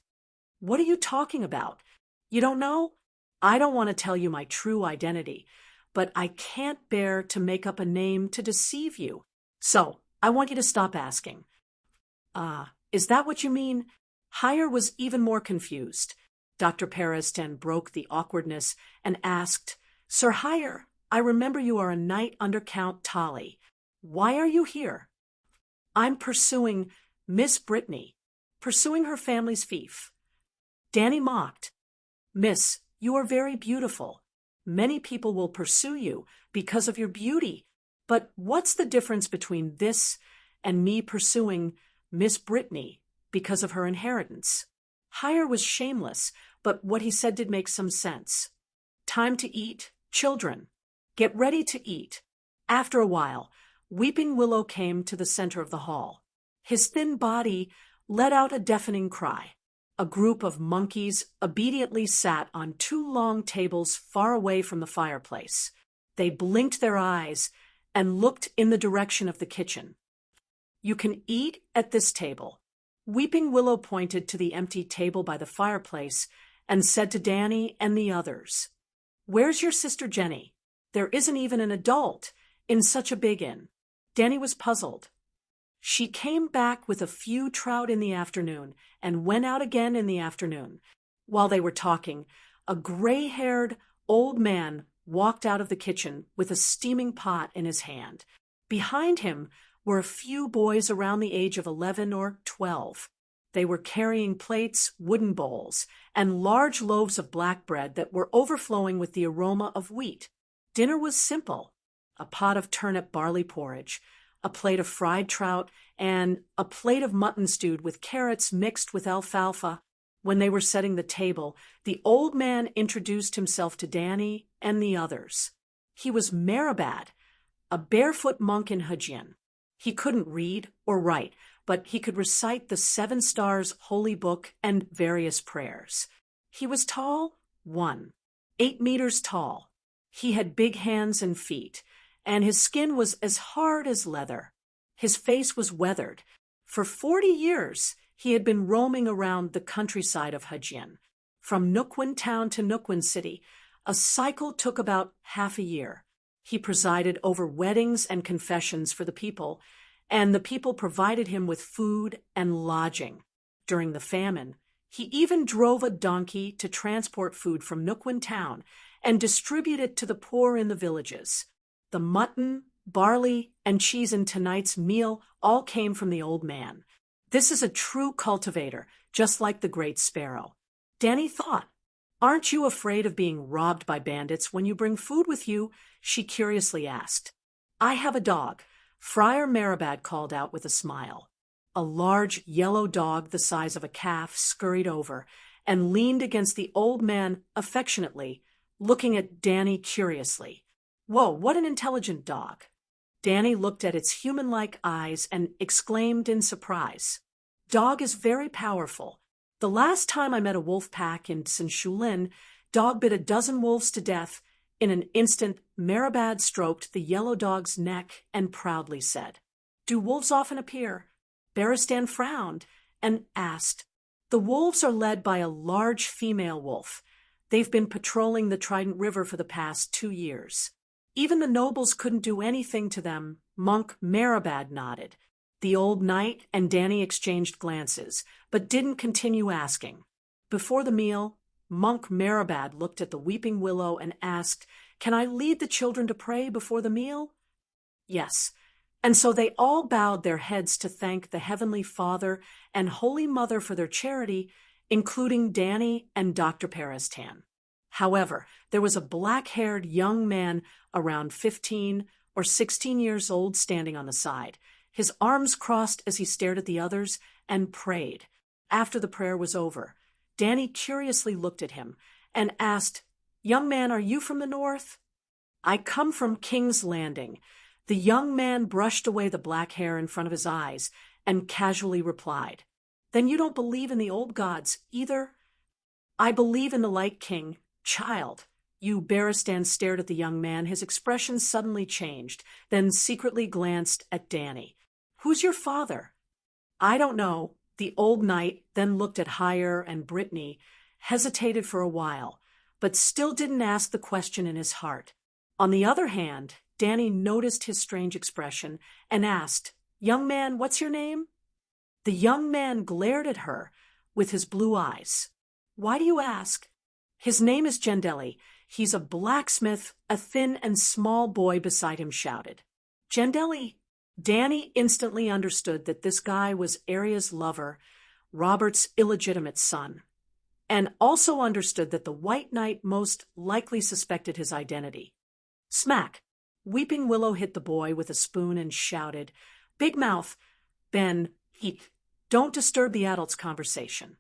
"What are you talking about? You don't know? I don't want to tell you my true identity, but I can't bear to make up a name to deceive you. So, I want you to stop asking." Is that what you mean?" Hire was even more confused. Dr. Periston broke the awkwardness and asked, "Sir Hire, I remember you are a knight under Count Tolly. Why are you here?" "I'm pursuing Miss Brittany, pursuing her family's fief." Danny mocked. "Miss, you are very beautiful. Many people will pursue you because of your beauty. But what's the difference between this and me pursuing Miss Brittany because of her inheritance?" Hire was shameless, but what he said did make some sense. "Time to eat, children. Get ready to eat." After a while, Weeping Willow came to the center of the hall. His thin body let out a deafening cry. A group of monkeys obediently sat on two long tables far away from the fireplace. They blinked their eyes and looked in the direction of the kitchen. "You can eat at this table." Weeping Willow pointed to the empty table by the fireplace and said to Danny and the others, "Where's your sister Jenny? There isn't even an adult in such a big inn." Danny was puzzled. "She came back with a few trout in the afternoon and went out again in the afternoon." While they were talking, a gray-haired old man walked out of the kitchen with a steaming pot in his hand. Behind him were a few boys around the age of 11 or 12. They were carrying plates, wooden bowls, and large loaves of black bread that were overflowing with the aroma of wheat. Dinner was simple: a pot of turnip barley porridge, a plate of fried trout, and a plate of mutton stewed with carrots mixed with alfalfa. When they were setting the table, the old man introduced himself to Danny and the others. He was Meribad, a barefoot monk in Hajin. He couldn't read or write, but he could recite the 7 Stars Holy Book and various prayers. He was tall, 8 meters tall. He had big hands and feet, and his skin was as hard as leather. His face was weathered. For 40 years, he had been roaming around the countryside of Hajin. From Nukwin town to Nukwin city, A cycle took about half a year. He presided over weddings and confessions for the people, and the people provided him with food and lodging. During the famine, he even drove a donkey to transport food from Nukwin town and distribute it to the poor in the villages. The mutton, barley, and cheese in tonight's meal all came from the old man. This is a true cultivator, just like the great sparrow. Danny thought, "Aren't you afraid of being robbed by bandits when you bring food with you?" she curiously asked. "I have a dog," Friar Marabad called out with a smile. A large yellow dog the size of a calf scurried over and leaned against the old man affectionately, looking at Danny curiously. "Whoa, what an intelligent dog." Danny looked at its human-like eyes and exclaimed in surprise, "Dog is very powerful. The last time I met a wolf pack in Sinshulin, dog bit a dozen wolves to death. In an instant, Marabad stroked the yellow dog's neck and proudly said, 'Do wolves often appear?' Beristan frowned and asked, 'The wolves are led by a large female wolf. They've been patrolling the Trident River for the past 2 years. Even the nobles couldn't do anything to them.' Monk Marabad nodded. The old knight and Danny exchanged glances, but didn't continue asking. Before the meal, Monk Marabad looked at the weeping willow and asked, "Can I lead the children to pray before the meal?" Yes. And so they all bowed their heads to thank the Heavenly Father and Holy Mother for their charity, including Danny and Dr. Peristan. However, there was a black-haired young man around 15 or 16 years old standing on the side, his arms crossed as he stared at the others and prayed. After the prayer was over, Danny curiously looked at him and asked, "Young man, are you from the north?" "I come from King's Landing." The young man brushed away the black hair in front of his eyes and casually replied, "Then you don't believe in the old gods either?" "I believe in the Light King, child." Beristan stared at the young man. His expression suddenly changed, then secretly glanced at Danny. "Who's your father?" "I don't know." The old knight then looked at Hire and Brittany, hesitated for a while, but still didn't ask the question in his heart. On the other hand, Danny noticed his strange expression and asked, "Young man, what's your name?" The young man glared at her with his blue eyes. "Why do you ask?" "His name is Gendeli. He's a blacksmith," a thin and small boy beside him shouted. "Gendeli!" Danny instantly understood that this guy was Arya's lover, Robert's illegitimate son, and also understood that the White Knight most likely suspected his identity. Smack! Weeping Willow hit the boy with a spoon and shouted, "Big Mouth! Ben, eat! Don't disturb the adults' conversation."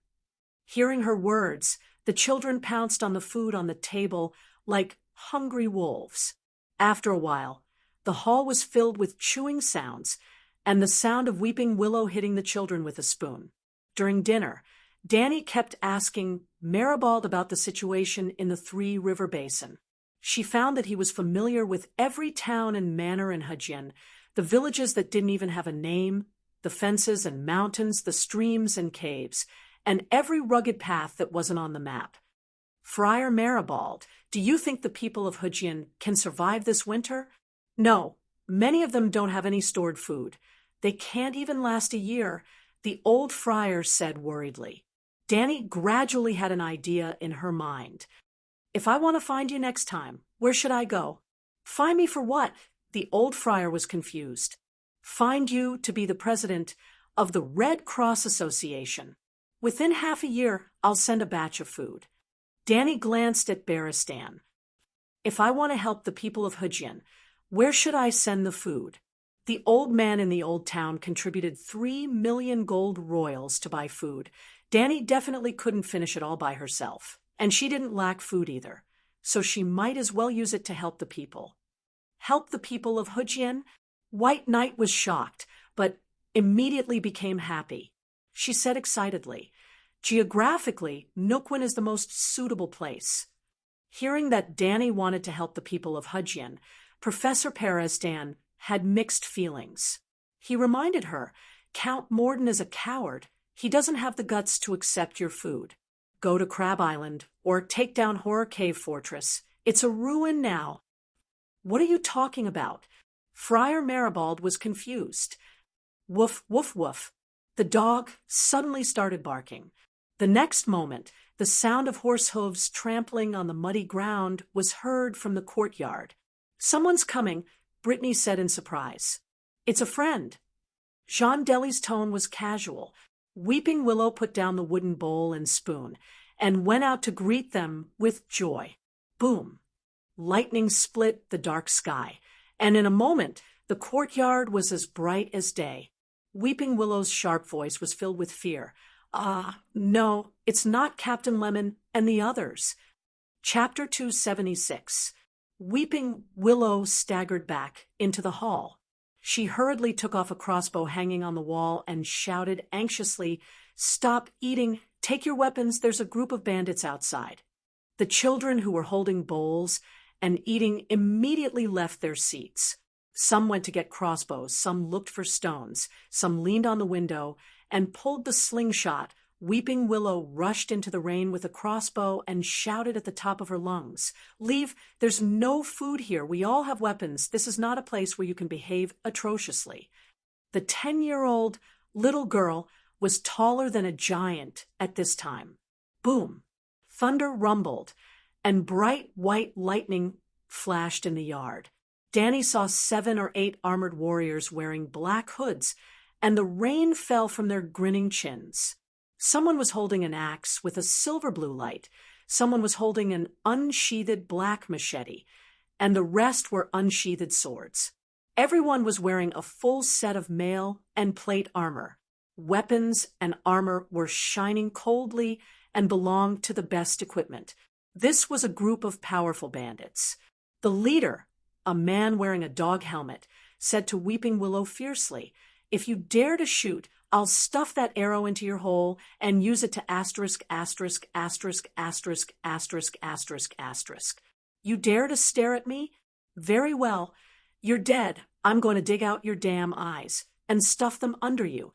Hearing her words, the children pounced on the food on the table like hungry wolves. After a while, the hall was filled with chewing sounds and the sound of Weeping Willow hitting the children with a spoon. During dinner, Danny kept asking Maribald about the situation in the Three River Basin. She found that he was familiar with every town and manor in Hajin, the villages that didn't even have a name, the fences and mountains, the streams and caves, and every rugged path that wasn't on the map. "Friar Maribald, do you think the people of Hajin can survive this winter?" "No, many of them don't have any stored food. They can't even last a year," the old friar said worriedly. Danny gradually had an idea in her mind. "If I want to find you next time, where should I go?" "Find me for what?" The old friar was confused. "Find you to be the president of the Red Cross Association. Within half a year, I'll send a batch of food." Danny glanced at Beristan. "If I want to help the people of Hajin, where should I send the food?" The old man in the old town contributed 3 million gold royals to buy food. Danny definitely couldn't finish it all by herself, and she didn't lack food either, so she might as well use it to help the people. Help the people of Hujin? White Knight was shocked, but immediately became happy. She said excitedly, "Geographically, Nukwin is the most suitable place." Hearing that Danny wanted to help the people of Hujin, Professor Peristan had mixed feelings. He reminded her, "Count Morden is a coward. He doesn't have the guts to accept your food. Go to Crab Island or take down Horror Cave Fortress. It's a ruin now. What are you talking about? Friar Maribald was confused. Woof, woof, woof. The dog suddenly started barking. The next moment, the sound of horse hooves trampling on the muddy ground was heard from the courtyard. Someone's coming, Brittany said in surprise. It's a friend. Jean Deli's tone was casual. Weeping Willow put down the wooden bowl and spoon and went out to greet them with joy. Boom! Lightning split the dark sky, and in a moment the courtyard was as bright as day. Weeping Willow's sharp voice was filled with fear. No, it's not Captain Lemon and the others. Chapter 276. Weeping Willow staggered back into the hall. She hurriedly took off a crossbow hanging on the wall and shouted anxiously, "Stop eating! Take your weapons! There's a group of bandits outside." The children who were holding bowls and eating immediately left their seats. Some went to get crossbows, some looked for stones, some leaned on the window and pulled the slingshot. Weeping Willow rushed into the rain with a crossbow and shouted at the top of her lungs, "Leave! There's no food here. We all have weapons. This is not a place where you can behave atrociously." The 10-year-old little girl was taller than a giant at this time. Boom! Thunder rumbled, and bright white lightning flashed in the yard. Danny saw 7 or 8 armored warriors wearing black hoods, and the rain fell from their grinning chins. Someone was holding an axe with a silver blue light. Someone was holding an unsheathed black machete, and the rest were unsheathed swords. Everyone was wearing a full set of mail and plate armor. Weapons and armor were shining coldly and belonged to the best equipment. This was a group of powerful bandits. The leader, a man wearing a dog helmet, said to Weeping Willow fiercely, "If you dare to shoot, I'll stuff that arrow into your hole and use it to asterisk, asterisk, asterisk, asterisk, asterisk, asterisk, asterisk. You dare to stare at me? Very well. You're dead. I'm going to dig out your damn eyes and stuff them under you."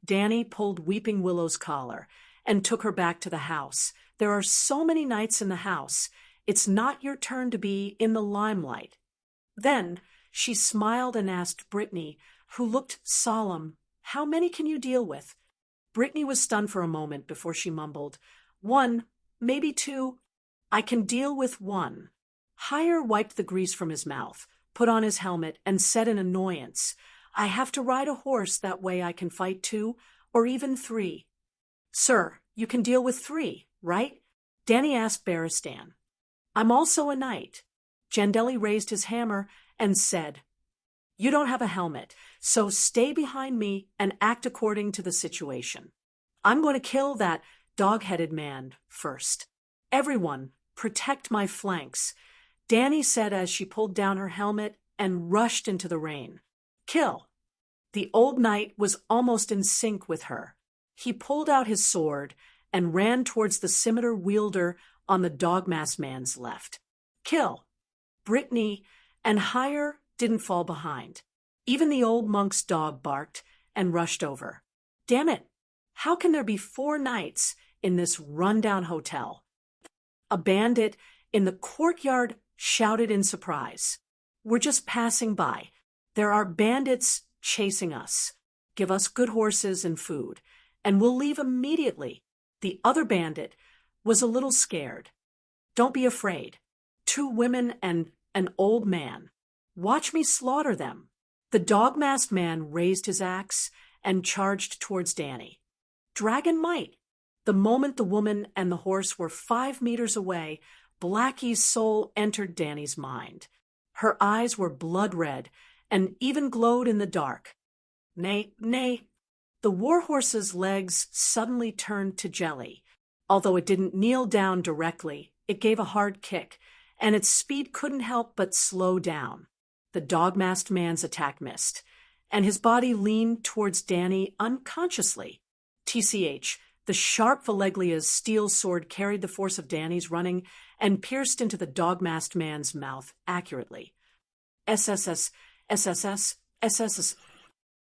Danny pulled Weeping Willow's collar and took her back to the house. There are so many knights in the house. It's not your turn to be in the limelight. Then she smiled and asked Brittany, who looked solemn, "How many can you deal with?" Brittany was stunned for a moment before she mumbled, "1, maybe 2. I can deal with 1. Hire wiped the grease from his mouth, put on his helmet, and said in annoyance, "I have to ride a horse, that way I can fight 2 or even 3. "Sir, you can deal with 3, right?" Danny asked Barristan. "I'm also a knight." Jandelli raised his hammer and said, "You don't have a helmet, so stay behind me and act according to the situation. I'm going to kill that dog-headed man first. Everyone, protect my flanks," Danny said as she pulled down her helmet and rushed into the rain. "Kill." The old knight was almost in sync with her. He pulled out his sword and ran towards the scimitar wielder on the dog-masked man's left. "Kill." Brittany and Hire didn't fall behind. Even the old monk's dog barked and rushed over. Damn it! How can there be 4 knights in this rundown hotel? A bandit in the courtyard shouted in surprise. "We're just passing by. There are bandits chasing us. Give us good horses and food, and we'll leave immediately." The other bandit was a little scared. "Don't be afraid. 2 women and an old man. Watch me slaughter them." The dog-masked man raised his axe and charged towards Danny. Dragon might. The moment the woman and the horse were 5 meters away, Blackie's soul entered Danny's mind. Her eyes were blood red and even glowed in the dark. Nay, nay. The warhorse's legs suddenly turned to jelly. Although it didn't kneel down directly, it gave a hard kick, and its speed couldn't help but slow down. The dog-masked man's attack missed, and his body leaned towards Danny unconsciously. TCH, the sharp Valeglia's steel sword carried the force of Danny's running and pierced into the dog-masked man's mouth accurately. SSS, SSS, SSS.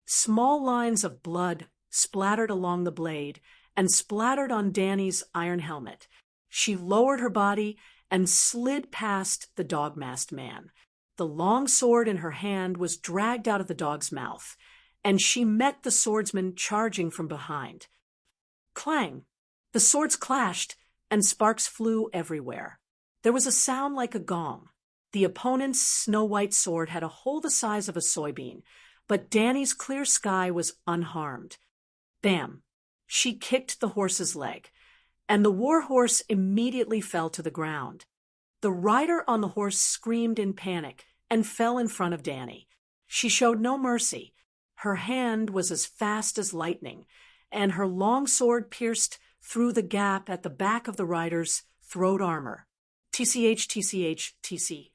Small lines of blood splattered along the blade and splattered on Danny's iron helmet. She lowered her body and slid past the dog-masked man. The long sword in her hand was dragged out of the dog's mouth, and she met the swordsman charging from behind. Clang! The swords clashed, and sparks flew everywhere. There was a sound like a gong. The opponent's snow-white sword had a hole the size of a soybean, but Danny's clear sky was unharmed. Bam! She kicked the horse's leg, and the war horse immediately fell to the ground. The rider on the horse screamed in panic and fell in front of Danny. She showed no mercy. Her hand was as fast as lightning, and her long sword pierced through the gap at the back of the rider's throat armor. TCH, TCH, TC.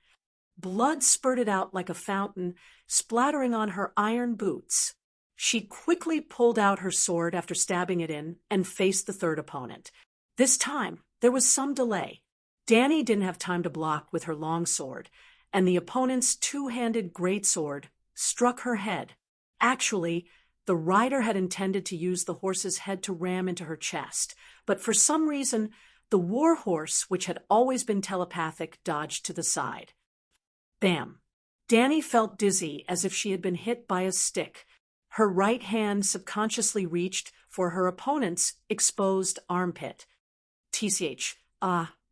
Blood spurted out like a fountain, splattering on her iron boots. She quickly pulled out her sword after stabbing it in and faced the third opponent. This time, there was some delay. Danny didn't have time to block with her long sword, and the opponent's two-handed greatsword struck her head. Actually, the rider had intended to use the horse's head to ram into her chest, but for some reason, the war horse, which had always been telepathic, dodged to the side. Bam! Danny felt dizzy as if she had been hit by a stick. Her right hand subconsciously reached for her opponent's exposed armpit. TCH.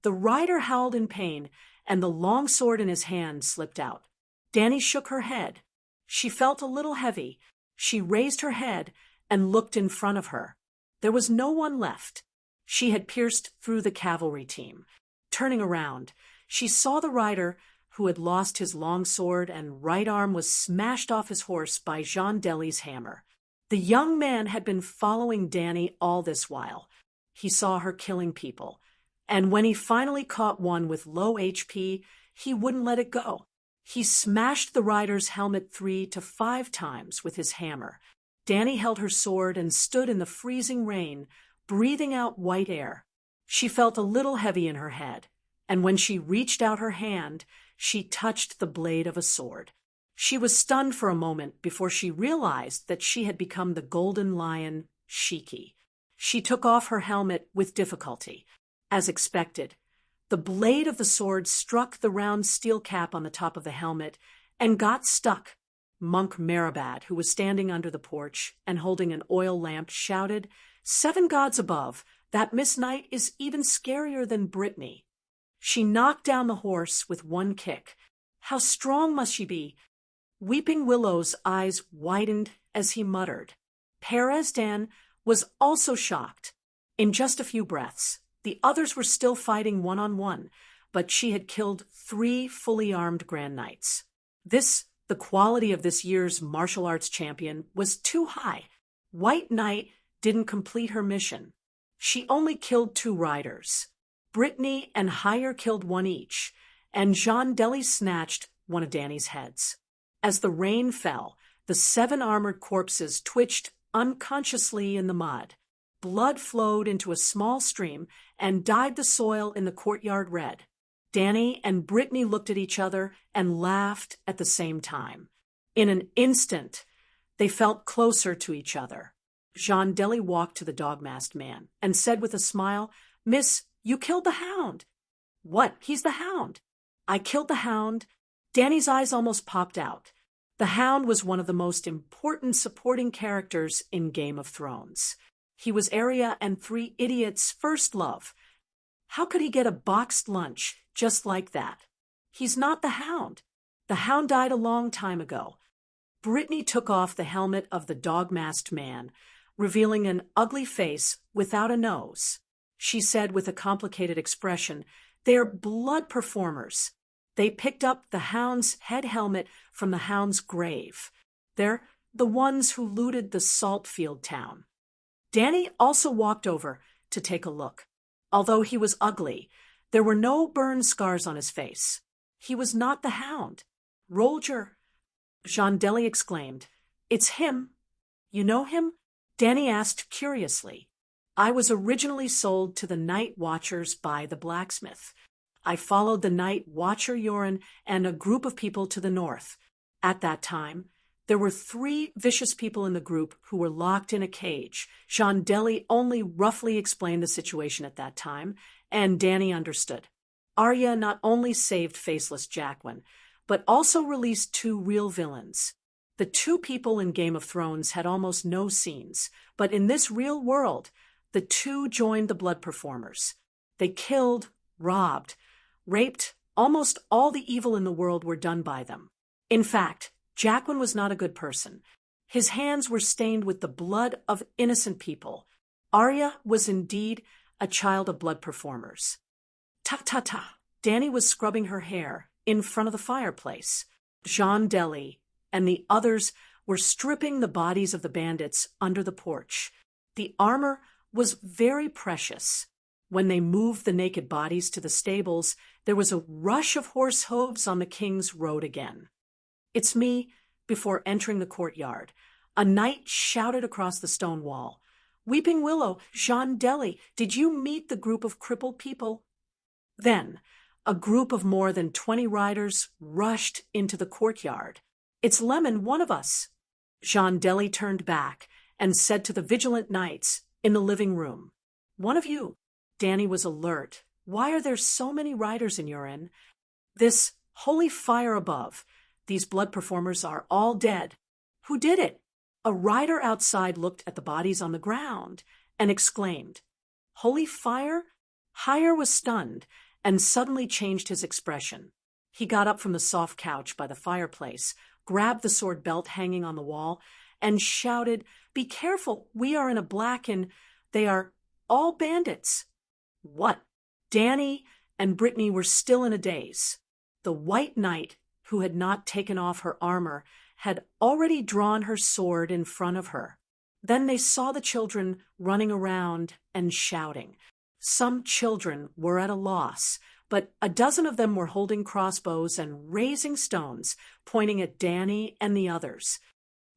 The rider howled in pain, and the long sword in his hand slipped out. Danny shook her head. She felt a little heavy. She raised her head and looked in front of her. There was no one left. She had pierced through the cavalry team. Turning around, she saw the rider, who had lost his long sword and right arm was smashed off his horse by Jean Dely's hammer. The young man had been following Danny all this while. He saw her killing people, and when he finally caught one with low HP, he wouldn't let it go. He smashed the rider's helmet 3 to 5 times with his hammer. Danny held her sword and stood in the freezing rain, breathing out white air. She felt a little heavy in her head, and when she reached out her hand, she touched the blade of a sword. She was stunned for a moment before she realized that she had become the golden lion, Shiki. She took off her helmet with difficulty. As expected, the blade of the sword struck the round steel cap on the top of the helmet and got stuck. Monk Marabad, who was standing under the porch and holding an oil lamp, shouted, "7 gods above, that Miss Knight is even scarier than Brittany." She knocked down the horse with one kick. How strong must she be? Weeping Willow's eyes widened as he muttered. Perez Dan was also shocked. In just a few breaths, the others were still fighting one-on-one, but she had killed 3 fully armed Grand Knights. The quality of this year's martial arts champion, was too high. White Knight didn't complete her mission. She only killed 2 riders. Brittany and Hire killed 1 each, and Jean Dely snatched one of Danny's heads. As the rain fell, the 7 armored corpses twitched unconsciously in the mud. Blood flowed into a small stream and dyed the soil in the courtyard red. Danny and Brittany looked at each other and laughed at the same time. In an instant, they felt closer to each other. Jean Dely walked to the dog-masked man and said with a smile, "Miss, you killed the hound." "What? He's the hound." "I killed the hound." Danny's eyes almost popped out. The hound was one of the most important supporting characters in Game of Thrones. He was Arya and 3 idiots' first love. How could he get a boxed lunch just like that? He's not the hound. The hound died a long time ago. Brittany took off the helmet of the dog-masked man, revealing an ugly face without a nose. She said with a complicated expression, "They're blood performers. They picked up the hound's head helmet from the hound's grave. They're the ones who looted the Saltfield town." Danny also walked over to take a look. Although he was ugly, there were no burn scars on his face. He was not the hound. "Roger," Jean Dely exclaimed. "It's him." "You know him?" Danny asked curiously. "I was originally sold to the Night Watchers by the blacksmith. I followed the Night Watcher Yoren and a group of people to the north. At that time, there were 3 vicious people in the group who were locked in a cage. Jean Dely only roughly explained the situation at that time, and Danny understood. Arya not only saved faceless Jaquen, but also released two real villains. The two people in Game of Thrones had almost no scenes, but in this real world, the two joined the blood performers. They killed, robbed, raped, almost all the evil in the world were done by them. In fact, Jaquen was not a good person. His hands were stained with the blood of innocent people. Arya was indeed a child of blood performers. Ta-ta-ta. Dany was scrubbing her hair in front of the fireplace. Jean Deli and the others were stripping the bodies of the bandits under the porch. The armor was very precious. When they moved the naked bodies to the stables, there was a rush of horse hooves on the king's road again. "It's me," before entering the courtyard. A knight shouted across the stone wall. "Weeping Willow, Jean Deli, did you meet the group of crippled people?" Then, a group of more than 20 riders rushed into the courtyard. "It's Lemon, one of us." Jean Deli turned back and said to the vigilant knights in the living room, "One of you." Dany was alert. "Why are there so many riders in your inn?" "This holy fire above. These blood performers are all dead." "Who did it?" A rider outside looked at the bodies on the ground and exclaimed, "Holy fire?" Hire was stunned and suddenly changed his expression. He got up from the soft couch by the fireplace, grabbed the sword belt hanging on the wall, and shouted, "Be careful, we are in a black inn. They are all bandits." What? Dany and Brittany were still in a daze. The White Knight, who had not taken off her armor, had already drawn her sword in front of her. Then they saw the children running around and shouting. Some children were at a loss, but a dozen of them were holding crossbows and raising stones, pointing at Dany and the others.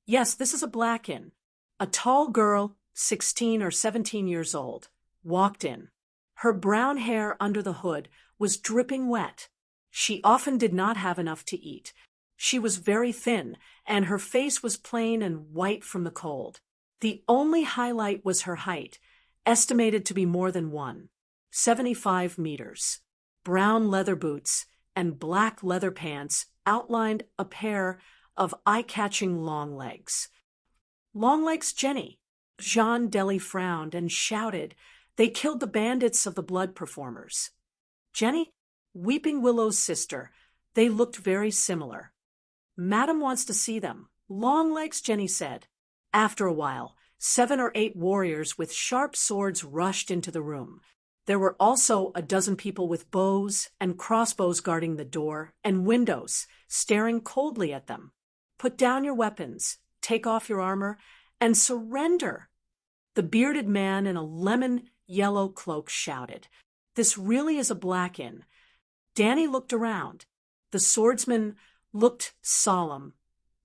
Yes, this is a black inn. A tall girl, 16 or 17 years old, walked in. Her brown hair under the hood was dripping wet. She often did not have enough to eat. She was very thin, and her face was plain and white from the cold. The only highlight was her height, estimated to be more than 175 meters. Brown leather boots and black leather pants outlined a pair of eye-catching long legs. "Longlegs Jenny." Jean Deli frowned and shouted, "They killed the bandits of the blood performers." "Jenny?" "Weeping Willow's sister. They looked very similar." "Madam wants to see them." "Longlegs," Jenny said. After a while, 7 or 8 warriors with sharp swords rushed into the room. There were also a dozen people with bows and crossbows guarding the door and windows, staring coldly at them. "Put down your weapons, take off your armor, and surrender." The bearded man in a lemon-yellow cloak shouted. "This really is a black inn." Dany looked around. The swordsman looked solemn.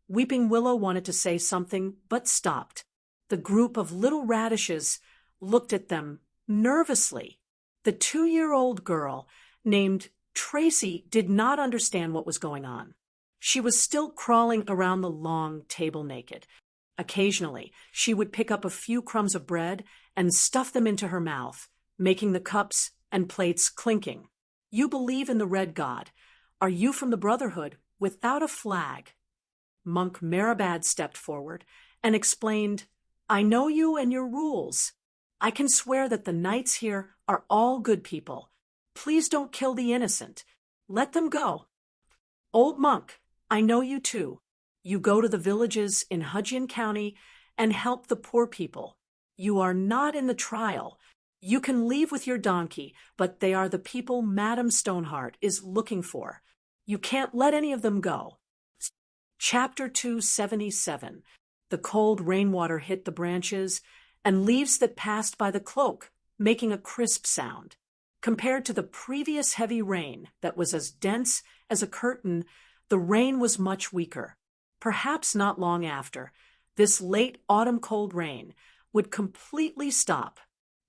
Weeping Willow wanted to say something, but stopped. The group of little radishes looked at them nervously. The 2-year-old girl, named Tracy, did not understand what was going on. She was still crawling around the long table naked. Occasionally, she would pick up a few crumbs of bread and stuff them into her mouth, making the cups and plates clinking. "You believe in the Red God. Are you from the Brotherhood without a flag?" Monk Marabad stepped forward and explained, "I know you and your rules. I can swear that the knights here are all good people. Please don't kill the innocent. Let them go." "Old Monk, I know you too. You go to the villages in Hudgian County and help the poor people. You are not in the trial. You can leave with your donkey, but they are the people Madame Stoneheart is looking for. You can't let any of them go." Chapter 277. The cold rainwater hit the branches, and leaves that passed by the cloak, making a crisp sound. Compared to the previous heavy rain that was as dense as a curtain, the rain was much weaker. Perhaps not long after, this late autumn cold rain would completely stop.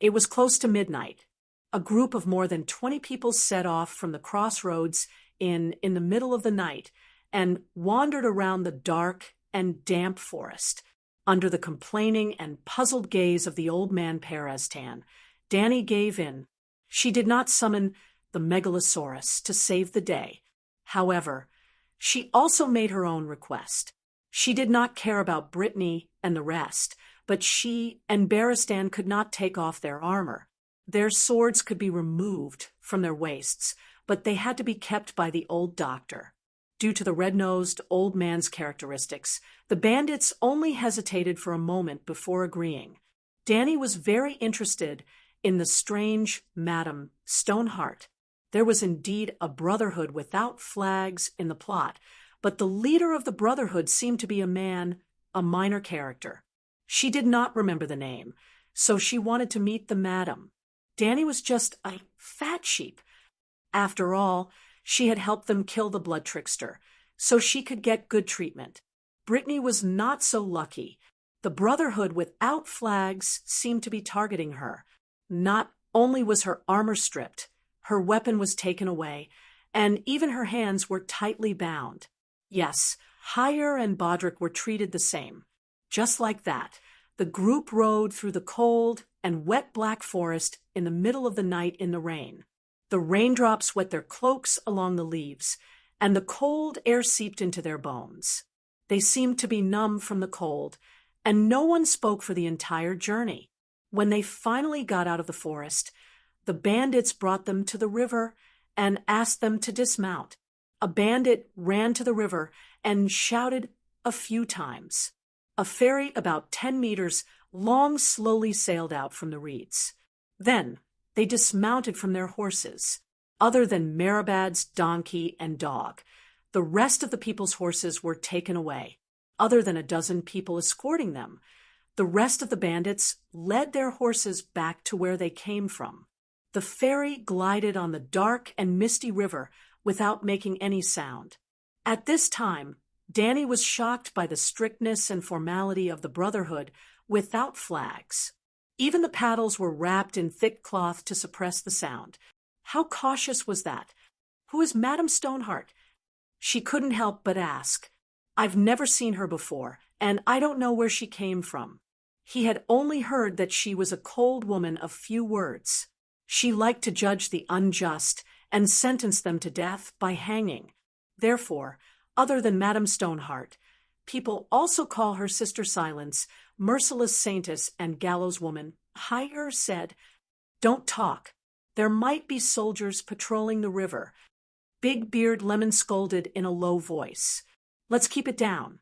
It was close to midnight. A group of more than 20 people set off from the crossroads in the middle of the night and wandered around the dark and damp forest. Under the complaining and puzzled gaze of the old man Perestan, Dany gave in. She did not summon the Megalosaurus, to save the day. However, she also made her own request. She did not care about Brittany and the rest, but she and Barristan could not take off their armor. Their swords could be removed from their waists, but they had to be kept by the old doctor. Due to the red-nosed old man's characteristics, the bandits only hesitated for a moment before agreeing. Danny was very interested in the strange Madame Stoneheart. There was indeed a brotherhood without flags in the plot, but the leader of the brotherhood seemed to be a man, a minor character. She did not remember the name, so she wanted to meet the madam. Danny was just a fat sheep. After all, she had helped them kill the blood trickster, so she could get good treatment. Brittany was not so lucky. The brotherhood without flags seemed to be targeting her. Not only was her armor stripped, her weapon was taken away, and even her hands were tightly bound. Yes, Hire and Bodrick were treated the same. Just like that, the group rode through the cold and wet black forest in the middle of the night in the rain. The raindrops wet their cloaks along the leaves, and the cold air seeped into their bones. They seemed to be numb from the cold, and no one spoke for the entire journey. When they finally got out of the forest, the bandits brought them to the river and asked them to dismount. A bandit ran to the river and shouted a few times. A ferry about 10 meters long slowly sailed out from the reeds. Then they dismounted from their horses. Other than Marabad's donkey and dog, the rest of the people's horses were taken away. Other than a dozen people escorting them, the rest of the bandits led their horses back to where they came from. The ferry glided on the dark and misty river without making any sound. At this time, Danny was shocked by the strictness and formality of the Brotherhood without flags. Even the paddles were wrapped in thick cloth to suppress the sound. How cautious was that? Who is Madame Stoneheart? She couldn't help but ask. I've never seen her before, and I don't know where she came from. He had only heard that she was a cold woman of few words. She liked to judge the unjust and sentence them to death by hanging. Therefore, other than Madame Stoneheart, people also call her Sister Silence, Merciless Saintess, and Gallows Woman. Hire said, "Don't talk. There might be soldiers patrolling the river." Big Beard Lemon scolded in a low voice. "Let's keep it down."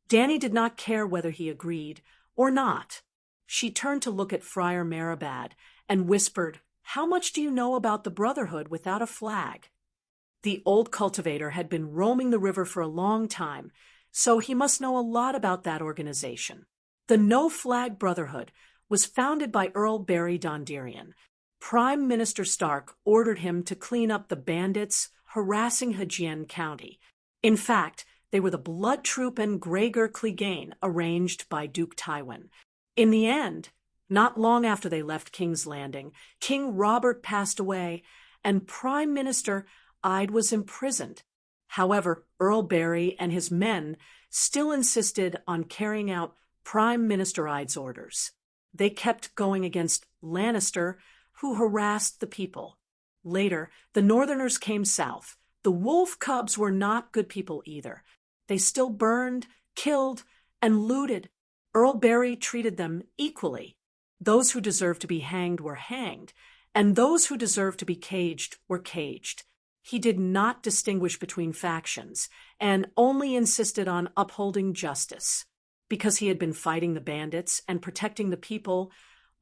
Danny did not care whether he agreed or not. She turned to look at Friar Marabad and whispered, "How much do you know about the Brotherhood without a flag?" The old cultivator had been roaming the river for a long time, so he must know a lot about that organization. The No Flag Brotherhood was founded by Earl Barry Donderian. Prime Minister Stark ordered him to clean up the bandits harassing Hajian County. In fact, they were the Blood Troop and Gregor Clegane, arranged by Duke Tywin. In the end, not long after they left King's Landing, King Robert passed away, and Prime Minister Ide was imprisoned. However, Earl Barry and his men still insisted on carrying out Prime Minister Ide's orders. They kept going against Lannister, who harassed the people. Later, the Northerners came south. The wolf cubs were not good people either. They still burned, killed, and looted. Earl Barry treated them equally. Those who deserved to be hanged were hanged, and those who deserved to be caged were caged. He did not distinguish between factions, and only insisted on upholding justice. Because he had been fighting the bandits and protecting the people,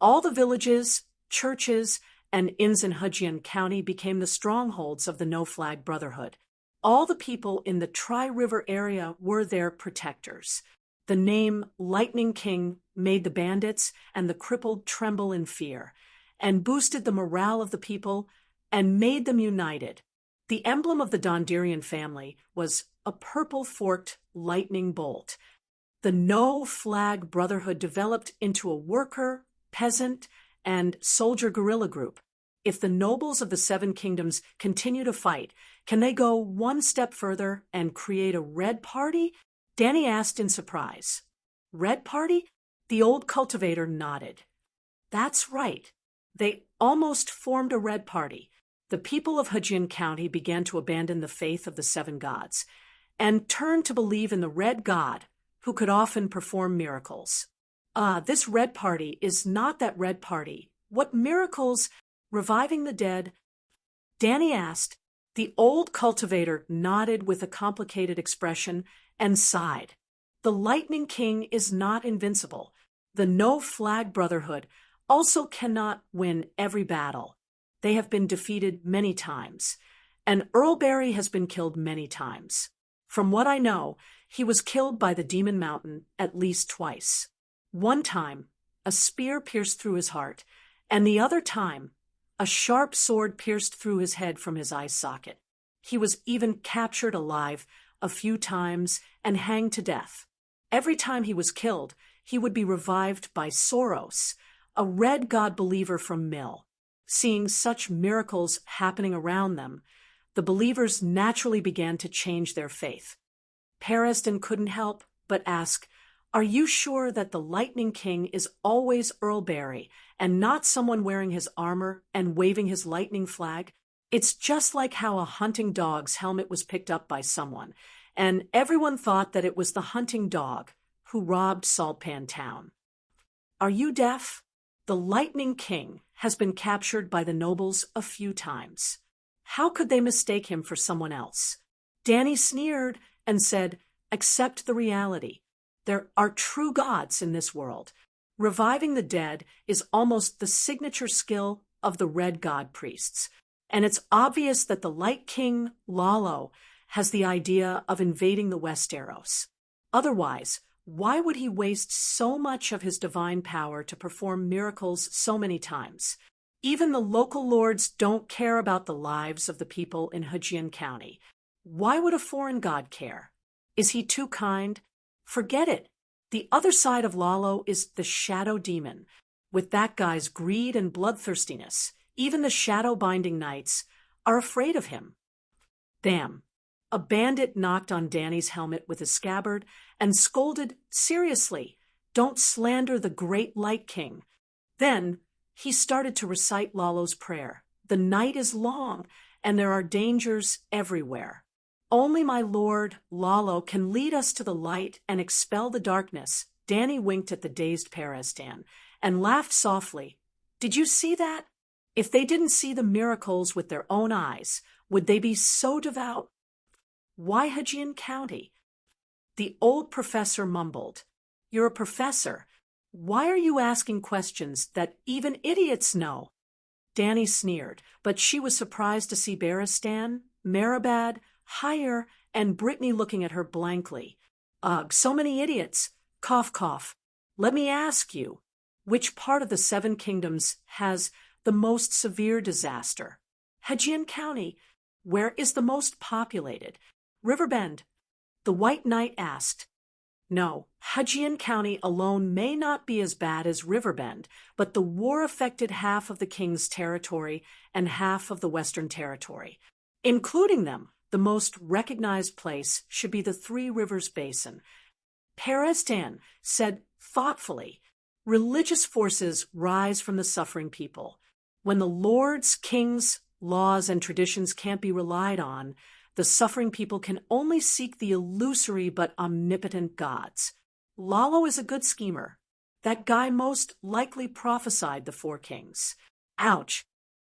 all the villages, churches, and inns in Hajian County became the strongholds of the No Flag Brotherhood. All the people in the Tri-River area were their protectors. The name Lightning King made the bandits and the crippled tremble in fear, and boosted the morale of the people and made them united. The emblem of the Donderian family was a purple forked lightning bolt. The No Flag Brotherhood developed into a worker, peasant, and soldier guerrilla group. If the nobles of the Seven Kingdoms continue to fight, can they go one step further and create a Red Party? Danny asked in surprise. Red Party? The old cultivator nodded. That's right. They almost formed a Red Party. the people of Hajin County began to abandon the faith of the seven gods and turned to believe in the red god who could often perform miracles. This red party is not that red party. What miracles? Reviving the dead? Danny asked. The old cultivator nodded with a complicated expression and sighed. The Lightning King is not invincible. The No Flag Brotherhood also cannot win every battle. They have been defeated many times, and Earlberry has been killed many times. From what I know, he was killed by the Demon Mountain at least twice. One time, a spear pierced through his heart, and the other time, a sharp sword pierced through his head from his eye socket. He was even captured alive a few times and hanged to death. Every time he was killed, he would be revived by Soros, a red god believer from Mill. Seeing such miracles happening around them, the believers naturally began to change their faith. Peresden couldn't help but ask, "Are you sure that the Lightning King is always Earlberry and not someone wearing his armor and waving his lightning flag? It's just like how a hunting dog's helmet was picked up by someone, and everyone thought that it was the hunting dog who robbed Saltpan Town. Are you deaf? The Lightning King has been captured by the nobles a few times. How could they mistake him for someone else?" Danny sneered and said, "Accept the reality. There are true gods in this world. Reviving the dead is almost the signature skill of the Red God priests, and it's obvious that the Light King, Lalo, has the idea of invading the Westeros. Otherwise, why would he waste so much of his divine power to perform miracles so many times? Even the local lords don't care about the lives of the people in Hajin County. Why would a foreign god care? Is he too kind? Forget it. The other side of Lalo is the Shadow Demon. With that guy's greed and bloodthirstiness, even the shadow-binding knights are afraid of him." Damn. A bandit knocked on Danny's helmet with his scabbard and scolded, "Seriously, don't slander the great Light King." Then he started to recite Lalo's prayer. "The night is long, and there are dangers everywhere. Only my lord, Lalo, can lead us to the light and expel the darkness." Danny winked at the dazed Peresdan and laughed softly. "Did you see that? If they didn't see the miracles with their own eyes, would they be so devout?" "Why Hajin County?" The old professor mumbled. "You're a professor. Why are you asking questions that even idiots know?" Danny sneered, but she was surprised to see Barristan, Marabad, Hire, and Brittany looking at her blankly. "Ugh, so many idiots. Cough, cough. Let me ask you, which part of the Seven Kingdoms has the most severe disaster?" "Hajin County." "Where is the most populated?" "Riverbend." The White Knight asked. "No, Hajin County alone may not be as bad as Riverbend, but the war affected half of the king's territory and half of the Western Territory. Including them, the most recognized place should be the Three Rivers Basin." Peresdan said thoughtfully, "Religious forces rise from the suffering people. When the lords, kings, laws, and traditions can't be relied on, the suffering people can only seek the illusory but omnipotent gods. Lalo is a good schemer. That guy most likely prophesied the Four Kings." Ouch!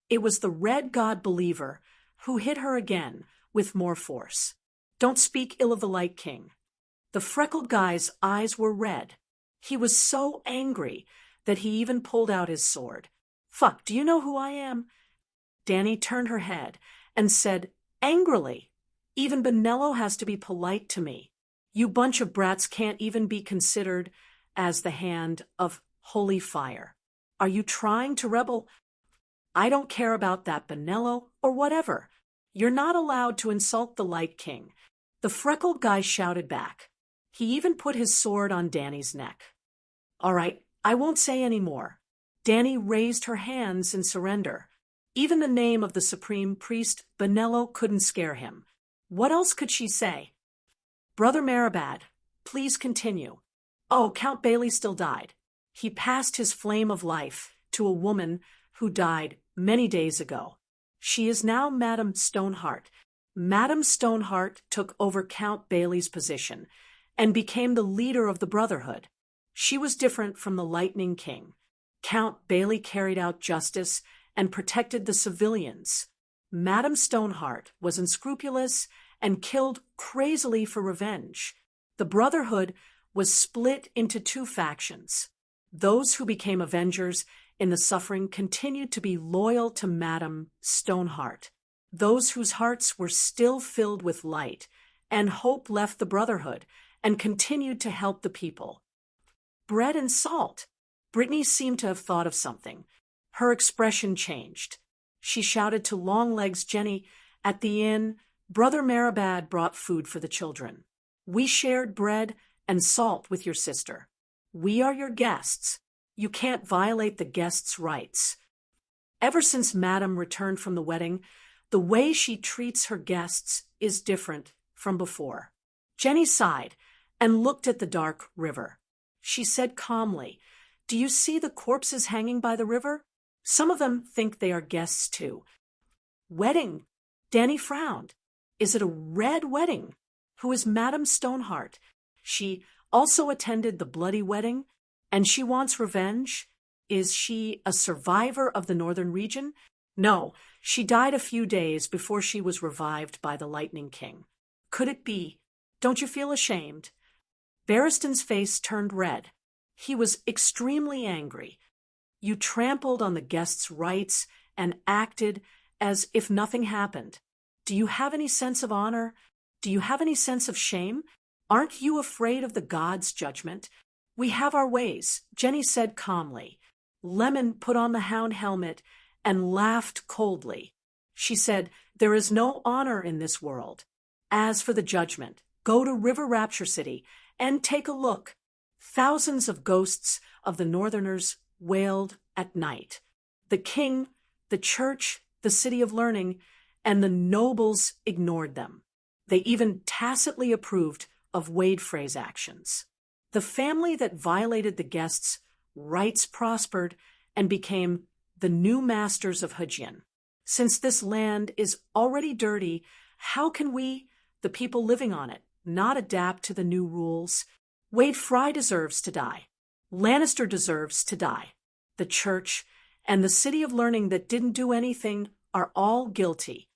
It was the red god believer who hit her again with more force. "Don't speak ill of the Light King." The freckled guy's eyes were red. He was so angry that he even pulled out his sword. "Fuck, do you know who I am?" Danny turned her head and said angrily, "Even Bonello has to be polite to me. You bunch of brats can't even be considered as the hand of holy fire. Are you trying to rebel?" "I don't care about that Bonello or whatever. You're not allowed to insult the Light King." The freckled guy shouted back. He even put his sword on Danny's neck. "All right, I won't say any more." Danny raised her hands in surrender. Even the name of the supreme priest, Bonello, couldn't scare him. What else could she say? "Brother Marabad, please continue." "Oh, Count Bailey still died. He passed his flame of life to a woman who died many days ago." She is now Madame Stoneheart. Madame Stoneheart took over Count Bailey's position and became the leader of the Brotherhood. She was different from the Lightning King. Count Bailey carried out justice and protected the civilians. Madame Stoneheart was unscrupulous and killed crazily for revenge. The Brotherhood was split into two factions. Those who became avengers in the suffering continued to be loyal to Madame Stoneheart. Those whose hearts were still filled with light and hope left the Brotherhood and continued to help the people. Bread and salt. Brittany seemed to have thought of something. Her expression changed. She shouted to Longlegs Jenny at the inn, "Brother Marabad brought food for the children. We shared bread and salt with your sister. We are your guests. You can't violate the guests' rights." Ever since Madame returned from the wedding, the way she treats her guests is different from before. Jenny sighed and looked at the dark river. She said calmly, "Do you see the corpses hanging by the river? Some of them think they are guests too." "Wedding." Danny frowned. "Is it a red wedding? Who is Madame Stoneheart? She also attended the bloody wedding, and she wants revenge. Is she a survivor of the northern region?" "No, she died a few days before she was revived by the Lightning King." "Could it be? Don't you feel ashamed?" Barristan's face turned red. He was extremely angry. "You trampled on the guests' rights and acted as if nothing happened. Do you have any sense of honor? Do you have any sense of shame? Aren't you afraid of the gods' judgment?" "We have our ways," Jenny said calmly. Lemon put on the hound helmet and laughed coldly. She said, "There is no honor in this world. As for the judgment, go to River Rapture City and take a look." Thousands of ghosts of the Northerners wailed at night. The king, the church, the city of learning, and the nobles ignored them. They even tacitly approved of Wade Frey's actions. The family that violated the guests' rights prospered and became the new masters of Hujin. Since this land is already dirty, how can we, the people living on it, not adapt to the new rules? Wade Frey deserves to die. Lannister deserves to die. The church and the city of learning that didn't do anything are all guilty.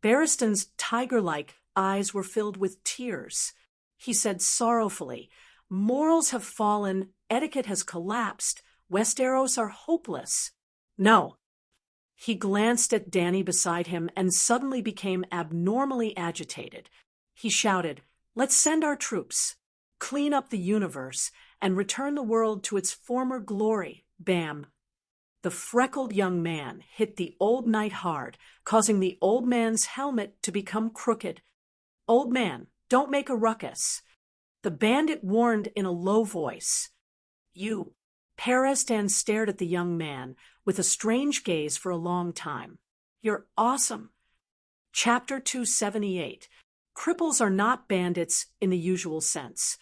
Barristan's tiger-like eyes were filled with tears. He said sorrowfully, "Morals have fallen, etiquette has collapsed, Westeros are hopeless." "No." He glanced at Danny beside him and suddenly became abnormally agitated. He shouted, "Let's send our troops, clean up the universe, and return the world to its former glory." Bam! The freckled young man hit the old knight hard, causing the old man's helmet to become crooked. "Old man, don't make a ruckus." The bandit warned in a low voice. "You." Perestan stared at the young man with a strange gaze for a long time. "You're awesome." Chapter 278. Cripples are not bandits in the usual sense.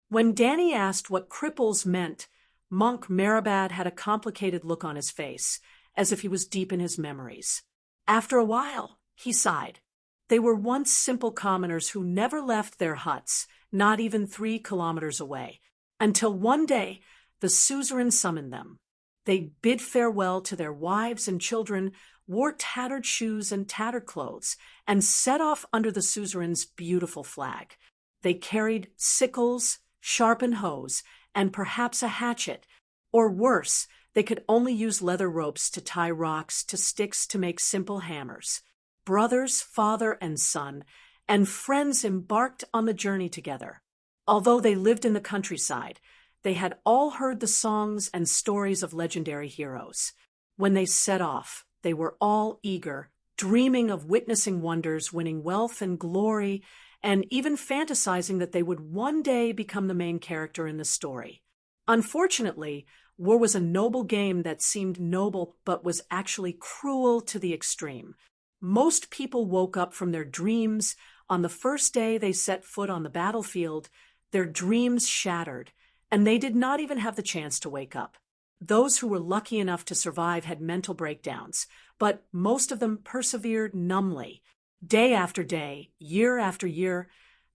When Danny asked what cripples meant, Monk Marabad had a complicated look on his face, as if he was deep in his memories. After a while, he sighed. They were once simple commoners who never left their huts, not even 3 kilometers away, until one day the suzerain summoned them. They bid farewell to their wives and children, wore tattered shoes and tattered clothes, and set off under the suzerain's beautiful flag. They carried sickles, sharpened hoes, and perhaps a hatchet, or worse, they could only use leather ropes to tie rocks to sticks to make simple hammers. Brothers, father and son, and friends embarked on the journey together. Although they lived in the countryside, they had all heard the songs and stories of legendary heroes. When they set off, they were all eager, dreaming of witnessing wonders, winning wealth and glory, and even fantasizing that they would one day become the main character in the story. Unfortunately, war was a noble game that seemed noble but was actually cruel to the extreme. Most people woke up from their dreams. On the first day they set foot on the battlefield, their dreams shattered, and they did not even have the chance to wake up. Those who were lucky enough to survive had mental breakdowns, but most of them persevered numbly. Day after day, year after year,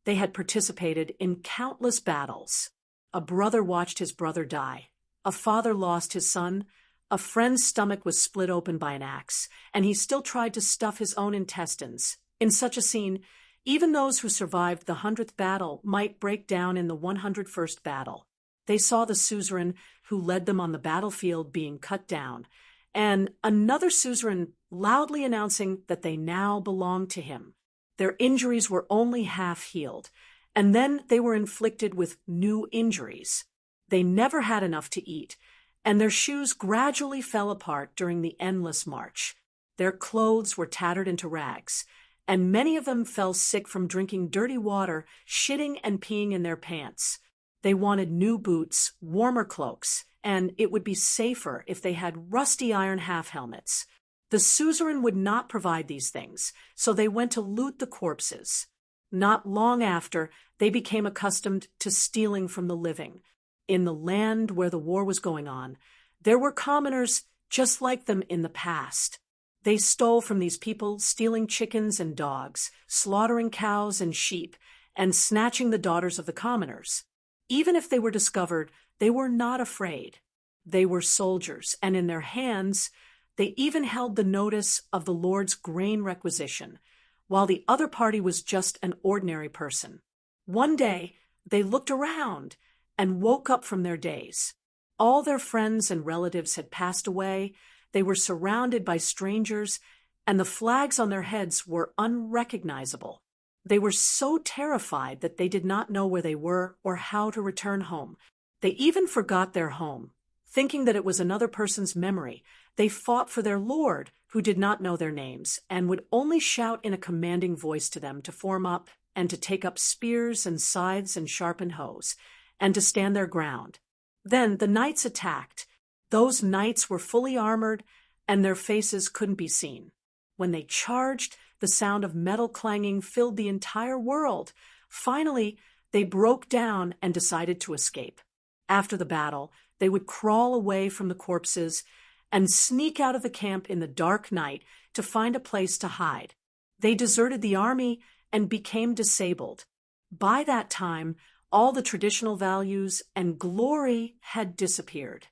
they had participated in countless battles. A brother watched his brother die. A father lost his son. A friend's stomach was split open by an axe, and he still tried to stuff his own intestines. In such a scene, even those who survived the 100th battle might break down in the 101st battle. They saw the suzerain who led them on the battlefield being cut down, and another suzerain loudly announcing that they now belonged to him. Their injuries were only half healed, and then they were inflicted with new injuries. They never had enough to eat, and their shoes gradually fell apart during the endless march. Their clothes were tattered into rags, and many of them fell sick from drinking dirty water, shitting and peeing in their pants. They wanted new boots, warmer cloaks, and it would be safer if they had rusty iron half-helmets. The suzerain would not provide these things, so they went to loot the corpses. Not long after, they became accustomed to stealing from the living. In the land where the war was going on, there were commoners just like them in the past. They stole from these people, stealing chickens and dogs, slaughtering cows and sheep, and snatching the daughters of the commoners. Even if they were discovered, they were not afraid. They were soldiers, and in their hands, they even held the notice of the Lord's grain requisition, while the other party was just an ordinary person. One day, they looked around and woke up from their daze. All their friends and relatives had passed away. They were surrounded by strangers, and the flags on their heads were unrecognizable. They were so terrified that they did not know where they were or how to return home. They even forgot their home. Thinking that it was another person's memory, they fought for their Lord, who did not know their names, and would only shout in a commanding voice to them to form up and to take up spears and scythes and sharpened hoes, and to stand their ground. Then the knights attacked. Those knights were fully armored, and their faces couldn't be seen. When they charged, the sound of metal clanging filled the entire world. Finally, they broke down and decided to escape. After the battle, they would crawl away from the corpses and sneak out of the camp in the dark night to find a place to hide. They deserted the army and became disabled. By that time, all the traditional values and glory had disappeared.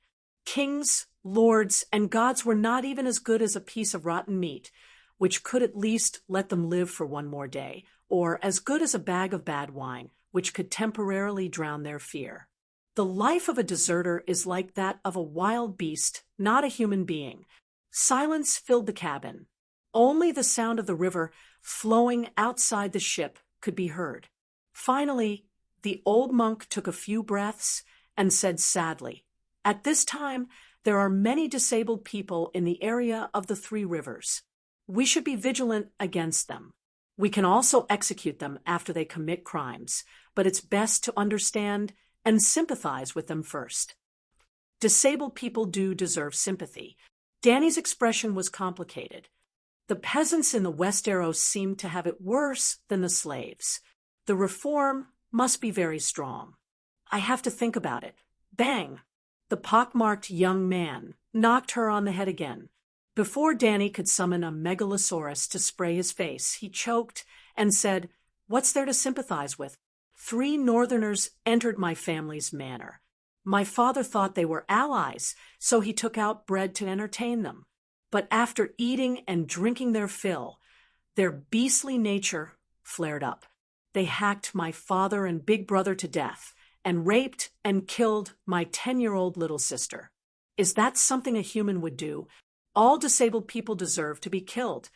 Kings, lords, and gods were not even as good as a piece of rotten meat, which could at least let them live for one more day, or as good as a bag of bad wine, which could temporarily drown their fear. The life of a deserter is like that of a wild beast, not a human being. Silence filled the cabin. Only the sound of the river flowing outside the ship could be heard. Finally, the old monk took a few breaths and said sadly, "At this time, there are many disabled people in the area of the three rivers. We should be vigilant against them. We can also execute them after they commit crimes, but it's best to understand and sympathize with them first." Disabled people do deserve sympathy. Danny's expression was complicated. The peasants in the West Arrow seemed to have it worse than the slaves. The reform must be very strong. I have to think about it. Bang! The pockmarked young man knocked her on the head again. Before Danny could summon a megalosaurus to spray his face, he choked and said, "What's there to sympathize with? 3 Northerners entered my family's manor. My father thought they were allies, so he took out bread to entertain them. But after eating and drinking their fill, their beastly nature flared up. They hacked my father and big brother to death, and raped and killed my 10-year-old little sister. Is that something a human would do? All disabled people deserve to be killed.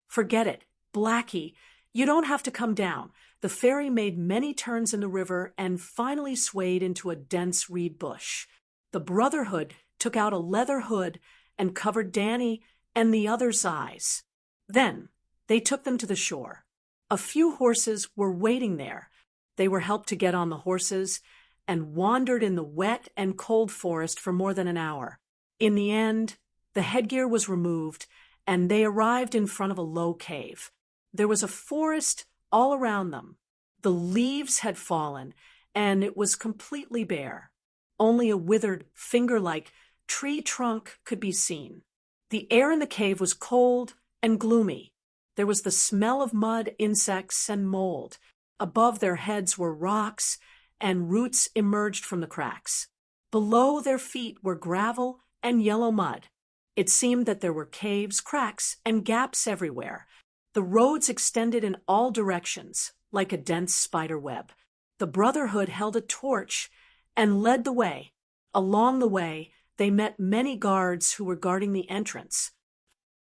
Forget it. Blackie, you don't have to come down." The ferry made many turns in the river and finally swayed into a dense reed bush. The Brotherhood took out a leather hood and covered Danny and the others' eyes. Then they took them to the shore. A few horses were waiting there. They were helped to get on the horses and wandered in the wet and cold forest for more than an hour. In the end, the headgear was removed, and they arrived in front of a low cave. There was a forest all around them. The leaves had fallen, and it was completely bare. Only a withered, finger-like tree trunk could be seen. The air in the cave was cold and gloomy. There was the smell of mud, insects, and mold. Above their heads were rocks, and roots emerged from the cracks. Below their feet were gravel and yellow mud. It seemed that there were caves, cracks, and gaps everywhere. The roads extended in all directions, like a dense spider web. The Brotherhood held a torch and led the way. Along the way, they met many guards who were guarding the entrance.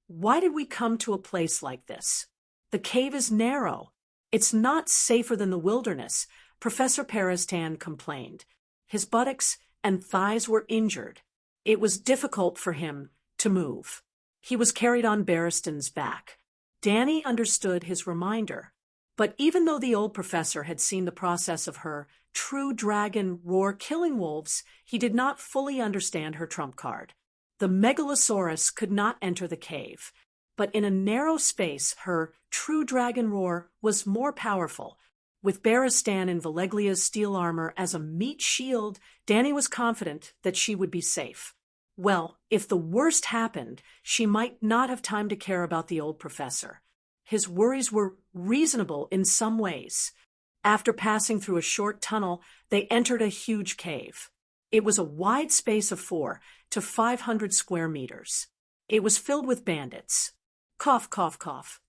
Why did we come to a place like this? The cave is narrow. It's not safer than the wilderness, Professor Peristan complained. His buttocks and thighs were injured. It was difficult for him to move. He was carried on Barristan's back. Danny understood his reminder. But even though the old professor had seen the process of her true dragon roar killing wolves, he did not fully understand her trump card. The Megalosaurus could not enter the cave, but in a narrow space her true dragon roar was more powerful. With Barristan in Valeglia's steel armor as a meat shield, Danny was confident that she would be safe. Well, if the worst happened, she might not have time to care about the old professor. His worries were reasonable in some ways. After passing through a short tunnel, they entered a huge cave. It was a wide space of 4 to 500 square meters. It was filled with bandits. Cough, cough, cough.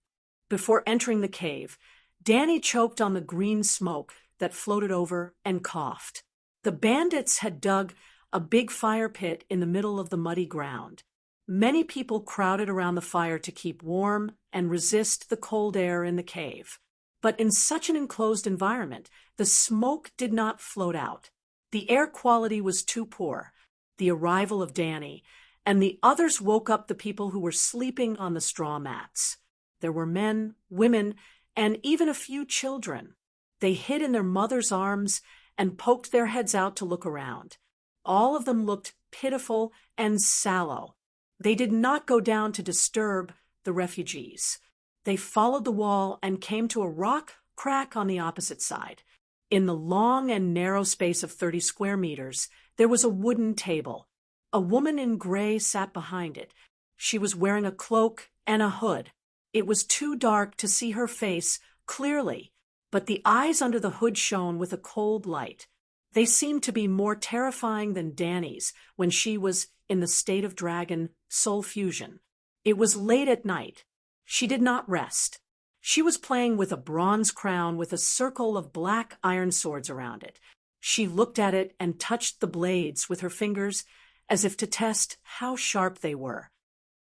Before entering the cave, Danny choked on the green smoke that floated over and coughed. The bandits had dug a big fire pit in the middle of the muddy ground. Many people crowded around the fire to keep warm and resist the cold air in the cave. But in such an enclosed environment, the smoke did not float out. The air quality was too poor. The arrival of Danny and the others woke up the people who were sleeping on the straw mats. There were men, women, and even a few children. They hid in their mothers' arms and poked their heads out to look around. All of them looked pitiful and sallow. They did not go down to disturb the refugees. They followed the wall and came to a rock crack on the opposite side. In the long and narrow space of 30 square meters, there was a wooden table. A woman in gray sat behind it. She was wearing a cloak and a hood. It was too dark to see her face clearly, but the eyes under the hood shone with a cold light. They seemed to be more terrifying than Danny's when she was in the state of dragon soul fusion. It was late at night. She did not rest. She was playing with a bronze crown with a circle of black iron swords around it. She looked at it and touched the blades with her fingers as if to test how sharp they were.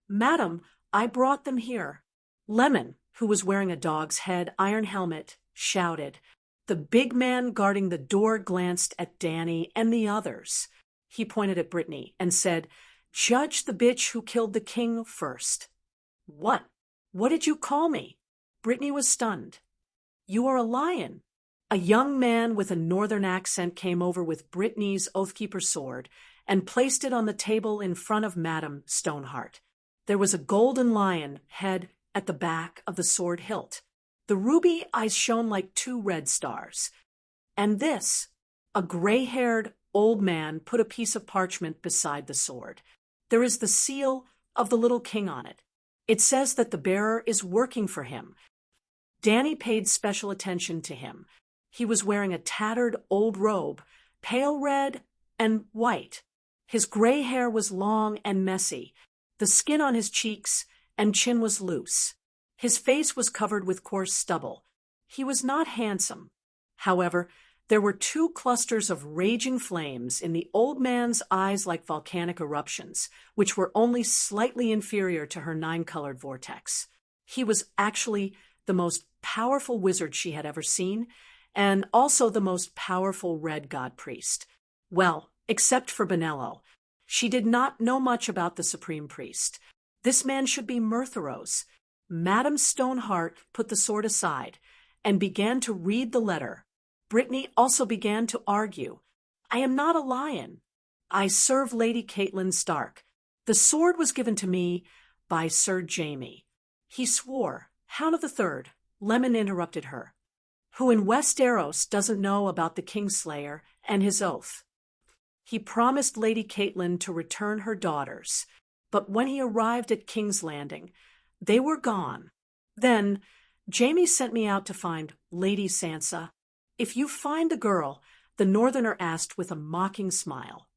"Madam, I brought them here." Lemon, who was wearing a dog's head iron helmet, shouted. The big man guarding the door glanced at Danny and the others. He pointed at Brittany and said, "Judge the bitch who killed the king first." "What? What did you call me?" Brittany was stunned. "You are a lion." A young man with a northern accent came over with Brittany's Oathkeeper sword and placed it on the table in front of Madame Stoneheart. There was a golden lion head at the back of the sword hilt. The ruby eyes shone like 2 red stars. And this, a gray-haired old man put a piece of parchment beside the sword. There is the seal of the little king on it. It says that the bearer is working for him. Danny paid special attention to him. He was wearing a tattered old robe, pale red and white. His gray hair was long and messy. The skin on his cheeks and chin was loose. His face was covered with coarse stubble. He was not handsome. However, there were 2 clusters of raging flames in the old man's eyes like volcanic eruptions, which were only slightly inferior to her 9-colored vortex. He was actually the most powerful wizard she had ever seen, and also the most powerful red god priest. Well, except for Benello. She did not know much about the supreme priest. This man should be Murtheros. Madame Stoneheart put the sword aside and began to read the letter. Brittany also began to argue. "I am not a lion. I serve Lady Caitlin Stark. The sword was given to me by Sir Jaime." He swore. "Hound of the Third," Lemon interrupted her. "Who in Westeros doesn't know about the Kingslayer and his oath? He promised Lady Caitlin to return her daughters. But when he arrived at King's Landing, they were gone. Then, Jamie sent me out to find Lady Sansa. If you find the girl, the Northerner asked with a mocking smile.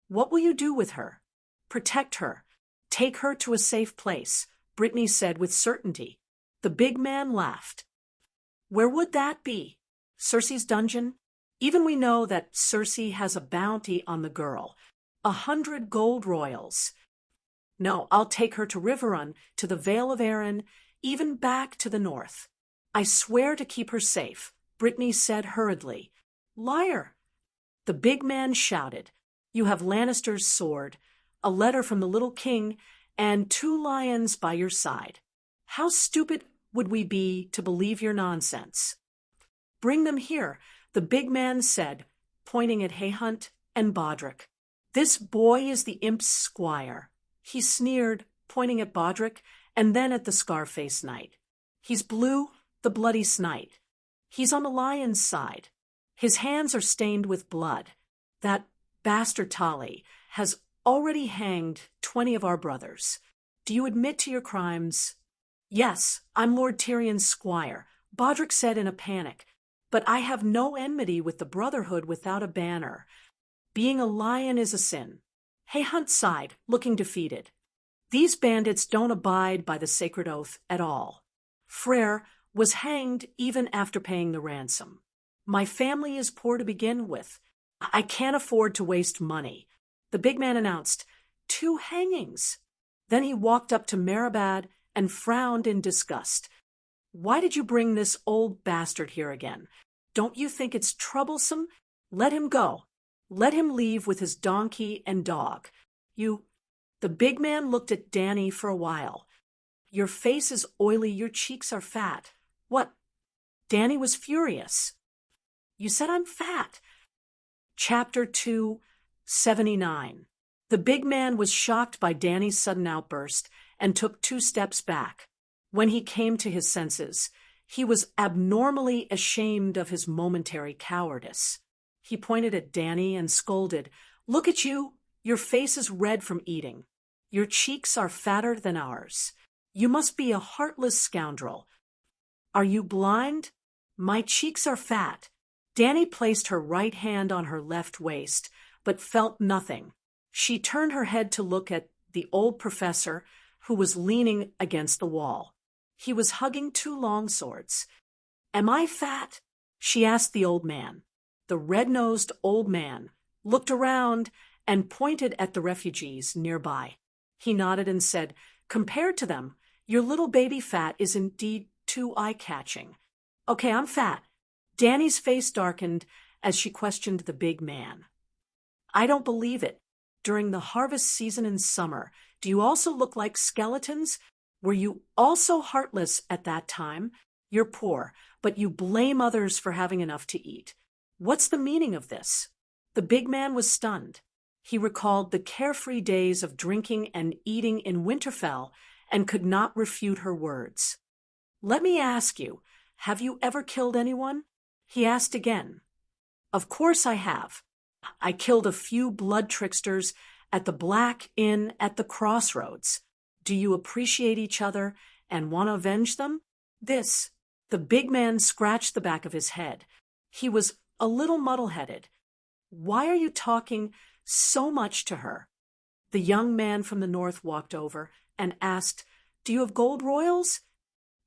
What will you do with her? Protect her. Take her to a safe place, Brittany said with certainty. The big man laughed. Where would that be? Cersei's dungeon? Even we know that Cersei has a bounty on the girl. 100 gold royals. No, I'll take her to Riverrun, to the Vale of Arryn, even back to the north. I swear to keep her safe, Brittany said hurriedly. Liar! The big man shouted. You have Lannister's sword, a letter from the little king, and 2 lions by your side. How stupid would we be to believe your nonsense? Bring them here, the big man said, pointing at Hayhunt and Bodrick. This boy is the imp's squire. He sneered, pointing at Bodrick, and then at the Scarface Knight. He's Blue, the bloody snight. He's on the lion's side. His hands are stained with blood. That bastard Tali has already hanged 20 of our brothers. Do you admit to your crimes? Yes, I'm Lord Tyrion's squire, Bodrick said in a panic. But I have no enmity with the Brotherhood without a banner. Being a lion is a sin. Hayhunt sighed, looking defeated. These bandits don't abide by the sacred oath at all. Frere was hanged even after paying the ransom. My family is poor to begin with. I can't afford to waste money. The big man announced, 2 hangings. Then he walked up to Merabad and frowned in disgust. Why did you bring this old bastard here again? Don't you think it's troublesome? Let him go. Let him leave with his donkey and dog. The big man looked at Dany for a while. Your face is oily, your cheeks are fat. What? Dany was furious. You said I'm fat. Chapter 279. The big man was shocked by Dany's sudden outburst and took 2 steps back. When he came to his senses, he was abnormally ashamed of his momentary cowardice. He pointed at Dany and scolded, Look at you! Your face is red from eating. Your cheeks are fatter than ours. You must be a heartless scoundrel. Are you blind? My cheeks are fat. Dany placed her right hand on her left waist, but felt nothing. She turned her head to look at the old professor, who was leaning against the wall. He was hugging 2 longswords. Am I fat? She asked the old man. The red-nosed old man looked around and pointed at the refugees nearby. He nodded and said, Compared to them, your little baby fat is indeed too eye-catching. Okay, I'm fat. Dany's face darkened as she questioned the big man. I don't believe it. During the harvest season in summer, do you also look like skeletons? Were you also heartless at that time? You're poor, but you blame others for having enough to eat. What's the meaning of this? The big man was stunned. He recalled the carefree days of drinking and eating in Winterfell and could not refute her words. Let me ask you, have you ever killed anyone? He asked again. Of course I have. I killed a few blood tricksters at the Black Inn at the crossroads. Do you appreciate each other and want to avenge them? The big man scratched the back of his head. He was a little muddle-headed. Why are you talking so much to her? The young man from the north walked over and asked, Do you have gold royals?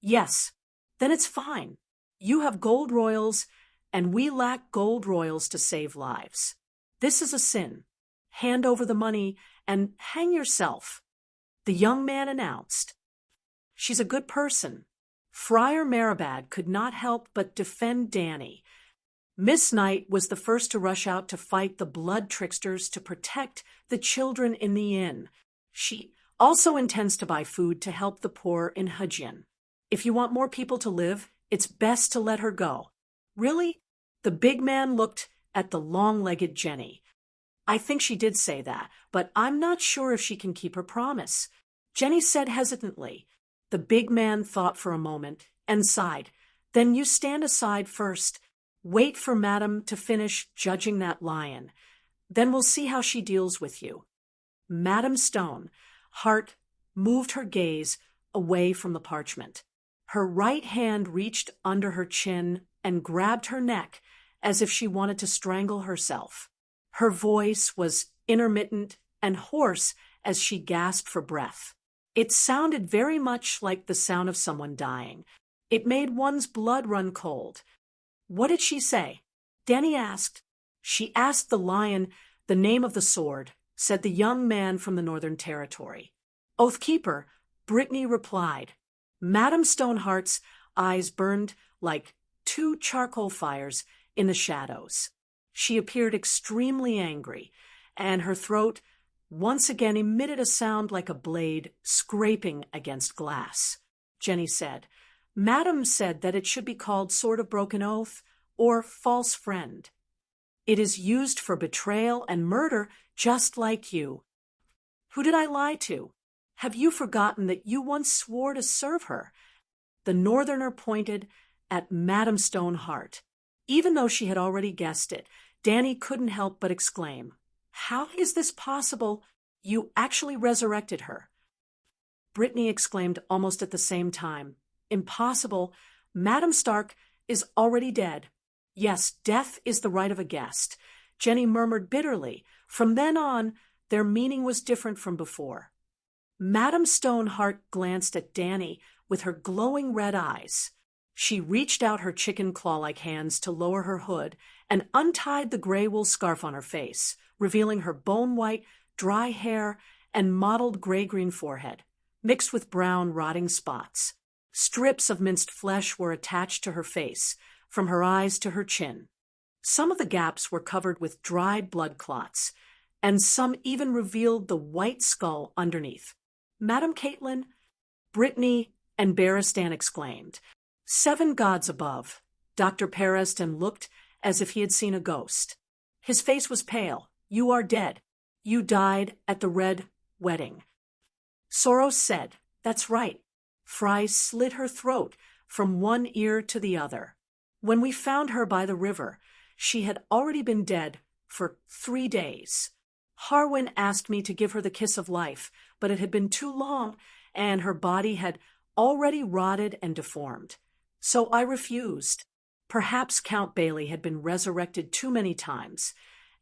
Yes. Then it's fine. You have gold royals, and we lack gold royals to save lives. This is a sin. Hand over the money and hang yourself. The young man announced. She's a good person. Friar Merabad could not help but defend Dany. Miss Knight was the first to rush out to fight the blood tricksters to protect the children in the inn. She also intends to buy food to help the poor in Hudgyan. If you want more people to live, it's best to let her go. Really? The big man looked at the long-legged Jenny. I think she did say that, but I'm not sure if she can keep her promise. Jenny said hesitantly. The big man thought for a moment and sighed. Then you stand aside first. Wait for Madam to finish judging that lion. Then we'll see how she deals with you. Madam Stone, Hart moved her gaze away from the parchment. Her right hand reached under her chin and grabbed her neck as if she wanted to strangle herself. Her voice was intermittent and hoarse as she gasped for breath. It sounded very much like the sound of someone dying. It made one's blood run cold. "What did she say?" Danny asked. "She asked the lion the name of the sword," said the young man from the Northern Territory. "Oathkeeper," Brittany replied. Madame Stoneheart's eyes burned like two charcoal fires in the shadows. She appeared extremely angry, and her throat once again emitted a sound like a blade scraping against glass. Jenny said, "Madame said that it should be called Sword of Broken Oath or False Friend. It is used for betrayal and murder just like you." "Who did I lie to? Have you forgotten that you once swore to serve her?" The Northerner pointed at Madame Stoneheart. Even though she had already guessed it, Danny couldn't help but exclaim, "How is this possible? You actually resurrected her." Brittany exclaimed almost at the same time, "Impossible. Madame Stark is already dead." "Yes, death is the right of a guest," Jenny murmured bitterly. From then on, their meaning was different from before. Madame Stoneheart glanced at Danny with her glowing red eyes. She reached out her chicken claw-like hands to lower her hood and untied the gray wool scarf on her face, revealing her bone-white, dry hair and mottled gray-green forehead, mixed with brown, rotting spots. Strips of minced flesh were attached to her face, from her eyes to her chin. Some of the gaps were covered with dried blood clots, and some even revealed the white skull underneath. "Madame Caitlin," Brittany and Barristan exclaimed. "Seven gods above." Dr. Periston looked as if he had seen a ghost. His face was pale. "You are dead. You died at the Red Wedding." Soros said, "That's right." Fry slit her throat from one ear to the other. "When we found her by the river, she had already been dead for 3 days. Harwin asked me to give her the kiss of life, but it had been too long, and her body had already rotted and deformed. So I refused. Perhaps Count Bailey had been resurrected too many times,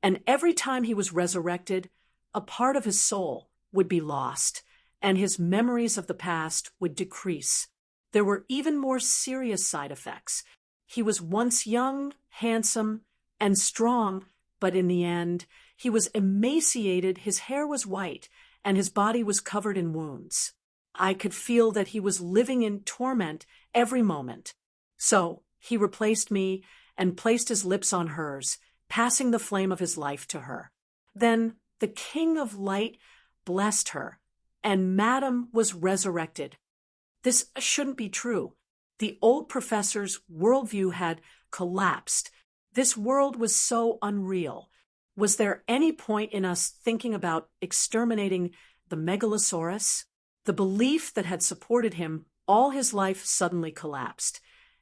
and every time he was resurrected, a part of his soul would be lost, and his memories of the past would decrease. There were even more serious side effects. He was once young, handsome, and strong, but in the end, he was emaciated, his hair was white, and his body was covered in wounds. I could feel that he was living in torment every moment. So he replaced me and placed his lips on hers, passing the flame of his life to her. Then the King of Light blessed her, and Madame was resurrected. This shouldn't be true. The old professor's worldview had collapsed. This world was so unreal. Was there any point in us thinking about exterminating the Megalosaurus? The belief that had supported him all his life suddenly collapsed,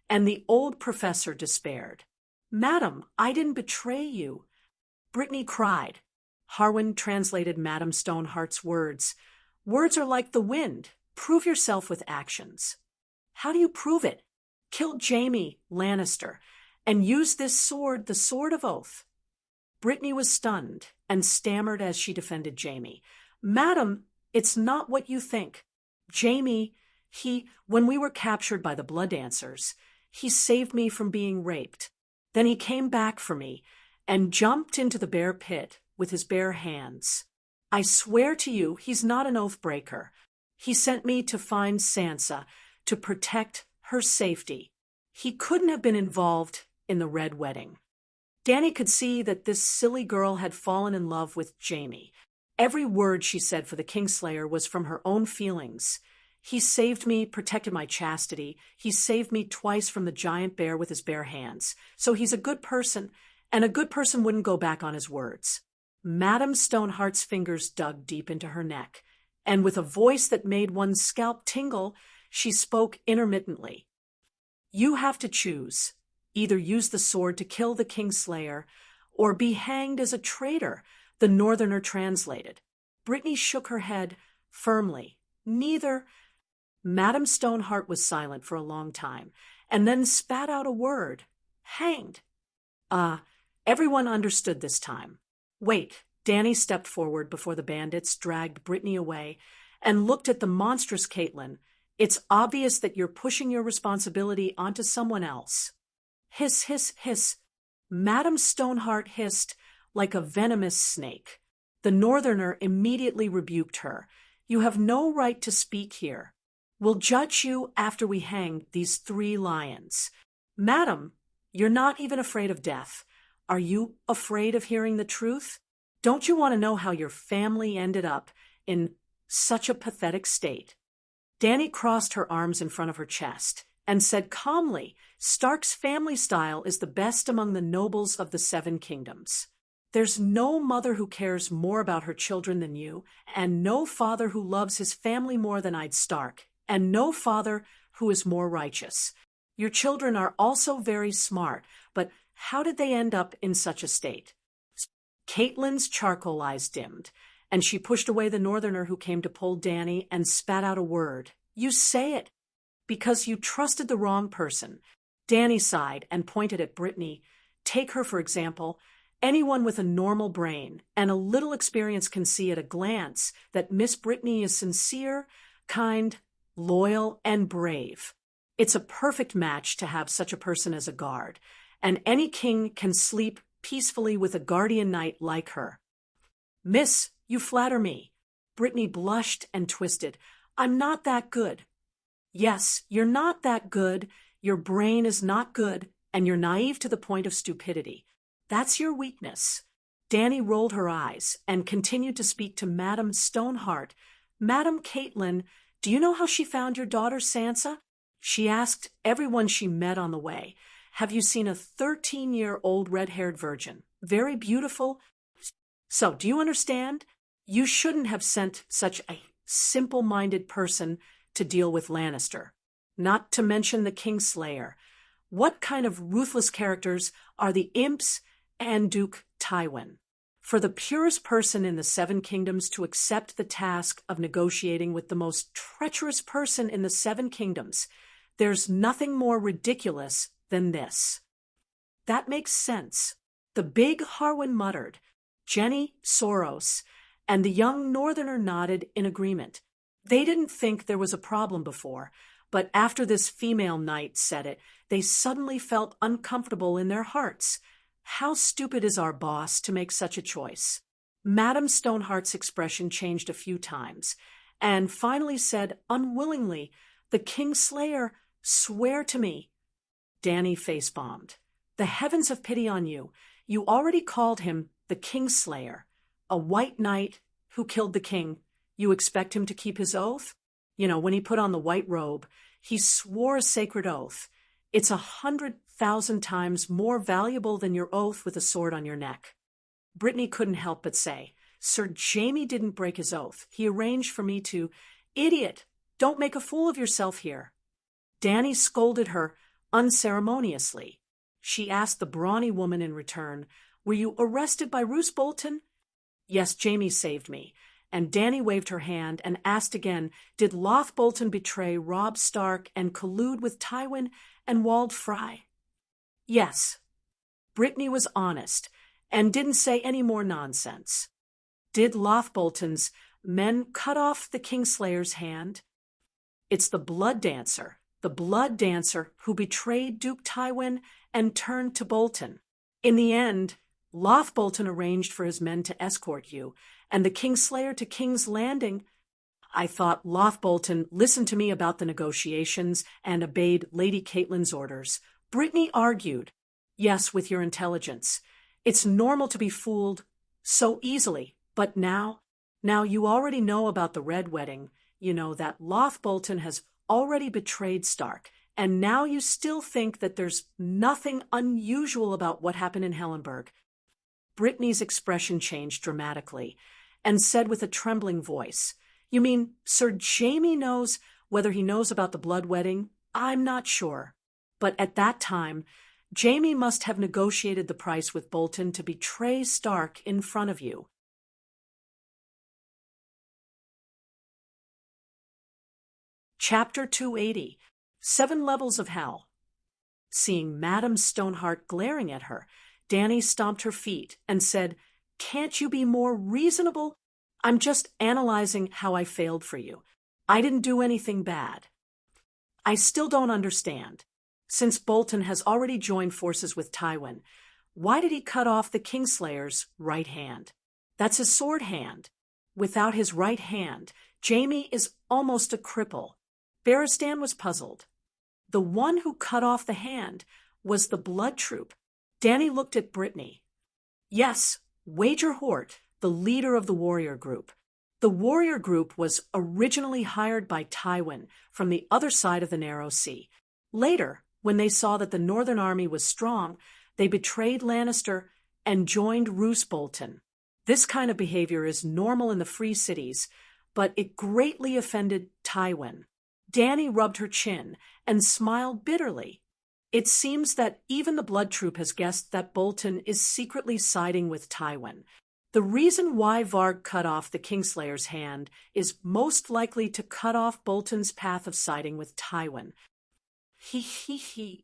and the old professor despaired. "Madam, I didn't betray you." Brittany cried. Harwin translated Madame Stoneheart's words. "Words are like the wind. Prove yourself with actions." "How do you prove it?" "Kill Jaime Lannister, and use this sword, the Sword of Oath." Brittany was stunned and stammered as she defended Jaime. "Madam, it's not what you think. Jaime, when we were captured by the Blood Dancers, he saved me from being raped. Then he came back for me and jumped into the bear pit with his bare hands. I swear to you, he's not an oath breaker. He sent me to find Sansa, to protect her safety. He couldn't have been involved in the Red Wedding." Danny could see that this silly girl had fallen in love with Jaime. Every word she said for the Kingslayer was from her own feelings. "He saved me, protected my chastity. He saved me twice from the giant bear with his bare hands. So he's a good person, and a good person wouldn't go back on his words." Madame Stoneheart's fingers dug deep into her neck, and with a voice that made one's scalp tingle, she spoke intermittently. "You have to choose. Either use the sword to kill the Kingslayer, or be hanged as a traitor," the Northerner translated. Brittany shook her head, firmly. Neither. Madame Stoneheart was silent for a long time, and then spat out a word. Hanged. Everyone understood this time. Wait. Danny stepped forward before the bandits dragged Brittany away and looked at the monstrous Caitlin. It's obvious that you're pushing your responsibility onto someone else. Hiss, hiss, hiss. Madame Stoneheart hissed like a venomous snake. The northerner immediately rebuked her. You have no right to speak here. We'll judge you after we hang these 3 lions. Madam, you're not even afraid of death. Are you afraid of hearing the truth? Don't you want to know how your family ended up in such a pathetic state? Danny crossed her arms in front of her chest and said calmly, Stark's family style is the best among the nobles of the 7 kingdoms. There's no mother who cares more about her children than you, and no father who loves his family more than I'd Stark, and no father who is more righteous. Your children are also very smart, but how did they end up in such a state? Caitlin's charcoal eyes dimmed, and she pushed away the northerner who came to pull Danny and spat out a word. You say it. Because you trusted the wrong person. Danny sighed and pointed at Brittany. Take her, for example. Anyone with a normal brain and a little experience can see at a glance that Miss Brittany is sincere, kind, loyal, and brave. It's a perfect match to have such a person as a guard, and any king can sleep peacefully with a guardian knight like her. Miss, you flatter me. Brittany blushed and twisted. I'm not that good. Yes, you're not that good. Your brain is not good, and you're naive to the point of stupidity. That's your weakness. Danny rolled her eyes and continued to speak to Madame Stoneheart. Madame Caitlin, do you know how she found your daughter Sansa? She asked everyone she met on the way. Have you seen a 13-year-old red-haired virgin? Very beautiful. So, do you understand? You shouldn't have sent such a simple-minded person to deal with Lannister. Not to mention the Kingslayer. What kind of ruthless characters are the imps and Duke Tywin? For the purest person in the 7 kingdoms to accept the task of negotiating with the most treacherous person in the 7 kingdoms, there's nothing more ridiculous than this. That makes sense. The big Harwin muttered. Jenny, Soros, and the young northerner nodded in agreement. They didn't think there was a problem before, but after this female knight said it, they suddenly felt uncomfortable in their hearts. How stupid is our boss to make such a choice? Madame Stoneheart's expression changed a few times, and finally said unwillingly, The Kingslayer, swear to me. Danny face-bombed. The heavens have pity on you. You already called him the Kingslayer, a white knight who killed the king. You expect him to keep his oath? You know, when he put on the white robe, he swore a sacred oath. It's 100,000 times more valuable than your oath with a sword on your neck. Brittany couldn't help but say, Sir Jaime didn't break his oath. He arranged for me to. Idiot! Don't make a fool of yourself here. Danny scolded her unceremoniously. She asked the brawny woman in return, Were you arrested by Roose Bolton? Yes, Jaime saved me. And Danny waved her hand and asked again, Did Loth Bolton betray Robb Stark and collude with Tywin and Wald Fry? Yes. Brittany was honest and didn't say any more nonsense. Did Loth Bolton's men cut off the Kingslayer's hand? It's the blood dancer who betrayed Duke Tywin and turned to Bolton. In the end, Loth Bolton arranged for his men to escort you, and the Kingslayer to King's Landing. I thought Loth Bolton listened to me about the negotiations and obeyed Lady Caitlyn's orders. Brittany argued, Yes, with your intelligence. It's normal to be fooled so easily, but now you already know about the Red Wedding. You know that Loth Bolton has already betrayed Stark, and now you still think that there's nothing unusual about what happened in Hellenberg. Brittany's expression changed dramatically and said with a trembling voice, You mean Sir Jaime knows? Whether he knows about the blood wedding, I'm not sure. But at that time, Jaime must have negotiated the price with Bolton to betray Stark in front of you. Chapter 280, 7 Levels of Hell. Seeing Madame Stoneheart glaring at her, Dany stomped her feet and said, "Can't you be more reasonable? I'm just analyzing how I failed for you. I didn't do anything bad." "I still don't understand. Since Bolton has already joined forces with Tywin, why did he cut off the Kingslayer's right hand? That's his sword hand. Without his right hand, Jaime is almost a cripple." Barristan was puzzled. The one who cut off the hand was the Blood Troop. Dany looked at Brittany. Yes, Wager Hort, the leader of the warrior group. The warrior group was originally hired by Tywin from the other side of the Narrow Sea. Later, when they saw that the Northern Army was strong, they betrayed Lannister and joined Roose Bolton. This kind of behavior is normal in the Free Cities, but it greatly offended Tywin. Dany rubbed her chin and smiled bitterly. It seems that even the Blood Troop has guessed that Bolton is secretly siding with Tywin. The reason why Varg cut off the Kingslayer's hand is most likely to cut off Bolton's path of siding with Tywin. He.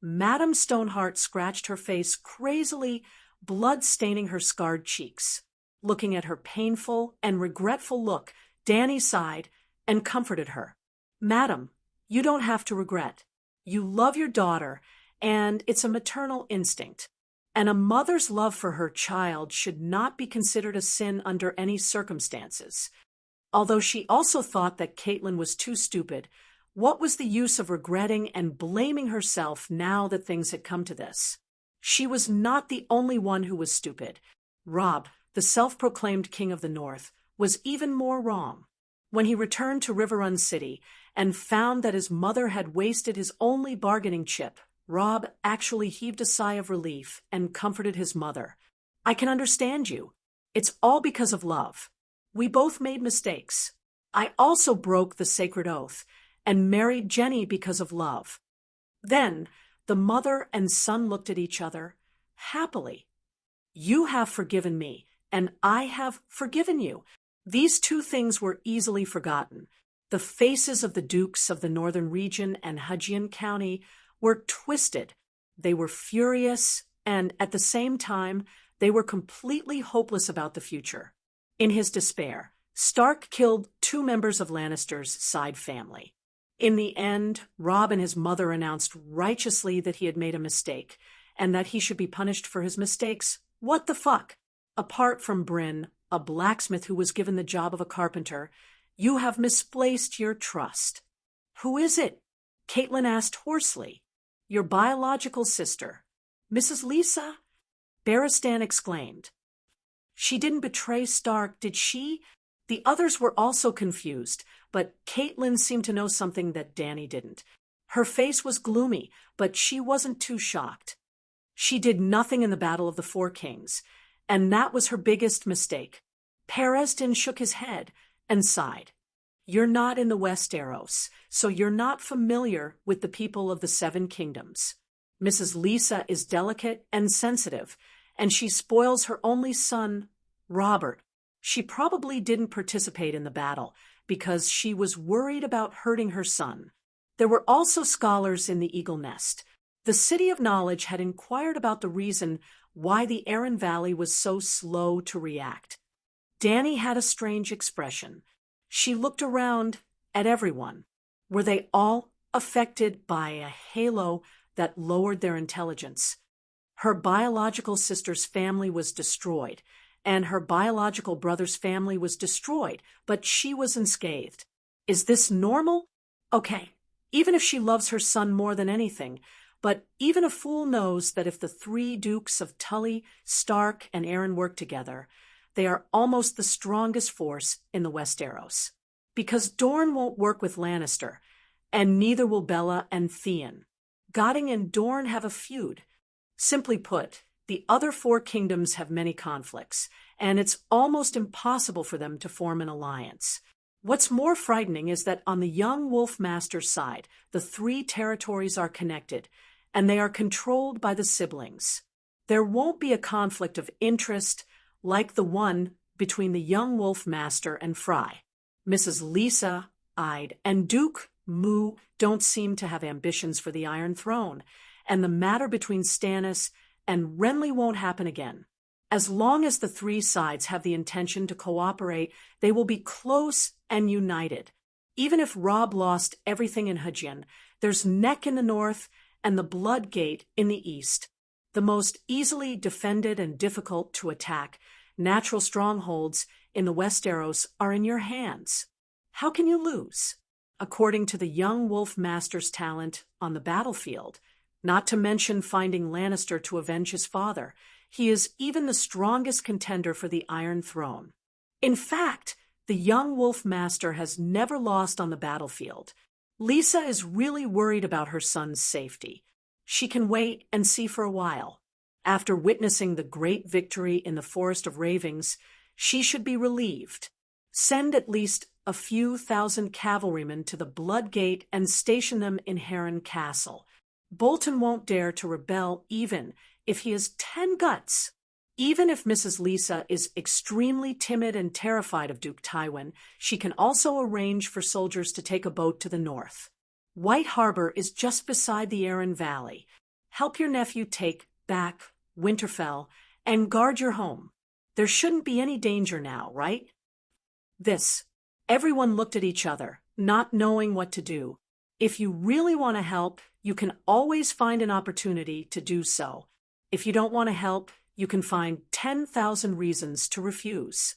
Madame Stoneheart scratched her face crazily, blood staining her scarred cheeks. Looking at her painful and regretful look, Dany sighed and comforted her. "Madam, you don't have to regret. You love your daughter, and it's a maternal instinct. And a mother's love for her child should not be considered a sin under any circumstances." Although she also thought that Catelyn was too stupid, what was the use of regretting and blaming herself now that things had come to this? She was not the only one who was stupid. Robb, the self-proclaimed king of the North, was even more wrong. When he returned to Riverrun City and found that his mother had wasted his only bargaining chip, Robb actually heaved a sigh of relief and comforted his mother. "I can understand you. It's all because of love. We both made mistakes. I also broke the sacred oath and married Jenny because of love." Then the mother and son looked at each other happily. "You have forgiven me, and I have forgiven you." These two things were easily forgotten. The faces of the dukes of the northern region and Hudgian County were twisted. They were furious, and at the same time, they were completely hopeless about the future. In his despair, Stark killed 2 members of Lannister's side family. In the end, Robb and his mother announced righteously that he had made a mistake, and that he should be punished for his mistakes. What the fuck? Apart from Bryn, a blacksmith who was given the job of a carpenter, you have misplaced your trust. "Who is it?" Catelyn asked hoarsely. "Your biological sister." "Mrs. Lisa?" Barristan exclaimed. "She didn't betray Stark, did she?" The others were also confused, but Catelyn seemed to know something that Dany didn't. Her face was gloomy, but she wasn't too shocked. She did nothing in the Battle of the Four Kings, and that was her biggest mistake. Peresden shook his head and sighed. "You're not in the Westeros, so you're not familiar with the people of the 7 Kingdoms. Mrs. Lisa is delicate and sensitive, and she spoils her only son, Robert. She probably didn't participate in the battle because she was worried about hurting her son." There were also scholars in the Eagle Nest. The City of Knowledge had inquired about the reason why the Arryn Valley was so slow to react. Dany had a strange expression. She looked around at everyone. Were they all affected by a halo that lowered their intelligence? Her biological sister's family was destroyed, and her biological brother's family was destroyed, but she was unscathed. Is this normal? Okay, even if she loves her son more than anything, but even a fool knows that if the 3 dukes of Tully, Stark, and Arryn work together, they are almost the strongest force in the Westeros. Because Dorne won't work with Lannister, and neither will Bella and Theon. Godding and Dorne have a feud. Simply put, the other 4 kingdoms have many conflicts, and it's almost impossible for them to form an alliance. What's more frightening is that on the young Wolf Master's side, the 3 territories are connected, and they are controlled by the siblings. There won't be a conflict of interest like the one between the young Wolf Master and Fry. Mrs. Lisa eyed, and Duke Mu don't seem to have ambitions for the Iron Throne, and the matter between Stannis and Renly won't happen again. As long as the three sides have the intention to cooperate, they will be close and united. Even if Robb lost everything in Hajin, there's Neck in the north and the Blood Gate in the east. The most easily defended and difficult to attack natural strongholds in the Westeros are in your hands. How can you lose? According to the young Wolf Master's talent on the battlefield, not to mention finding Lannister to avenge his father, he is even the strongest contender for the Iron Throne. In fact, the young Wolf Master has never lost on the battlefield. Lisa is really worried about her son's safety. She can wait and see for a while. After witnessing the great victory in the Forest of Ravens, she should be relieved. Send at least a few thousand cavalrymen to the Blood Gate and station them in Heron Castle. Bolton won't dare to rebel even if he has 10 guts. Even if Mrs. Lisa is extremely timid and terrified of Duke Tywin, she can also arrange for soldiers to take a boat to the north. White Harbor is just beside the Aran Valley. Help your nephew take back Winterfell and guard your home. There shouldn't be any danger now, right? Everyone looked at each other, not knowing what to do. If you really want to help, you can always find an opportunity to do so. If you don't want to help, you can find 10,000 reasons to refuse.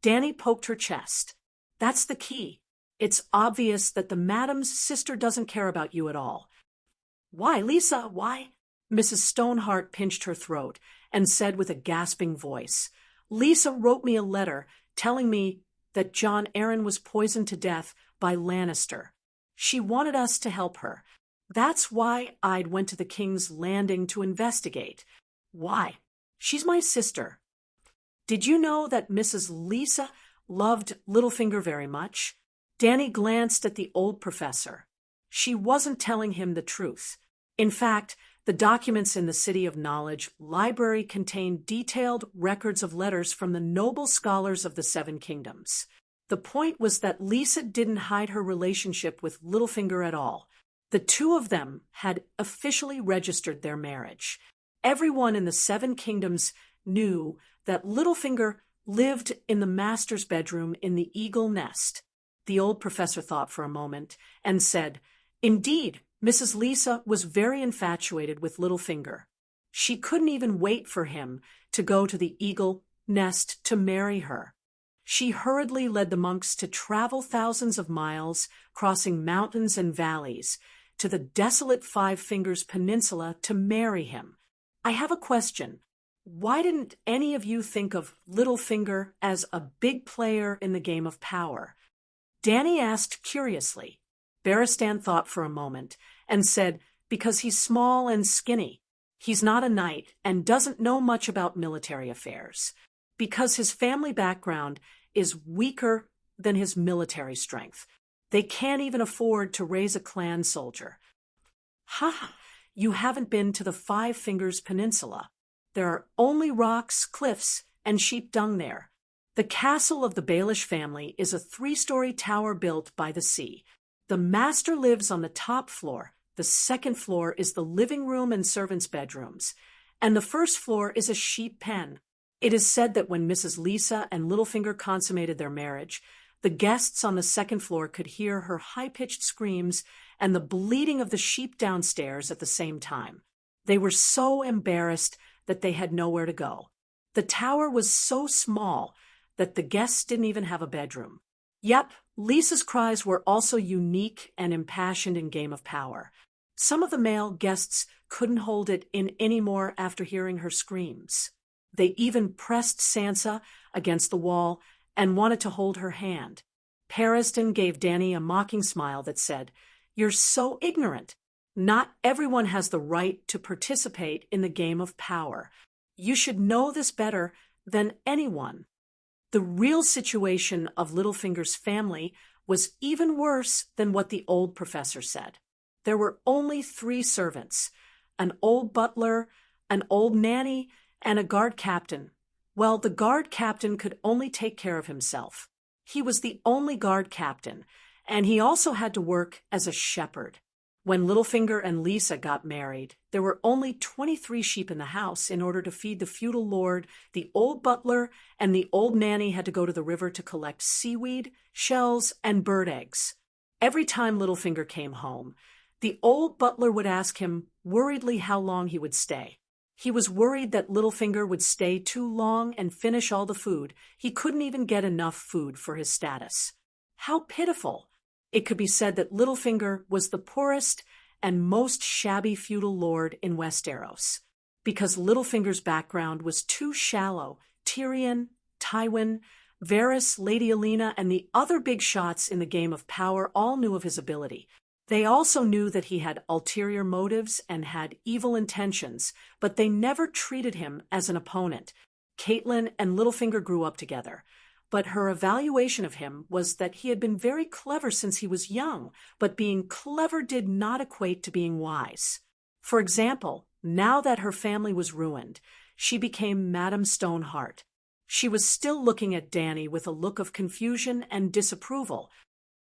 Dany poked her chest. That's the key. It's obvious that the madam's sister doesn't care about you at all. Why, Lisa, why? Mrs. Stoneheart pinched her throat and said with a gasping voice, Lisa wrote me a letter telling me that Jon Arryn was poisoned to death by Lannister. She wanted us to help her. That's why I went to the King's Landing to investigate. Why? She's my sister. Did you know that Mrs. Lisa loved Littlefinger very much? Dany glanced at the old professor. She wasn't telling him the truth. In fact, the documents in the City of Knowledge library contain detailed records of letters from the noble scholars of the Seven Kingdoms. The point was that Lisa didn't hide her relationship with Littlefinger at all. The two of them had officially registered their marriage. Everyone in the Seven Kingdoms knew that Littlefinger lived in the master's bedroom in the Eagle Nest. The old professor thought for a moment and said, Indeed, Mrs. Lisa was very infatuated with Littlefinger. She couldn't even wait for him to go to the Eagle Nest to marry her. She hurriedly led the monks to travel thousands of miles, crossing mountains and valleys, to the desolate Five Fingers Peninsula to marry him. I have a question. Why didn't any of you think of Littlefinger as a big player in the game of power? Dany asked curiously. Barristan thought for a moment and said, Because he's small and skinny. He's not a knight and doesn't know much about military affairs. Because his family background is weaker than his military strength. They can't even afford to raise a clan soldier. Ha! You haven't been to the Five Fingers Peninsula. There are only rocks, cliffs, and sheep dung there. The castle of the Baelish family is a 3-story tower built by the sea. The master lives on the top floor. The second floor is the living room and servants' bedrooms. And the first floor is a sheep pen. It is said that when Mrs. Lisa and Littlefinger consummated their marriage, the guests on the second floor could hear her high-pitched screams and the bleating of the sheep downstairs at the same time. They were so embarrassed that they had nowhere to go. The tower was so small that the guests didn't even have a bedroom. Yep, Lisa's cries were also unique and impassioned in Game of Power. Some of the male guests couldn't hold it in anymore after hearing her screams. They even pressed Sansa against the wall and wanted to hold her hand. Barristan gave Dany a mocking smile that said, You're so ignorant. Not everyone has the right to participate in the game of power. You should know this better than anyone. The real situation of Littlefinger's family was even worse than what the old professor said. There were only 3 servants, an old butler, an old nanny, and a guard captain. Well, the guard captain could only take care of himself. He was the only guard captain, And he also had to work as a shepherd. When Littlefinger and Lisa got married, there were only 23 sheep in the house in order to feed the feudal lord. The old butler and the old nanny had to go to the river to collect seaweed, shells, and bird eggs. Every time Littlefinger came home, the old butler would ask him worriedly how long he would stay. He was worried that Littlefinger would stay too long and finish all the food. He couldn't even get enough food for his status. How pitiful! It could be said that Littlefinger was the poorest and most shabby feudal lord in Westeros. Because Littlefinger's background was too shallow, Tyrion, Tywin, Varys, Lady Olenna, and the other big shots in the game of power all knew of his ability. They also knew that he had ulterior motives and had evil intentions, but they never treated him as an opponent. Catelyn and Littlefinger grew up together, but her evaluation of him was that he had been very clever since he was young, but being clever did not equate to being wise. For example, now that her family was ruined, she became Madame Stoneheart. She was still looking at Dany with a look of confusion and disapproval.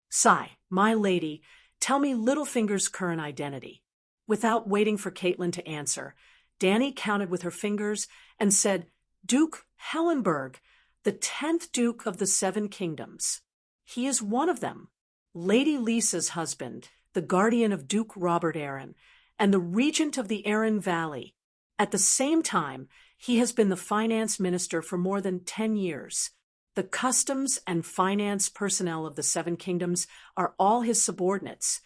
"Sigh, my lady, tell me Littlefinger's current identity." Without waiting for Catelyn to answer, Dany counted with her fingers and said, "Duke Hellenberg, the 10th Duke of the Seven Kingdoms. He is one of them. Lady Lisa's husband, the guardian of Duke Robert Arryn, and the regent of the Arryn Valley. At the same time, he has been the finance minister for more than 10 years. The customs and finance personnel of the Seven Kingdoms are all his subordinates,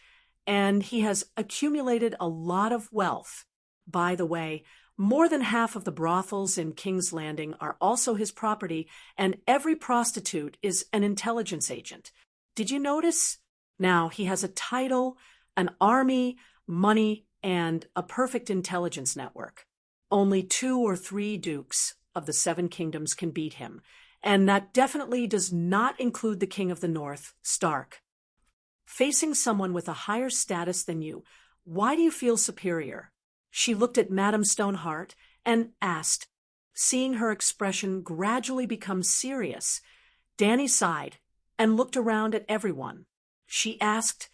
and he has accumulated a lot of wealth. By the way, more than half of the brothels in King's Landing are also his property, and every prostitute is an intelligence agent. Did you notice? Now, he has a title, an army, money, and a perfect intelligence network. Only 2 or 3 dukes of the Seven Kingdoms can beat him, and that definitely does not include the King of the North, Stark. Facing someone with a higher status than you, why do you feel superior?" She looked at Madame Stoneheart and asked, seeing her expression gradually become serious. Dany sighed and looked around at everyone. She asked,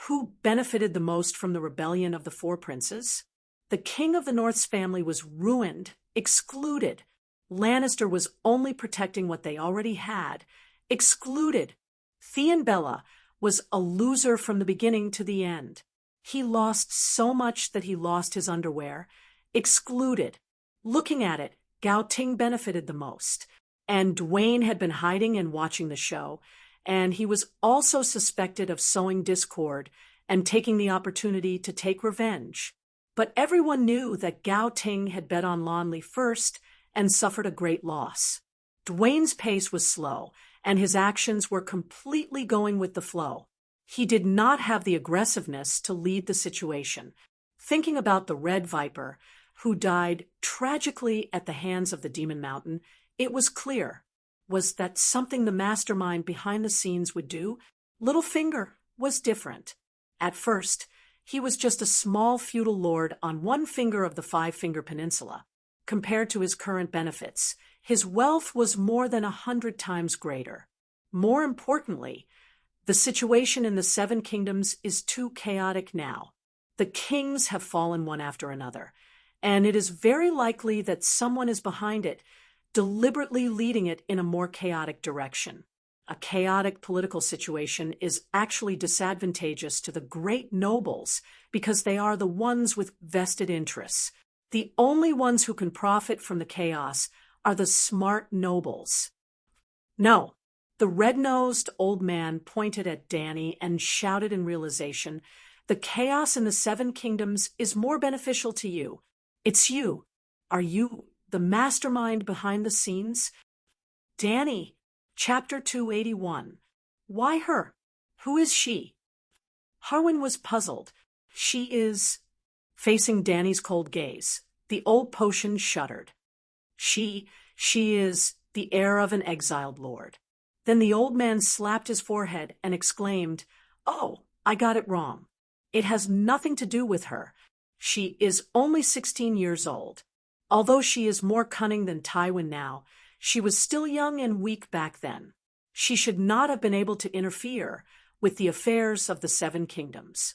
"Who benefited the most from the rebellion of the 4 princes?" The King of the North's family was ruined, excluded. Lannister was only protecting what they already had, excluded. Theon Bella was a loser from the beginning to the end. He lost so much that he lost his underwear, excluded. Looking at it, Gao Ting benefited the most. And Dwayne had been hiding and watching the show, and he was also suspected of sowing discord and taking the opportunity to take revenge. But everyone knew that Gao Ting had bet on Lonley first and suffered a great loss. Dwayne's pace was slow, and his actions were completely going with the flow. He did not have the aggressiveness to lead the situation. Thinking about the Red Viper, who died tragically at the hands of the Demon Mountain, it was clear. Was that something the mastermind behind the scenes would do? Littlefinger was different. At first, he was just a small feudal lord on one finger of the 5-Finger Peninsula. Compared to his current benefits, his wealth was more than 100 times greater. More importantly, the situation in the Seven Kingdoms is too chaotic now. The kings have fallen one after another, and it is very likely that someone is behind it, deliberately leading it in a more chaotic direction. A chaotic political situation is actually disadvantageous to the great nobles because they are the ones with vested interests. The only ones who can profit from the chaos are the smart nobles. No. The red-nosed old man pointed at Dany and shouted in realization, "The chaos in the Seven Kingdoms is more beneficial to you. It's you. Are you the mastermind behind the scenes?" Dany, Chapter 281. Why her? Who is she? Harwin was puzzled. She is... Facing Dany's cold gaze, the old potion shuddered. She is the heir of an exiled lord. Then the old man slapped his forehead and exclaimed, "Oh, I got it wrong. It has nothing to do with her. She is only 16 years old. Although she is more cunning than Tywin now, she was still young and weak back then. She should not have been able to interfere. with the affairs of the Seven Kingdoms.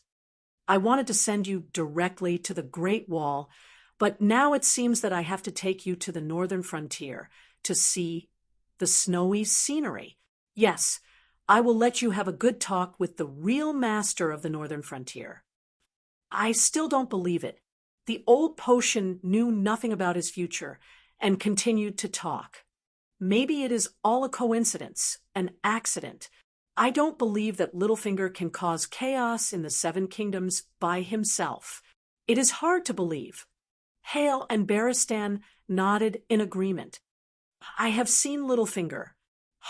I wanted to send you directly to the Great Wall, but now it seems that I have to take you to the northern frontier to see the snowy scenery. Yes, I will let you have a good talk with the real master of the northern frontier. I still don't believe it. The old potion knew nothing about his future and continued to talk. Maybe it is all a coincidence, an accident. I don't believe that Littlefinger can cause chaos in the Seven Kingdoms by himself. It is hard to believe. Hale and Barristan nodded in agreement. I have seen Littlefinger.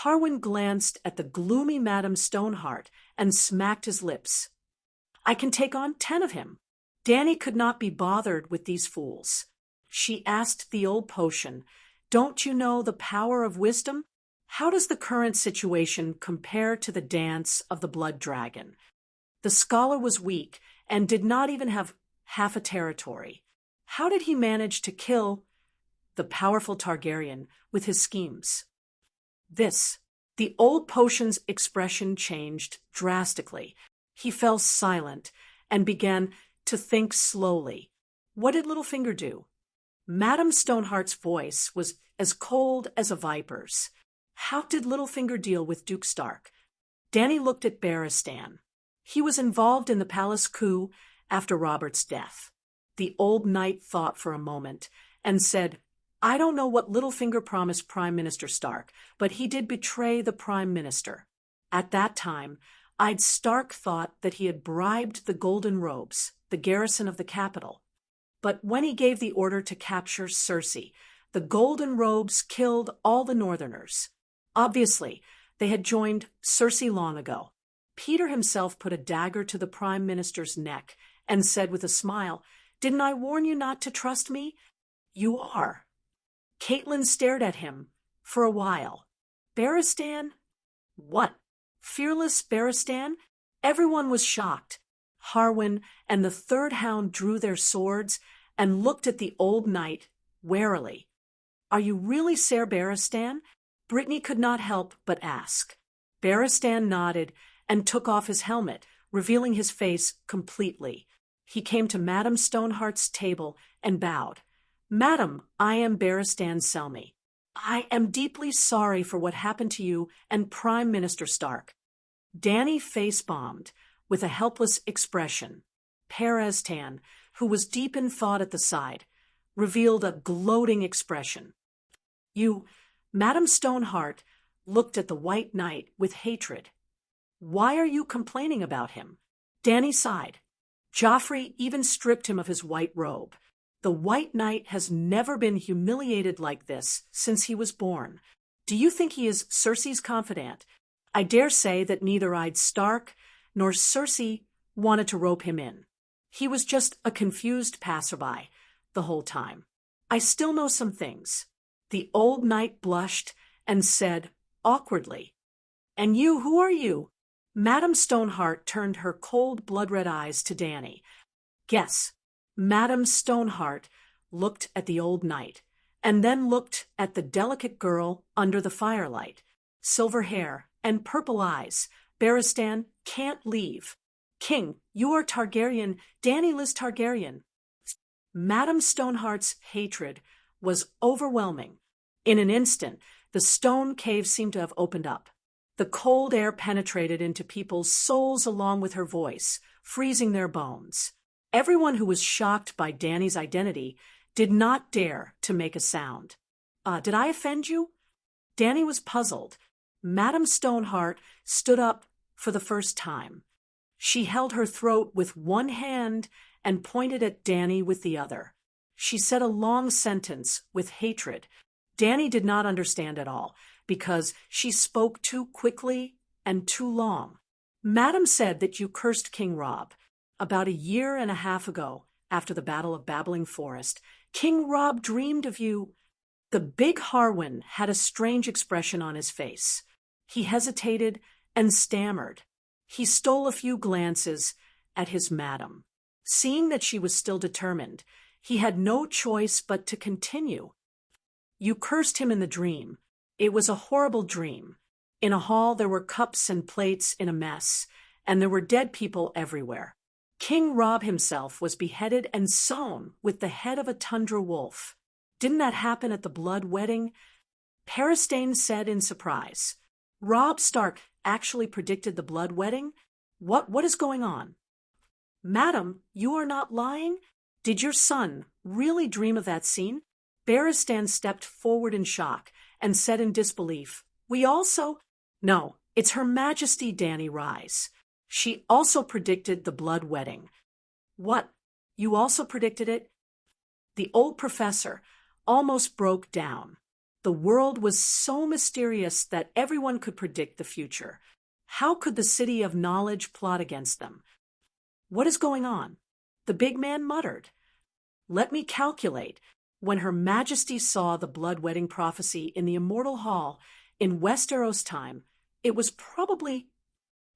Harwin glanced at the gloomy Madame Stoneheart and smacked his lips. I can take on 10 of him. Dany could not be bothered with these fools. She asked the old potion, "Don't you know the power of wisdom? How does the current situation compare to the dance of the blood dragon?" The scholar was weak and did not even have half a territory. How did he manage to kill the powerful Targaryen with his schemes? The old potion's expression changed drastically. He fell silent and began to think slowly. What did Littlefinger do? Madame Stoneheart's voice was as cold as a viper's. How did Littlefinger deal with Duke Stark? Dany looked at Barristan. He was involved in the palace coup after Robert's death. The old knight thought for a moment and said, "I don't know what Littlefinger promised Prime Minister Stark, but he did betray the Prime Minister. At that time, Stark thought that he had bribed the Golden Robes, the garrison of the capital. But when he gave the order to capture Cersei, the Golden Robes killed all the Northerners. Obviously, they had joined Cersei long ago. Peter himself put a dagger to the Prime Minister's neck and said with a smile, 'Didn't I warn you not to trust me? You are.' Catelyn stared at him for a while. Barristan? What? Fearless Barristan? Everyone was shocked. Harwin and the third hound drew their swords and looked at the old knight warily. "Are you really Ser Barristan?" Brittany could not help but ask. Barristan nodded and took off his helmet, revealing his face completely. He came to Madame Stoneheart's table and bowed. "Madam, I am Barristan Selmy. I am deeply sorry for what happened to you and Prime Minister Stark." Dany face-bombed with a helpless expression. Perestan, who was deep in thought at the side, revealed a gloating expression. Madame Stoneheart looked at the White Knight with hatred. "Why are you complaining about him?" Dany sighed. "Joffrey even stripped him of his white robe. The White Knight has never been humiliated like this since he was born. Do you think he is Cersei's confidant? I dare say that neither Stark nor Cersei wanted to rope him in. He was just a confused passerby the whole time. I still know some things." The old knight blushed and said awkwardly, "And you, who are you?" Madame Stoneheart turned her cold blood-red eyes to Dany. "Guess." Madame Stoneheart looked at the old knight, and then looked at the delicate girl under the firelight. Silver hair and purple eyes. Barristan can't leave. "King, you are Targaryen, Dany Liz Targaryen." Madame Stoneheart's hatred was overwhelming. In an instant, the stone cave seemed to have opened up. The cold air penetrated into people's souls along with her voice, freezing their bones. Everyone who was shocked by Dany's identity did not dare to make a sound. Did I offend you?" Dany was puzzled. Madame Stoneheart stood up for the first time. She held her throat with one hand and pointed at Dany with the other. She said a long sentence with hatred. Dany did not understand at all, because she spoke too quickly and too long. "Madam said that you cursed King Robb. About 1.5 years ago, after the Battle of Babbling Forest, King Robb dreamed of you." The big Harwin had a strange expression on his face. He hesitated and stammered. He stole a few glances at his madam. Seeing that she was still determined, he had no choice but to continue. "You cursed him in the dream. It was a horrible dream. In a hall there were cups and plates in a mess, and there were dead people everywhere. King Rob himself was beheaded and sewn with the head of a tundra wolf. Didn't that happen at the blood wedding? Peristane said in surprise. Robb Stark actually predicted the blood wedding? What is going on? Madam, you are not lying? Did your son really dream of that scene? Barristan stepped forward in shock and said in disbelief, We also— No, it's Her Majesty Dany Rise. She also predicted the blood wedding. What? You also predicted it? The old professor almost broke down. The world was so mysterious that everyone could predict the future. How could the City of Knowledge plot against them? What is going on? The big man muttered. Let me calculate. When Her Majesty saw the blood wedding prophecy in the Immortal Hall in Westeros time, it was probably—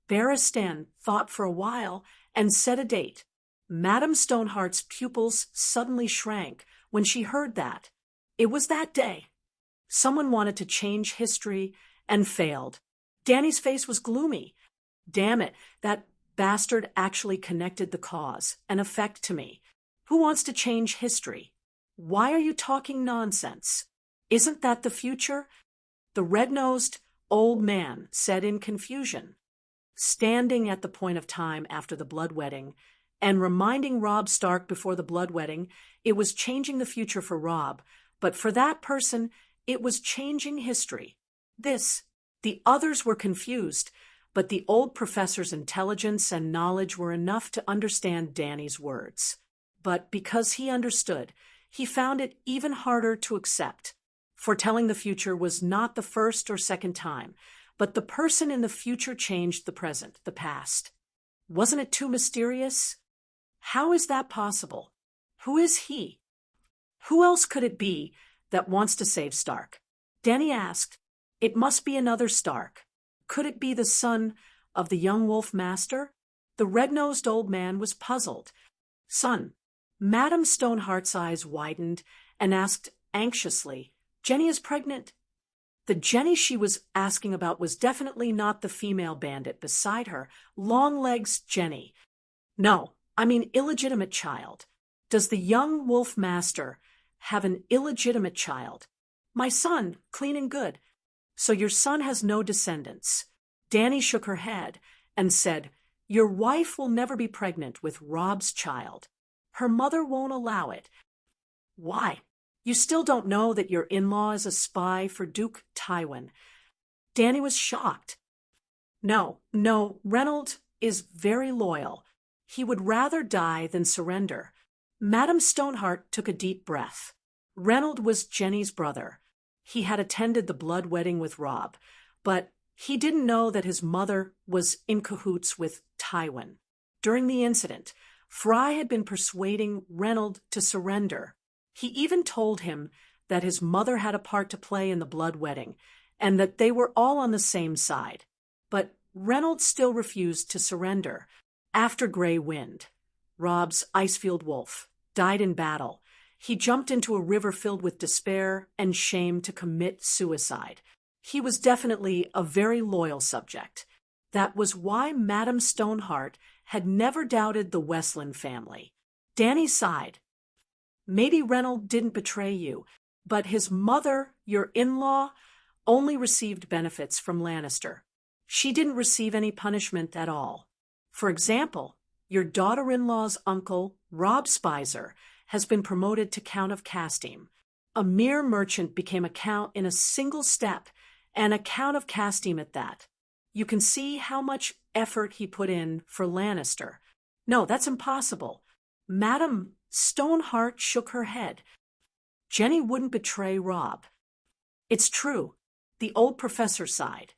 Barristan thought for a while and set a date. Madame Stoneheart's pupils suddenly shrank when she heard that. It was that day. Someone wanted to change history and failed. Dany's face was gloomy. Damn it, that bastard actually connected the cause and effect to me. Who wants to change history? Why are you talking nonsense? Isn't that the future? The red-nosed old man said in confusion. Standing at the point of time after the blood wedding and reminding Robb Stark before the blood wedding, it was changing the future for Robb, but for that person, it was changing history. The others were confused, but the old professor's intelligence and knowledge were enough to understand Dany's words. But because he understood, he found it even harder to accept. Foretelling the future was not the first or second time, but the person in the future changed the present, the past. Wasn't it too mysterious? How is that possible? Who is he? Who else could it be that wants to save Stark? Dany asked. It must be another Stark. Could it be the son of the young wolf master? The red-nosed old man was puzzled. Son. Madame Stoneheart's eyes widened and asked anxiously, Jenny is pregnant. The Jenny she was asking about was definitely not the female bandit beside her, Longlegs Jenny. No, I mean illegitimate child. Does the young wolf master have an illegitimate child? My son, clean and good. So your son has no descendants. Dany shook her head and said, Your wife will never be pregnant with Robb's child. Her mother won't allow it. Why? You still don't know that your in-law is a spy for Duke Tywin. Dany was shocked. No, Reynold is very loyal. He would rather die than surrender. Madame Stoneheart took a deep breath. Reynold was Jenny's brother. He had attended the blood wedding with Robb, but he didn't know that his mother was in cahoots with Tywin. During the incident, Fry had been persuading Reynold to surrender. He even told him that his mother had a part to play in the blood wedding, and that they were all on the same side. But Reynold still refused to surrender. After Grey Wind, Robb's Icefield wolf, died in battle, he jumped into a river filled with despair and shame to commit suicide. He was definitely a very loyal subject. That was why Madame Stoneheart had never doubted the Westland family. Dany sighed. Maybe Reynold didn't betray you, but his mother, your in-law, only received benefits from Lannister. She didn't receive any punishment at all. For example, your daughter-in-law's uncle, Robb Spicer, has been promoted to Count of Castime. A mere merchant became a count in a single step, and a Count of Castime at that. You can see how much effort he put in for Lannister. No, that's impossible. Madame Stoneheart shook her head. Jenny wouldn't betray Robb. It's true. The old professor sighed.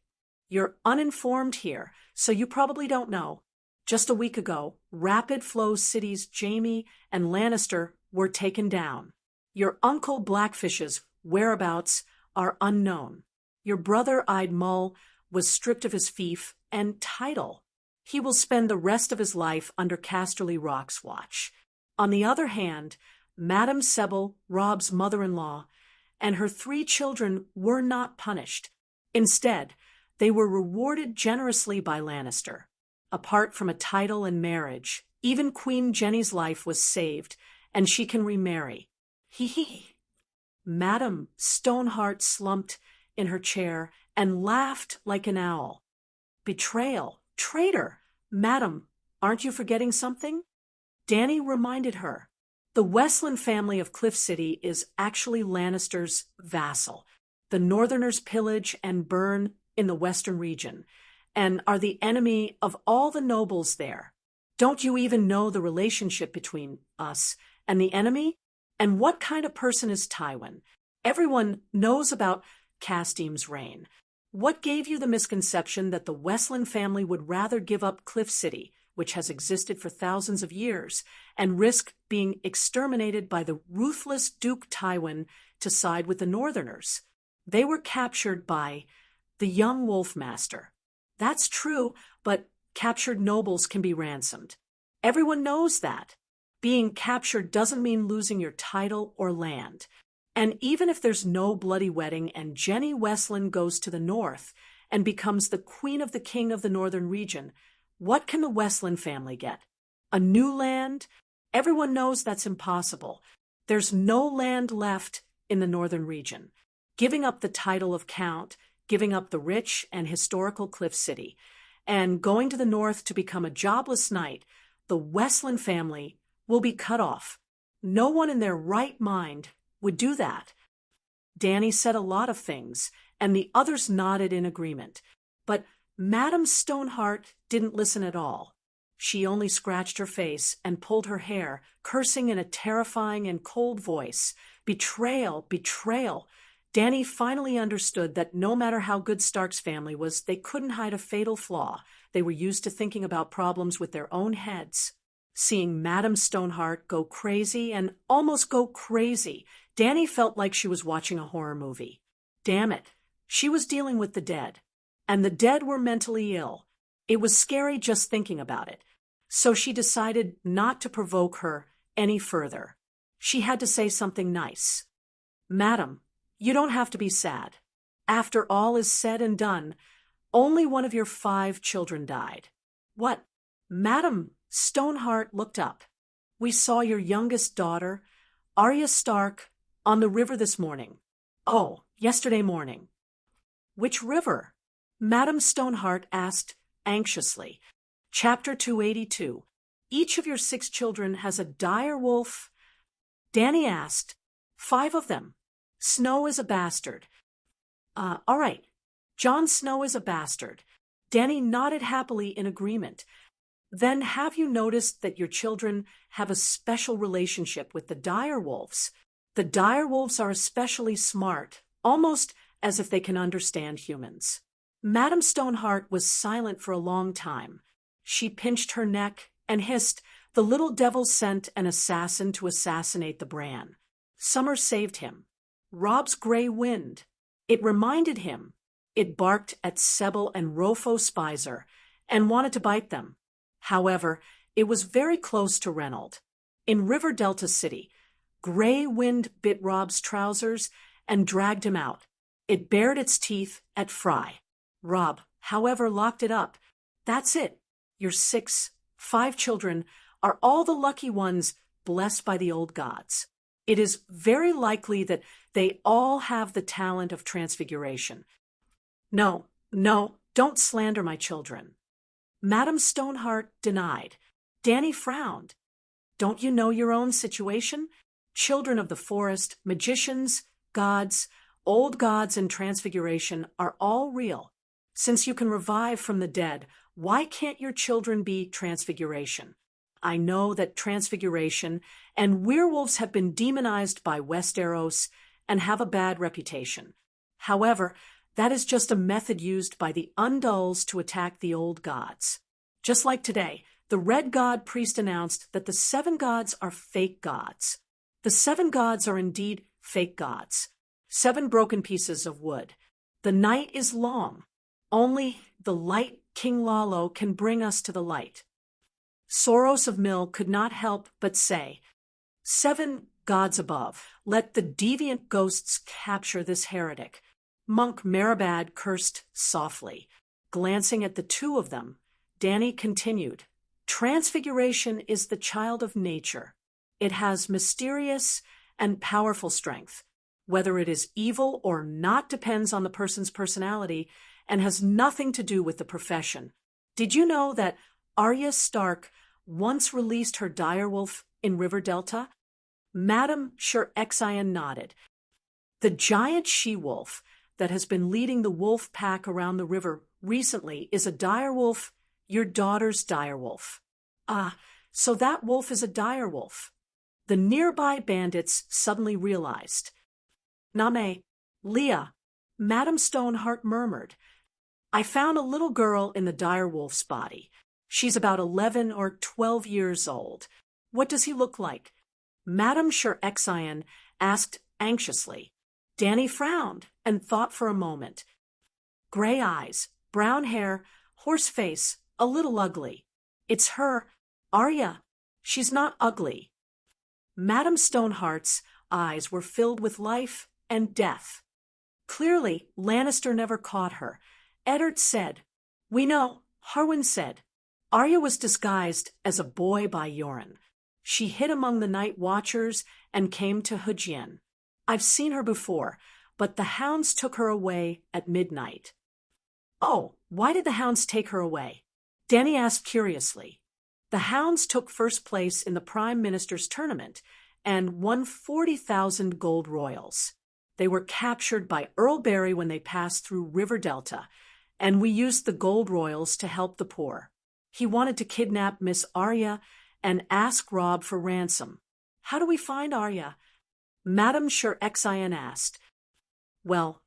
You're uninformed here, so you probably don't know. Just a week ago, Rapid Flow City's Jaime and Lannister were taken down. Your uncle Blackfish's whereabouts are unknown. Your brother-eyed Mull was stripped of his fief and title. He will spend the rest of his life under Casterly Rock's watch. On the other hand, Madame Sebel, Robb's mother-in-law, and her 3 children were not punished. Instead, they were rewarded generously by Lannister. apart from a title and marriage, even Queen Jenny's life was saved, and she can remarry. Hee. Madame Stoneheart slumped in her chair and laughed like an owl. Betrayal, traitor. Madam, aren't you forgetting something? Danny reminded her. The Westland family of Cliff City is actually Lannister's vassal. The Northerners pillage and burn in the western region, and are the enemy of all the nobles there. Don't you even know the relationship between us and the enemy? And what kind of person is Tywin? Everyone knows about Casteem's reign. What gave you the misconception that the Westland family would rather give up Cliff City, which has existed for thousands of years, and risk being exterminated by the ruthless Duke Tywin to side with the Northerners? They were captured by the young Wolfmaster. That's true, but captured nobles can be ransomed. Everyone knows that. Being captured doesn't mean losing your title or land. And even if there's no bloody wedding and Jenny Westland goes to the north and becomes the queen of the king of the northern region, what can the Westland family get? A new land? Everyone knows that's impossible. There's no land left in the northern region. Giving up the title of count, giving up the rich and historical Cliff City, and going to the north to become a jobless knight, the Westland family will be cut off. No one in their right mind would do that. Danny said a lot of things, and the others nodded in agreement. But Madame Stoneheart didn't listen at all. She only scratched her face and pulled her hair, cursing in a terrifying and cold voice. Betrayal, betrayal. Danny finally understood that no matter how good Stark's family was, they couldn't hide a fatal flaw. They were used to thinking about problems with their own heads. Seeing Madame Stoneheart go crazy and almost go crazy, Danny felt like she was watching a horror movie. Damn it, she was dealing with the dead. And the dead were mentally ill. It was scary just thinking about it. So she decided not to provoke her any further. She had to say something nice. Madam, you don't have to be sad. After all is said and done, only one of your 5 children died. What? Madam Stoneheart looked up. We saw your youngest daughter, Arya Stark, on the river this morning. Oh, yesterday morning. Which river? Madam Stoneheart asked anxiously. Chapter 282. Each of your 6 children has a dire wolf. Danny asked. 5 of them. Snow is a bastard. All right. Jon Snow is a bastard. Danny nodded happily in agreement. Then have you noticed that your children have a special relationship with the dire wolves? The dire wolves are especially smart, almost as if they can understand humans. Madame Stoneheart was silent for a long time. She pinched her neck and hissed, "The little devil sent an assassin to assassinate the Bran. Summer saved him. Robb's gray wind. It reminded him. It barked at Sebel and Rofo Spicer and wanted to bite them. However, it was very close to Reynold. In River Delta City, gray wind bit Robb's trousers and dragged him out. It bared its teeth at Fry. Robb, however, locked it up. That's it. Your 5 children are all the lucky ones blessed by the old gods. It is very likely that they all have the talent of transfiguration. No, don't slander my children." Madame Stoneheart denied. Danny frowned. Don't you know your own situation? Children of the forest, magicians, gods, old gods, and transfiguration are all real. Since you can revive from the dead, why can't your children be transfiguration? I know that transfiguration and werewolves have been demonized by Westeros and have a bad reputation. However, that is just a method used by the Undulls to attack the old gods. Just like today, the Red God priest announced that the 7 gods are fake gods. The 7 gods are indeed fake gods. 7 broken pieces of wood. The night is long. Only the light King Lalo can bring us to the light. Soros of Mill could not help but say, 7 gods above, let the deviant ghosts capture this heretic. Monk Meribad cursed softly. Glancing at the 2 of them, Danny continued, "Transfiguration is the child of nature. It has mysterious and powerful strength. Whether it is evil or not depends on the person's personality and has nothing to do with the profession. Did you know that Arya Stark once released her direwolf in River Delta?" Madame Sher-Exian nodded. "The giant she-wolf that has been leading the wolf pack around the river recently is a direwolf, your daughter's direwolf." "Ah, so that wolf is a direwolf." The nearby bandits suddenly realized. "Name, Leah," Madame Stoneheart murmured. "I found a little girl in the direwolf's body. She's about 11 or 12 years old. What does he look like?" Madame Sher-Exian asked anxiously. Danny frowned and thought for a moment. "Gray eyes, brown hair, horse face, a little ugly. It's her, Arya. She's not ugly." Madame Stoneheart's eyes were filled with life and death. "Clearly, Lannister never caught her," Eddard said. "We know," Harwin said. "Arya was disguised as a boy by Yoren. She hid among the Night Watchers and came to Hujien. I've seen her before, but the hounds took her away at midnight." "Oh, why did the hounds take her away?" Danny asked curiously. "The hounds took first place in the Prime Minister's tournament and won 40,000 gold royals. They were captured by Earl Barry when they passed through River Delta, and we used the gold royals to help the poor. He wanted to kidnap Miss Arya and ask Robb for ransom. How do we find Arya?" Madame Sher-Exian asked. "Well,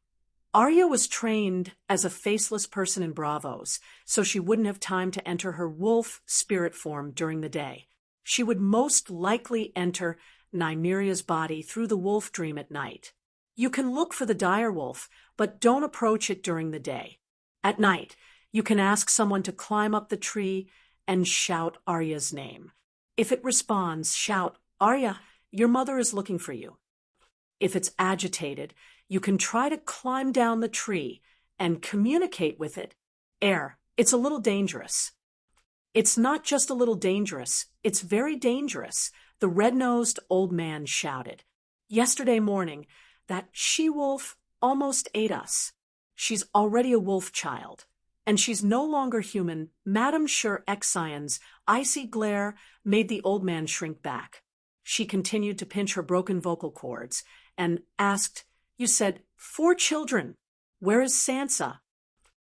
Arya was trained as a faceless person in Bravos, so she wouldn't have time to enter her wolf spirit form during the day. She would most likely enter Nymeria's body through the wolf dream at night. You can look for the direwolf, but don't approach it during the day. At night, you can ask someone to climb up the tree and shout Arya's name. If it responds, shout, 'Arya, your mother is looking for you.' If it's agitated, you can try to climb down the tree and communicate with it. It's a little dangerous." "It's not just a little dangerous, it's very dangerous," the red-nosed old man shouted. "Yesterday morning, that she-wolf almost ate us. She's already a wolf child, and she's no longer human." Madame Sher-Exian's icy glare made the old man shrink back. She continued to pinch her broken vocal cords and asked, "You said 4 children. Where is Sansa?"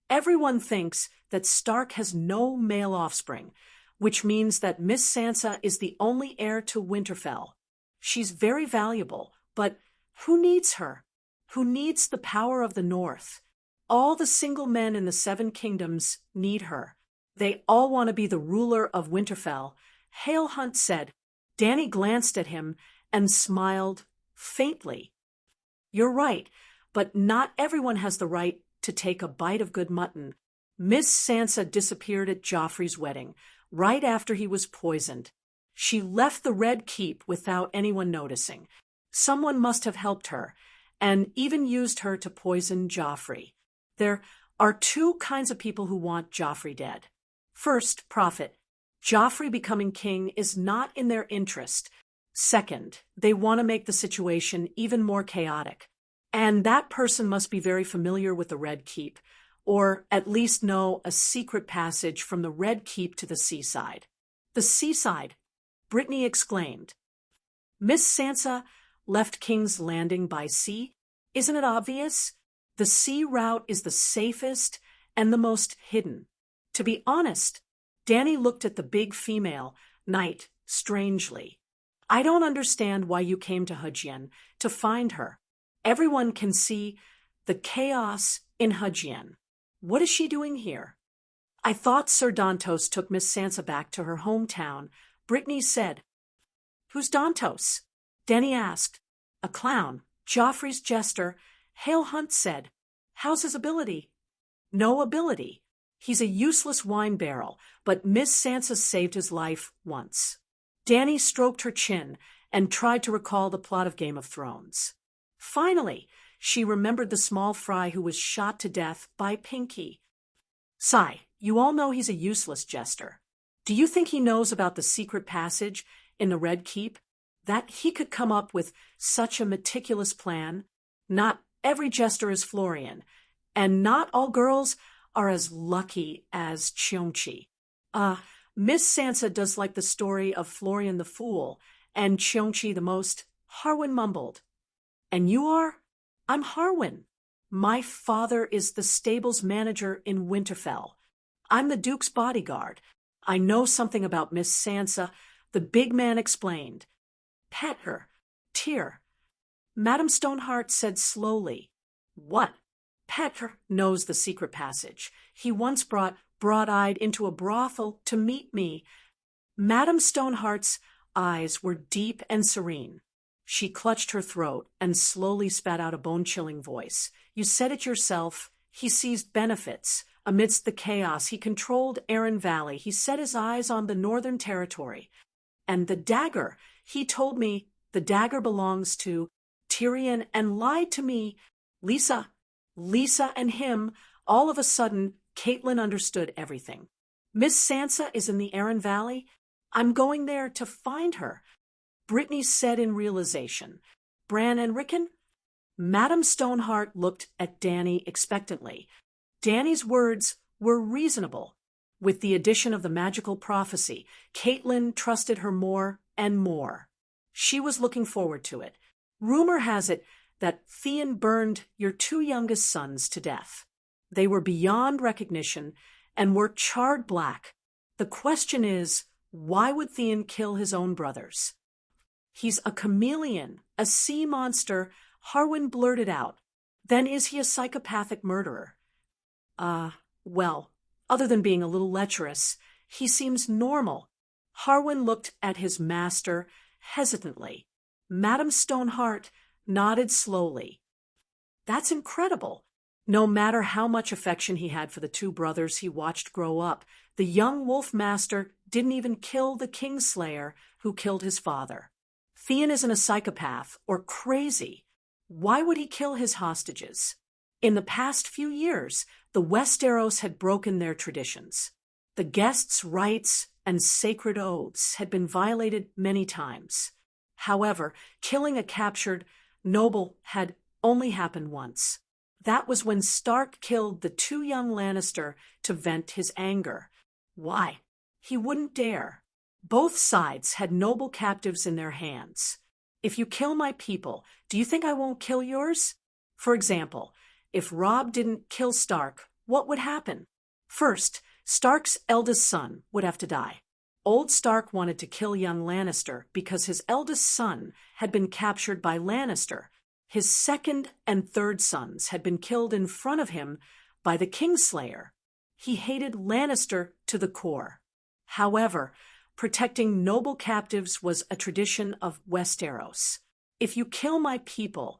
"Everyone thinks that Stark has no male offspring, which means that Miss Sansa is the only heir to Winterfell. She's very valuable, but who needs her? Who needs the power of the North? All the single men in the 7 kingdoms need her. They all want to be the ruler of Winterfell," Hale Hunt said. Danny glanced at him and smiled faintly. "You're right, but not everyone has the right to take a bite of good mutton. Miss Sansa disappeared at Joffrey's wedding, right after he was poisoned. She left the Red Keep without anyone noticing. Someone must have helped her, and even used her to poison Joffrey. There are 2 kinds of people who want Joffrey dead. First, profit. Joffrey becoming king is not in their interest. Second, they want to make the situation even more chaotic. And that person must be very familiar with the Red Keep, or at least know a secret passage from the Red Keep to the seaside." "The seaside!" Brittany exclaimed. "Miss Sansa left King's Landing by sea. Isn't it obvious? The sea route is the safest and the most hidden. To be honest," Danny looked at the big female knight strangely. "I don't understand why you came to Hujien to find her. Everyone can see the chaos in Hujien. What is she doing here?" "I thought Sir Dantos took Miss Sansa back to her hometown," Brittany said. "Who's Dantos?" Danny asked. "A clown, Joffrey's jester," Hale Hunt said. "How's his ability?" "No ability. He's a useless wine barrel, but Miss Sansa saved his life once." Danny stroked her chin and tried to recall the plot of Game of Thrones. Finally, she remembered the small fry who was shot to death by Pinky. "Sigh, You all know he's a useless jester. Do you think he knows about the secret passage in the Red Keep? That he could come up with such a meticulous plan? Not every jester is Florian, and not all girls are as lucky as Cheonchi. Miss Sansa does like the story of Florian the Fool, and Cheonchi the most, Harwin mumbled. And you are? I'm Harwin. My father is the stables manager in Winterfell. I'm the Duke's bodyguard. I know something about Miss Sansa, the big man explained. Pet her. Tear. Madame Stoneheart said slowly. What? Pet her knows the secret passage. He once brought broad-eyed into a brothel to meet me. Madame Stoneheart's eyes were deep and serene. She clutched her throat and slowly spat out a bone-chilling voice. You said it yourself. He seized benefits. Amidst the chaos, he controlled Arryn Valley. He set his eyes on the Northern Territory. And the dagger, he told me the dagger belongs to Tyrion and lied to me. Lisa and him. All of a sudden, Catelyn understood everything. Miss Sansa is in the Arryn Valley. I'm going there to find her. Brittany said in realization. Bran and Rickon? Madame Stoneheart looked at Dany expectantly. Dany's words were reasonable. With the addition of the magical prophecy, Catelyn trusted her more and more. She was looking forward to it. Rumor has it that Theon burned your two youngest sons to death. They were beyond recognition and were charred black. The question is, why would Theon kill his own brothers? He's a chameleon, a sea monster, Harwin blurted out. Then is he a psychopathic murderer? Well, other than being a little lecherous, he seems normal. Harwin looked at his master hesitantly. Madame Stoneheart nodded slowly. That's incredible. No matter how much affection he had for the two brothers he watched grow up, the young wolf master didn't even kill the Kingslayer who killed his father. Theon isn't a psychopath or crazy. Why would he kill his hostages? In the past few years, the Westeros had broken their traditions. The guests' rights and sacred oaths had been violated many times. However, killing a captured noble had only happened once. That was when Stark killed the two young Lannister to vent his anger. Why? He wouldn't dare. Both sides had noble captives in their hands. If you kill my people, do you think I won't kill yours? For example, if Robb didn't kill Stark, what would happen? First, Stark's eldest son would have to die. Old Stark wanted to kill young Lannister because his eldest son had been captured by Lannister. His second and third sons had been killed in front of him by the Kingslayer. He hated Lannister to the core. However, protecting noble captives was a tradition of Westeros. If you kill my people,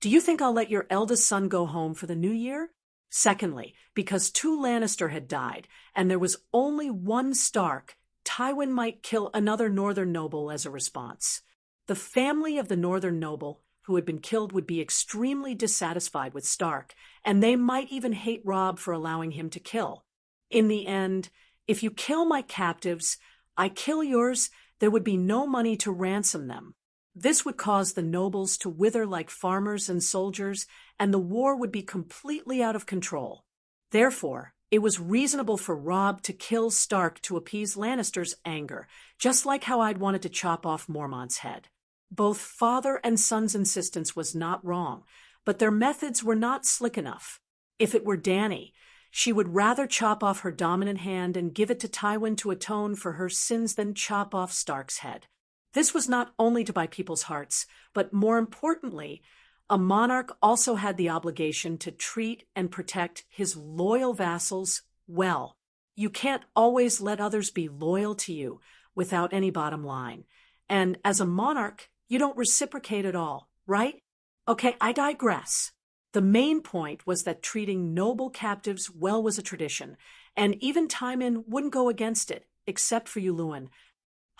do you think I'll let your eldest son go home for the new year? Secondly, because two Lannister had died, and there was only one Stark, Tywin might kill another northern noble as a response. The family of the northern noble who had been killed would be extremely dissatisfied with Stark, and they might even hate Robb for allowing him to kill. In the end, if you kill my captives, I kill yours, there would be no money to ransom them. This would cause the nobles to wither like farmers and soldiers, and the war would be completely out of control. Therefore, it was reasonable for Robb to kill Stark to appease Lannister's anger, just like how I'd wanted to chop off Mormont's head. Both father and son's insistence was not wrong, but their methods were not slick enough. If it were Dany, she would rather chop off her dominant hand and give it to Tywin to atone for her sins than chop off Stark's head. This was not only to buy people's hearts, but more importantly, a monarch also had the obligation to treat and protect his loyal vassals well. You can't always let others be loyal to you without any bottom line. And as a monarch, you don't reciprocate at all, right? Okay, I digress. The main point was that treating noble captives well was a tradition, and even Tywin wouldn't go against it, except for you, Luwin.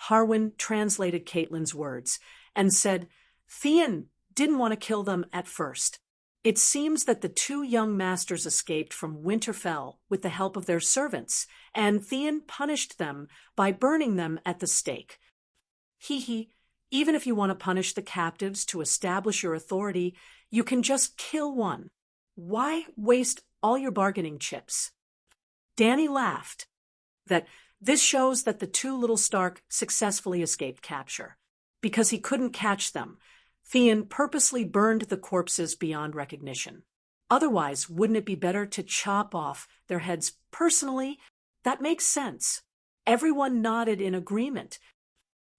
Harwin translated Catelyn's words and said, Theon didn't want to kill them at first. It seems that the two young masters escaped from Winterfell with the help of their servants, and Theon punished them by burning them at the stake. Hee hee, even if you want to punish the captives to establish your authority, you can just kill one. Why waste all your bargaining chips? Dany laughed. This shows that the two little Stark successfully escaped capture. Because he couldn't catch them, Theon purposely burned the corpses beyond recognition. Otherwise, wouldn't it be better to chop off their heads personally? That makes sense. Everyone nodded in agreement.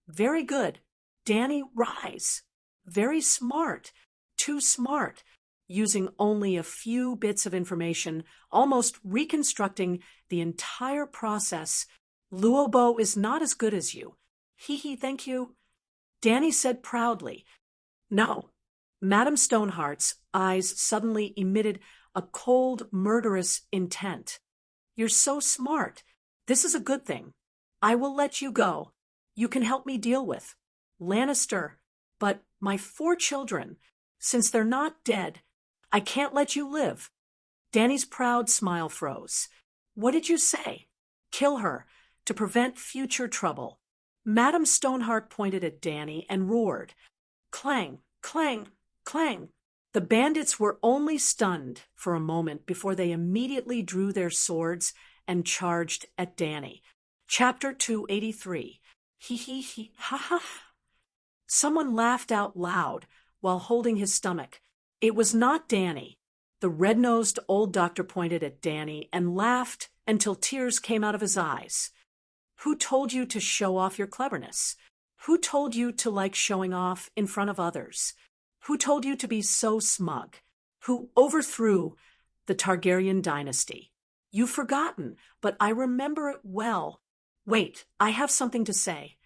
Very good. Dany, rise. Very smart. Too smart. Using only a few bits of information, almost reconstructing the entire process. Luobo is not as good as you. Hee hee, thank you. Dany said proudly. No. Madame Stoneheart's eyes suddenly emitted a cold, murderous intent. You're so smart. This is a good thing. I will let you go. You can help me deal with Lannister, but my 4 children, since they're not dead, I can't let you live. Dany's proud smile froze. What did you say? Kill her, to prevent future trouble. Madame Stoneheart pointed at Dany and roared. Clang, clang, clang. The bandits were only stunned for a moment before they immediately drew their swords and charged at Dany. Chapter 283. Hee hee hee, ha ha. Someone laughed out loud while holding his stomach. It was not Dany. The red-nosed old doctor pointed at Dany and laughed until tears came out of his eyes. Who told you to show off your cleverness? Who told you to like showing off in front of others? Who told you to be so smug? Who overthrew the Targaryen dynasty? You've forgotten, but I remember it well. Wait, I have something to say.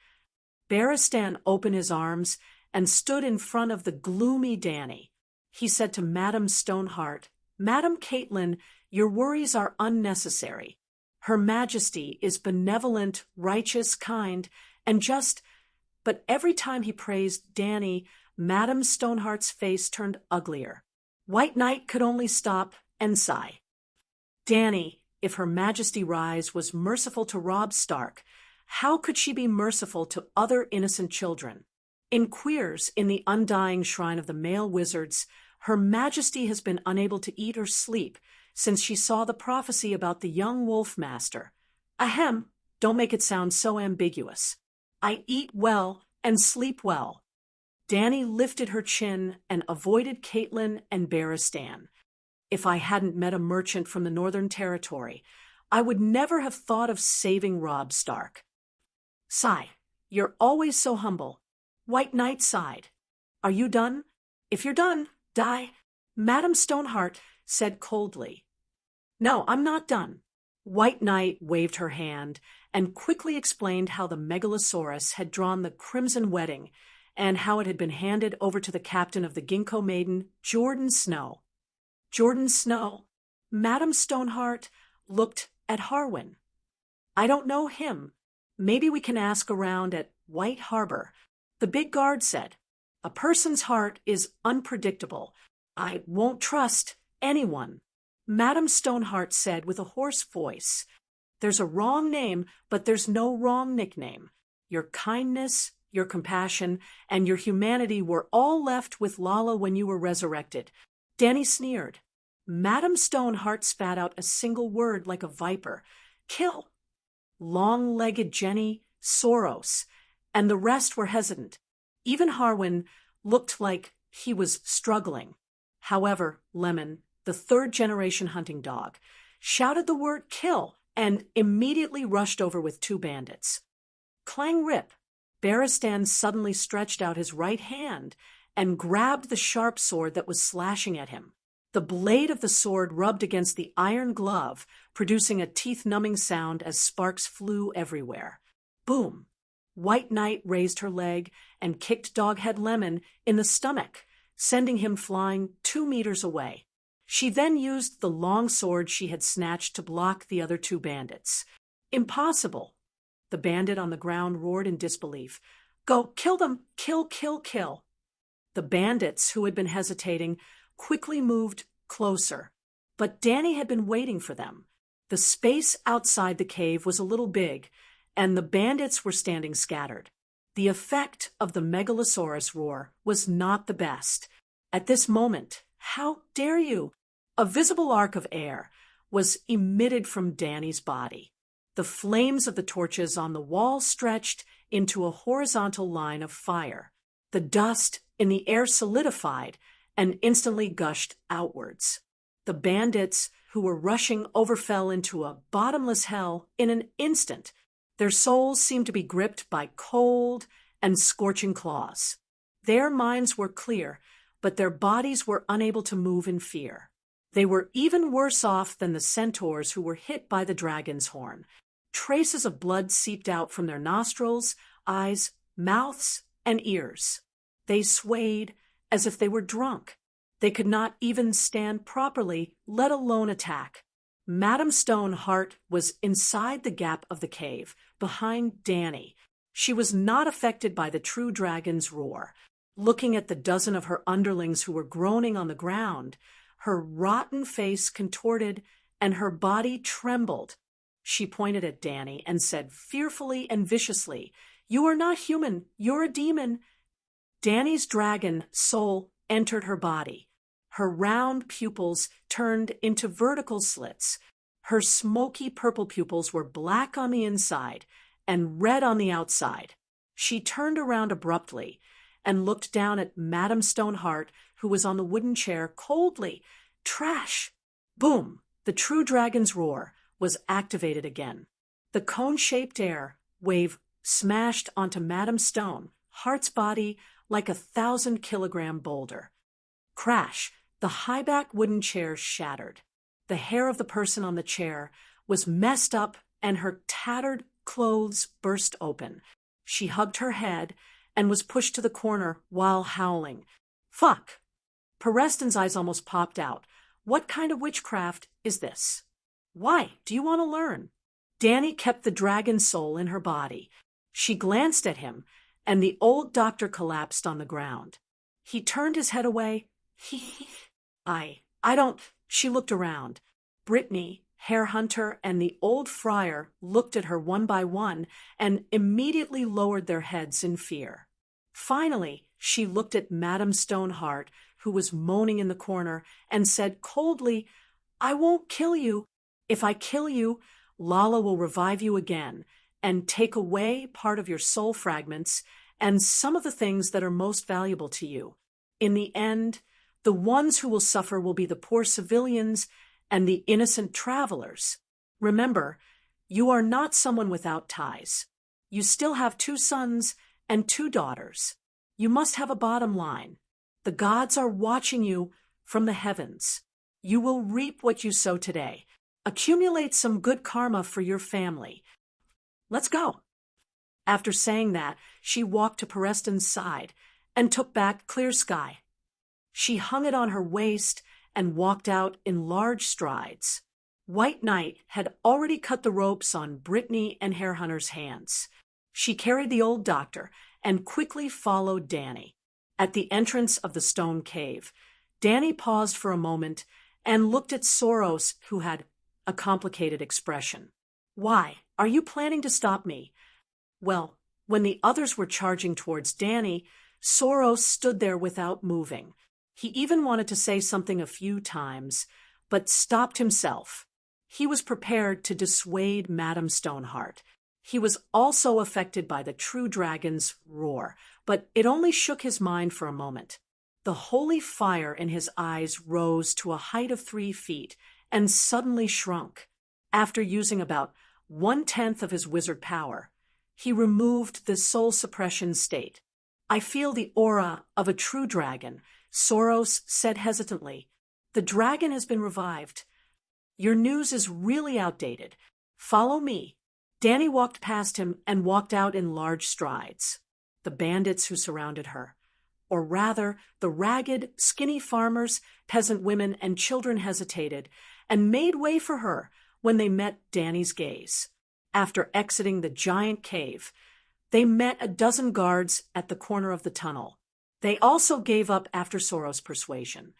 Barristan opened his arms and stood in front of the gloomy Dany. He said to Madame Stoneheart, Madame Catelyn, your worries are unnecessary. Her Majesty is benevolent, righteous, kind, and just. But every time he praised Dany, Madame Stoneheart's face turned uglier. White Knight could only stop and sigh. Dany, if Her Majesty Rise was merciful to Robb Stark, how could she be merciful to other innocent children? In Queers, in the undying shrine of the male wizards, Her Majesty has been unable to eat or sleep since she saw the prophecy about the young wolf master. Ahem, don't make it sound so ambiguous. I eat well and sleep well. Dany lifted her chin and avoided Catelyn and Barristan. If I hadn't met a merchant from the Northern Territory, I would never have thought of saving Robb Stark. Sigh, you're always so humble. White Knight sighed. Are you done? If you're done, die. Madame Stoneheart said coldly. No, I'm not done. White Knight waved her hand and quickly explained how the Megalosaurus had drawn the Crimson Wedding and how it had been handed over to the captain of the Ginkgo Maiden, Jordan Snow. Jordan Snow. Madame Stoneheart looked at Harwin. I don't know him. Maybe we can ask around at White Harbor. The big guard said, a person's heart is unpredictable. I won't trust anyone. Madame Stoneheart said with a hoarse voice, there's a wrong name, but there's no wrong nickname. Your kindness, your compassion, and your humanity were all left with Lala when you were resurrected. Dany sneered. Madame Stoneheart spat out a single word like a viper. Kill. Long-legged Jenny, Soros, and the rest were hesitant. Even Harwin looked like he was struggling. However, Lemon, the 3rd-generation hunting dog, shouted the word kill and immediately rushed over with 2 bandits. Clang rip. Barristan suddenly stretched out his right hand and grabbed the sharp sword that was slashing at him. The blade of the sword rubbed against the iron glove, producing a teeth-numbing sound as sparks flew everywhere. Boom! White Knight raised her leg and kicked Doghead Lemon in the stomach, sending him flying 2 meters away. She then used the long sword she had snatched to block the other 2 bandits. Impossible! The bandit on the ground roared in disbelief. Go, kill them! Kill, kill, kill! The bandits, who had been hesitating, quickly moved closer. But Danny had been waiting for them. The space outside the cave was a little big, and the bandits were standing scattered. The effect of the Megalosaurus roar was not the best. At this moment, how dare you? A visible arc of air was emitted from Danny's body. The flames of the torches on the wall stretched into a horizontal line of fire. The dust in the air solidified and instantly gushed outwards. The bandits who were rushing over fell into a bottomless hell in an instant. Their souls seemed to be gripped by cold and scorching claws. Their minds were clear, but their bodies were unable to move in fear. They were even worse off than the centaurs who were hit by the dragon's horn. Traces of blood seeped out from their nostrils, eyes, mouths, and ears. They swayed as if they were drunk. They could not even stand properly, let alone attack. Madame Stoneheart was inside the gap of the cave, behind Danny. She was not affected by the true dragon's roar. Looking at the dozen of her underlings who were groaning on the ground, her rotten face contorted and her body trembled. She pointed at Danny and said fearfully and viciously, "You are not human, you're a demon." Danny's dragon soul entered her body. Her round pupils turned into vertical slits. Her smoky purple pupils were black on the inside and red on the outside. She turned around abruptly and looked down at Madame Stoneheart, who was on the wooden chair, coldly. Trash! Boom! The true dragon's roar was activated again. The cone-shaped air wave smashed onto Madame Stoneheart's body like a 1,000-kilogram boulder. Crash! The high-back wooden chair shattered. The hair of the person on the chair was messed up and her tattered clothes burst open. She hugged her head and was pushed to the corner while howling. Fuck! Preston's eyes almost popped out. What kind of witchcraft is this? Why do you want to learn? Danny kept the dragon soul in her body. She glanced at him, and the old doctor collapsed on the ground. He turned his head away. I don't. She looked around. Brittany, Herr Hunter, and the old friar looked at her one by one and immediately lowered their heads in fear. Finally, she looked at Madame Stoneheart, who was moaning in the corner, and said coldly, "I won't kill you. If I kill you, Lala will revive you again and take away part of your soul fragments and some of the things that are most valuable to you. In the end, the ones who will suffer will be the poor civilians and the innocent travelers. Remember, you are not someone without ties. You still have 2 sons and 2 daughters. You must have a bottom line. The gods are watching you from the heavens. You will reap what you sow today. Accumulate some good karma for your family. Let's go." After saying that, she walked to Preston's side and took back Clear Sky. She hung it on her waist and walked out in large strides. White Knight had already cut the ropes on Brittany and Herr Hunter's hands. She carried the old doctor and quickly followed Danny. At the entrance of the stone cave, Danny paused for a moment and looked at Soros, who had a complicated expression. "Why? Are you planning to stop me?" Well, when the others were charging towards Danny, Soros stood there without moving. He even wanted to say something a few times, but stopped himself. He was prepared to dissuade Madame Stoneheart. He was also affected by the true dragon's roar, but it only shook his mind for a moment. The holy fire in his eyes rose to a height of 3 feet and suddenly shrunk. After using about 1/10 of his wizard power, he removed the soul suppression state. "I feel the aura of a true dragon," Soros said hesitantly. "The dragon has been revived. Your news is really outdated. Follow me." Danny walked past him and walked out in large strides. The bandits who surrounded her, or rather the ragged, skinny farmers, peasant women, and children hesitated and made way for her when they met Danny's gaze. After exiting the giant cave, they met a dozen guards at the corner of the tunnel. They also gave up after Soros' persuasion.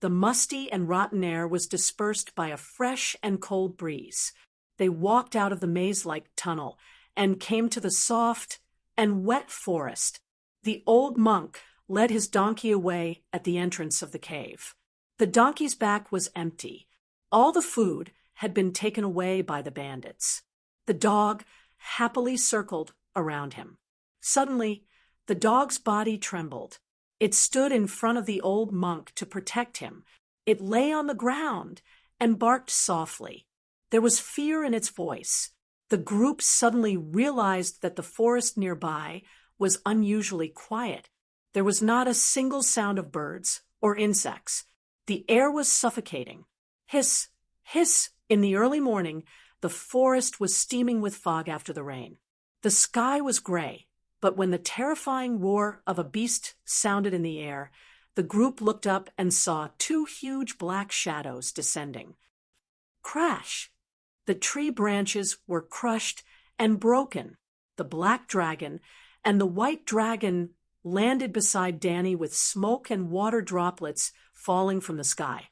The musty and rotten air was dispersed by a fresh and cold breeze. They walked out of the maze-like tunnel and came to the soft and wet forest. The old monk led his donkey away at the entrance of the cave. The donkey's back was empty. All the food had been taken away by the bandits. The dog happily circled around him. Suddenly, the dog's body trembled. It stood in front of the old monk to protect him. It lay on the ground and barked softly. There was fear in its voice. The group suddenly realized that the forest nearby was unusually quiet. There was not a single sound of birds or insects. The air was suffocating. Hiss, hiss. In the early morning, the forest was steaming with fog after the rain. The sky was gray, but when the terrifying roar of a beast sounded in the air, the group looked up and saw two huge black shadows descending. Crash! The tree branches were crushed and broken. The black dragon and the white dragon landed beside Danny with smoke and water droplets falling from the sky.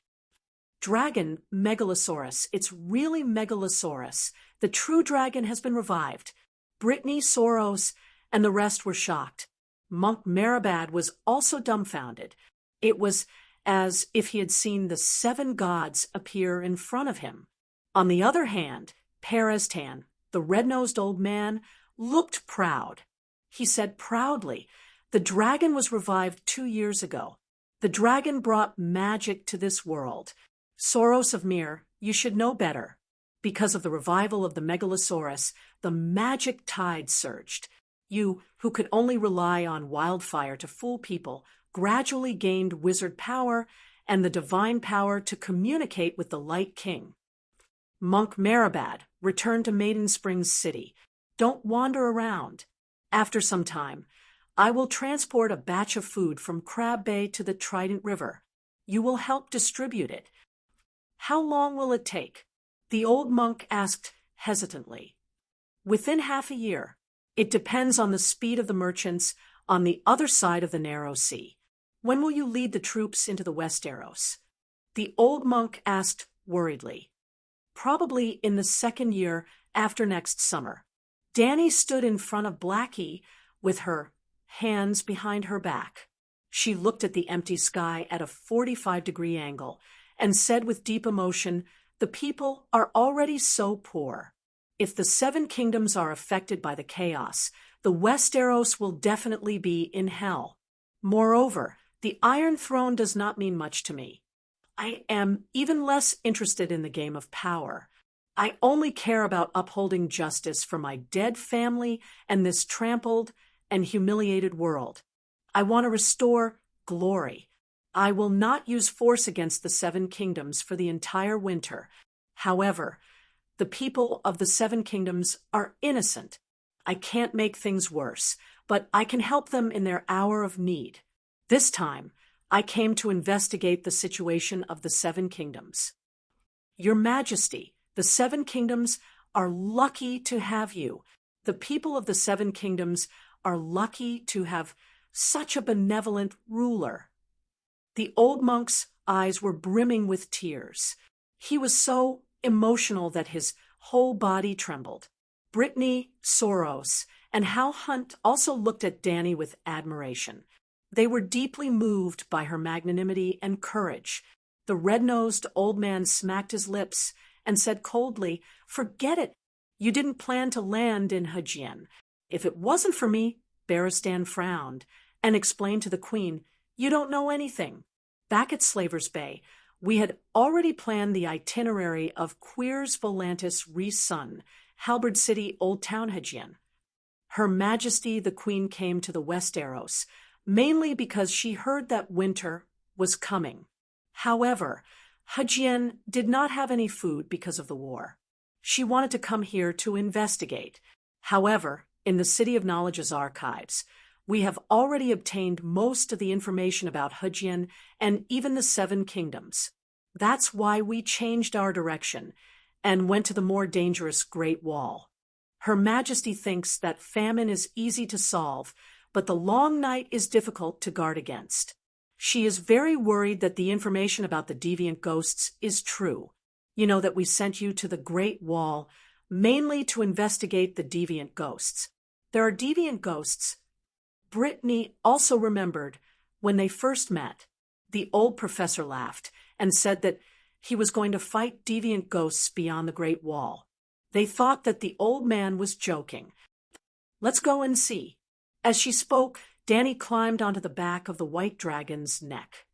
Dragon Megalosaurus. It's really Megalosaurus. The true dragon has been revived. Brittany, Soros, and the rest were shocked. Monk Marabad was also dumbfounded. It was as if he had seen the 7 gods appear in front of him. On the other hand, Perestan, the red-nosed old man, looked proud. He said proudly, "The dragon was revived 2 years ago. The dragon brought magic to this world. Soros of Mir, you should know better." Because of the revival of the Megalosaurus, the magic tide surged. You, who could only rely on wildfire to fool people, gradually gained wizard power and the divine power to communicate with the Light King. Monk Marabad, return to Maiden Springs City. Don't wander around. After some time, I will transport a batch of food from Crab Bay to the Trident River. You will help distribute it. How long will it take? The old monk asked hesitantly. Within half a year. It depends on the speed of the merchants on the other side of the narrow sea. When will you lead the troops into the Westeros? The old monk asked worriedly. Probably in the 2nd year after next summer. Danny stood in front of Blackie with her hands behind her back. She looked at the empty sky at a 45-degree angle and said with deep emotion, "The people are already so poor. If the 7 kingdoms are affected by the chaos, the Westeros will definitely be in hell. Moreover, the Iron Throne does not mean much to me. I am even less interested in the game of power. I only care about upholding justice for my dead family and this trampled and humiliated world. I want to restore glory. I will not use force against the 7 kingdoms for the entire winter. However, the people of the 7 kingdoms are innocent. I can't make things worse, but I can help them in their hour of need. This time, I came to investigate the situation of the 7 kingdoms. Your Majesty, the 7 kingdoms are lucky to have you. The people of the 7 kingdoms are lucky to have such a benevolent ruler." The old monk's eyes were brimming with tears. He was so emotional that his whole body trembled. Brittany, Soros, and Hal Hunt also looked at Danny with admiration. They were deeply moved by her magnanimity and courage. The red-nosed old man smacked his lips and said coldly, "Forget it. You didn't plan to land in Hajien. If it wasn't for me," Barristan frowned and explained to the queen, "You don't know anything. Back at Slaver's Bay, we had already planned the itinerary of Queers Volantis Rees Sun, Halberd City, Old Town Hajien. Her Majesty the Queen came to the Westeros, mainly because she heard that winter was coming. However, Hajien did not have any food because of the war. She wanted to come here to investigate. However, in the City of Knowledge's archives, we have already obtained most of the information about Hajien and even the 7 kingdoms. That's why we changed our direction and went to the more dangerous Great Wall. Her Majesty thinks that famine is easy to solve, but the long night is difficult to guard against. She is very worried that the information about the deviant ghosts is true. You know that we sent you to the Great Wall, mainly to investigate the deviant ghosts. There are deviant ghosts. Brittany also remembered when they first met. The old professor laughed and said that he was going to fight deviant ghosts beyond the Great Wall. They thought that the old man was joking. Let's go and see. As she spoke, Danny climbed onto the back of the white dragon's neck.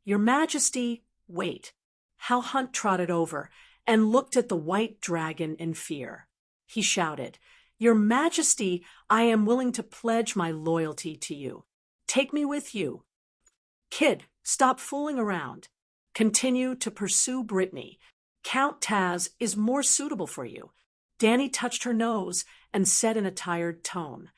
Your Majesty, wait. Hal Hunt trotted over and looked at the white dragon in fear. He shouted, Your Majesty, I am willing to pledge my loyalty to you. Take me with you. Kid, stop fooling around. Continue to pursue Brittany. Count Taz is more suitable for you. Danny touched her nose and said in a tired tone,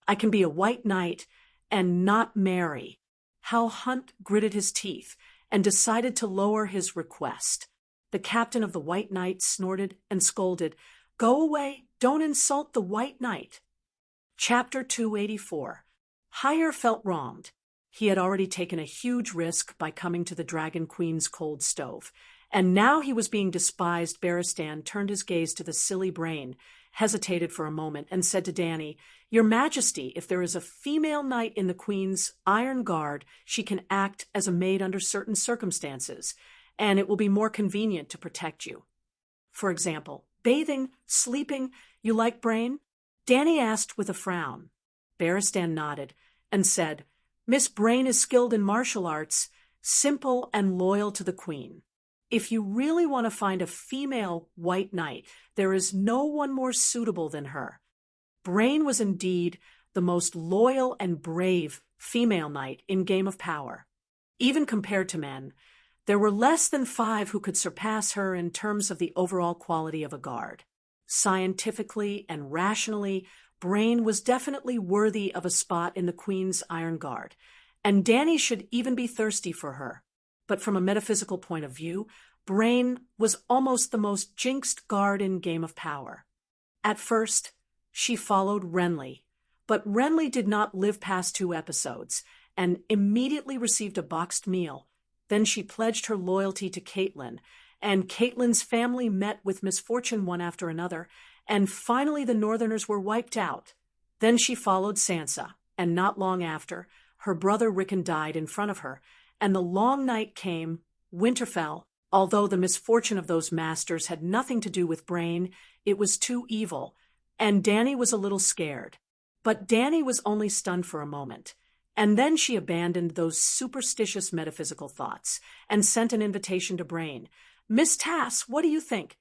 I can be a white knight and not marry. Hal Hunt gritted his teeth and decided to lower his request. The captain of the White Knight snorted and scolded, Go away, don't insult the White Knight. Chapter 284. Hire felt wronged. He had already taken a huge risk by coming to the Dragon Queen's cold stove, and now he was being despised. Barristan turned his gaze to the silly brain, hesitated for a moment, and said to Danny, Your Majesty, if there is a female knight in the Queen's Iron Guard, she can act as a maid under certain circumstances, and it will be more convenient to protect you. For example, bathing, sleeping, you like Brain? Danny asked with a frown. Barristan nodded and said, Miss Brain is skilled in martial arts, simple and loyal to the Queen. If you really want to find a female white knight, there is no one more suitable than her. Brain was indeed the most loyal and brave female knight in Game of Power. Even compared to men, there were less than 5 who could surpass her in terms of the overall quality of a guard. Scientifically and rationally, Brain was definitely worthy of a spot in the Queen's Iron Guard, and Danny should even be thirsty for her. But from a metaphysical point of view, Brain was almost the most jinxed guard in Game of Power. At first, she followed Renly, but Renly did not live past 2 episodes and immediately received a boxed meal. Then she pledged her loyalty to Caitlin, and Caitlin's family met with misfortune one after another, and finally the Northerners were wiped out. Then she followed Sansa, and not long after, her brother Rickon died in front of her, and the long night came, winter fell. Although the misfortune of those masters had nothing to do with Brain, it was too evil, and Danny was a little scared. But Danny was only stunned for a moment, and then she abandoned those superstitious metaphysical thoughts and sent an invitation to Brain. Miss Tass, what do you think?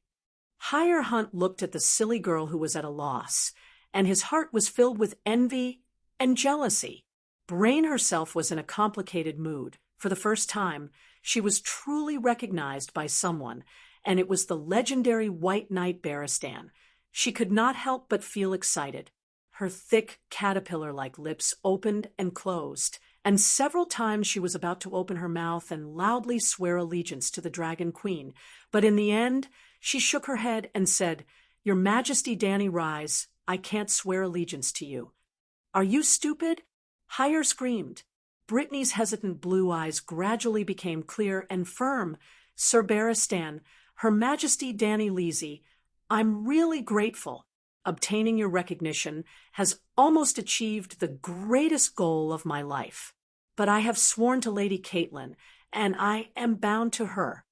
Hire Hunt looked at the silly girl who was at a loss, and his heart was filled with envy and jealousy. Brain herself was in a complicated mood. For the first time, she was truly recognized by someone, and it was the legendary White Knight Barristan. She could not help but feel excited. Her thick, caterpillar-like lips opened and closed, and several times she was about to open her mouth and loudly swear allegiance to the Dragon Queen. But in the end, she shook her head and said, Your Majesty Danny Rise, I can't swear allegiance to you. Are you stupid? Hire screamed. Brittany's hesitant blue eyes gradually became clear and firm. Sir Barristan, Her Majesty Danny Leasy, I'm really grateful. Obtaining your recognition has almost achieved the greatest goal of my life. But I have sworn to Lady Caitlin, and I am bound to her.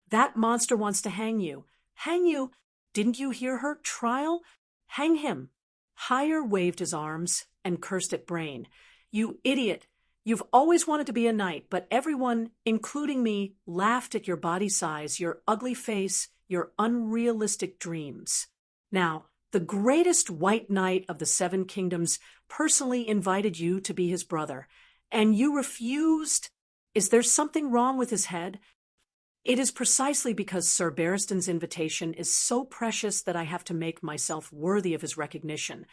That monster wants to hang you. Hang you? Didn't you hear her? Trial? Hang him. Hire waved his arms and cursed at Brain. You idiot. You've always wanted to be a knight, but everyone, including me, laughed at your body size, your ugly face, your unrealistic dreams. Now, the greatest white knight of the 7 kingdoms personally invited you to be his brother, and you refused? Is there something wrong with his head? It is precisely because Sir Barristan's invitation is so precious that I have to make myself worthy of his recognition.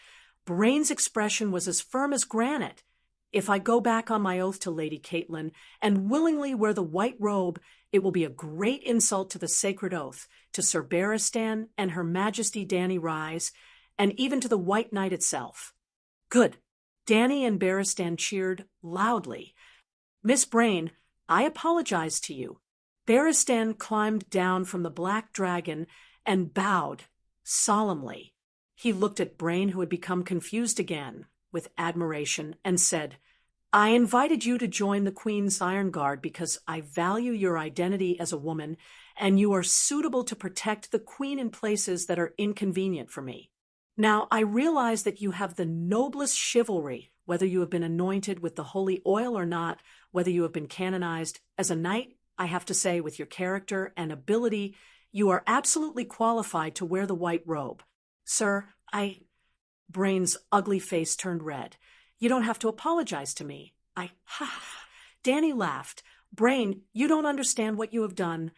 Brain's expression was as firm as granite. If I go back on my oath to Lady Caitlin and willingly wear the white robe, it will be a great insult to the sacred oath, to Sir Barristan and Her Majesty Danny Rise, and even to the White Knight itself. Good. Danny and Barristan cheered loudly. Miss Brain, I apologize to you. Barristan climbed down from the black dragon and bowed solemnly. He looked at Brain, who had become confused again, with admiration, and said, I invited you to join the Queen's Iron Guard because I value your identity as a woman, and you are suitable to protect the Queen in places that are inconvenient for me. Now, I realize that you have the noblest chivalry, whether you have been anointed with the holy oil or not, whether you have been canonized. As a knight, I have to say, with your character and ability, you are absolutely qualified to wear the white robe. Sir, Brain's ugly face turned red. You don't have to apologize to me. Danny laughed. Brain, you don't understand what you have done.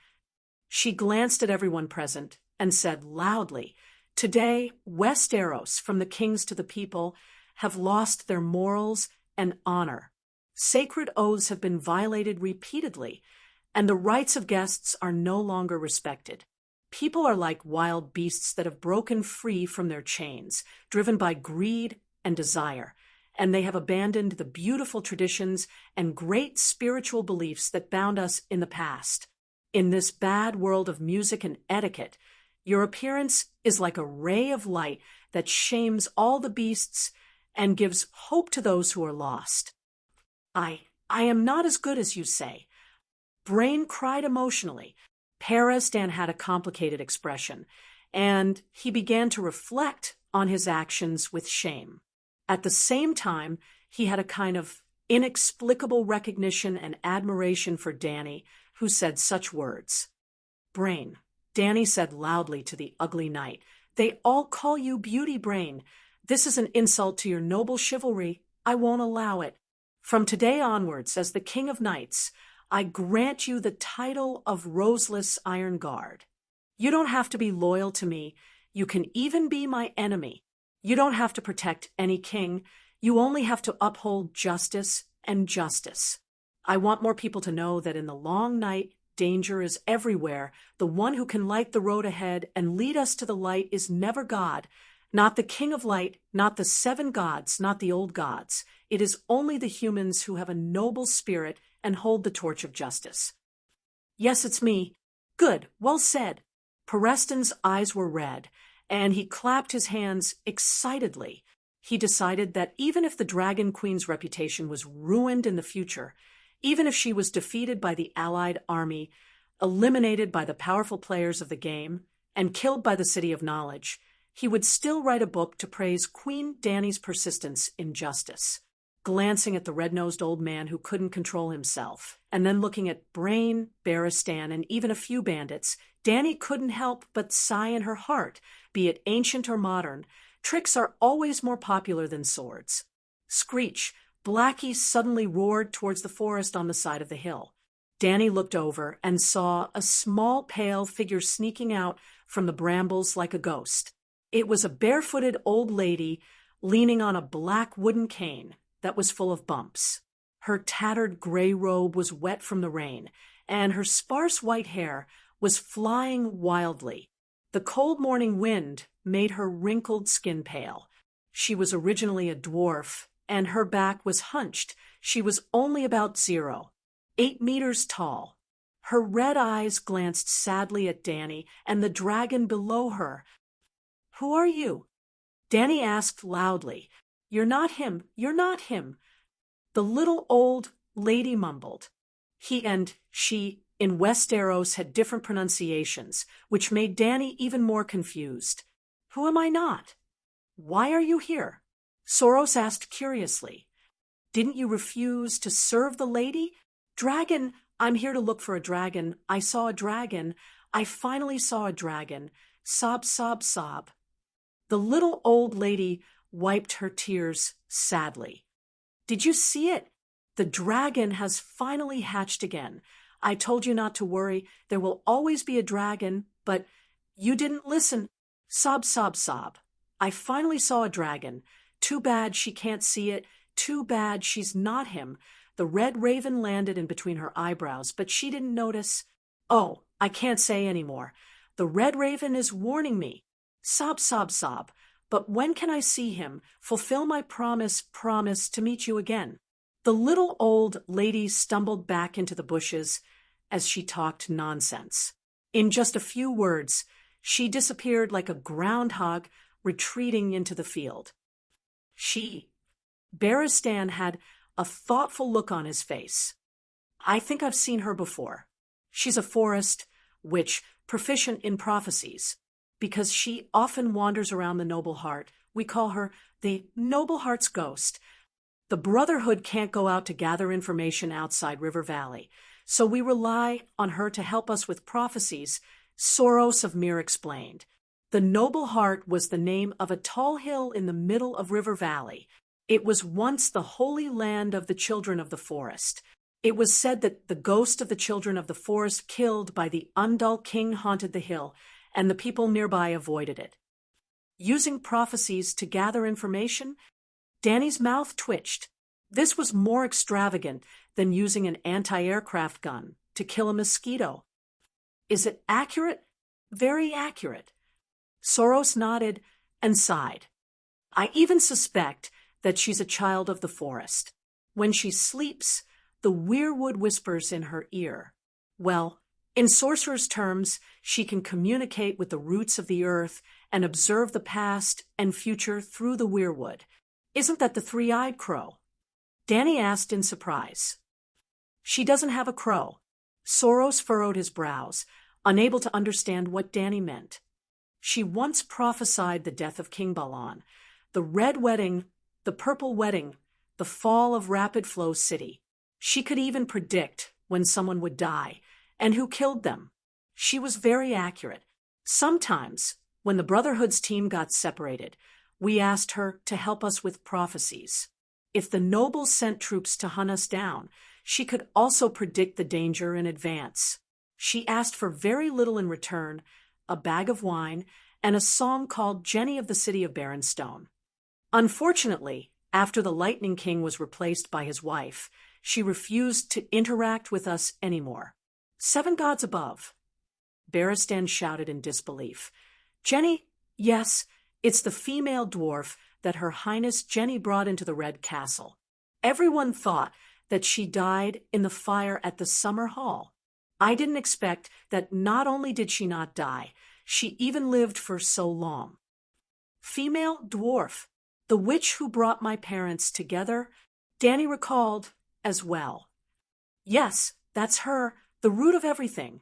She glanced at everyone present and said loudly, Today, Westeros, from the kings to the people, have lost their morals and honor. Sacred oaths have been violated repeatedly, and the rights of guests are no longer respected. People are like wild beasts that have broken free from their chains, driven by greed and desire, and they have abandoned the beautiful traditions and great spiritual beliefs that bound us in the past. In this bad world of music and etiquette, your appearance is like a ray of light that shames all the beasts and gives hope to those who are lost. I am not as good as you say. Brain cried emotionally. Barristan had a complicated expression, and he began to reflect on his actions with shame. At the same time, he had a kind of inexplicable recognition and admiration for Danny, who said such words. Brain, Danny said loudly to the ugly knight, they all call you Beauty, Brain. This is an insult to your noble chivalry. I won't allow it. From today onwards, as the King of Knights, I grant you the title of Roseless Iron Guard. You don't have to be loyal to me. You can even be my enemy. You don't have to protect any king. You only have to uphold justice and justice. I want more people to know that in the long night, danger is everywhere. The one who can light the road ahead and lead us to the light is never God, not the King of Light, not the 7 gods, not the old gods. It is only the humans who have a noble spirit and hold the torch of justice. Yes, it's me. Good, well said. Barristan's eyes were red, and he clapped his hands excitedly. He decided that even if the Dragon Queen's reputation was ruined in the future, even if she was defeated by the Allied army, eliminated by the powerful players of the game, and killed by the City of Knowledge, he would still write a book to praise Queen Dany's persistence in justice. Glancing at the red-nosed old man who couldn't control himself, and then looking at Brain, Barristan, and even a few bandits, Dany couldn't help but sigh in her heart. Be it ancient or modern, tricks are always more popular than swords. Screech, Blackie suddenly roared towards the forest on the side of the hill. Dany looked over and saw a small, pale figure sneaking out from the brambles like a ghost. It was a barefooted old lady leaning on a black wooden cane that was full of bumps. Her tattered gray robe was wet from the rain, and her sparse white hair was flying wildly. The cold morning wind made her wrinkled skin pale. She was originally a dwarf, and her back was hunched. She was only about 8 meters tall. Her red eyes glanced sadly at Dany and the dragon below her. Who are you? Dany asked loudly. You're not him. You're not him. The little old lady mumbled. He and she in Westeros had different pronunciations, which made Dany even more confused. Who am I not? Why are you here? Soros asked curiously. Didn't you refuse to serve the lady? Dragon, I'm here to look for a dragon. I saw a dragon. I finally saw a dragon. Sob, sob, sob. The little old lady wiped her tears sadly. Did you see it? The dragon has finally hatched again. I told you not to worry. There will always be a dragon, but you didn't listen. Sob, sob, sob. I finally saw a dragon. Too bad she can't see it. Too bad she's not him. The red raven landed in between her eyebrows, but she didn't notice. Oh, I can't say any more. The red raven is warning me. Sob, sob, sob. But when can I see him? Fulfill my promise to meet you again. The little old lady stumbled back into the bushes as she talked nonsense. In just a few words, she disappeared like a groundhog retreating into the field. Beristan had a thoughtful look on his face. I think I've seen her before. She's a forest witch, proficient in prophecies. Because she often wanders around the Noble Heart, we call her the Noble Heart's ghost. The Brotherhood can't go out to gather information outside River Valley, so we rely on her to help us with prophecies, Soros of Mir explained. The Noble Heart was the name of a tall hill in the middle of River Valley. It was once the holy land of the children of the forest. It was said that the ghost of the children of the forest killed by the Undal king haunted the hill, and the people nearby avoided it. Using prophecies to gather information, Danny's mouth twitched. This was more extravagant than using an anti-aircraft gun to kill a mosquito. Is it accurate? Very accurate. Soros nodded and sighed. I even suspect that she's a child of the forest. When she sleeps, the weirwood whispers in her ear. Well, in sorcerer's terms, she can communicate with the roots of the earth and observe the past and future through the weirwood. Isn't that the three-eyed crow? Danny asked in surprise. She doesn't have a crow. Soros furrowed his brows, unable to understand what Danny meant. She once prophesied the death of King Balan, the red wedding, the purple wedding, the fall of Rapid Flow City. She could even predict when someone would die and who killed them. She was very accurate. Sometimes, when the Brotherhood's team got separated, we asked her to help us with prophecies. If the nobles sent troops to hunt us down, she could also predict the danger in advance. She asked for very little in return, a bag of wine, and a song called Jenny of the City of Barrenstone. Unfortunately, after the Lightning King was replaced by his wife, she refused to interact with us anymore. 7 gods above. Beristan shouted in disbelief. Jenny? Yes, it's the female dwarf that Her Highness Jenny brought into the Red Castle. Everyone thought that she died in the fire at the Summer Hall. I didn't expect that not only did she not die, she even lived for so long. Female dwarf, the witch who brought my parents together, Danny recalled as well. Yes, that's her, the root of everything.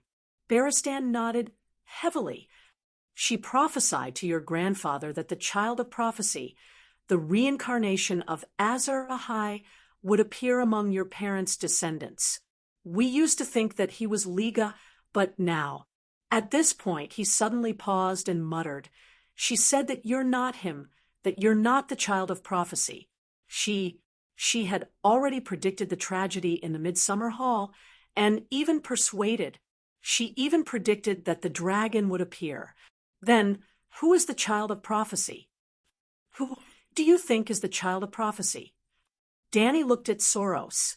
Beristan nodded heavily. She prophesied to your grandfather that the child of prophecy, the reincarnation of Azar Ahai, would appear among your parents' descendants. We used to think that he was Liga, but now. At this point, he suddenly paused and muttered. She said that you're not him, that you're not the child of prophecy. She had already predicted the tragedy in the Midsummer Hall, and she even predicted that the dragon would appear. Then, who is the child of prophecy? Who do you think is the child of prophecy? Danny looked at Soros.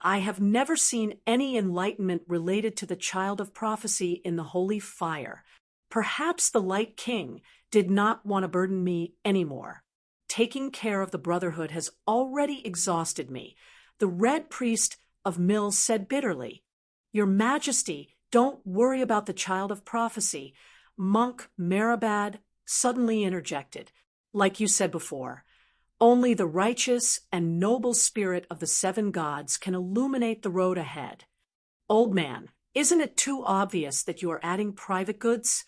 I have never seen any enlightenment related to the child of prophecy in the holy fire. Perhaps the Light King did not want to burden me anymore. Taking care of the Brotherhood has already exhausted me. The Red Priest of Mills said bitterly, Your Majesty, don't worry about the child of prophecy. Monk Marabad suddenly interjected. Like you said before, only the righteous and noble spirit of the 7 gods can illuminate the road ahead. Old man, isn't it too obvious that you are adding private goods?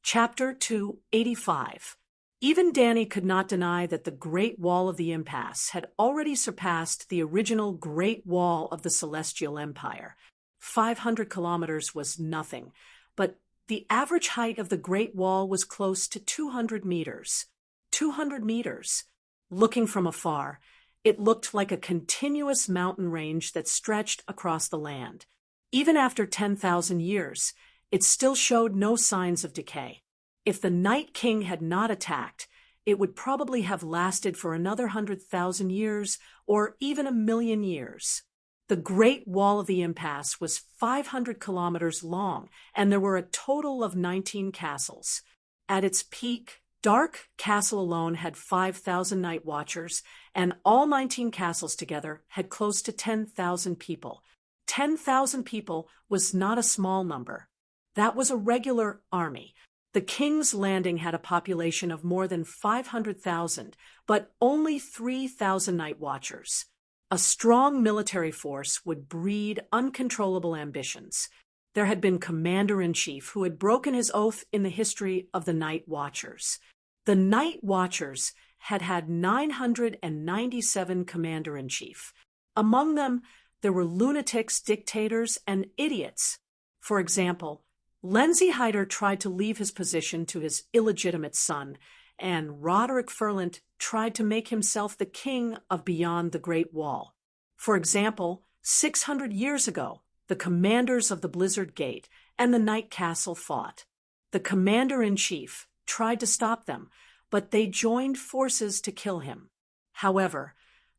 Chapter 285. Even Danny could not deny that the Great Wall of the Impasse had already surpassed the original Great Wall of the Celestial Empire. 500 kilometers was nothing, but the average height of the Great Wall was close to 200 meters. 200 meters. Looking from afar, it looked like a continuous mountain range that stretched across the land. Even after 10,000 years, it still showed no signs of decay. If the Night King had not attacked, it would probably have lasted for another 100,000 years or even 1,000,000 years. The Great Wall of the Impasse was 500 kilometers long, and there were a total of 19 castles. At its peak, Dark Castle alone had 5,000 night watchers, and all 19 castles together had close to 10,000 people. 10,000 people was not a small number. That was a regular army. The King's Landing had a population of more than 500,000, but only 3,000 night watchers. A strong military force would breed uncontrollable ambitions. There had been commander-in-chief who had broken his oath in the history of the Night Watchers. The Night Watchers had had 997 commander-in-chief. Among them, there were lunatics, dictators, and idiots. For example, Lenziheider tried to leave his position to his illegitimate son, and Roderick Ferland tried to make himself the king of beyond the Great Wall. For example, 600 years ago, the commanders of the Blizzard Gate and the Night Castle fought. The commander-in-chief tried to stop them, but they joined forces to kill him. However,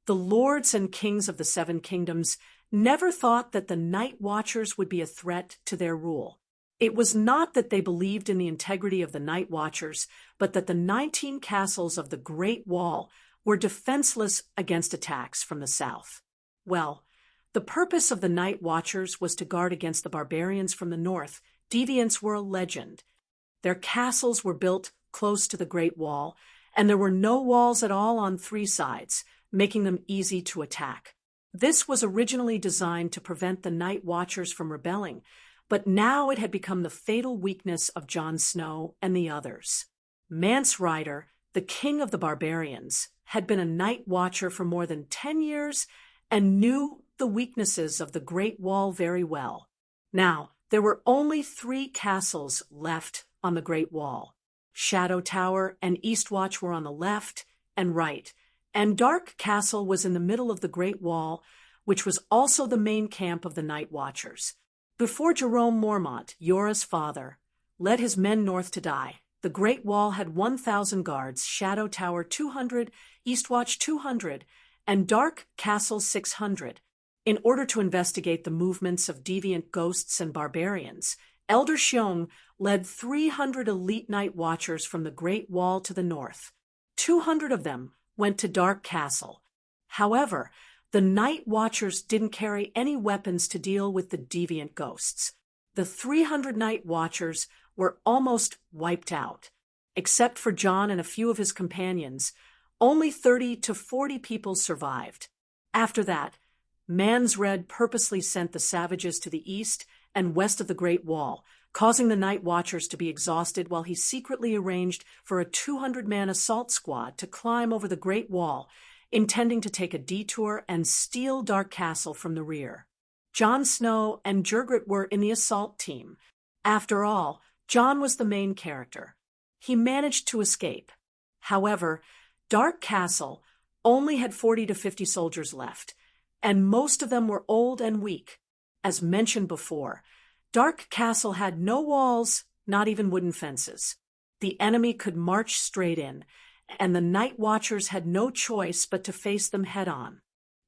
the lords and kings of the Seven Kingdoms never thought that the Night Watchers would be a threat to their rule. It was not that they believed in the integrity of the Night Watchers, but that the 19 castles of the Great Wall were defenseless against attacks from the south. Well, the purpose of the Night Watchers was to guard against the barbarians from the north. Deviants were a legend. Their castles were built close to the Great Wall, and there were no walls at all on 3 sides, making them easy to attack. This was originally designed to prevent the Night Watchers from rebelling, but now it had become the fatal weakness of Jon Snow and the others. Mance Rayder, the king of the barbarians, had been a Night Watcher for more than 10 years and knew the weaknesses of the Great Wall very well. Now, there were only 3 castles left on the Great Wall. Shadow Tower and Eastwatch were on the left and right, and Dark Castle was in the middle of the Great Wall, which was also the main camp of the Night Watchers. Before Jerome Mormont, Yora's father, led his men north to die, the Great Wall had 1,000 guards, Shadow Tower 200, Eastwatch 200, and Dark Castle 600. In order to investigate the movements of deviant ghosts and barbarians, Elder Xiong led 300 elite Night Watchers from the Great Wall to the north. 200 of them went to Dark Castle. However, the Night Watchers didn't carry any weapons to deal with the deviant ghosts. The 300 Night Watchers were almost wiped out. Except for Jon and a few of his companions, only 30 to 40 people survived. After that, Mance Rayder purposely sent the savages to the east and west of the Great Wall, causing the Night Watchers to be exhausted while he secretly arranged for a 200-man assault squad to climb over the Great Wall, intending to take a detour and steal Dark Castle from the rear. Jon Snow and Jurgrit were in the assault team. After all, Jon was the main character. He managed to escape. However, Dark Castle only had 40 to 50 soldiers left, and most of them were old and weak. As mentioned before, Dark Castle had no walls, not even wooden fences. The enemy could march straight in, and the Night Watchers had no choice but to face them head-on.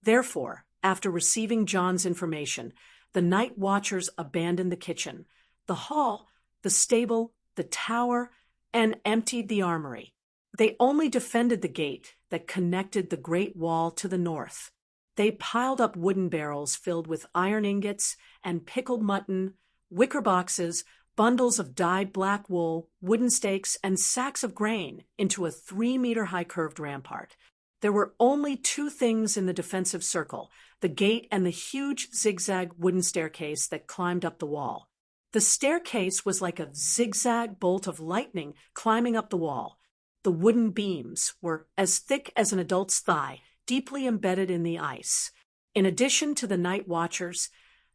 Therefore, after receiving Jon's information, the Night Watchers abandoned the kitchen, the hall, the stable, the tower, and emptied the armory. They only defended the gate that connected the Great Wall to the north. They piled up wooden barrels filled with iron ingots and pickled mutton, wicker boxes, bundles of dyed black wool, wooden stakes, and sacks of grain into a 3-meter-high curved rampart. There were only 2 things in the defensive circle, the gate and the huge zigzag wooden staircase that climbed up the wall. The staircase was like a zigzag bolt of lightning climbing up the wall. The wooden beams were as thick as an adult's thigh, deeply embedded in the ice. In addition to the Night Watchers,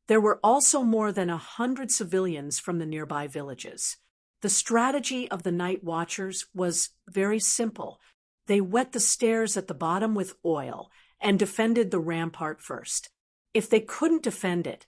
there were also more than 100 civilians from the nearby villages. The strategy of the Night Watchers was very simple. They wet the stairs at the bottom with oil and defended the rampart first. If they couldn't defend it,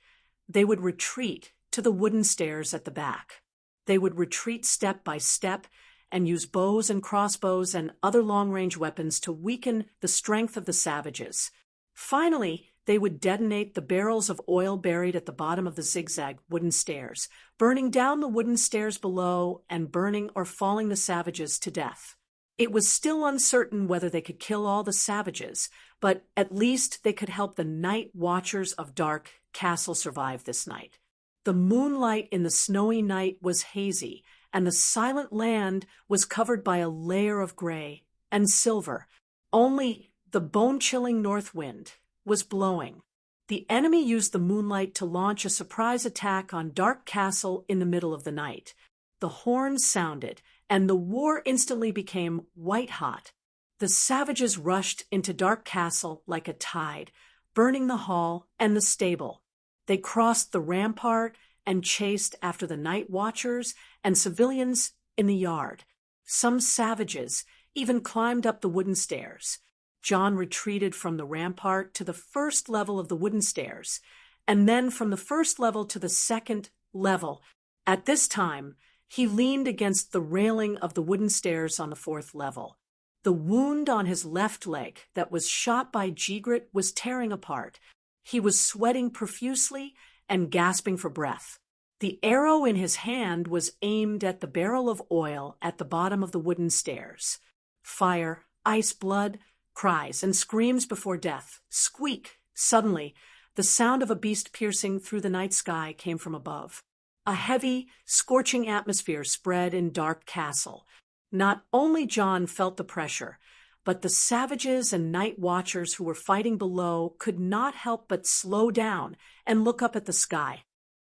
they would retreat to the wooden stairs at the back. They would retreat step by step and use bows and crossbows and other long-range weapons to weaken the strength of the savages. Finally, they would detonate the barrels of oil buried at the bottom of the zigzag wooden stairs, burning down the wooden stairs below and burning or falling the savages to death. It was still uncertain whether they could kill all the savages, but at least they could help the night watchers of Dark Castle survive this night. The moonlight in the snowy night was hazy, and the silent land was covered by a layer of gray and silver. Only the bone-chilling north wind was blowing. The enemy used the moonlight to launch a surprise attack on Dark Castle in the middle of the night. The horns sounded, and the war instantly became white-hot. The savages rushed into Dark Castle like a tide, burning the hall and the stable. They crossed the rampart and chased after the night watchers and civilians in the yard. Some savages even climbed up the wooden stairs. John retreated from the rampart to the first level of the wooden stairs, and then from the first level to the second level. At this time, he leaned against the railing of the wooden stairs on the fourth level. The wound on his left leg that was shot by Gigret was tearing apart. He was sweating profusely and gasping for breath. The arrow in his hand was aimed at the barrel of oil at the bottom of the wooden stairs. Fire, ice blood, cries and screams before death. Squeak! Suddenly, the sound of a beast piercing through the night sky came from above. A heavy, scorching atmosphere spread in Dark Castle. Not only John felt the pressure, but the savages and night watchers who were fighting below could not help but slow down and look up at the sky.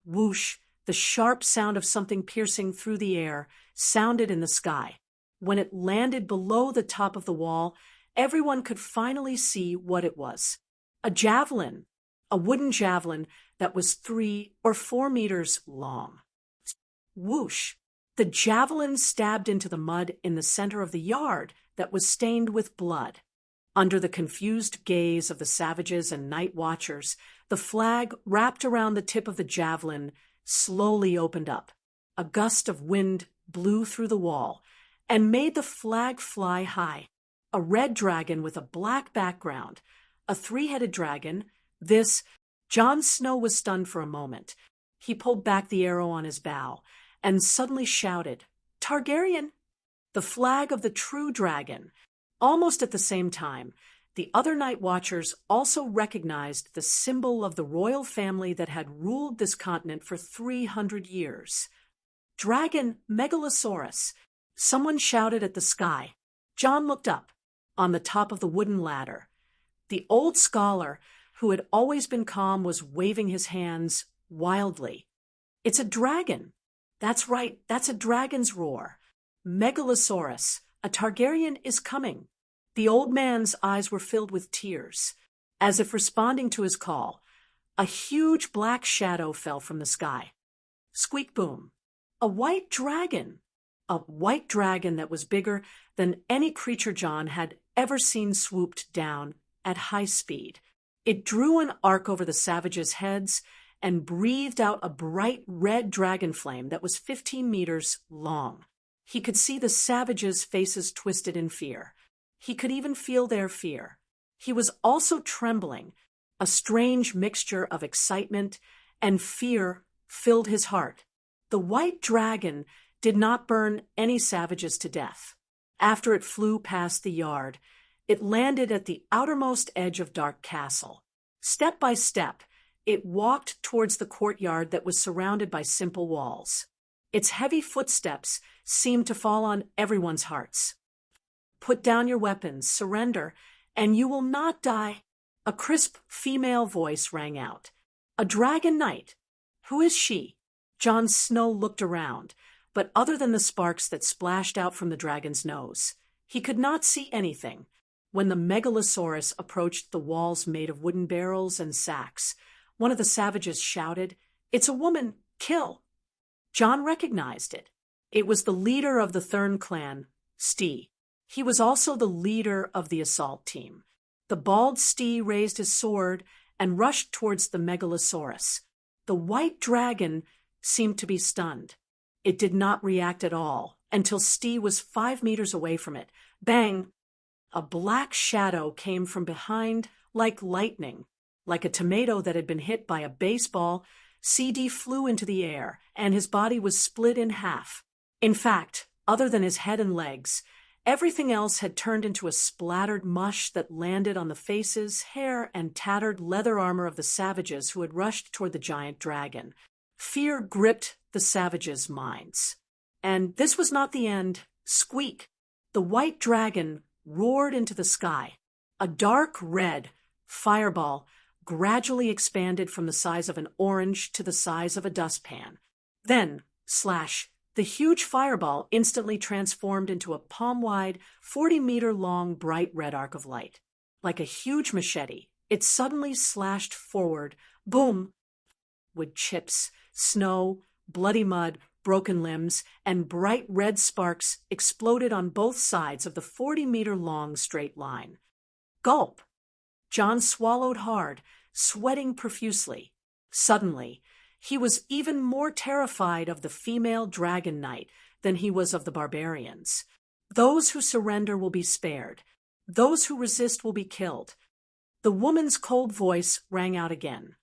Whoosh! The sharp sound of something piercing through the air sounded in the sky. When it landed below the top of the wall, everyone could finally see what it was. A javelin, a wooden javelin that was 3 or 4 meters long. Whoosh! The javelin stabbed into the mud in the center of the yard that was stained with blood. Under the confused gaze of the savages and night watchers, the flag wrapped around the tip of the javelin slowly opened up. A gust of wind blew through the wall and made the flag fly high. A red dragon with a black background, a 3-headed dragon. Jon Snow was stunned for a moment. He pulled back the arrow on his bow and suddenly shouted, "Targaryen!" The flag of the true dragon. Almost at the same time, the other night watchers also recognized the symbol of the royal family that had ruled this continent for 300 years. Dragon Megalosaurus. Someone shouted at the sky. John looked up. On the top of the wooden ladder, the old scholar, who had always been calm, was waving his hands wildly. "It's a dragon." "That's right, that's a dragon's roar. Megalosaurus, a Targaryen is coming." The old man's eyes were filled with tears. As if responding to his call, a huge black shadow fell from the sky. Squeak boom. A white dragon. A white dragon that was bigger than any creature John had ever seen swooped down at high speed. It drew an arc over the savages' heads and breathed out a bright red dragon flame that was 15 meters long. He could see the savages' faces twisted in fear. He could even feel their fear. He was also trembling. A strange mixture of excitement and fear filled his heart. The white dragon did not burn any savages to death. After it flew past the yard, it landed at the outermost edge of Dark Castle. Step by step, it walked towards the courtyard that was surrounded by simple walls. Its heavy footsteps seemed to fall on everyone's hearts. "Put down your weapons, surrender, and you will not die." A crisp female voice rang out. "A dragon knight. Who is she?" Jon Snow looked around, but other than the sparks that splashed out from the dragon's nose, he could not see anything. When the Megalosaurus approached the walls made of wooden barrels and sacks, one of the savages shouted, "It's a woman! Kill!" Jon recognized it. It was the leader of the Thurn clan, Stee. He was also the leader of the assault team. The bald Stee raised his sword and rushed towards the Megalosaurus. The white dragon seemed to be stunned. It did not react at all until Stee was 5 meters away from it. Bang! A black shadow came from behind like lightning. Like a tomato that had been hit by a baseball, CD flew into the air, and his body was split in half. In fact, other than his head and legs, Everything else had turned into a splattered mush that landed on the faces, hair, and tattered leather armor of the savages who had rushed toward the giant dragon. Fear gripped the savages' minds. And this was not the end. Squeak! The white dragon roared into the sky. A dark red fireball gradually expanded from the size of an orange to the size of a dustpan. Then, slash! The huge fireball instantly transformed into a palm-wide, 40-meter-long bright red arc of light. Like a huge machete, it suddenly slashed forward, boom, with chips, snow, bloody mud, broken limbs, and bright red sparks exploded on both sides of the 40-meter-long straight line. Gulp! John swallowed hard, sweating profusely. Suddenly, he was even more terrified of the female dragon knight than he was of the barbarians. Those who surrender will be spared. Those who resist will be killed. The woman's cold voice rang out again.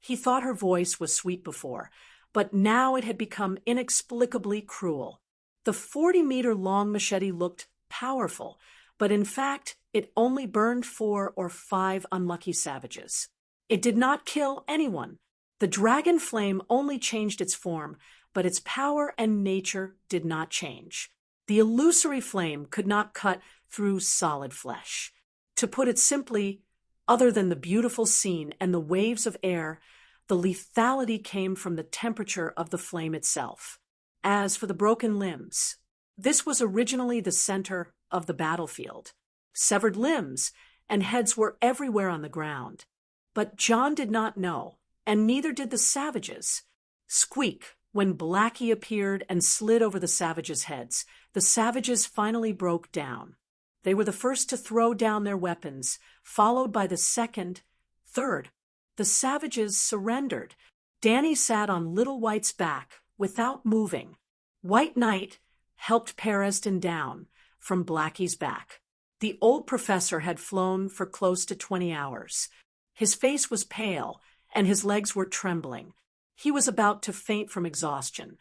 He thought her voice was sweet before, but now it had become inexplicably cruel. The 40-meter-long machete looked powerful, but in fact, it only burned 4 or 5 unlucky savages. It did not kill anyone. The dragon flame only changed its form, but its power and nature did not change. The illusory flame could not cut through solid flesh. To put it simply, other than the beautiful scene and the waves of air, the lethality came from the temperature of the flame itself. As for the broken limbs, this was originally the center of the battlefield. Severed limbs and heads were everywhere on the ground. But John did not know, and neither did the savages. Squeak! When Blackie appeared and slid over the savages' heads, the savages finally broke down. They were the first to throw down their weapons, followed by the second, third. The savages surrendered. Danny sat on Little White's back, without moving. White Knight helped Pereston down from Blackie's back. The old professor had flown for close to 20 hours. His face was pale, and his legs were trembling. He was about to faint from exhaustion.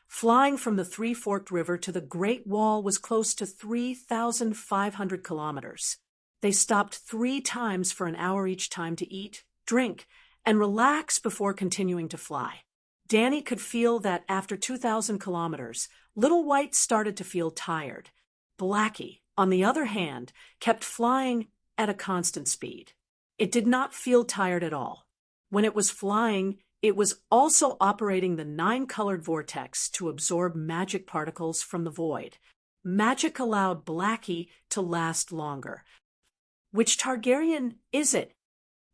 Flying from the Three-Forked River to the Great Wall was close to 3,500 kilometers. They stopped 3 times for an hour each time to eat, drink, and relax before continuing to fly. Danny could feel that after 2,000 kilometers, Little White started to feel tired. Blackie, on the other hand, kept flying at a constant speed. It did not feel tired at all. When it was flying, it was also operating the 9-colored vortex to absorb magic particles from the void. Magic allowed Blackie to last longer. Which Targaryen is it?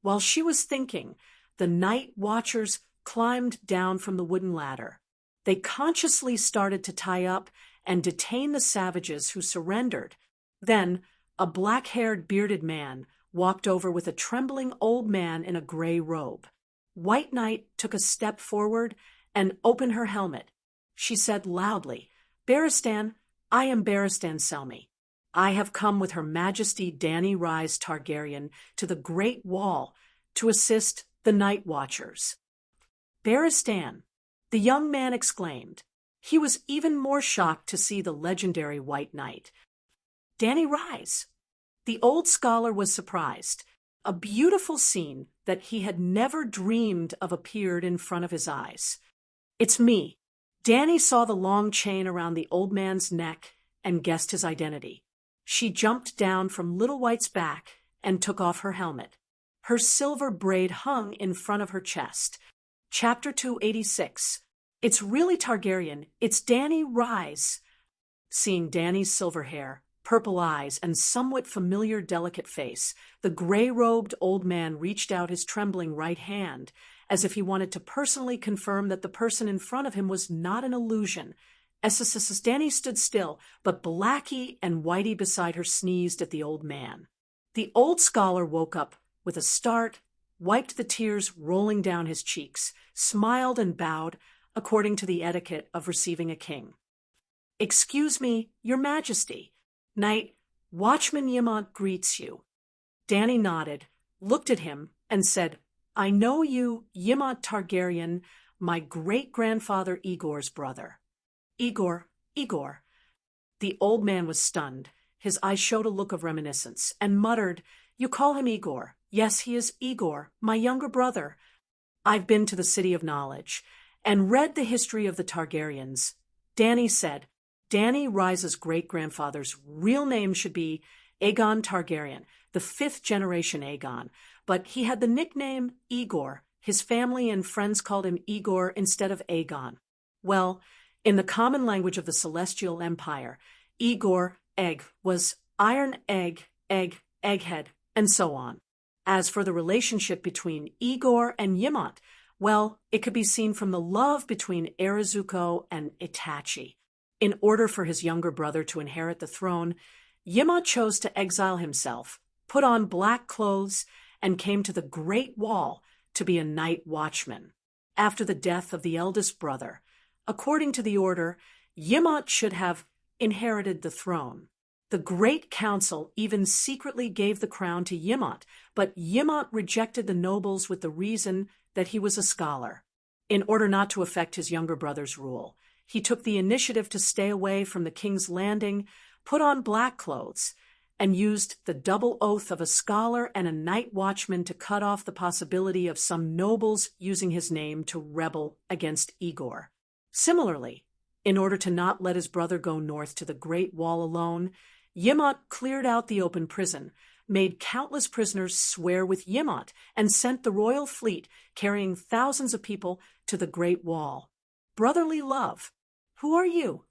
While she was thinking, the Night Watchers climbed down from the wooden ladder. They consciously started to tie up and detain the savages who surrendered. Then, a black-haired, bearded man walked over with a trembling old man in a gray robe. White Knight took a step forward and opened her helmet. She said loudly, "Barristan, I am Barristan Selmy. I have come with Her Majesty Dany Rhys Targaryen to the Great Wall to assist the Night Watchers." "Barristan," the young man exclaimed. He was even more shocked to see the legendary White Knight. "Dany Rhys." The old scholar was surprised. A beautiful scene that he had never dreamed of appeared in front of his eyes. "It's me." Dany saw the long chain around the old man's neck and guessed his identity. She jumped down from Little White's back and took off her helmet. Her silver braid hung in front of her chest. Chapter 286. "It's really Targaryen. It's Dany Rhys." Seeing Dany's silver hair, purple eyes, and somewhat familiar delicate face, the gray-robed old man reached out his trembling right hand, as if he wanted to personally confirm that the person in front of him was not an illusion. Dany stood still, but Blackie and Whitey beside her sneezed at the old man. The old scholar woke up with a start, wiped the tears rolling down his cheeks, smiled and bowed, according to the etiquette of receiving a king. "Excuse me, Your Majesty. Knight Watchman Yemont greets you." Dany nodded, looked at him, and said, "I know you, Yemont Targaryen, my great-grandfather Igor's brother." Igor. The old man was stunned. His eyes showed a look of reminiscence, and muttered, "You call him Igor. Yes, he is Igor, my younger brother. I've been to the City of Knowledge, and read the history of the Targaryens." Danny said, Danny Rise's great-grandfather's real name should be Aegon Targaryen, the fifth-generation Aegon, but he had the nickname Igor. His family and friends called him Igor instead of Aegon. Well, in the common language of the Celestial Empire, Igor, egg, was iron egg, egg, egghead, and so on. As for the relationship between Igor and Ymont, well, it could be seen from the love between Erizuko and Itachi. In order for his younger brother to inherit the throne, Ymont chose to exile himself, put on black clothes, and came to the Great Wall to be a night watchman. After the death of the eldest brother, according to the order, Ymont should have inherited the throne. The Great Council even secretly gave the crown to Ymont, but Ymont rejected the nobles with the reason that he was a scholar. In order not to affect his younger brother's rule, he took the initiative to stay away from the King's Landing, put on black clothes, and used the double oath of a scholar and a night watchman to cut off the possibility of some nobles using his name to rebel against Igor. Similarly, in order to not let his brother go north to the Great Wall alone, Ymont cleared out the open prison, made countless prisoners swear with Ymont, and sent the royal fleet carrying thousands of people to the Great Wall. Brotherly love. Who are you?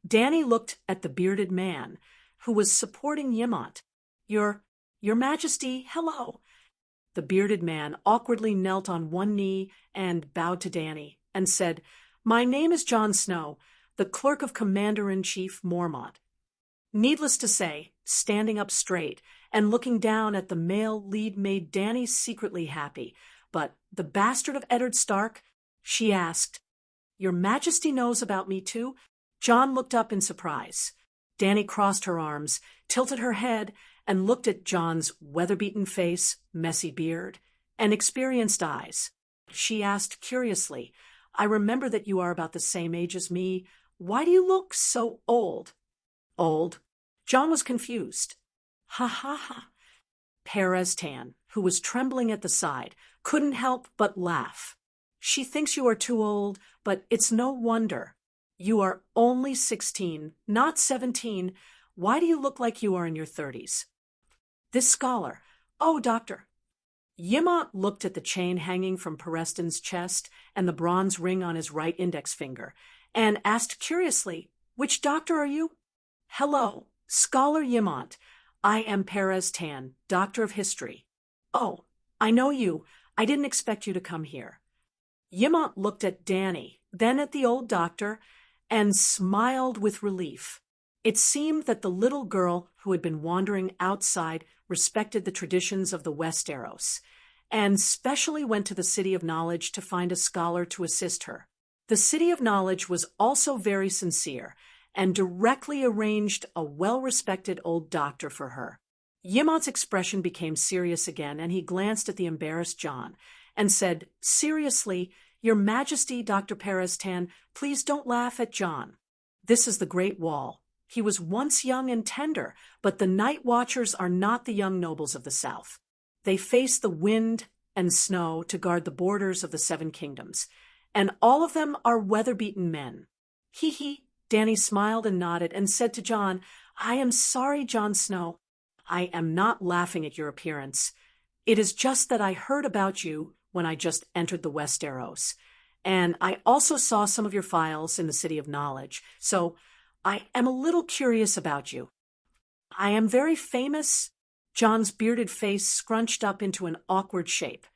Danny looked at the bearded man, who was supporting Ymont. Your Majesty, hello." The bearded man awkwardly knelt on one knee and bowed to Danny, and said, "My name is Jon Snow, the clerk of Commander-in-Chief Mormont." Needless to say, standing up straight and looking down at the male lead made Danny secretly happy. But the bastard of Eddard Stark? She asked, "Your Majesty knows about me too?" Jon looked up in surprise. Danny crossed her arms, tilted her head, and looked at Jon's weather-beaten face, messy beard, and experienced eyes. She asked curiously, "I remember that you are about the same age as me. Why do you look so old?" "Old?" Jon was confused. "Ha ha ha." Perez Tan, who was trembling at the side, couldn't help but laugh. "She thinks you are too old, but it's no wonder. You are only 16, not 17. Why do you look like you are in your 30s? This scholar. Oh, doctor." Ymont looked at the chain hanging from Pereston's chest and the bronze ring on his right index finger, and asked curiously, "Which doctor are you?" "Hello, Scholar Ymont. I am Perez Tan, Doctor of History." "Oh, I know you. I didn't expect you to come here." Ymont looked at Danny, then at the old doctor, and smiled with relief. It seemed that the little girl who had been wandering outside respected the traditions of the Westeros, and specially went to the City of Knowledge to find a scholar to assist her. The City of Knowledge was also very sincere, and directly arranged a well-respected old doctor for her. Ymont's expression became serious again, and he glanced at the embarrassed Jon, and said, "Seriously, Your Majesty, Dr. Perez Tan, please don't laugh at Jon. This is the Great Wall. He was once young and tender, but the Night Watchers are not the young nobles of the South. They face the wind and snow to guard the borders of the Seven Kingdoms, and all of them are weather-beaten men." He. Danny smiled and nodded and said to Jon, "I am sorry, Jon Snow. I am not laughing at your appearance. It is just that I heard about you when I just entered the Westeros, and I also saw some of your files in the City of Knowledge, so I am a little curious about you." "I am very famous." Jon's bearded face scrunched up into an awkward shape.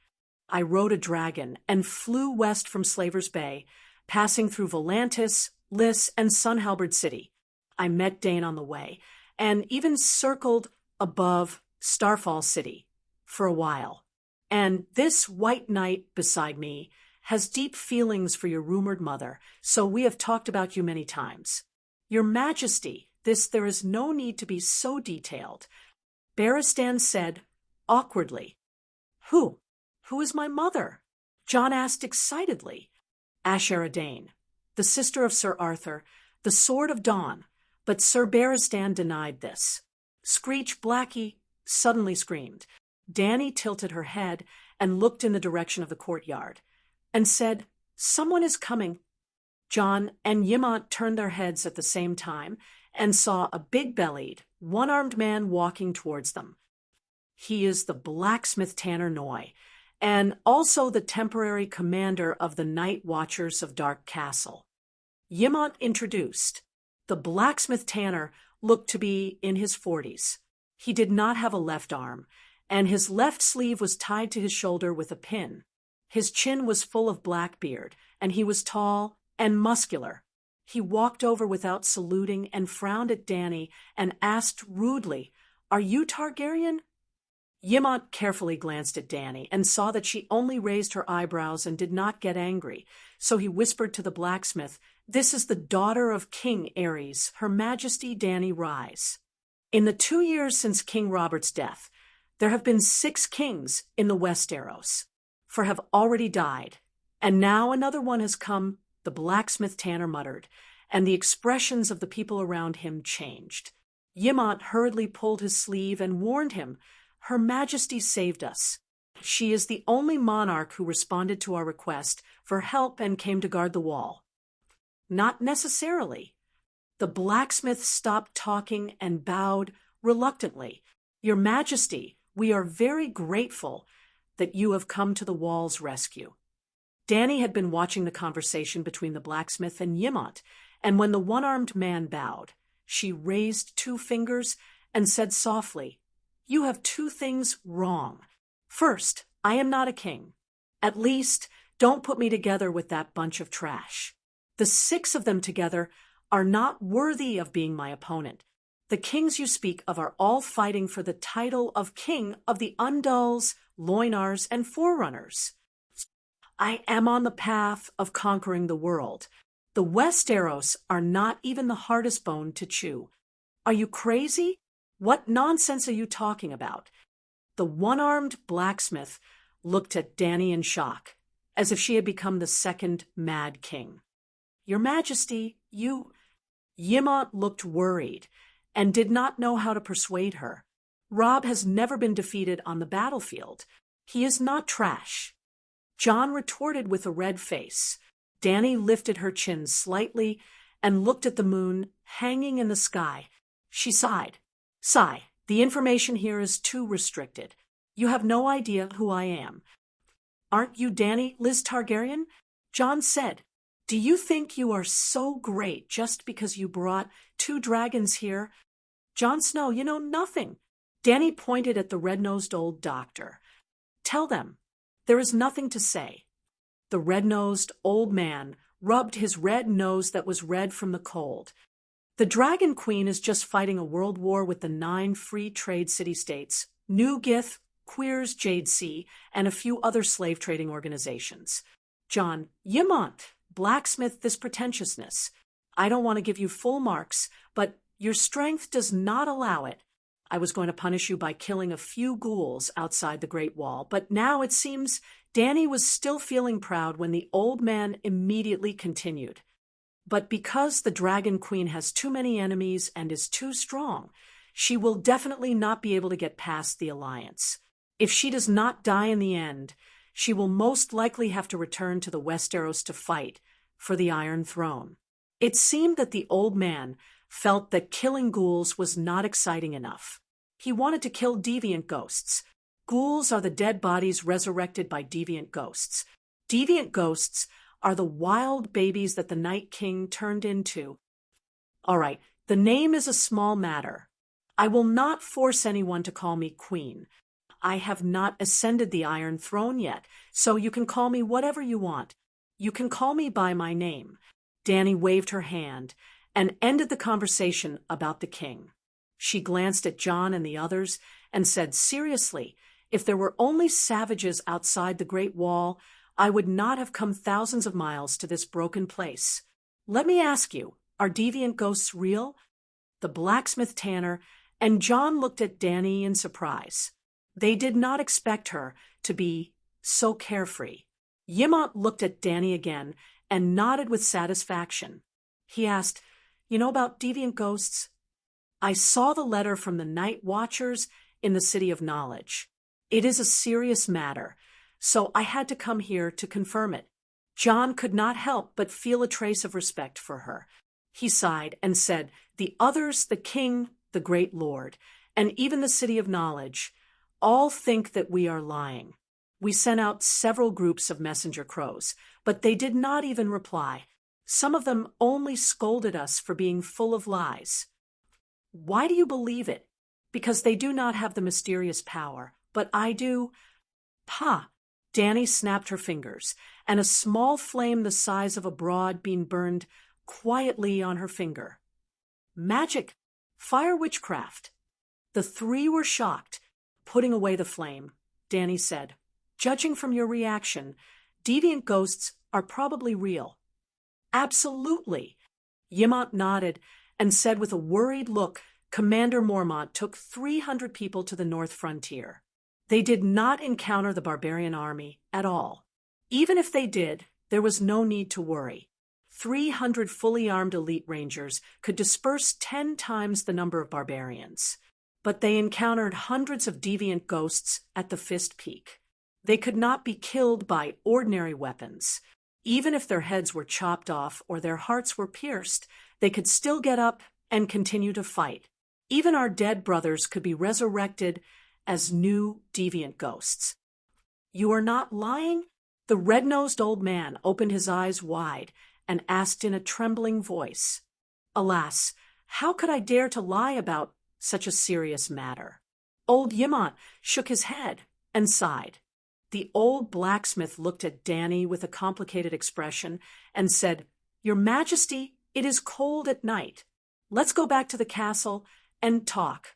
"I rode a dragon and flew west from Slaver's Bay, passing through Volantis, Lys, and Sunhalberd City. I met Dane on the way, and even circled above Starfall City for a while. And this white knight beside me has deep feelings for your rumored mother, so we have talked about you many times. Your Majesty, there is no need to be so detailed." Barristan said, awkwardly, Who is my mother?" Jon asked excitedly. "Ashera Dane, the sister of Sir Arthur, the Sword of Dawn, but Sir Barristan denied this. Screech Blackie suddenly screamed. Dany tilted her head and looked in the direction of the courtyard, and said, "Someone is coming." Jon and Yimont turned their heads at the same time and saw a big-bellied, one-armed man walking towards them. He is the blacksmith Tanner Noy, and also the temporary commander of the Night Watchers of Dark Castle. Yimont introduced. The blacksmith Tanner looked to be in his 40s. He did not have a left arm, and his left sleeve was tied to his shoulder with a pin. His chin was full of black beard, and he was tall and muscular. He walked over without saluting and frowned at Dany and asked rudely, "Are you Targaryen?" Yimont carefully glanced at Dany and saw that she only raised her eyebrows and did not get angry, so he whispered to the blacksmith, "This is the daughter of King Aerys, Her Majesty Dany Rise. In the 2 years since King Robert's death, there have been 6 kings in the Westeros, for have already died, and now another one has come," the blacksmith Tanner muttered, and the expressions of the people around him changed. Yimont hurriedly pulled his sleeve and warned him, "Her Majesty saved us. She is the only monarch who responded to our request for help and came to guard the wall." "Not necessarily." The blacksmith stopped talking and bowed reluctantly. "Your Majesty, we are very grateful that you have come to the wall's rescue." Dany had been watching the conversation between the blacksmith and Yimont, and when the one-armed man bowed, she raised 2 fingers and said softly, "You have 2 things wrong. First, I am not a king. At least, don't put me together with that bunch of trash. The 6 of them together are not worthy of being my opponent. The kings you speak of are all fighting for the title of king of the Undulls, Loinars, and Forerunners. I am on the path of conquering the world. The Westeros are not even the hardest bone to chew. Are you crazy? What nonsense are you talking about?" The one-armed blacksmith looked at Dany in shock, as if she had become the second Mad King. "Your Majesty, you—" Yimont looked worried and did not know how to persuade her. "Robb has never been defeated on the battlefield. He is not trash." Jon retorted with a red face. Dany lifted her chin slightly and looked at the moon hanging in the sky. She sighed. "Sigh, the information here is too restricted. You have no idea who I am." "Aren't you Dany Liz Targaryen?" Jon said. "Do you think you are so great just because you brought 2 dragons here?" "Jon Snow, you know nothing." Dany pointed at the red-nosed old doctor. "Tell them. There is nothing to say." The red-nosed old man rubbed his red nose that was red from the cold. "The Dragon Queen is just fighting a world war with the 9 free trade city-states, New Gith, Queers, Jade Sea, and a few other slave-trading organizations." "Jon, Yimont, blacksmith this pretentiousness. I don't want to give you full marks, but your strength does not allow it. I was going to punish you by killing a few ghouls outside the Great Wall, but now it seems—" Dany was still feeling proud when the old man immediately continued. "But because the Dragon Queen has too many enemies and is too strong, she will definitely not be able to get past the Alliance. If she does not die in the end, she will most likely have to return to the Westeros to fight for the Iron Throne." It seemed that the old man felt that killing ghouls was not exciting enough. He wanted to kill deviant ghosts. Ghouls are the dead bodies resurrected by deviant ghosts. Deviant ghosts are the wild babies that the Night King turned into. "All right, the name is a small matter. I will not force anyone to call me Queen. I have not ascended the Iron Throne yet, so you can call me whatever you want. You can call me by my name." Dany waved her hand and ended the conversation about the king. She glanced at Jon and the others and said seriously, "If there were only savages outside the Great Wall, I would not have come thousands of miles to this broken place. Let me ask you, are deviant ghosts real?" The blacksmith Tanner and Jon looked at Dany in surprise. They did not expect her to be so carefree. Yimont looked at Dany again and nodded with satisfaction. He asked, You know about deviant ghosts? I saw the letter from the Night Watchers in the City of Knowledge. It is a serious matter, so I had to come here to confirm it. John could not help but feel a trace of respect for her. He sighed and said, "The others, the king, the great lord, and even the City of Knowledge, all think that we are lying. We sent out several groups of messenger crows, but they did not even reply. Some of them only scolded us for being full of lies." "Why do you believe it?" "Because they do not have the mysterious power, but I do." "Pa!" Danny snapped her fingers, and a small flame the size of a broad bean burned quietly on her finger. "Magic! Fire witchcraft!" The three were shocked. Putting away the flame, Danny said, "Judging from your reaction, deviant ghosts are probably real." "Absolutely." Yimont nodded and said with a worried look, "Commander Mormont took 300 people to the north frontier. They did not encounter the barbarian army at all. Even if they did, there was no need to worry. 300 fully armed elite rangers could disperse 10 times the number of barbarians. But they encountered hundreds of deviant ghosts at the Fist Peak. They could not be killed by ordinary weapons. Even if their heads were chopped off or their hearts were pierced, they could still get up and continue to fight. Even our dead brothers could be resurrected as new deviant ghosts." "You are not lying?" The red-nosed old man opened his eyes wide and asked in a trembling voice. "Alas, how could I dare to lie about such a serious matter?" Old Yimont shook his head and sighed. The old blacksmith looked at Danny with a complicated expression and said, "Your Majesty, it is cold at night. Let's go back to the castle and talk."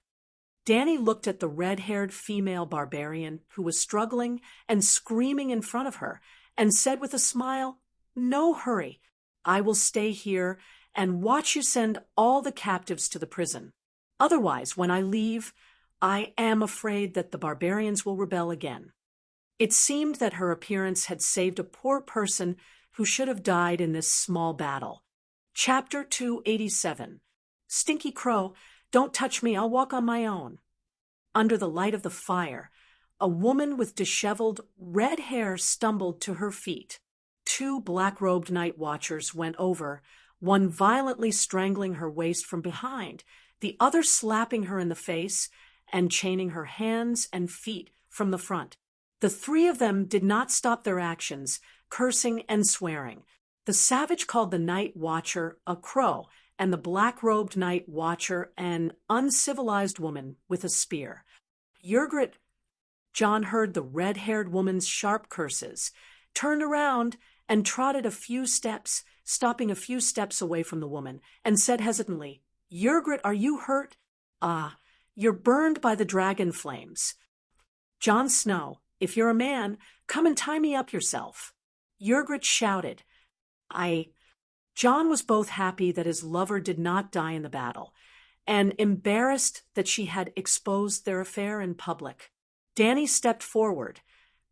Danny looked at the red-haired female barbarian who was struggling and screaming in front of her and said with a smile, "No hurry. I will stay here and watch you send all the captives to the prison. Otherwise, when I leave, I am afraid that the barbarians will rebel again." It seemed that her appearance had saved a poor person who should have died in this small battle. Chapter 287. "Stinky Crow, don't touch me, I'll walk on my own." Under the light of the fire, a woman with disheveled red hair stumbled to her feet. Two black-robed night watchers went over, one violently strangling her waist from behind, the other slapping her in the face and chaining her hands and feet from the front. The three of them did not stop their actions, cursing and swearing. The savage called the night watcher a crow, and the black-robed night watcher an uncivilized woman with a spear. "Yurgrit," John heard the red-haired woman's sharp curses, turned around and trotted a few steps, stopping a few steps away from the woman, and said hesitantly, "Yurgrit, are you hurt?" "Ah, you're burned by the dragon flames." "Jon Snow, if you're a man, come and tie me up yourself." Yurgrit shouted. John was both happy that his lover did not die in the battle, and embarrassed that she had exposed their affair in public. Danny stepped forward,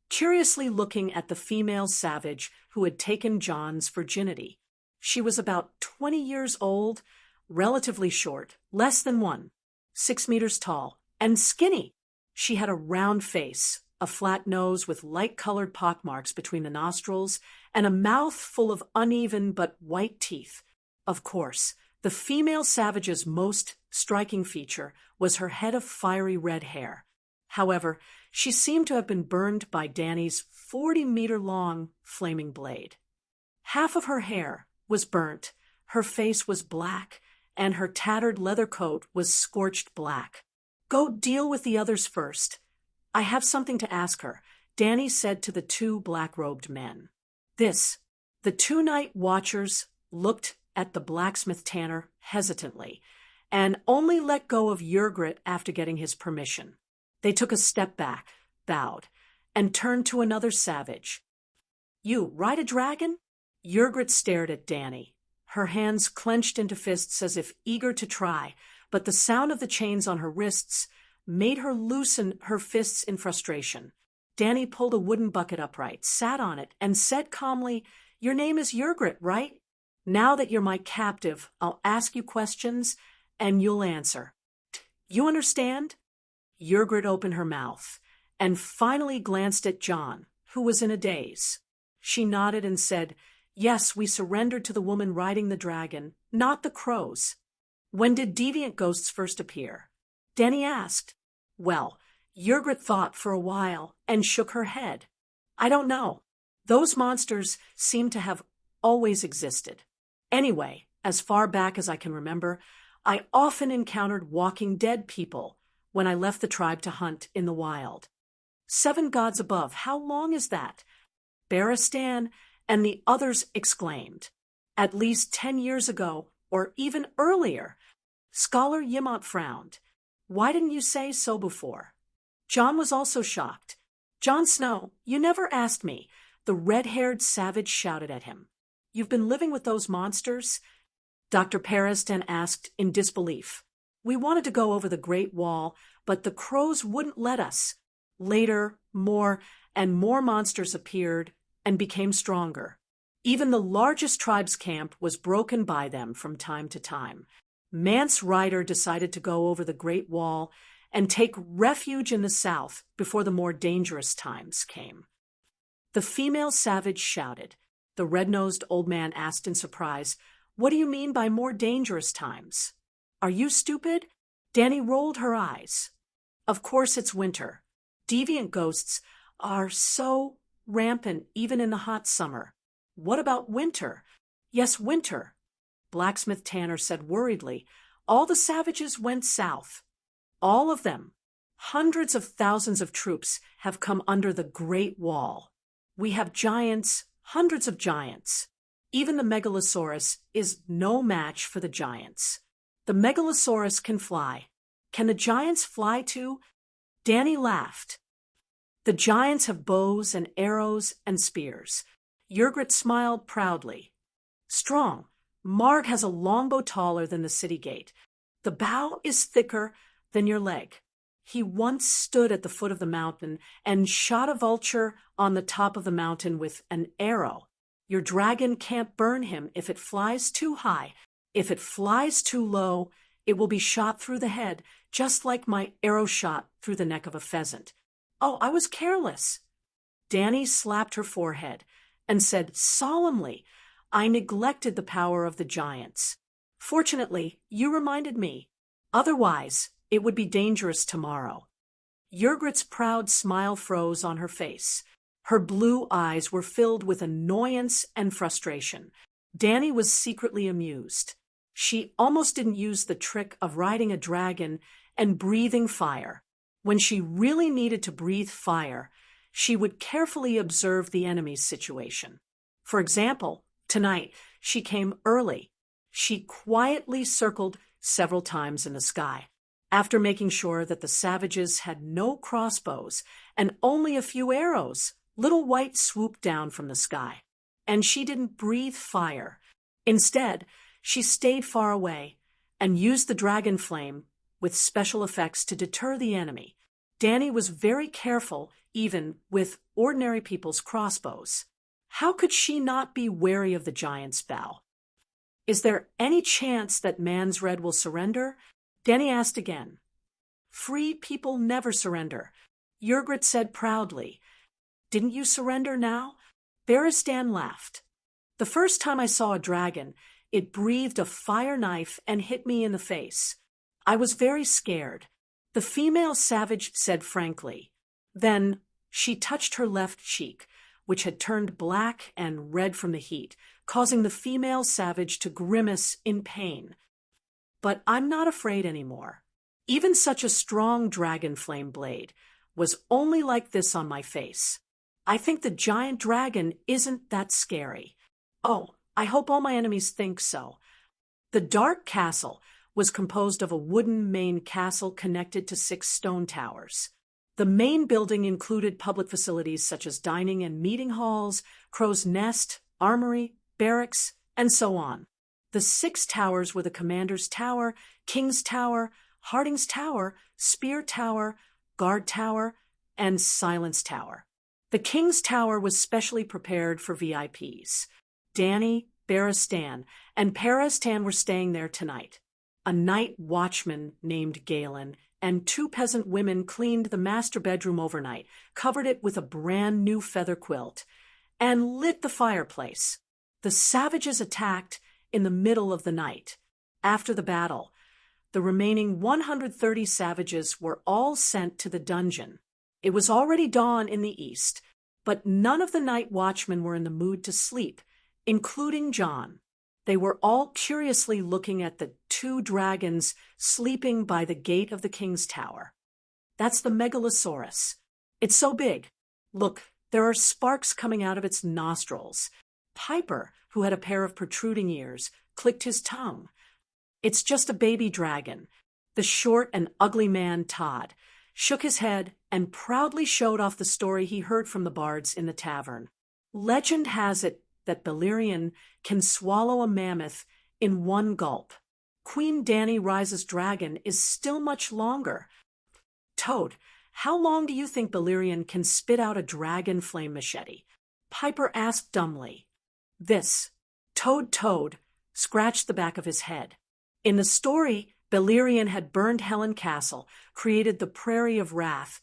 curiously looking at the female savage who had taken John's virginity. She was about 20 years old, relatively short, less than 6 meters tall, and skinny. She had a round face, a flat nose with light-colored pockmarks between the nostrils, and a mouth full of uneven but white teeth. Of course, the female savage's most striking feature was her head of fiery red hair. However, she seemed to have been burned by Danny's 40-meter-long flaming blade. Half of her hair was burnt, her face was black, and her tattered leather coat was scorched black. "Go deal with the others first. I have something to ask her," Danny said to the two black-robed men. The two night watchers looked at the blacksmith tanner hesitantly, and only let go of Yurgrit after getting his permission. They took a step back, bowed, and turned to another savage. "You ride a dragon?" Yurgrit stared at Danny, her hands clenched into fists as if eager to try, but the sound of the chains on her wrists made her loosen her fists in frustration. Danny pulled a wooden bucket upright, sat on it, and said calmly, "Your name is Yurgrit, right?" Now that you're my captive, I'll ask you questions, and you'll answer. You understand?" Ygritte opened her mouth, and finally glanced at John, who was in a daze. She nodded and said, "Yes, we surrendered to the woman riding the dragon, not the crows." "When did deviant ghosts first appear?" Dany asked. Well, Ygritte thought for a while and shook her head. "I don't know. Those monsters seem to have always existed. Anyway, as far back as I can remember, I often encountered walking dead people when I left the tribe to hunt in the wild." "7 gods above, how long is that?" Barristan and the others exclaimed. "At least 10 years ago, or even earlier." Scholar Yimont frowned. "Why didn't you say so before?" John was also shocked. "Jon Snow, you never asked me," the red-haired savage shouted at him. "You've been living with those monsters?" Dr. Periston asked in disbelief. "We wanted to go over the Great Wall, but the crows wouldn't let us. Later, more and more monsters appeared and became stronger. Even the largest tribe's camp was broken by them from time to time. Mance Rayder decided to go over the Great Wall and take refuge in the south before the more dangerous times came." The female savage shouted. The red-nosed old man asked in surprise, "What do you mean by more dangerous times? Are you stupid?" Dany rolled her eyes. "Of course it's winter. Deviant ghosts are so rampant even in the hot summer." "What about winter?" "Yes, winter." Blacksmith Tanner said worriedly, "All the savages went south." "All of them. Hundreds of thousands of troops have come under the Great Wall. We have giants, hundreds of giants. Even the Megalosaurus is no match for the giants." "The Megalosaurus can fly. Can the giants fly too?" Dany laughed. "The giants have bows and arrows and spears." Ygritte smiled proudly. "Strong. Marg has a longbow taller than the city gate. The bow is thicker than your leg. He once stood at the foot of the mountain and shot a vulture on the top of the mountain with an arrow. Your dragon can't burn him if it flies too high. If it flies too low, it will be shot through the head, just like my arrow shot through the neck of a pheasant." "Oh, I was careless." Dany slapped her forehead and said solemnly, "I neglected the power of the giants. Fortunately, you reminded me. Otherwise, it would be dangerous tomorrow." Ygritte's proud smile froze on her face. Her blue eyes were filled with annoyance and frustration. Dany was secretly amused. She almost didn't use the trick of riding a dragon and breathing fire. When she really needed to breathe fire, she would carefully observe the enemy's situation. For example, tonight, she came early. She quietly circled several times in the sky. After making sure that the savages had no crossbows and only a few arrows, little white swooped down from the sky. And she didn't breathe fire. Instead, she stayed far away and used the dragon flame with special effects to deter the enemy. Dany was very careful even with ordinary people's crossbows. How could she not be wary of the giant's bow? "Is there any chance that Mance Red will surrender?" Dany asked again. "Free people never surrender," Ygritte said proudly. "Didn't you surrender now?" Barristan laughed. "The first time I saw a dragon, it breathed a fire knife and hit me in the face. I was very scared," the female savage said frankly. Then she touched her left cheek, which had turned black and red from the heat, causing the female savage to grimace in pain. "But I'm not afraid anymore. Even such a strong dragon flame blade was only like this on my face. I think the giant dragon isn't that scary. Oh, I hope all my enemies think so." The Dark Castle was composed of a wooden main castle connected to 6 stone towers. The main building included public facilities such as dining and meeting halls, crow's nest, armory, barracks, and so on. The 6 towers were the Commander's Tower, King's Tower, Harding's Tower, Spear Tower, Guard Tower, and Silence Tower. The King's Tower was specially prepared for VIPs. Dany, Barristan, and Peristan were staying there tonight. A night watchman named Galen and 2 peasant women cleaned the master bedroom overnight, covered it with a brand new feather quilt, and lit the fireplace. The savages attacked in the middle of the night. After the battle, the remaining 130 savages were all sent to the dungeon. It was already dawn in the east, but none of the night watchmen were in the mood to sleep, including John. They were all curiously looking at the 2 dragons sleeping by the gate of the king's tower. That's the Megalosaurus. It's so big. Look, there are sparks coming out of its nostrils. Piper, who had a pair of protruding ears, clicked his tongue. It's just a baby dragon. The short and ugly man, Todd, shook his head and proudly showed off the story he heard from the bards in the tavern. Legend has it that Balerion can swallow a mammoth in 1 gulp. Queen Dany Rise's dragon is still much longer. Toad, how long do you think Balerion can spit out a dragon flame machete? Piper asked dumbly. This. Toad scratched the back of his head. In the story, Balerion had burned Helen Castle, created the Prairie of Wrath,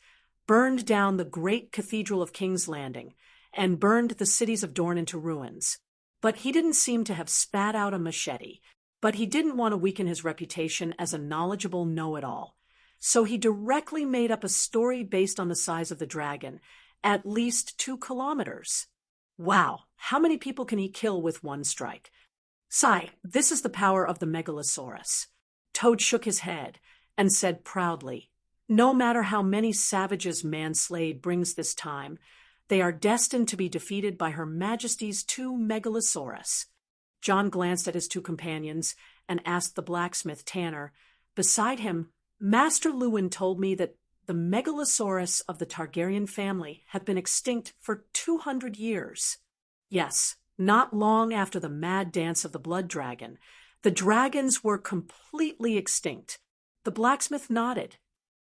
burned down the great Cathedral of King's Landing, and burned the cities of Dorne into ruins. But he didn't seem to have spat out a machete. But he didn't want to weaken his reputation as a knowledgeable know-it-all. So he directly made up a story based on the size of the dragon, at least 2 kilometers. Wow, how many people can he kill with 1 strike? Sigh, this is the power of the Megalosaurus. Toad shook his head and said proudly, no matter how many savages man-slayed brings this time, they are destined to be defeated by Her Majesty's 2 Megalosaurus. John glanced at his 2 companions and asked the blacksmith Tanner. Beside him, Master Lewin told me that the Megalosaurus of the Targaryen family had been extinct for 200 years. Yes, not long after the mad dance of the blood dragon, the dragons were completely extinct. The blacksmith nodded.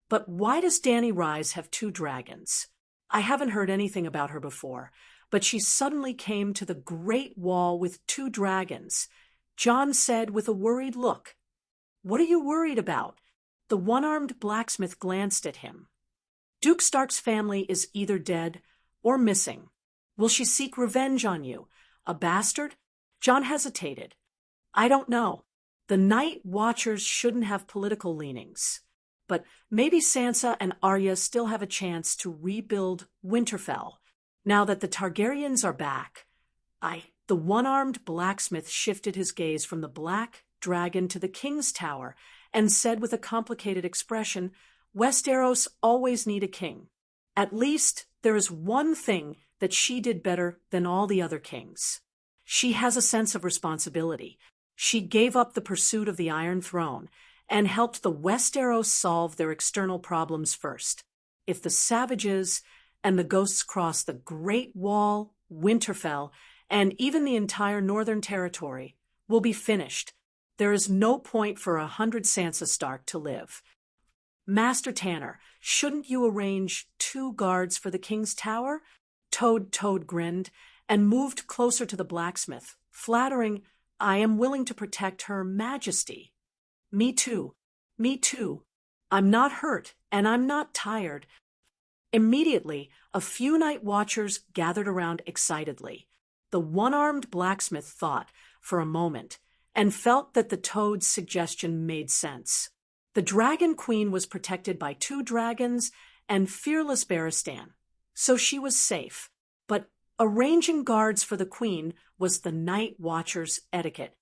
But why does Dany Rise have 2 dragons? I haven't heard anything about her before, but she suddenly came to the Great Wall with 2 dragons. John said with a worried look. What are you worried about? The one-armed blacksmith glanced at him. Duke Stark's family is either dead or missing. Will she seek revenge on you? A bastard? John hesitated. I don't know. The Night Watchers shouldn't have political leanings. But maybe Sansa and Arya still have a chance to rebuild Winterfell, now that the Targaryens are back. The one-armed blacksmith shifted his gaze from the black dragon to the king's tower and said with a complicated expression, Westeros always need a king. At least there is one thing that she did better than all the other kings. She has a sense of responsibility. She gave up the pursuit of the Iron Throne and helped the Westeros solve their external problems first. If the savages and the ghosts cross the Great Wall, Winterfell, and even the entire Northern Territory, will be finished. There is no point for 100 Sansa Stark to live. Master Tanner, shouldn't you arrange 2 guards for the king's tower? Toad grinned and moved closer to the blacksmith, flattering, I am willing to protect Her Majesty. Me too. I'm not hurt, and I'm not tired. Immediately, a few night watchers gathered around excitedly. The one-armed blacksmith thought for a moment and felt that the Toad's suggestion made sense. The Dragon Queen was protected by 2 dragons and fearless Barristan, so she was safe. But arranging guards for the Queen was the Night Watcher's etiquette.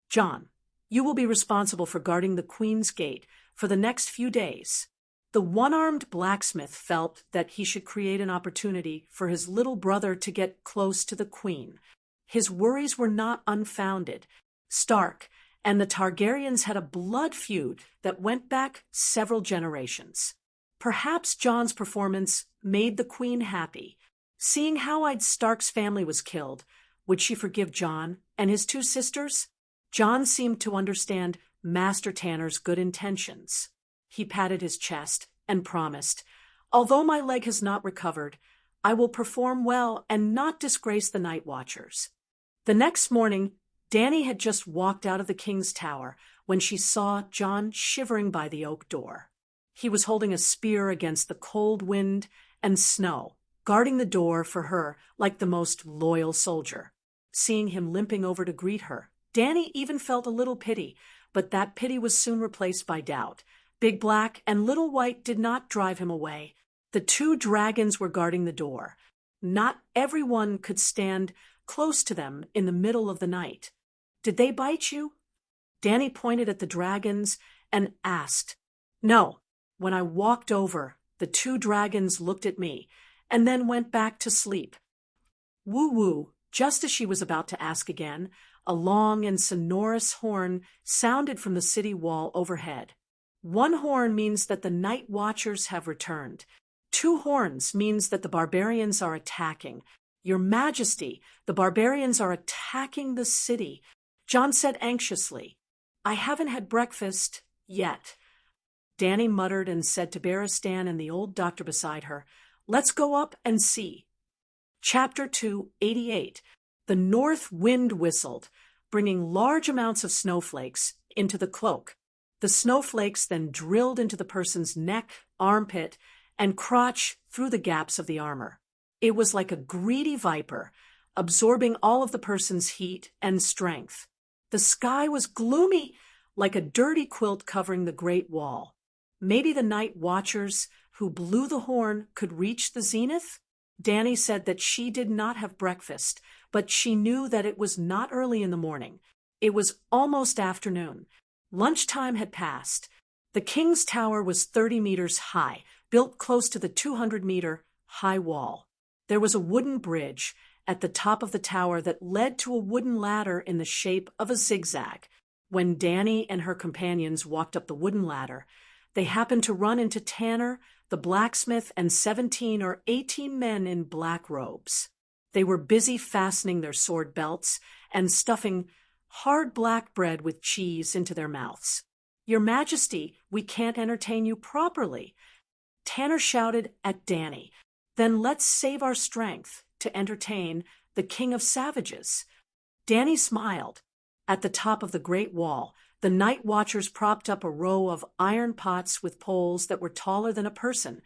John, you will be responsible for guarding the Queen's gate for the next few days. The one-armed blacksmith felt that he should create an opportunity for his little brother to get close to the Queen. His worries were not unfounded. Stark and the Targaryens had a blood feud that went back several generations. Perhaps Jon's performance made the Queen happy. Seeing how Stark's family was killed, would she forgive Jon and his 2 sisters? Jon seemed to understand Master Tanner's good intentions. He patted his chest and promised, although my leg has not recovered, I will perform well and not disgrace the Night Watchers. The next morning, Danny had just walked out of the king's tower when she saw John shivering by the oak door. He was holding a spear against the cold wind and snow, guarding the door for her like the most loyal soldier. Seeing him limping over to greet her, Danny even felt a little pity, but that pity was soon replaced by doubt. Big Black and Little White did not drive him away. The two dragons were guarding the door. Not everyone could stand close to them in the middle of the night. Did they bite you? Danny pointed at the dragons and asked. No. When I walked over, the two dragons looked at me and then went back to sleep. Woo-woo, just as she was about to ask again, a long and sonorous horn sounded from the city wall overhead. One horn means that the night watchers have returned. Two horns means that the barbarians are attacking. Your Majesty, the barbarians are attacking the city. John said anxiously, I haven't had breakfast yet. Danny muttered and said to Barristan and the old doctor beside her, Let's go up and see. Chapter 288. The north wind whistled, bringing large amounts of snowflakes into the cloak. The snowflakes then drilled into the person's neck, armpit, and crotch through the gaps of the armor. It was like a greedy viper, absorbing all of the person's heat and strength. The sky was gloomy, like a dirty quilt covering the Great Wall. Maybe the night watchers who blew the horn could reach the zenith? Danny said that she did not have breakfast, but she knew that it was not early in the morning. It was almost afternoon. Lunchtime had passed. The king's tower was 30 meters high, built close to the 200-meter high wall. There was a wooden bridge at the top of the tower that led to a wooden ladder in the shape of a zigzag. When Danny and her companions walked up the wooden ladder, they happened to run into Tanner, the blacksmith, and 17 or 18 men in black robes. They were busy fastening their sword belts and stuffing hard black bread with cheese into their mouths. Your Majesty, we can't entertain you properly. Tanner shouted at Danny. Then let's save our strength to entertain the king of savages. Danny smiled. At the top of the great wall, the night watchers propped up a row of iron pots with poles that were taller than a person,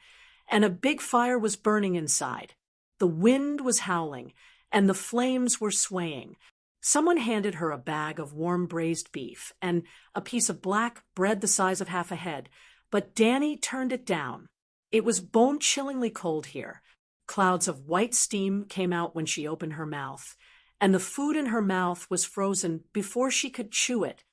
and a big fire was burning inside. The wind was howling, and the flames were swaying. Someone handed her a bag of warm braised beef and a piece of black bread the size of half a head, but Danny turned it down. It was bone-chillingly cold here. Clouds of white steam came out when she opened her mouth, and the food in her mouth was frozen before she could chew it.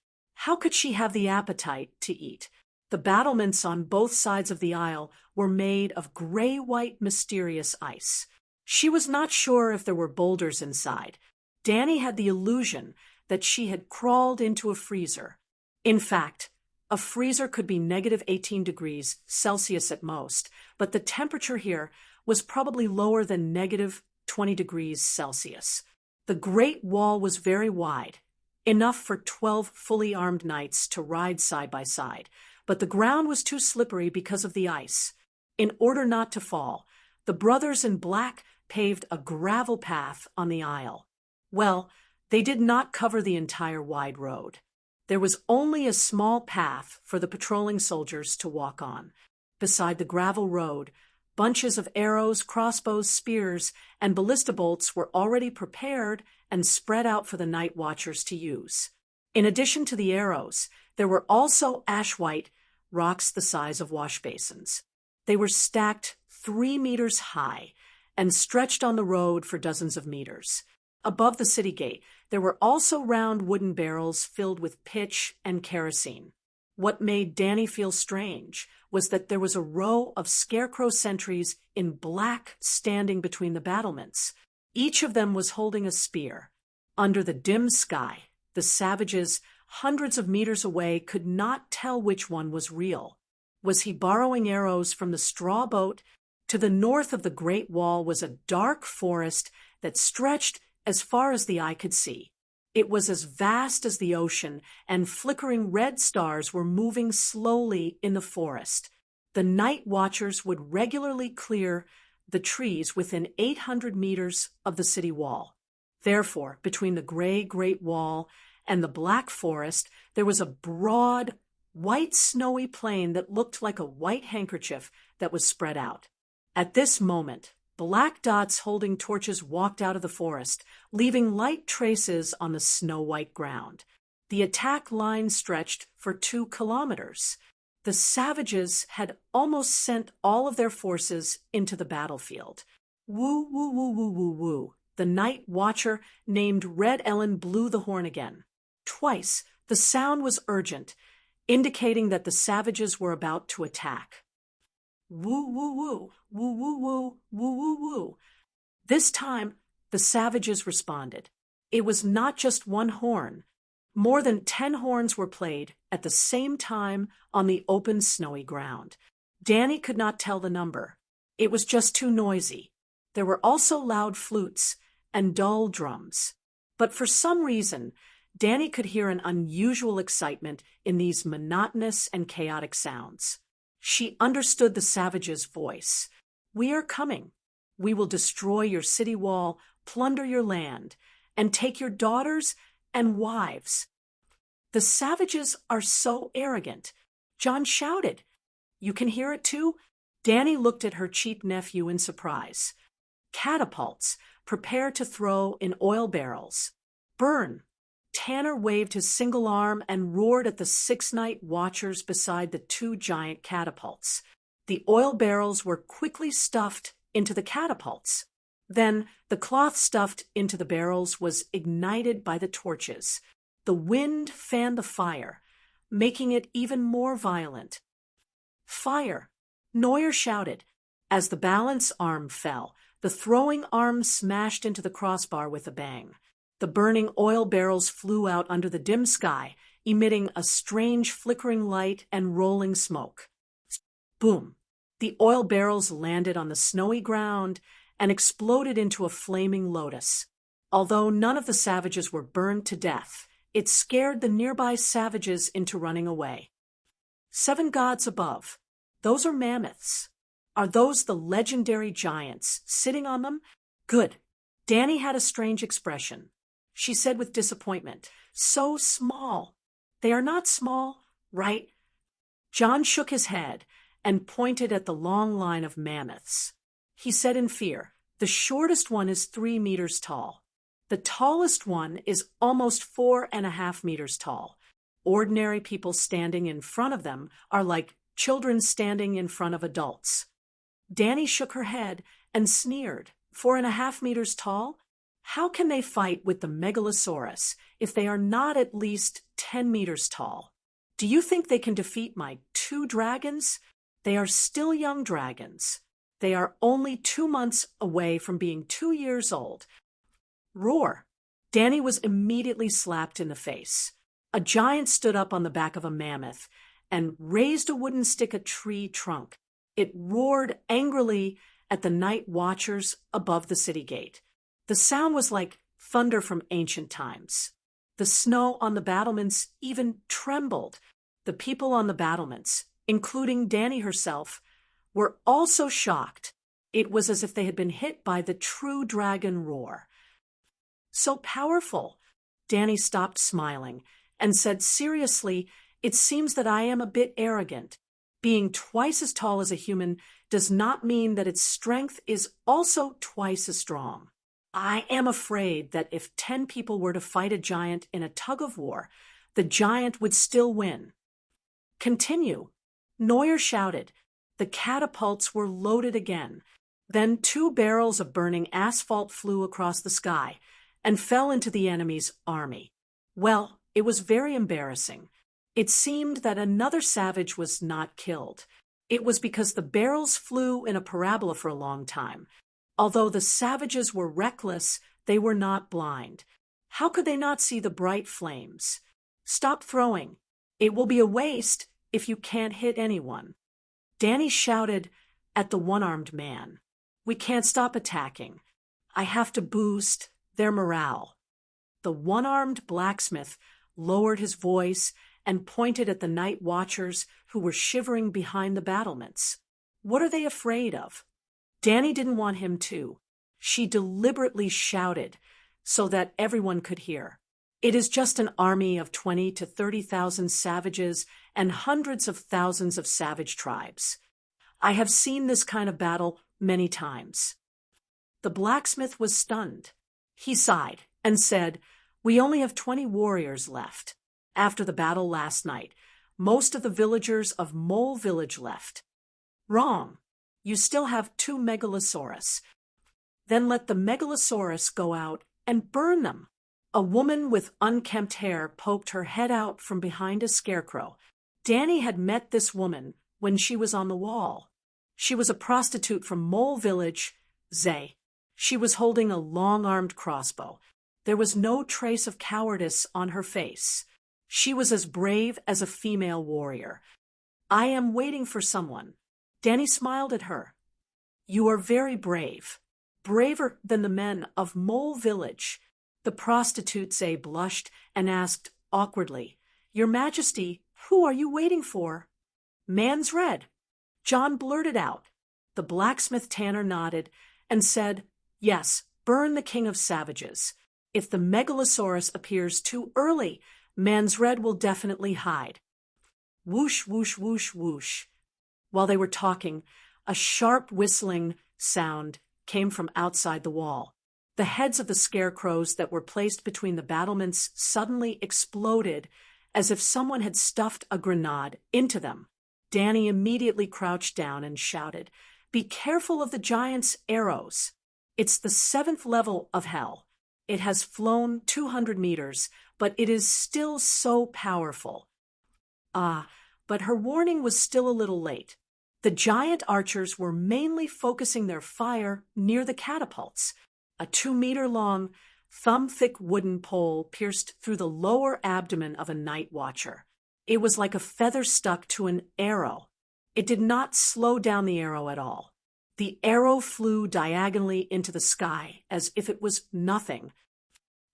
How could she have the appetite to eat? The battlements on both sides of the aisle were made of gray-white mysterious ice. She was not sure if there were boulders inside. Danny had the illusion that she had crawled into a freezer. In fact, a freezer could be -18 degrees Celsius at most, but the temperature here was probably lower than -20 degrees Celsius. The Great Wall was very wide, enough for 12 fully armed knights to ride side by side, but the ground was too slippery because of the ice. In order not to fall, the brothers in black paved a gravel path on the aisle. Well, they did not cover the entire wide road. There was only a small path for the patrolling soldiers to walk on. Beside the gravel road, bunches of arrows, crossbows, spears, and ballista bolts were already prepared and spread out for the night watchers to use. In addition to the arrows, there were also ash-white rocks the size of wash basins. They were stacked 3 meters high and stretched on the road for dozens of meters. Above the city gate, there were also round wooden barrels filled with pitch and kerosene. What made Danny feel strange was that there was a row of scarecrow sentries in black standing between the battlements. Each of them was holding a spear. Under the dim sky, the savages, hundreds of meters away, could not tell which one was real. Was he borrowing arrows from the straw boat? To the north of the Great Wall was a dark forest that stretched as far as the eye could see. It was as vast as the ocean, and flickering red stars were moving slowly in the forest. The night watchers would regularly clear the trees within 800 meters of the city wall. Therefore, between the gray Great Wall and the Black Forest, there was a broad, white snowy plain that looked like a white handkerchief that was spread out. At this moment, black dots holding torches walked out of the forest, leaving light traces on the snow-white ground. The attack line stretched for 2 kilometers. The savages had almost sent all of their forces into the battlefield. Woo, woo, woo, woo, woo, woo. The night watcher named Red Ellen blew the horn again. Twice, the sound was urgent, indicating that the savages were about to attack. Woo, woo, woo, woo, woo, woo, woo, woo, woo. This time, the savages responded. It was not just one horn. More than 10 horns were played at the same time on the open snowy ground. Danny could not tell the number. It was just too noisy. There were also loud flutes and dull drums. But for some reason, Danny could hear an unusual excitement in these monotonous and chaotic sounds. She understood the savage's voice. "We are coming. We will destroy your city wall, plunder your land, and take your daughters and wives." The savages are so arrogant. John shouted. "You can hear it too?" Danny looked at her cheap nephew in surprise. "Catapults. Prepare to throw in oil barrels. Burn." Tanner waved his single arm and roared at the 6 night watchers beside the 2 giant catapults. The oil barrels were quickly stuffed into the catapults. Then the cloth stuffed into the barrels was ignited by the torches. The wind fanned the fire, making it even more violent. "Fire!" Neuer shouted. As the balance arm fell, the throwing arm smashed into the crossbar with a bang. The burning oil barrels flew out under the dim sky, emitting a strange flickering light and rolling smoke. Boom! The oil barrels landed on the snowy ground and exploded into a flaming lotus. Although none of the savages were burned to death, it scared the nearby savages into running away. 7 gods above. Those are mammoths. Are those the legendary giants sitting on them? Good. Danny had a strange expression. She said with disappointment, "So small." "They are not small, right?" John shook his head and pointed at the long line of mammoths. He said in fear, "The shortest one is 3 meters tall. The tallest one is almost 4.5 meters tall. Ordinary people standing in front of them are like children standing in front of adults." Danny shook her head and sneered. 4.5 meters tall? How can they fight with the megalosaurus if they are not at least 10 meters tall? Do you think they can defeat my 2 dragons? They are still young dragons. They are only 2 months away from being 2 years old. Roar! Danny was immediately slapped in the face. A giant stood up on the back of a mammoth and raised a wooden stick a tree trunk. It roared angrily at the night watchers above the city gate. The sound was like thunder from ancient times. The snow on the battlements even trembled. The people on the battlements, including Danny herself, were also shocked. It was as if they had been hit by the true dragon roar. "So powerful." Danny stopped smiling and said seriously, "It seems that I am a bit arrogant. Being twice as tall as a human does not mean that its strength is also twice as strong. I am afraid that if 10 people were to fight a giant in a tug-of-war, the giant would still win." "Continue." Neuer shouted. The catapults were loaded again. Then 2 barrels of burning asphalt flew across the sky and fell into the enemy's army. Well, it was very embarrassing. It seemed that another savage was not killed. It was because the barrels flew in a parabola for a long time. Although the savages were reckless, they were not blind. How could they not see the bright flames? "Stop throwing. It will be a waste if you can't hit anyone." Danny shouted at the one-armed man. "We can't stop attacking. I have to boost their morale." The one-armed blacksmith lowered his voice and pointed at the night watchers who were shivering behind the battlements. "What are they afraid of?" Danny didn't want him to. She deliberately shouted, so that everyone could hear. It is just an army of 20 to 30,000 savages and hundreds of thousands of savage tribes. I have seen this kind of battle many times. The blacksmith was stunned. He sighed and said, "We only have 20 warriors left. After the battle last night, most of the villagers of Mole Village left." "Wrong. You still have 2 megalosaurus. Then let the megalosaurus go out and burn them." A woman with unkempt hair poked her head out from behind a scarecrow. Danny had met this woman when she was on the wall. She was a prostitute from Mole Village, Zay. She was holding a long-armed crossbow. There was no trace of cowardice on her face. She was as brave as a female warrior. "I am waiting for someone." Danny smiled at her. "You are very brave. Braver than the men of Mole Village." The prostitute Zay blushed and asked awkwardly, "Your Majesty, who are you waiting for?" "Man's Red," John blurted out. The blacksmith Tanner nodded and said, "Yes, burn the king of savages. If the megalosaurus appears too early, Man's Red will definitely hide." Whoosh, whoosh, whoosh, whoosh. While they were talking, a sharp whistling sound came from outside the wall. The heads of the scarecrows that were placed between the battlements suddenly exploded as if someone had stuffed a grenade into them. Danny immediately crouched down and shouted, "Be careful of the giant's arrows. It's the 7th level of hell. It has flown 200 meters, but it is still so powerful." But her warning was still a little late. The giant archers were mainly focusing their fire near the catapults. A 2-meter-long, thumb-thick wooden pole pierced through the lower abdomen of a night watcher. It was like a feather stuck to an arrow. It did not slow down the arrow at all. The arrow flew diagonally into the sky as if it was nothing.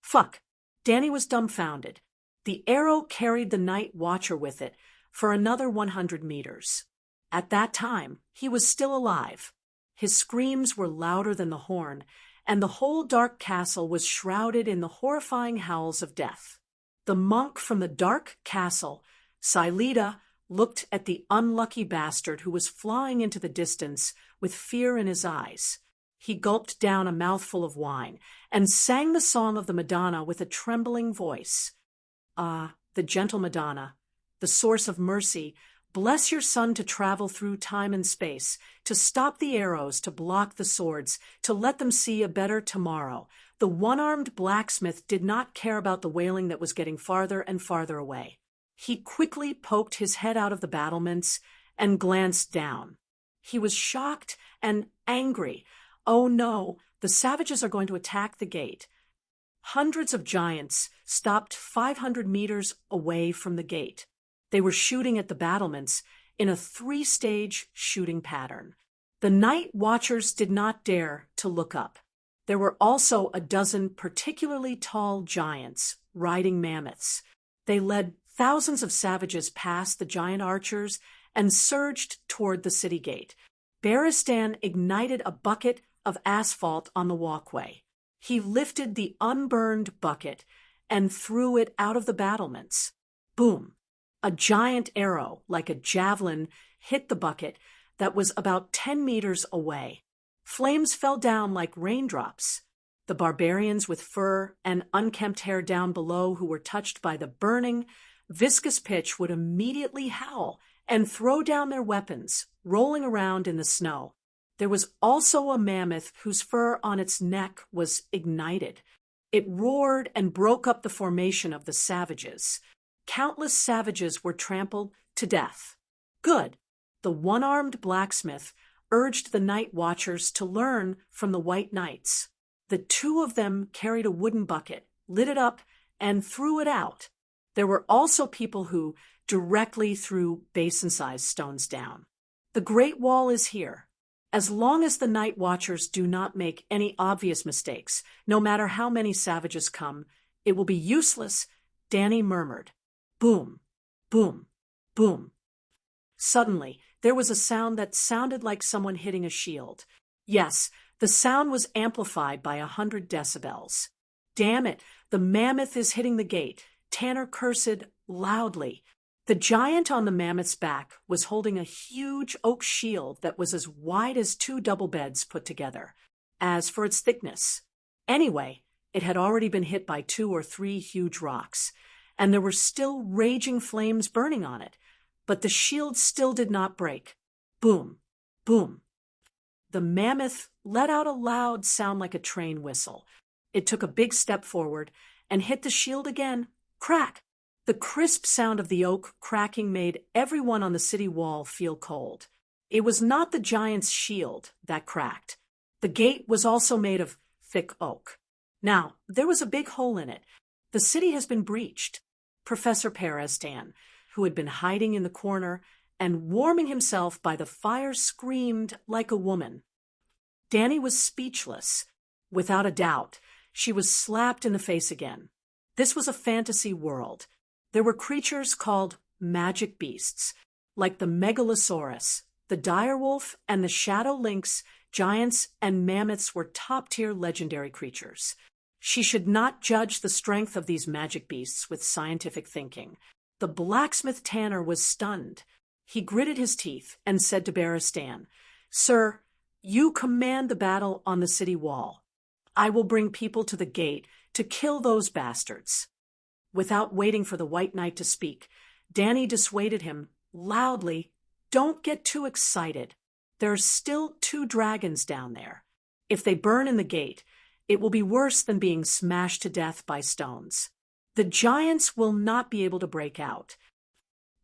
Fuck! Danny was dumbfounded. The arrow carried the night watcher with it for another 100 meters. At that time, he was still alive. His screams were louder than the horn, and the whole dark castle was shrouded in the horrifying howls of death. The monk from the dark castle, Silita, looked at the unlucky bastard who was flying into the distance with fear in his eyes. He gulped down a mouthful of wine and sang the song of the Madonna with a trembling voice. "Ah, the gentle Madonna, the source of mercy, bless your son to travel through time and space, to stop the arrows, to block the swords, to let them see a better tomorrow." The one-armed blacksmith did not care about the wailing that was getting farther and farther away. He quickly poked his head out of the battlements and glanced down. He was shocked and angry. Oh no, the savages are going to attack the gate. Hundreds of giants stopped 500 meters away from the gate. They were shooting at the battlements in a 3-stage shooting pattern. The night watchers did not dare to look up. There were also a dozen particularly tall giants riding mammoths. They led thousands of savages past the giant archers and surged toward the city gate. Baristan ignited a bucket of asphalt on the walkway. He lifted the unburned bucket and threw it out of the battlements. Boom! A giant arrow, like a javelin, hit the bucket that was about 10 meters away. Flames fell down like raindrops. The barbarians with fur and unkempt hair down below who were touched by the burning, viscous pitch would immediately howl and throw down their weapons, rolling around in the snow. There was also a mammoth whose fur on its neck was ignited. It roared and broke up the formation of the savages. Countless savages were trampled to death. Good. The one-armed blacksmith urged the night watchers to learn from the white knights. The 2 of them carried a wooden bucket, lit it up, and threw it out. There were also people who directly threw basin-sized stones down. The Great Wall is here. As long as the night watchers do not make any obvious mistakes, no matter how many savages come, it will be useless, Danny murmured. Boom, boom, boom. Suddenly, there was a sound that sounded like someone hitting a shield. Yes, the sound was amplified by 100 decibels. Damn it, the mammoth is hitting the gate, Tanner cursed loudly. The giant on the mammoth's back was holding a huge oak shield that was as wide as 2 double beds put together. As for its thickness, anyway, it had already been hit by 2 or 3 huge rocks, and there were still raging flames burning on it, but the shield still did not break. Boom, boom. The mammoth let out a loud sound like a train whistle. It took a big step forward and hit the shield again. Crack! The crisp sound of the oak cracking made everyone on the city wall feel cold. It was not the giant's shield that cracked. The gate was also made of thick oak. Now, there was a big hole in it. The city has been breached. Professor Perestan, who had been hiding in the corner and warming himself by the fire, screamed like a woman. Danny was speechless. Without a doubt, she was slapped in the face again. This was a fantasy world. There were creatures called magic beasts, like the megalosaurus, the direwolf, and the shadow lynx. Giants and mammoths were top-tier legendary creatures. She should not judge the strength of these magic beasts with scientific thinking. The blacksmith Tanner was stunned. He gritted his teeth and said to Beristan, "Sir, you command the battle on the city wall. I will bring people to the gate to kill those bastards." Without waiting for the White Knight to speak, Danny dissuaded him loudly, "Don't get too excited. There are still 2 dragons down there. If they burn in the gate, it will be worse than being smashed to death by stones. The giants will not be able to break out."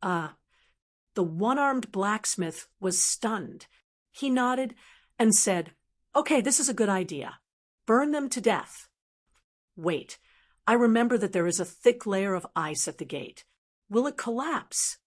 The one-armed blacksmith was stunned. He nodded and said, "Okay, this is a good idea. Burn them to death." "Wait, I remember that there is a thick layer of ice at the gate. Will it collapse?"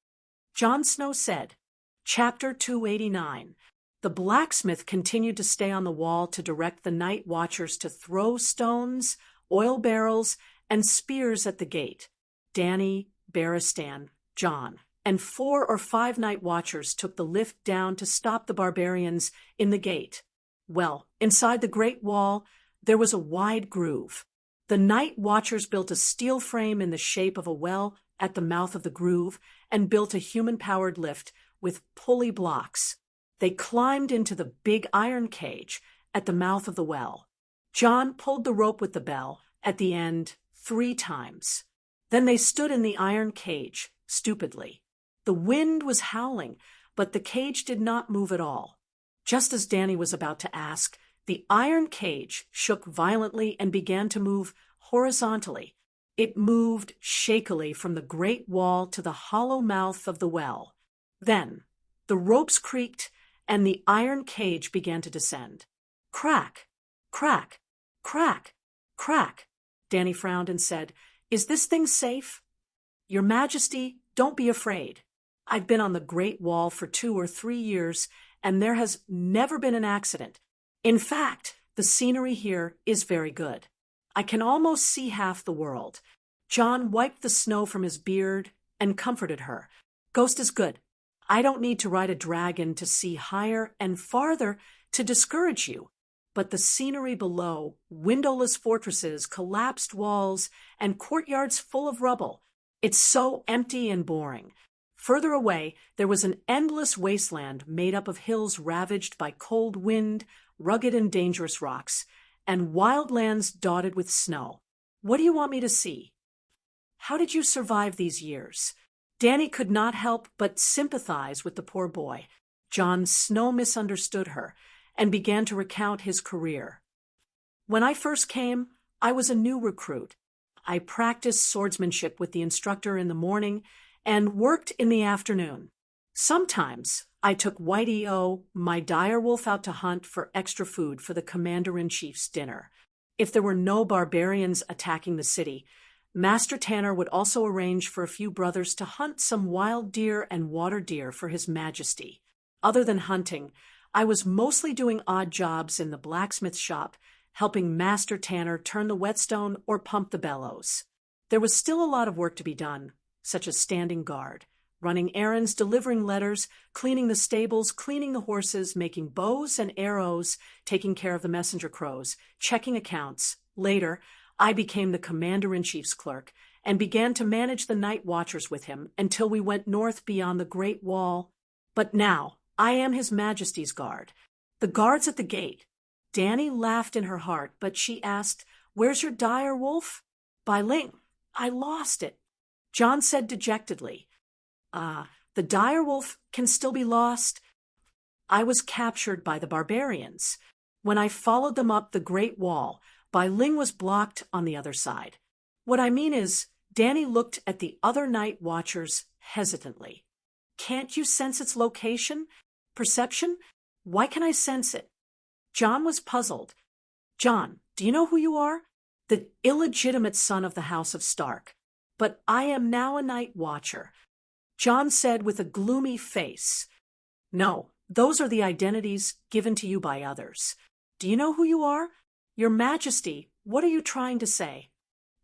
Jon Snow said. Chapter 289. The blacksmith continued to stay on the wall to direct the night watchers to throw stones, oil barrels, and spears at the gate. Danny, Beristan, Jon, and 4 or 5 night watchers took the lift down to stop the barbarians in the gate. Well, inside the great wall, there was a wide groove. The night watchers built a steel frame in the shape of a well at the mouth of the groove and built a human-powered lift with pulley blocks. They climbed into the big iron cage at the mouth of the well. Jon pulled the rope with the bell at the end 3 times. Then they stood in the iron cage, stupidly. The wind was howling, but the cage did not move at all. Just as Danny was about to ask, the iron cage shook violently and began to move horizontally. It moved shakily from the great wall to the hollow mouth of the well. Then the ropes creaked and the iron cage began to descend. Crack, crack, crack, crack. Danny frowned and said, "Is this thing safe?" "Your Majesty, don't be afraid. I've been on the Great Wall for 2 or 3 years, and there has never been an accident. In fact, the scenery here is very good. I can almost see half the world." Jon wiped the snow from his beard and comforted her. "Ghost is good. I don't need to ride a dragon to see higher and farther to discourage you. But the scenery below, windowless fortresses, collapsed walls, and courtyards full of rubble, it's so empty and boring. Further away, there was an endless wasteland made up of hills ravaged by cold wind, rugged and dangerous rocks, and wild lands dotted with snow. What do you want me to see?" "How did you survive these years?" Danny could not help but sympathize with the poor boy. Jon Snow misunderstood her and began to recount his career. "When I first came, I was a new recruit. I practiced swordsmanship with the instructor in the morning and worked in the afternoon. Sometimes I took Whitey-O, my direwolf, out to hunt for extra food for the commander-in-chief's dinner. If there were no barbarians attacking the city, Master Tanner would also arrange for a few brothers to hunt some wild deer and water deer for His Majesty. Other than hunting, I was mostly doing odd jobs in the blacksmith shop, helping Master Tanner turn the whetstone or pump the bellows. There was still a lot of work to be done, such as standing guard, running errands, delivering letters, cleaning the stables, cleaning the horses, making bows and arrows, taking care of the messenger crows, checking accounts. Later, I became the commander-in-chief's clerk and began to manage the night watchers with him until we went north beyond the Great Wall. But now I am His Majesty's guard. The guards at the gate. Danny laughed in her heart, but she asked, "Where's your dire wolf?" "By Ling. I lost it." John said dejectedly, "The dire wolf can still be lost." "I was captured by the barbarians. When I followed them up the Great Wall, Bai Ling was blocked on the other side. What I mean is," Danny looked at the other night watchers hesitantly. "Can't you sense its location? Perception? Why can I sense it?" John was puzzled. "John, do you know who you are?" "The illegitimate son of the House of Stark. But I am now a night watcher." John said with a gloomy face, "No, those are the identities given to you by others. Do you know who you are? Your Majesty, what are you trying to say?"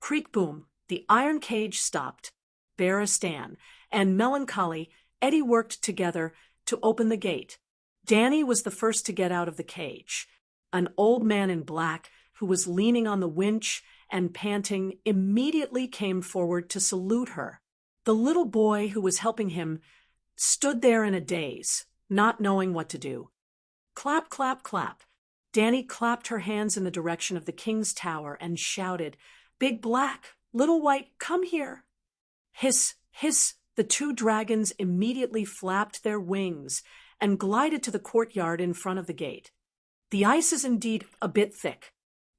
Creak boom, the iron cage stopped. Barristan and melancholy Eddie worked together to open the gate. Danny was the first to get out of the cage. An old man in black, who was leaning on the winch and panting, immediately came forward to salute her. The little boy who was helping him stood there in a daze, not knowing what to do. Clap, clap, clap. Danny clapped her hands in the direction of the king's tower and shouted, "Big Black, Little White, come here." Hiss, hiss, the two dragons immediately flapped their wings and glided to the courtyard in front of the gate. The ice is indeed a bit thick.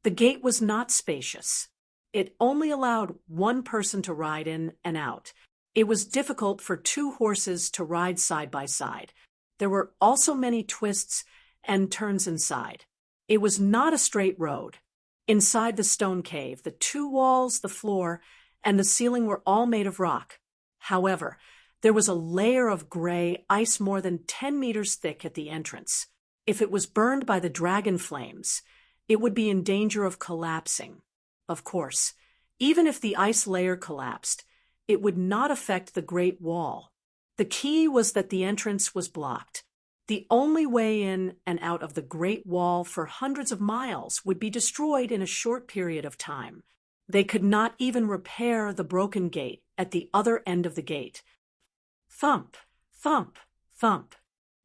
The gate was not spacious. It only allowed one person to ride in and out. It was difficult for two horses to ride side by side. There were also many twists and turns inside. It was not a straight road. Inside the stone cave, the two walls, the floor, and the ceiling were all made of rock. However, there was a layer of gray ice more than 10 meters thick at the entrance. If it was burned by the dragon flames, it would be in danger of collapsing. Of course, even if the ice layer collapsed, it would not affect the Great Wall. The key was that the entrance was blocked. The only way in and out of the Great Wall for hundreds of miles would be destroyed in a short period of time. They could not even repair the broken gate at the other end of the gate. Thump, thump, thump.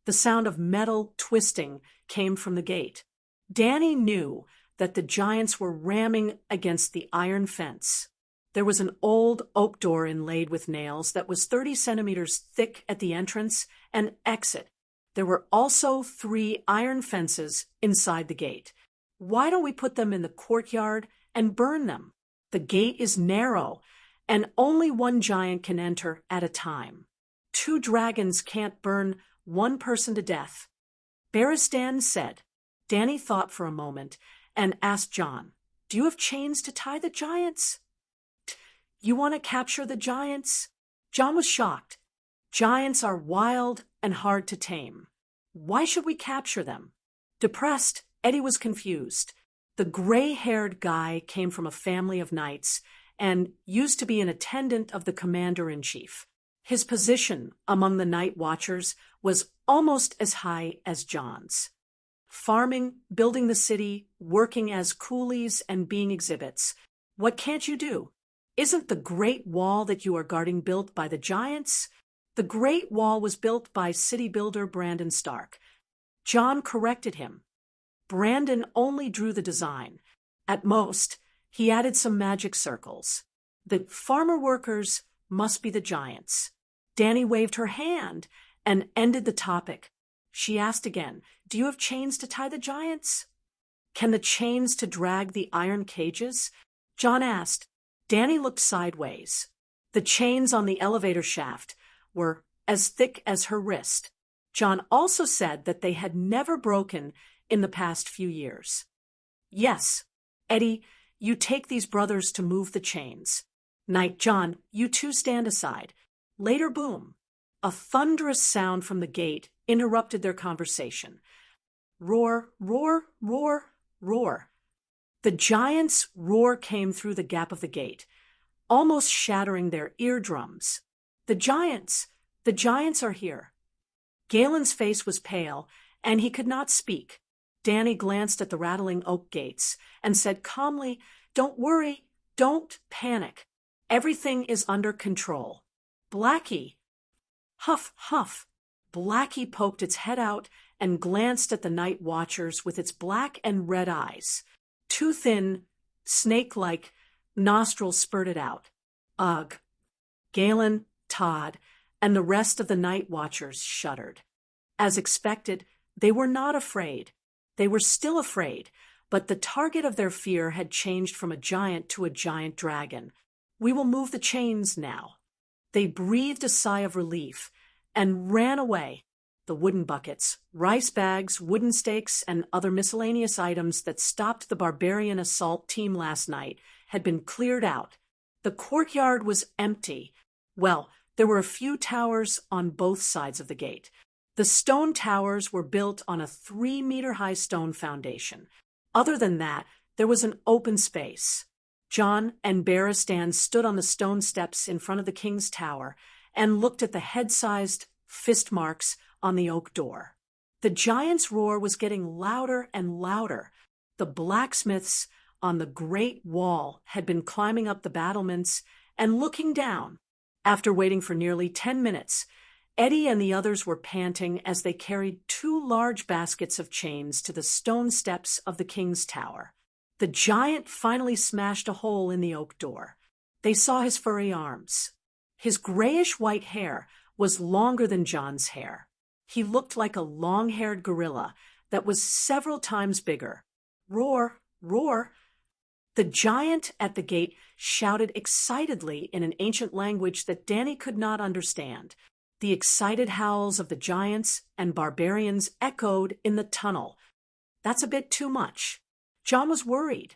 The sound of metal twisting came from the gate. Danny knew that the giants were ramming against the iron fence. There was an old oak door inlaid with nails that was 30 centimeters thick at the entrance and exit. There were also 3 iron fences inside the gate. "Why don't we put them in the courtyard and burn them? The gate is narrow, and only one giant can enter at a time. 2 dragons can't burn one person to death." Barristan said. Danny thought for a moment and asked John, "Do you have chains to tie the giants?" "You want to capture the giants?" John was shocked. "Giants are wild and hard to tame. Why should we capture them?" Depressed, Eddie was confused. The gray-haired guy came from a family of knights and used to be an attendant of the commander-in-chief. His position among the night watchers was almost as high as John's. Farming, building the city, working as coolies, and being exhibits. What can't you do? Isn't the Great Wall that you are guarding built by the giants? The Great Wall was built by city builder Brandon Stark. John corrected him. Brandon only drew the design. At most, he added some magic circles. The farmer workers must be the giants. Danny waved her hand and ended the topic. She asked again, "Do you have chains to tie the giants?" "Can the chains to drag the iron cages?" John asked. Danny looked sideways. The chains on the elevator shaft were as thick as her wrist. John also said that they had never broken in the past few years. "Yes. Eddie, you take these brothers to move the chains. Knight John, you two stand aside." Later boom. A thunderous sound from the gate interrupted their conversation. Roar, roar, roar, roar. The giants' roar came through the gap of the gate, almost shattering their eardrums. The giants are here." Galen's face was pale, and he could not speak. Danny glanced at the rattling oak gates and said calmly, Don't worry, don't panic. Everything is under control. Blackie. Huff, huff. Blackie poked its head out and glanced at the night watchers with its black and red eyes. Two thin, snake-like nostrils spurted out. Ugh. Galen, Todd, and the rest of the night watchers shuddered. As expected, they were not afraid. They were still afraid, but the target of their fear had changed from a giant to a giant dragon. We will move the chains now. They breathed a sigh of relief and ran away. The wooden buckets, rice bags, wooden stakes, and other miscellaneous items that stopped the barbarian assault team last night had been cleared out. The courtyard was empty. Well, there were a few towers on both sides of the gate. The stone towers were built on a 3-meter-high stone foundation. Other than that, there was an open space. John and Barristan stood on the stone steps in front of the king's tower and looked at the head-sized fist marks on the oak door. The giant's roar was getting louder and louder. The blacksmiths on the great wall had been climbing up the battlements and looking down. After waiting for nearly 10 minutes, Eddie and the others were panting as they carried 2 large baskets of chains to the stone steps of the king's tower. The giant finally smashed a hole in the oak door. They saw his furry arms. His grayish-white hair was longer than John's hair. He looked like a long-haired gorilla that was several times bigger. Roar, roar. The giant at the gate shouted excitedly in an ancient language that Danny could not understand. The excited howls of the giants and barbarians echoed in the tunnel. That's a bit too much. John was worried.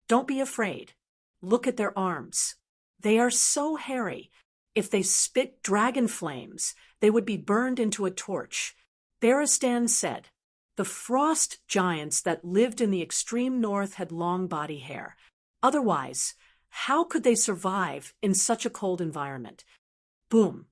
Don't be afraid. Look at their arms. They are so hairy. If they spit dragon flames, they would be burned into a torch. Barristan said, the frost giants that lived in the extreme north had long body hair. Otherwise, how could they survive in such a cold environment? Boom.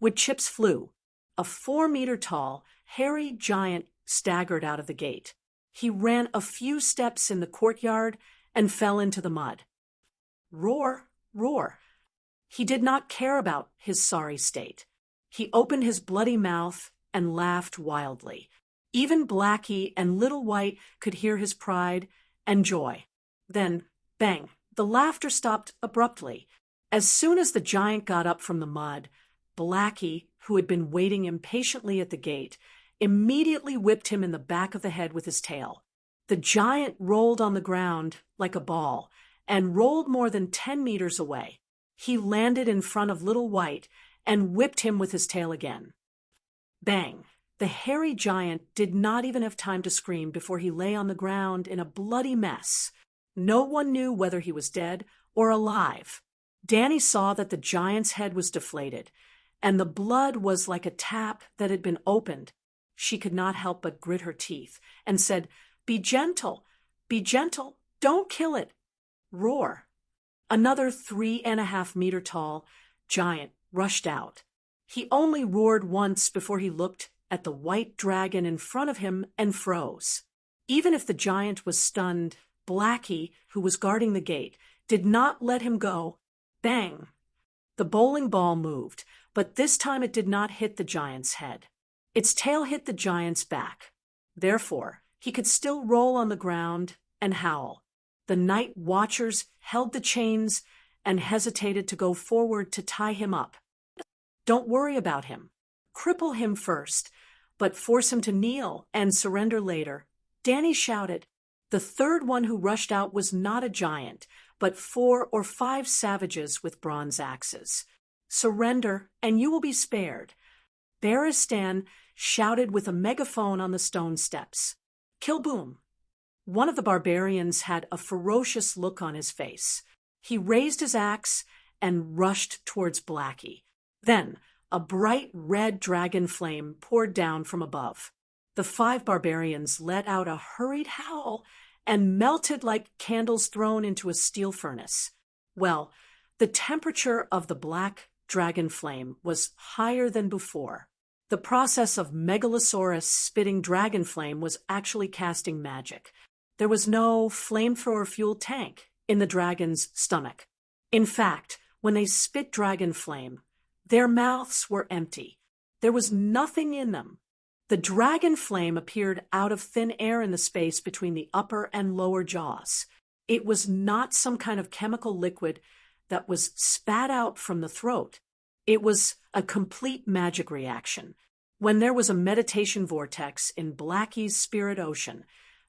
Wood chips flew. A 4-meter-tall, hairy giant staggered out of the gate. He ran a few steps in the courtyard and fell into the mud. Roar, roar. He did not care about his sorry state. He opened his bloody mouth and laughed wildly. Even Blackie and Little White could hear his pride and joy. Then, bang, the laughter stopped abruptly. As soon as the giant got up from the mud, Blackie, who had been waiting impatiently at the gate, immediately whipped him in the back of the head with his tail. The giant rolled on the ground like a ball and rolled more than 10 meters away. He landed in front of Little White and whipped him with his tail again. Bang! The hairy giant did not even have time to scream before he lay on the ground in a bloody mess. No one knew whether he was dead or alive. Danny saw that the giant's head was deflated, and the blood was like a tap that had been opened. She could not help but grit her teeth and said, be gentle, don't kill it. Roar. Another 3.5-meter-tall giant rushed out. He only roared once before he looked at the white dragon in front of him and froze. Even if the giant was stunned, Blackie, who was guarding the gate, did not let him go. Bang! The bowling ball moved, but this time it did not hit the giant's head. Its tail hit the giant's back. Therefore, he could still roll on the ground and howl. The night watchers held the chains and hesitated to go forward to tie him up. Don't worry about him. Cripple him first, but force him to kneel and surrender later. Danny shouted. The third one who rushed out was not a giant, but 4 or 5 savages with bronze axes. Surrender, and you will be spared. Barristan shouted with a megaphone on the stone steps. Kill boom. One of the barbarians had a ferocious look on his face. He raised his axe and rushed towards Blackie. Then, a bright red dragon flame poured down from above. The 5 barbarians let out a hurried howl and melted like candles thrown into a steel furnace. Well, the temperature of the black dragon flame was higher than before. The process of Megalosaurus spitting dragon flame was actually casting magic. There was no flamethrower fuel tank in the dragon's stomach. In fact, when they spit dragon flame, their mouths were empty. There was nothing in them. The dragon flame appeared out of thin air in the space between the upper and lower jaws. It was not some kind of chemical liquid that was spat out from the throat. It was a complete magic reaction. When there was a meditation vortex in Blackie's spirit ocean,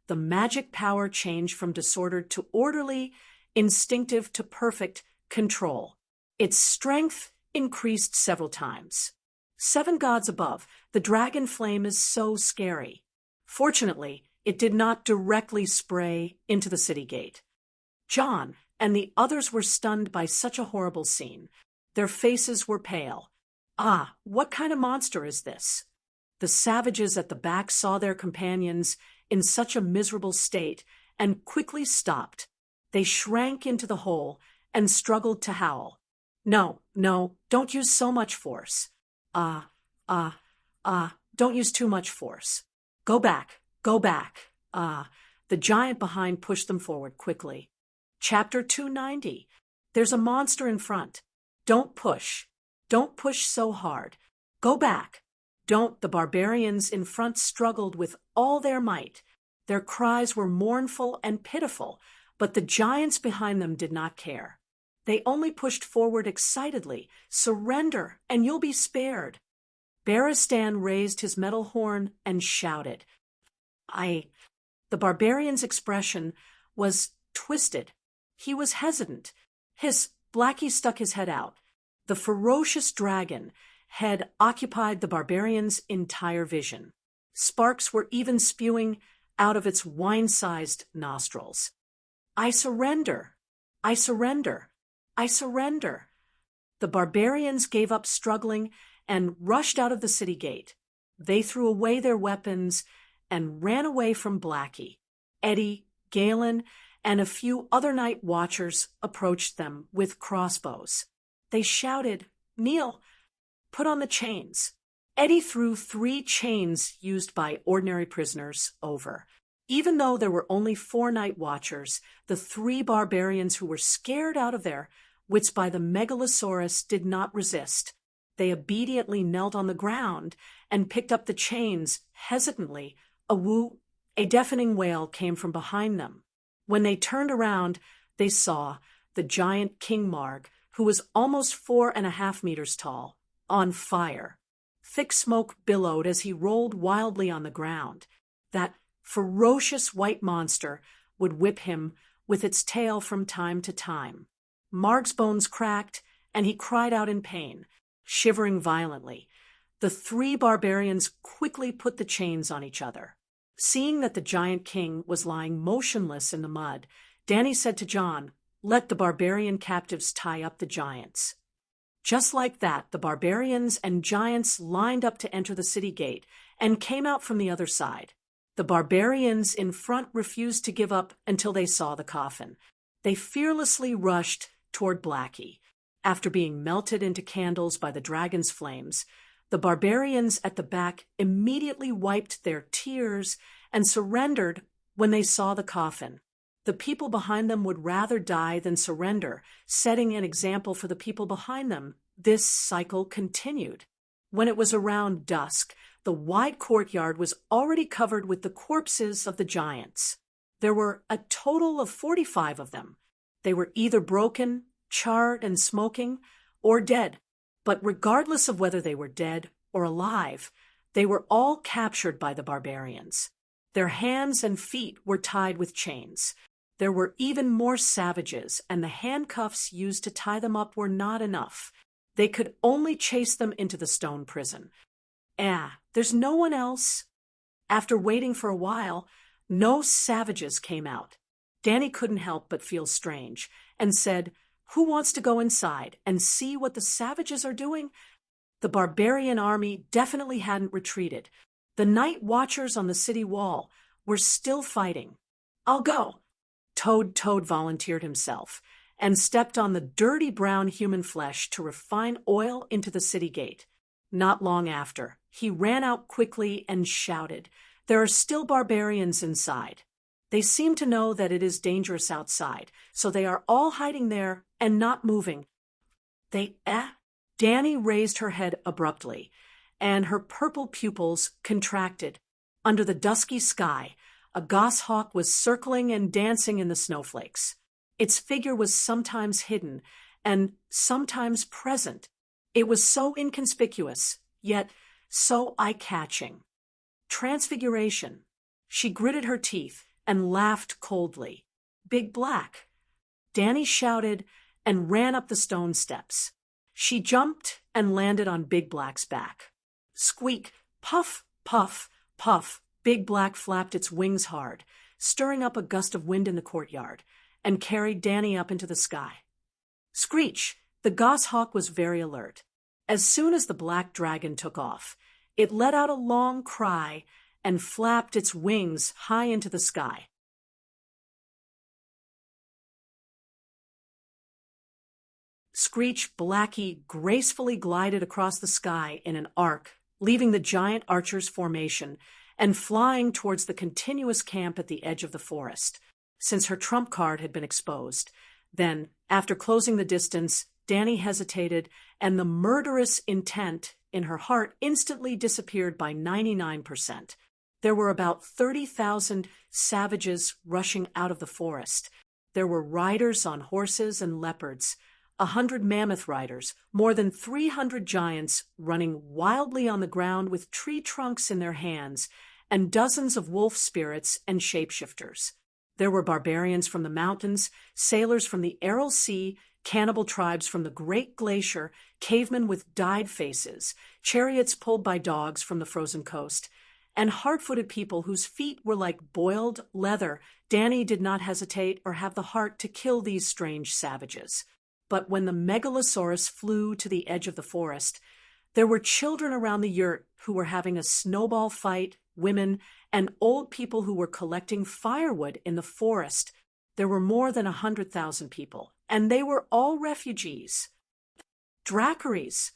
the magic power changed from disordered to orderly, instinctive to perfect control. Its strength increased several times. 7 gods above, the dragon flame is so scary. Fortunately, it did not directly spray into the city gate. John and the others were stunned by such a horrible scene. Their faces were pale. Ah, what kind of monster is this? The savages at the back saw their companions in such a miserable state and quickly stopped. They shrank into the hole and struggled to howl. No, don't use so much force. Don't use too much force. Go back. The giant behind pushed them forward quickly. Chapter 290. There's a monster in front. Don't push. Don't push so hard. Go back. Don't. The barbarians in front struggled with all their might. Their cries were mournful and pitiful, but the giants behind them did not care. They only pushed forward excitedly. Surrender, and you'll be spared. Baristan raised his metal horn and shouted. The barbarian's expression was twisted. He was hesitant. Blackie stuck his head out. The ferocious dragon had occupied the barbarian's entire vision. Sparks were even spewing out of its wine-sized nostrils. I surrender. The barbarians gave up struggling and rushed out of the city gate. They threw away their weapons and ran away from Blackie. Eddie, Galen, and a few other night watchers approached them with crossbows. They shouted, "Neil, put on the chains." Eddie threw 3 chains used by ordinary prisoners over. Even though there were only 4 night watchers, the 3 barbarians who were scared out of their wits by the megalosaurus did not resist. They obediently knelt on the ground and picked up the chains hesitantly. A deafening wail came from behind them. When they turned around, they saw the giant King Marg, who was almost 4.5 meters tall, on fire. Thick smoke billowed as he rolled wildly on the ground. That ferocious white monster would whip him with its tail from time to time. Marg's bones cracked, and he cried out in pain, shivering violently. The 3 barbarians quickly put the chains on each other. Seeing that the giant king was lying motionless in the mud, Danny said to John, "Let the barbarian captives tie up the giants." Just like that, the barbarians and giants lined up to enter the city gate and came out from the other side. The barbarians in front refused to give up until they saw the coffin. They fearlessly rushed toward Blackie. After being melted into candles by the dragon's flames, the barbarians at the back immediately wiped their tears and surrendered when they saw the coffin. The people behind them would rather die than surrender, setting an example for the people behind them. This cycle continued. When it was around dusk, the wide courtyard was already covered with the corpses of the giants. There were a total of 45 of them. They were either broken, charred and smoking, or dead. But regardless of whether they were dead or alive, they were all captured by the barbarians. Their hands and feet were tied with chains. There were even more savages, and the handcuffs used to tie them up were not enough. They could only chase them into the stone prison. There's no one else. After waiting for a while, no savages came out. Danny couldn't help but feel strange and said, "Who wants to go inside and see what the savages are doing?" The barbarian army definitely hadn't retreated. The night watchers on the city wall were still fighting. "I'll go." Toad volunteered himself and stepped on the dirty brown human flesh to refine oil into the city gate. Not long after, he ran out quickly and shouted, "There are still barbarians inside." They seem to know that it is dangerous outside, so they are all hiding there and not moving. Danny raised her head abruptly, and her purple pupils contracted. Under the dusky sky, a goshawk was circling and dancing in the snowflakes. Its figure was sometimes hidden and sometimes present. It was so inconspicuous, yet so eye-catching. Transfiguration. She gritted her teeth and laughed coldly. Big Black. Danny shouted and ran up the stone steps. She jumped and landed on Big Black's back. Squeak, puff, puff, puff. Big Black flapped its wings hard, stirring up a gust of wind in the courtyard, and carried Danny up into the sky. Screech! The goshawk was very alert. As soon as the black dragon took off, it let out a long cry and flapped its wings high into the sky. Screech Blackie gracefully glided across the sky in an arc, leaving the giant archer's formation and flying towards the continuous camp at the edge of the forest, since her trump card had been exposed. Then, after closing the distance, Danny hesitated, and the murderous intent in her heart instantly disappeared by 99%. There were about 30,000 savages rushing out of the forest. There were riders on horses and leopards, 100 mammoth riders, more than 300 giants running wildly on the ground with tree trunks in their hands, and dozens of wolf spirits and shapeshifters. There were barbarians from the mountains, sailors from the Aral Sea, cannibal tribes from the Great Glacier, cavemen with dyed faces, chariots pulled by dogs from the frozen coast, and hard-footed people whose feet were like boiled leather. Danny did not hesitate or have the heart to kill these strange savages. But when the Megalosaurus flew to the edge of the forest, there were children around the yurt who were having a snowball fight, women, and old people who were collecting firewood in the forest. There were more than 100,000 people, and they were all refugees. Dracaries,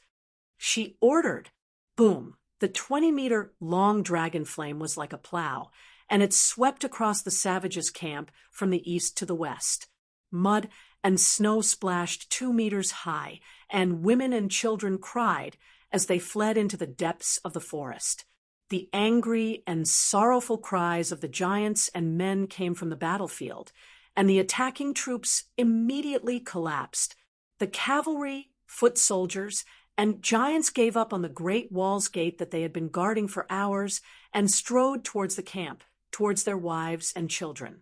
she ordered. Boom! The 20-meter-long dragon flame was like a plow, and it swept across the savages' camp from the east to the west. Mud and snow splashed 2 meters high, and women and children cried as they fled into the depths of the forest. The angry and sorrowful cries of the giants and men came from the battlefield, and the attacking troops immediately collapsed. The cavalry, foot soldiers, and giants gave up on the great wall's gate that they had been guarding for hours and strode towards the camp, towards their wives and children.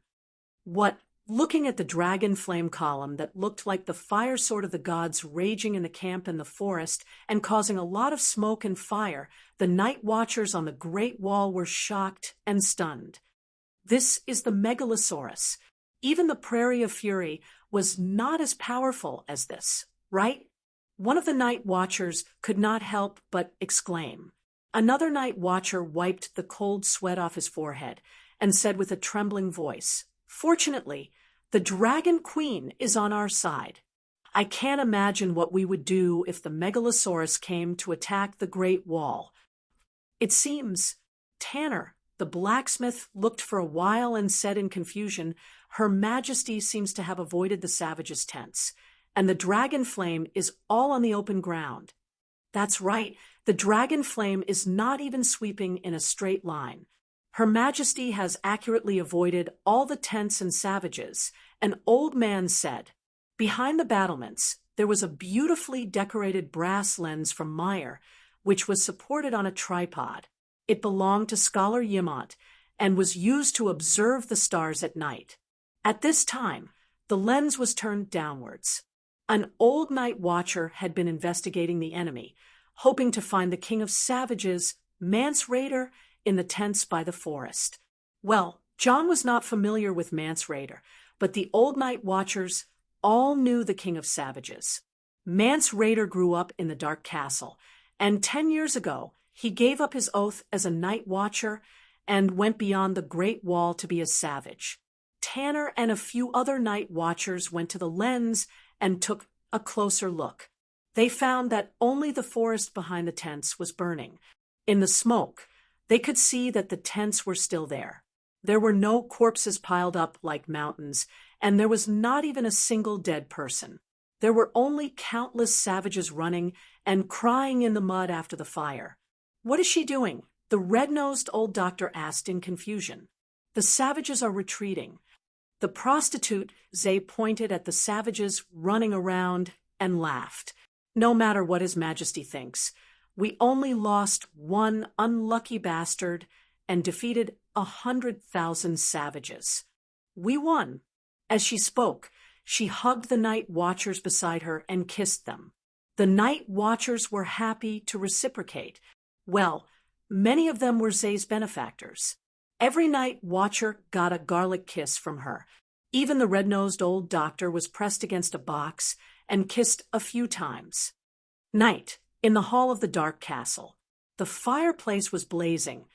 Looking at the dragon flame column that looked like the fire sword of the gods raging in the camp in the forest and causing a lot of smoke and fire, the night watchers on the Great Wall were shocked and stunned. This is the Megalosaurus. Even the Prairie of Fury was not as powerful as this, right? One of the night watchers could not help but exclaim. Another night watcher wiped the cold sweat off his forehead and said with a trembling voice, "Fortunately, the Dragon Queen is on our side. I can't imagine what we would do if the Megalosaurus came to attack the Great Wall." It seems Tanner, the blacksmith, looked for a while and said in confusion, "Her Majesty seems to have avoided the savages' tents, and the dragon flame is all on the open ground." That's right, the dragon flame is not even sweeping in a straight line. Her Majesty has accurately avoided all the tents and savages, an old man said. Behind the battlements, there was a beautifully decorated brass lens from Meyer, which was supported on a tripod. It belonged to Scholar Yimont and was used to observe the stars at night. At this time, the lens was turned downwards. An old night watcher had been investigating the enemy, hoping to find the king of savages, Mance Rayder, in the tents by the forest. Well, John was not familiar with Mance Rayder, but the old night watchers all knew the king of savages. Mance Rayder grew up in the Dark Castle, and 10 years ago he gave up his oath as a night watcher and went beyond the Great Wall to be a savage. Tanner and a few other night watchers went to the lens and took a closer look. They found that only the forest behind the tents was burning. In the smoke, they could see that the tents were still there. There were no corpses piled up like mountains, and there was not even a single dead person. There were only countless savages running and crying in the mud after the fire. "What is she doing?" the red-nosed old doctor asked in confusion. "The savages are retreating." The prostitute, Zay, pointed at the savages running around and laughed. "No matter what His Majesty thinks, we only lost one unlucky bastard and defeated 100,000 savages. We won." As she spoke, she hugged the night watchers beside her and kissed them. The night watchers were happy to reciprocate. Well, many of them were Zay's benefactors. Every night watcher got a garlic kiss from her. Even the red-nosed old doctor was pressed against a box and kissed a few times. Night, in the hall of the dark castle. The fireplace was blazing,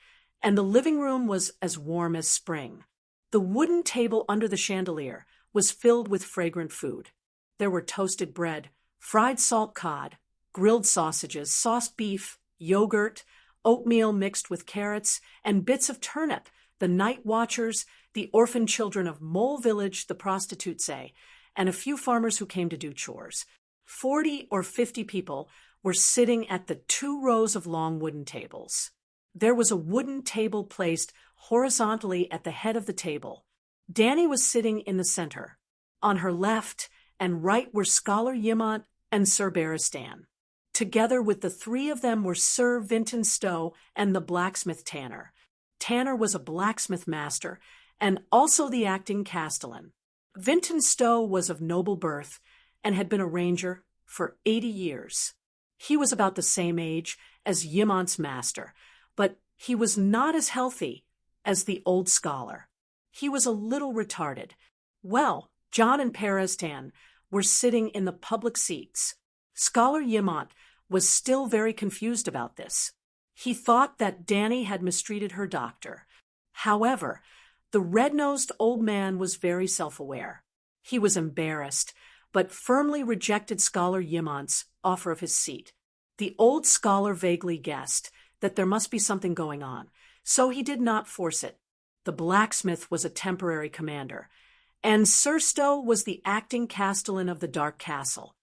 and the living room was as warm as spring. The wooden table under the chandelier was filled with fragrant food. There were toasted bread, fried salt cod, grilled sausages, sauced beef, yogurt, oatmeal mixed with carrots, and bits of turnip. The night watchers, the orphan children of Mole Village, the prostitutes say, and a few farmers who came to do chores. 40 or 50 people were sitting at the 2 rows of long wooden tables. There was a wooden table placed horizontally at the head of the table. Danny was sitting in the center. On her left and right were Scholar Yimont and Sir Barristan. Together with the 3 of them were Sir Vinton Stowe and the blacksmith Tanner. Tanner was a blacksmith master and also the acting castellan. Vinton Stowe was of noble birth and had been a ranger for 80 years. He was about the same age as Yimont's master, but he was not as healthy as the old scholar. He was a little retarded. Well, John and Barristan were sitting in the public seats. Scholar Yimont was still very confused about this. He thought that Danny had mistreated her doctor. However, the red-nosed old man was very self-aware. He was embarrassed, but firmly rejected Scholar Yimont's offer of his seat. The old scholar vaguely guessed that there must be something going on, so he did not force it. The blacksmith was a temporary commander, and Sir Stowe was the acting castellan of the Dark Castle.